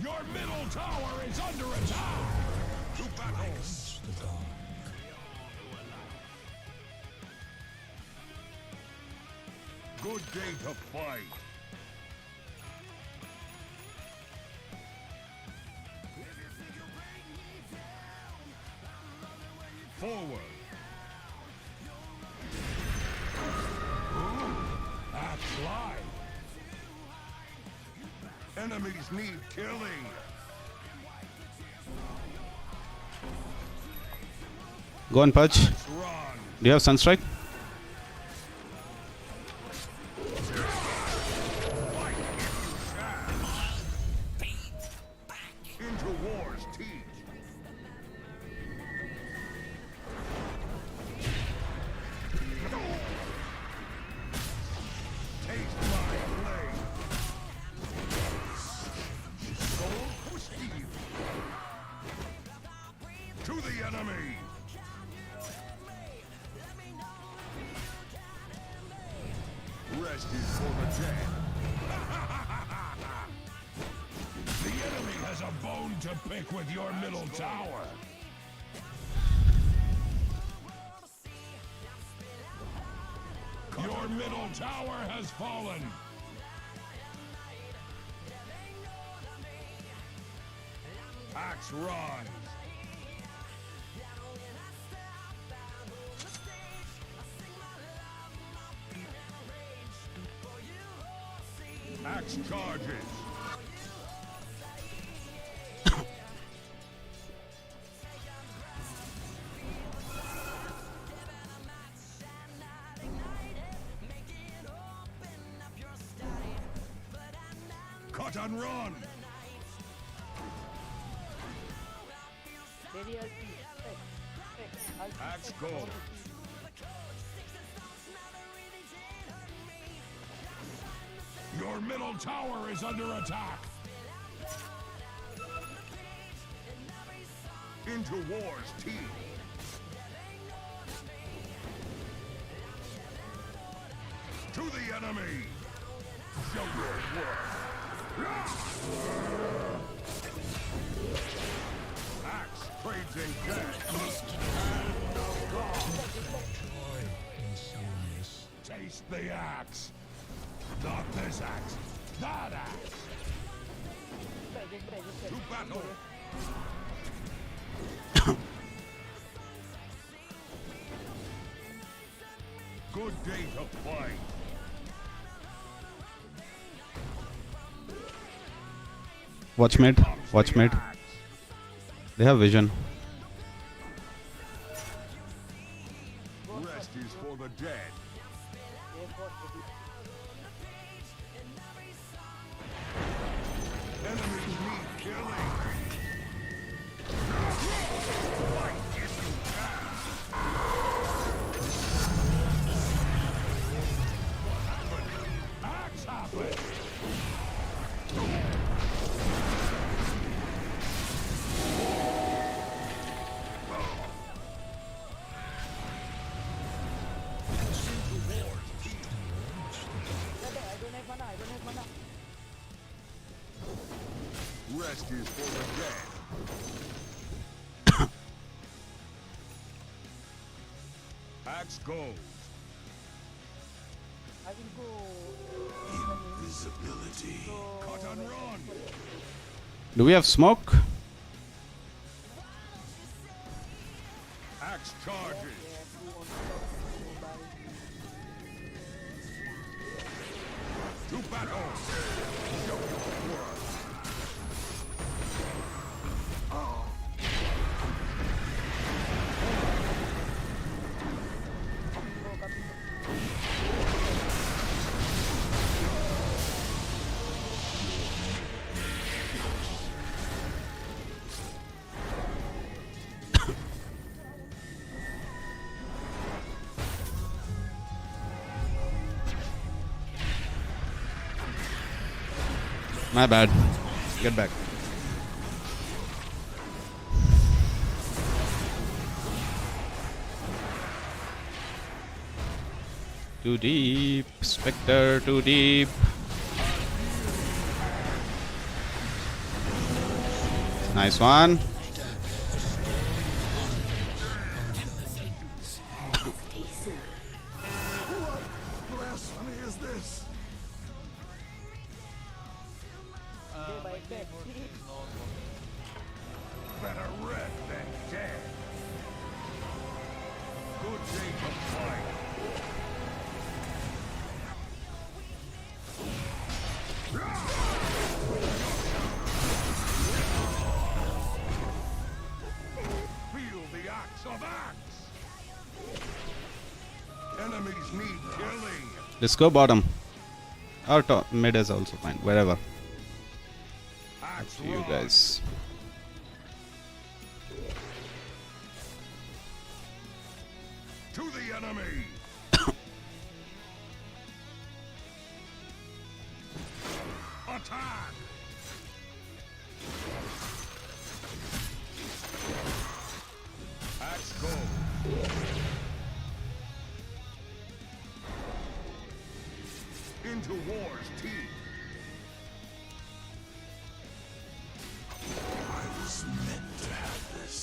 Your middle tower is under attack! To battles! Good day to fight! Forward! Act live! Enemies need killing! Go and Pudge. Do you have Sunstrike? Into war's teeth! Taste my blade! Soul for steel! To the enemy! Rest is for the dead! The enemy has a bone to pick with your middle tower! Your middle tower has fallen! Axe rise! Axe charges! Cut and run! Axe go! Your middle tower is under attack! Into war's teeth! To the enemy! Show your worth! Axe trades in death! Taste the axe! Not this axe! That axe! To battle! Good day to fight! Watch mid. Watch mid. They have vision. Rest is for the dead. Enemies need killing. Fight if you can. Axe happen. Rest is for the dead. Axe goes. I will go. Invisibility. Cut and run. Do we have smoke? Axe charges. To battle. Show your worth. My bad. Get back. Too deep. Spectre, too deep. Nice one. Blasphemy is this? My keyboard is not working. Better red than dead. Good day to fight. Feel the axe of axe. Enemies need killing. Let's go bottom. Or top. Mid is also fine. Wherever. Up to you guys. To the enemy. Attack. Axe go. Into war's teeth. I was meant to have this.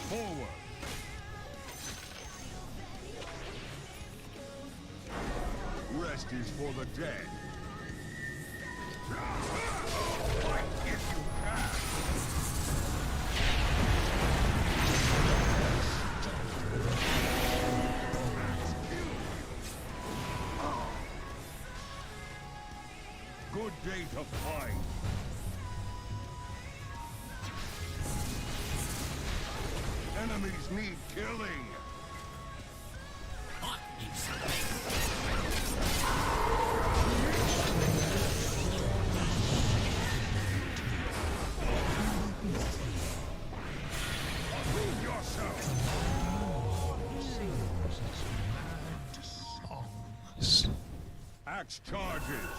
Forward. Rest is for the dead. Fight if you can. Good day to fight. Enemies need killing. Prove yourself. Axe charges.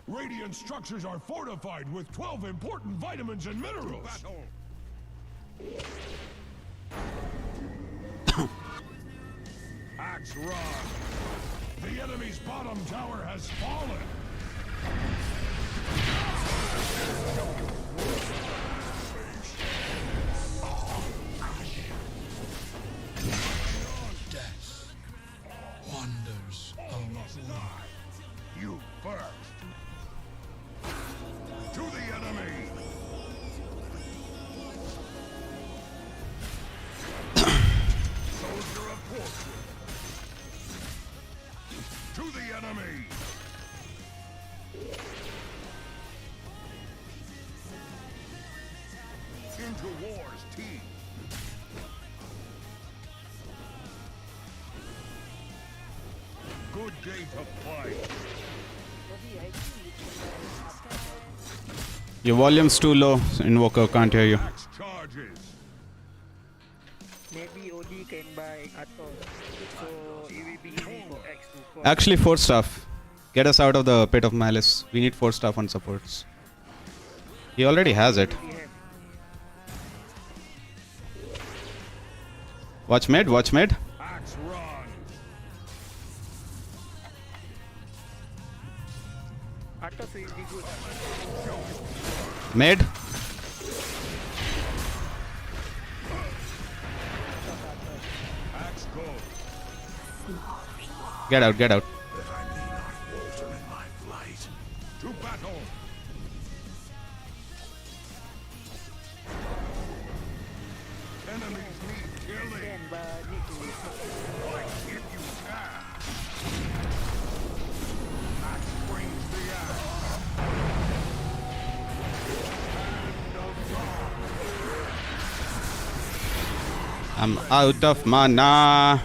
Radiant structures are fortified with 12 important vitamins and minerals. Axe run. The enemy's bottom tower has fallen. Death wanders alone. You first. To the enemy. Soldier of fortune. To the enemy. Into war's teeth. Good day to fight. Your volume's too low, Invoker. Can't hear you. Charges. Maybe OD can buy Atto, so it will be easy for X to score. Actually, 4 staff. Get us out of the pit of malice. We need 4 staff on supports. He already has it. Watch mid, watch mid. Axe run. Atto will be good. Mid. Axe go. Get out, get out. That I may not falter in my flight. To battle. Enemies need killing. Fight if you can. Axe brings the axe. I'm out of mana.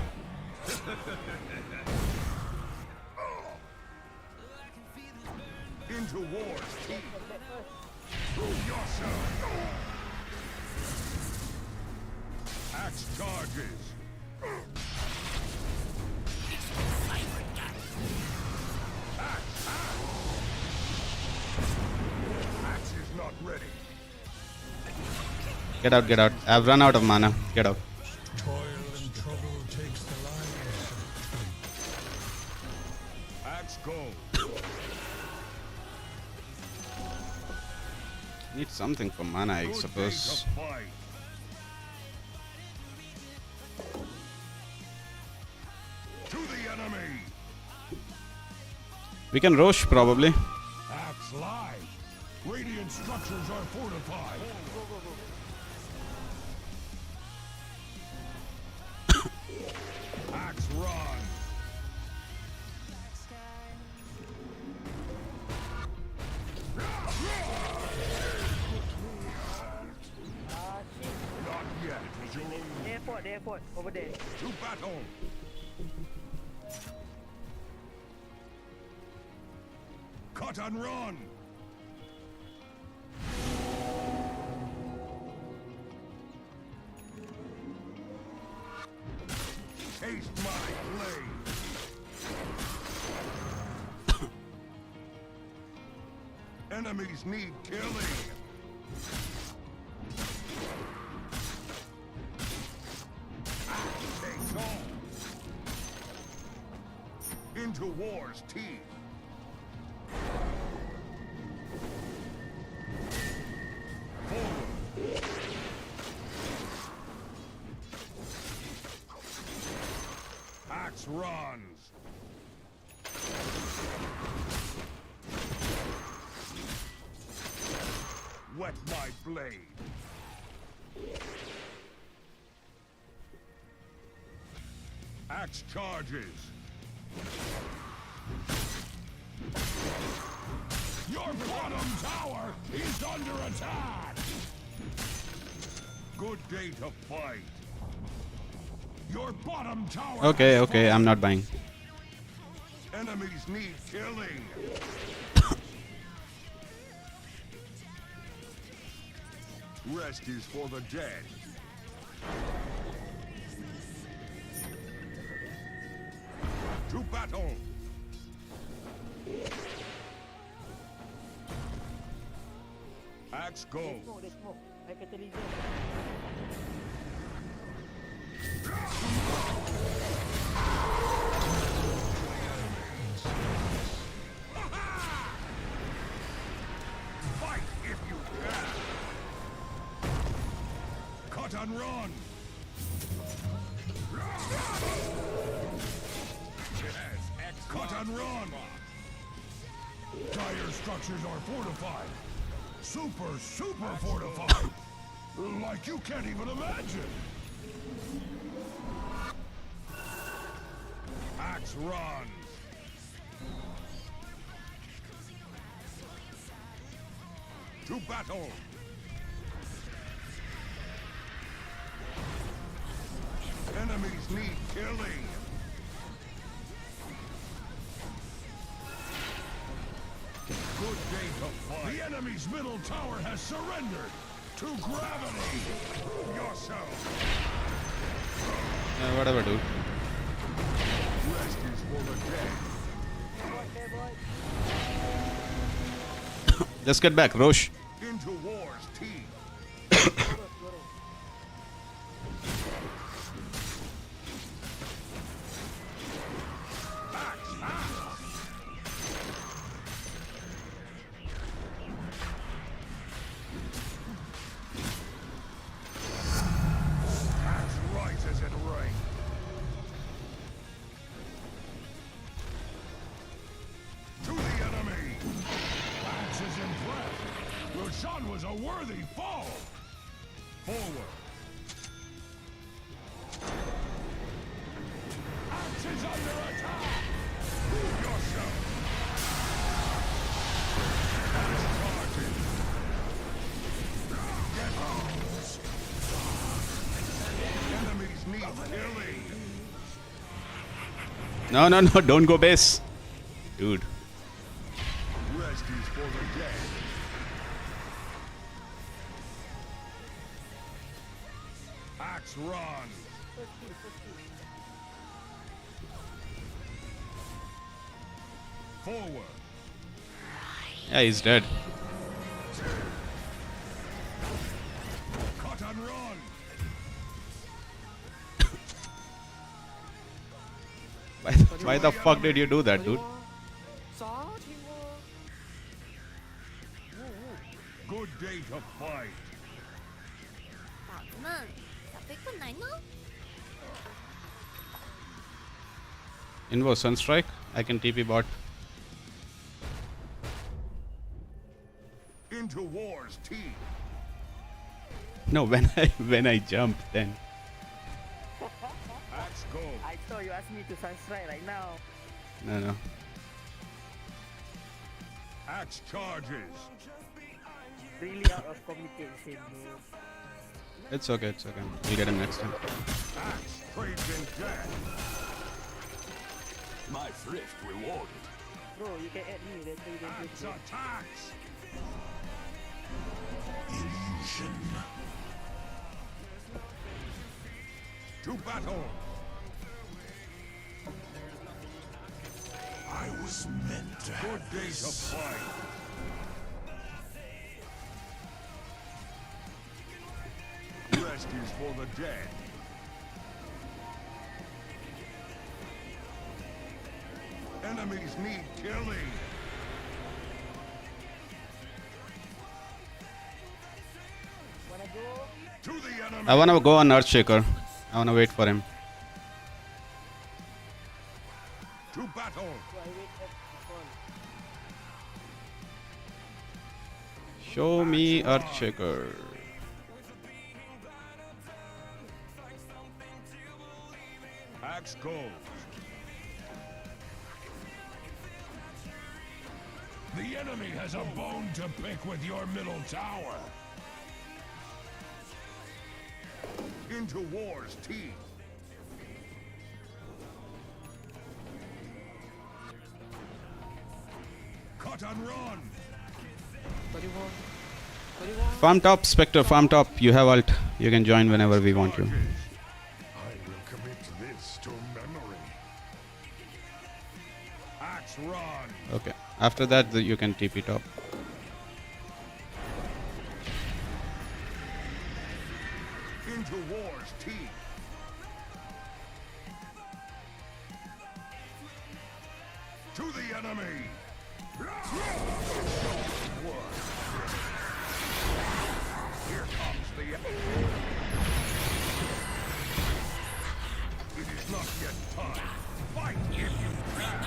Into war's teeth. Prove yourself. Axe charges. Axe is not ready. Get out, get out. I've run out of mana. Get out. Toil and trouble takes the lives. Axe go. Need something for mana, I suppose. To the enemy. We can Rosh probably. Axe live. Radiant structures are fortified. Axe run. Not yet. It was your own. Airport, over there. To battle. Cut and run. Taste my blade. Enemies need killing. Takes all. Into war's teeth. Forward. Axe runs. Wet my blade. Axe charges. Your bottom tower is under attack. Good day to fight. Your bottom tower. Okay, I'm not buying. Enemies need killing. Rest is for the dead. To battle. Axe go. They smoke. I can tell you. Fight if you can. Cut and run. Cut and run. Dire structures are fortified. Super fortified. Like you can't even imagine. Axe runs. To battle. Enemies need killing. Good day to fight. The enemy's middle tower has surrendered to gravity. Yourself. Whatever, dude. Rest is for the dead. Let's get back, Rosh. Into war's teeth. Was a worthy foe. Forward. Axe is under attack. Move yourself. Axe charges. Get loose. Enemies need killing. No, don't go base. Dude. Rest is for the dead. Axe run. Forward. Yeah, he's dead. Cut and run. Why the fuck did you do that, dude? Good day to fight. 宝子们，小飞棍来呢。 Invo Sunstrike. I can TP bot. Into war's teeth. No, when I jump, then. Let's go. I thought you asked me to sunstrike right now. No. Axe charges. Really out of communication, bro. It's okay. We'll get him next time. Axe trades in death. My thrift rewarded. Bro, you can add me. That's why you don't Axe do it. attacks. Illusion. To battle. I was meant to have good day to fight. Rest is for the dead. Enemies need killing. Wanna go? To the enemy. I wanna go on Earthshaker. I wanna wait for him. To battle. So I wait at the call. Show me Earthshaker. Axe goes. The enemy has a bone to pick with your middle tower. Into war's teeth. Cut and run. Farm top, Spectre. Farm top. You have ult. You can join whenever we want you. I will commit this to memory. Axe run. Okay. After that, you can TP top. Into war's teeth. To the enemy. Here comes the It is not yet time. Fight if you can.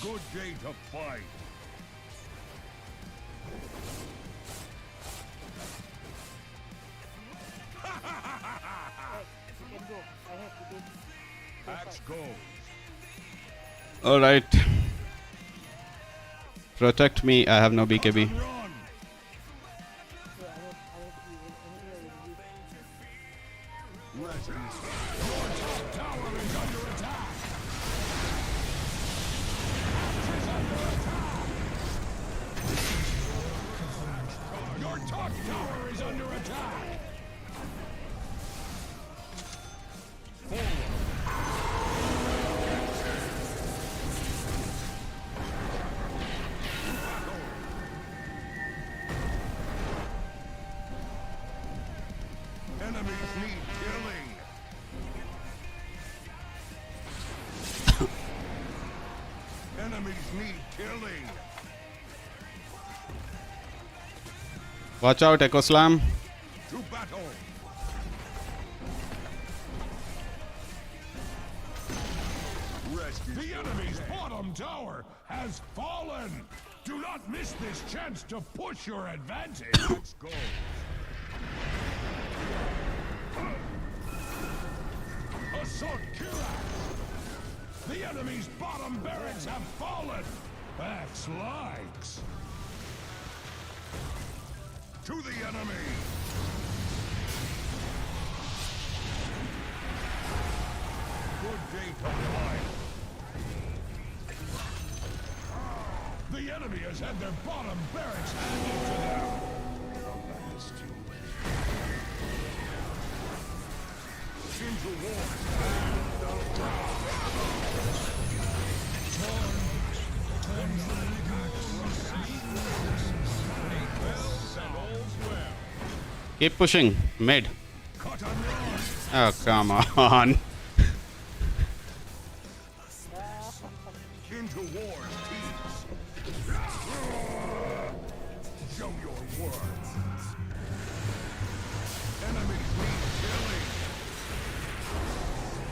Good day to fight. You can go. I have to do. Axe goes. All right. Protect me. I have no BKB. So I have to be anywhere with you. Your top tower is under attack. Your top tower is under attack. Enemies need killing. Enemies need killing. Watch out, Echo Slam. To battle. Rescue. The enemy's bottom tower has fallen. Do not miss this chance to push your advantage. Let's go. Assault Kirax. The enemy's bottom barracks have fallen. Axe likes. To the enemy. Good day to fight. The enemy has had their bottom barracks handed to them. Into war. Keep pushing. Mid. Oh, come on. Into war's teeth. Show your worth. Enemies need killing.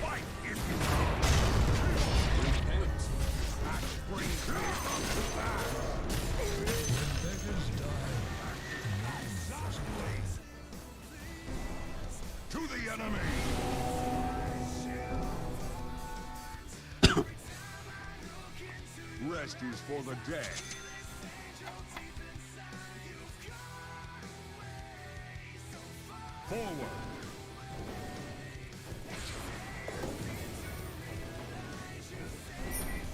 Fight if you can. Repent. Axe brings me up to that. When beggars die, exactly. To the enemy. Rest is for the dead. Forward.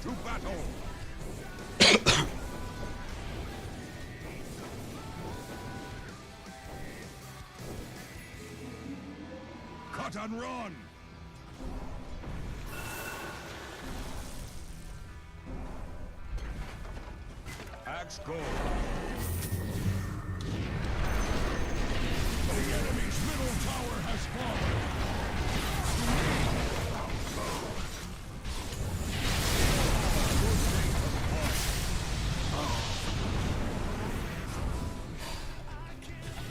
To battle. Cut and run. Axe go. The enemy's middle tower has fallen.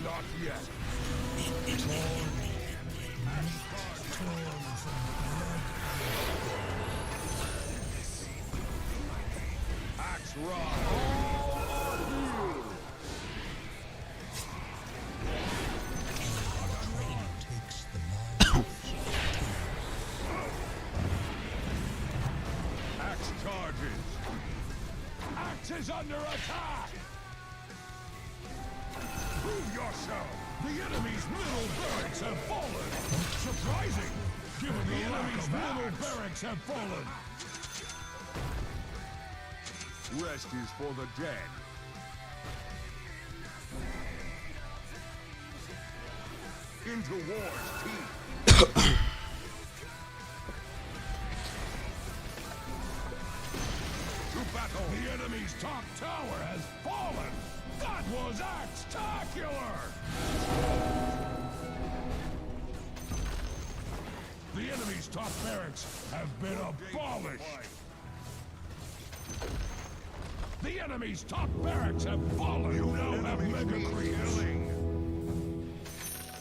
Not yet. Axe rod. Axe charges. Axe is under attack. Prove yourself. The enemy's middle barracks have fallen. Surprising, given the enemy's middle barracks have fallen. Rest is for the dead. Into war's teeth. To battle. The enemy's top tower has fallen. That was axe-tacular! The enemy's top barracks have been abolished. The enemy's top barracks have fallen. You now have mega creeps.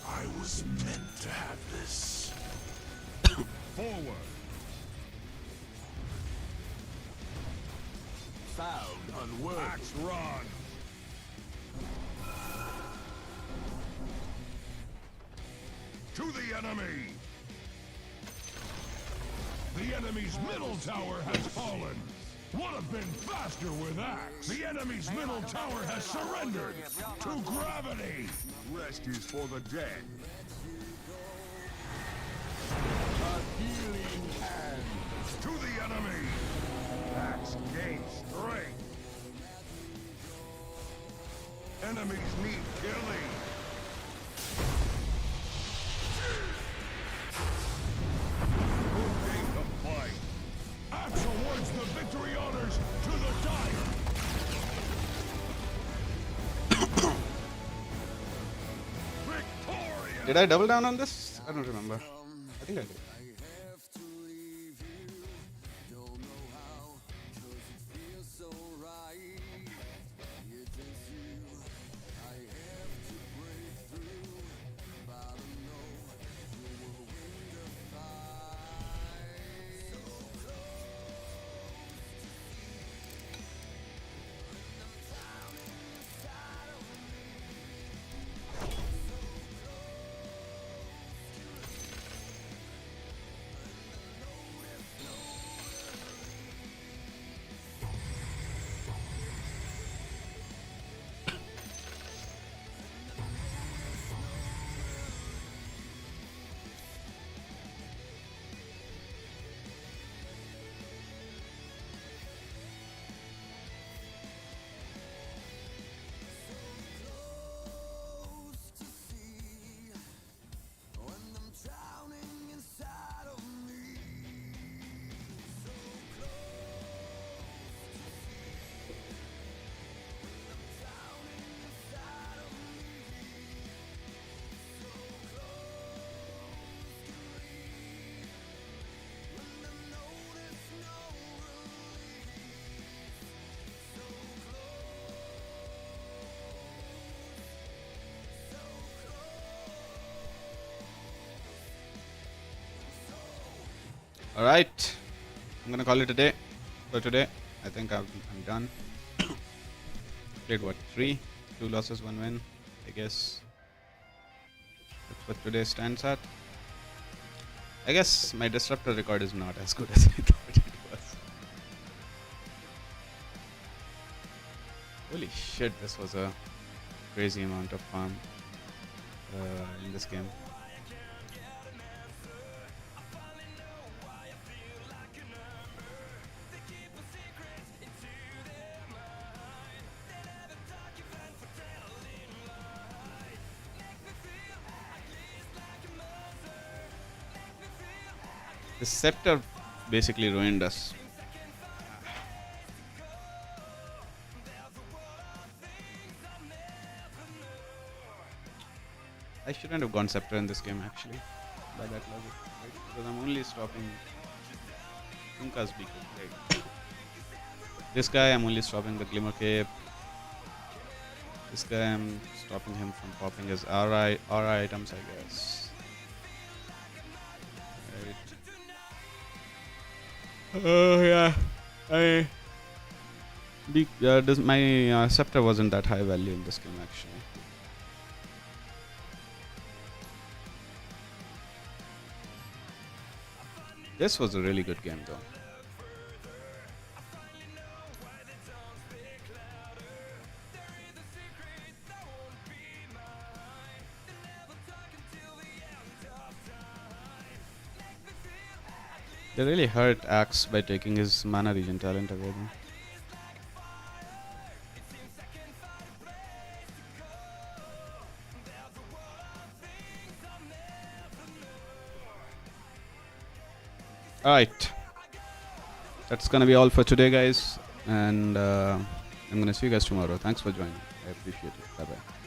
I was meant to have this. Forward. Found unworthy. Axe run. To the enemy. The enemy's middle tower has fallen. Would have been faster with axe. The enemy's middle tower has surrendered to gravity. Rest is for the dead. A healing hand. To the enemy. Axe gains strength. Enemies need killing. Axe awards the victory honors to the dire. Victoria! Did I double down on this? I don't remember. I think I did. Alright. I'm gonna call it a day for today. I think I'm done. Played what? 3? 2 losses, 1 win. I guess that's what today stands at. I guess my disruptor record is not as good as I thought it was. Holy shit, this was a crazy amount of farm in this game. The scepter basically ruined us. I shouldn't have gone scepter in this game actually, by that logic, right? Because I'm only stopping Tunka's beacon, right? This guy I'm only stopping the Glimmer Cape. This guy I'm stopping him from popping his aura items, I guess. Oh yeah, my scepter wasn't that high value in this game actually. This was a really good game though. They really hurt Axe by taking his mana regen talent away though. Alright. That's gonna be all for today guys. And I'm gonna see you guys tomorrow. Thanks for joining. I appreciate it. Bye bye.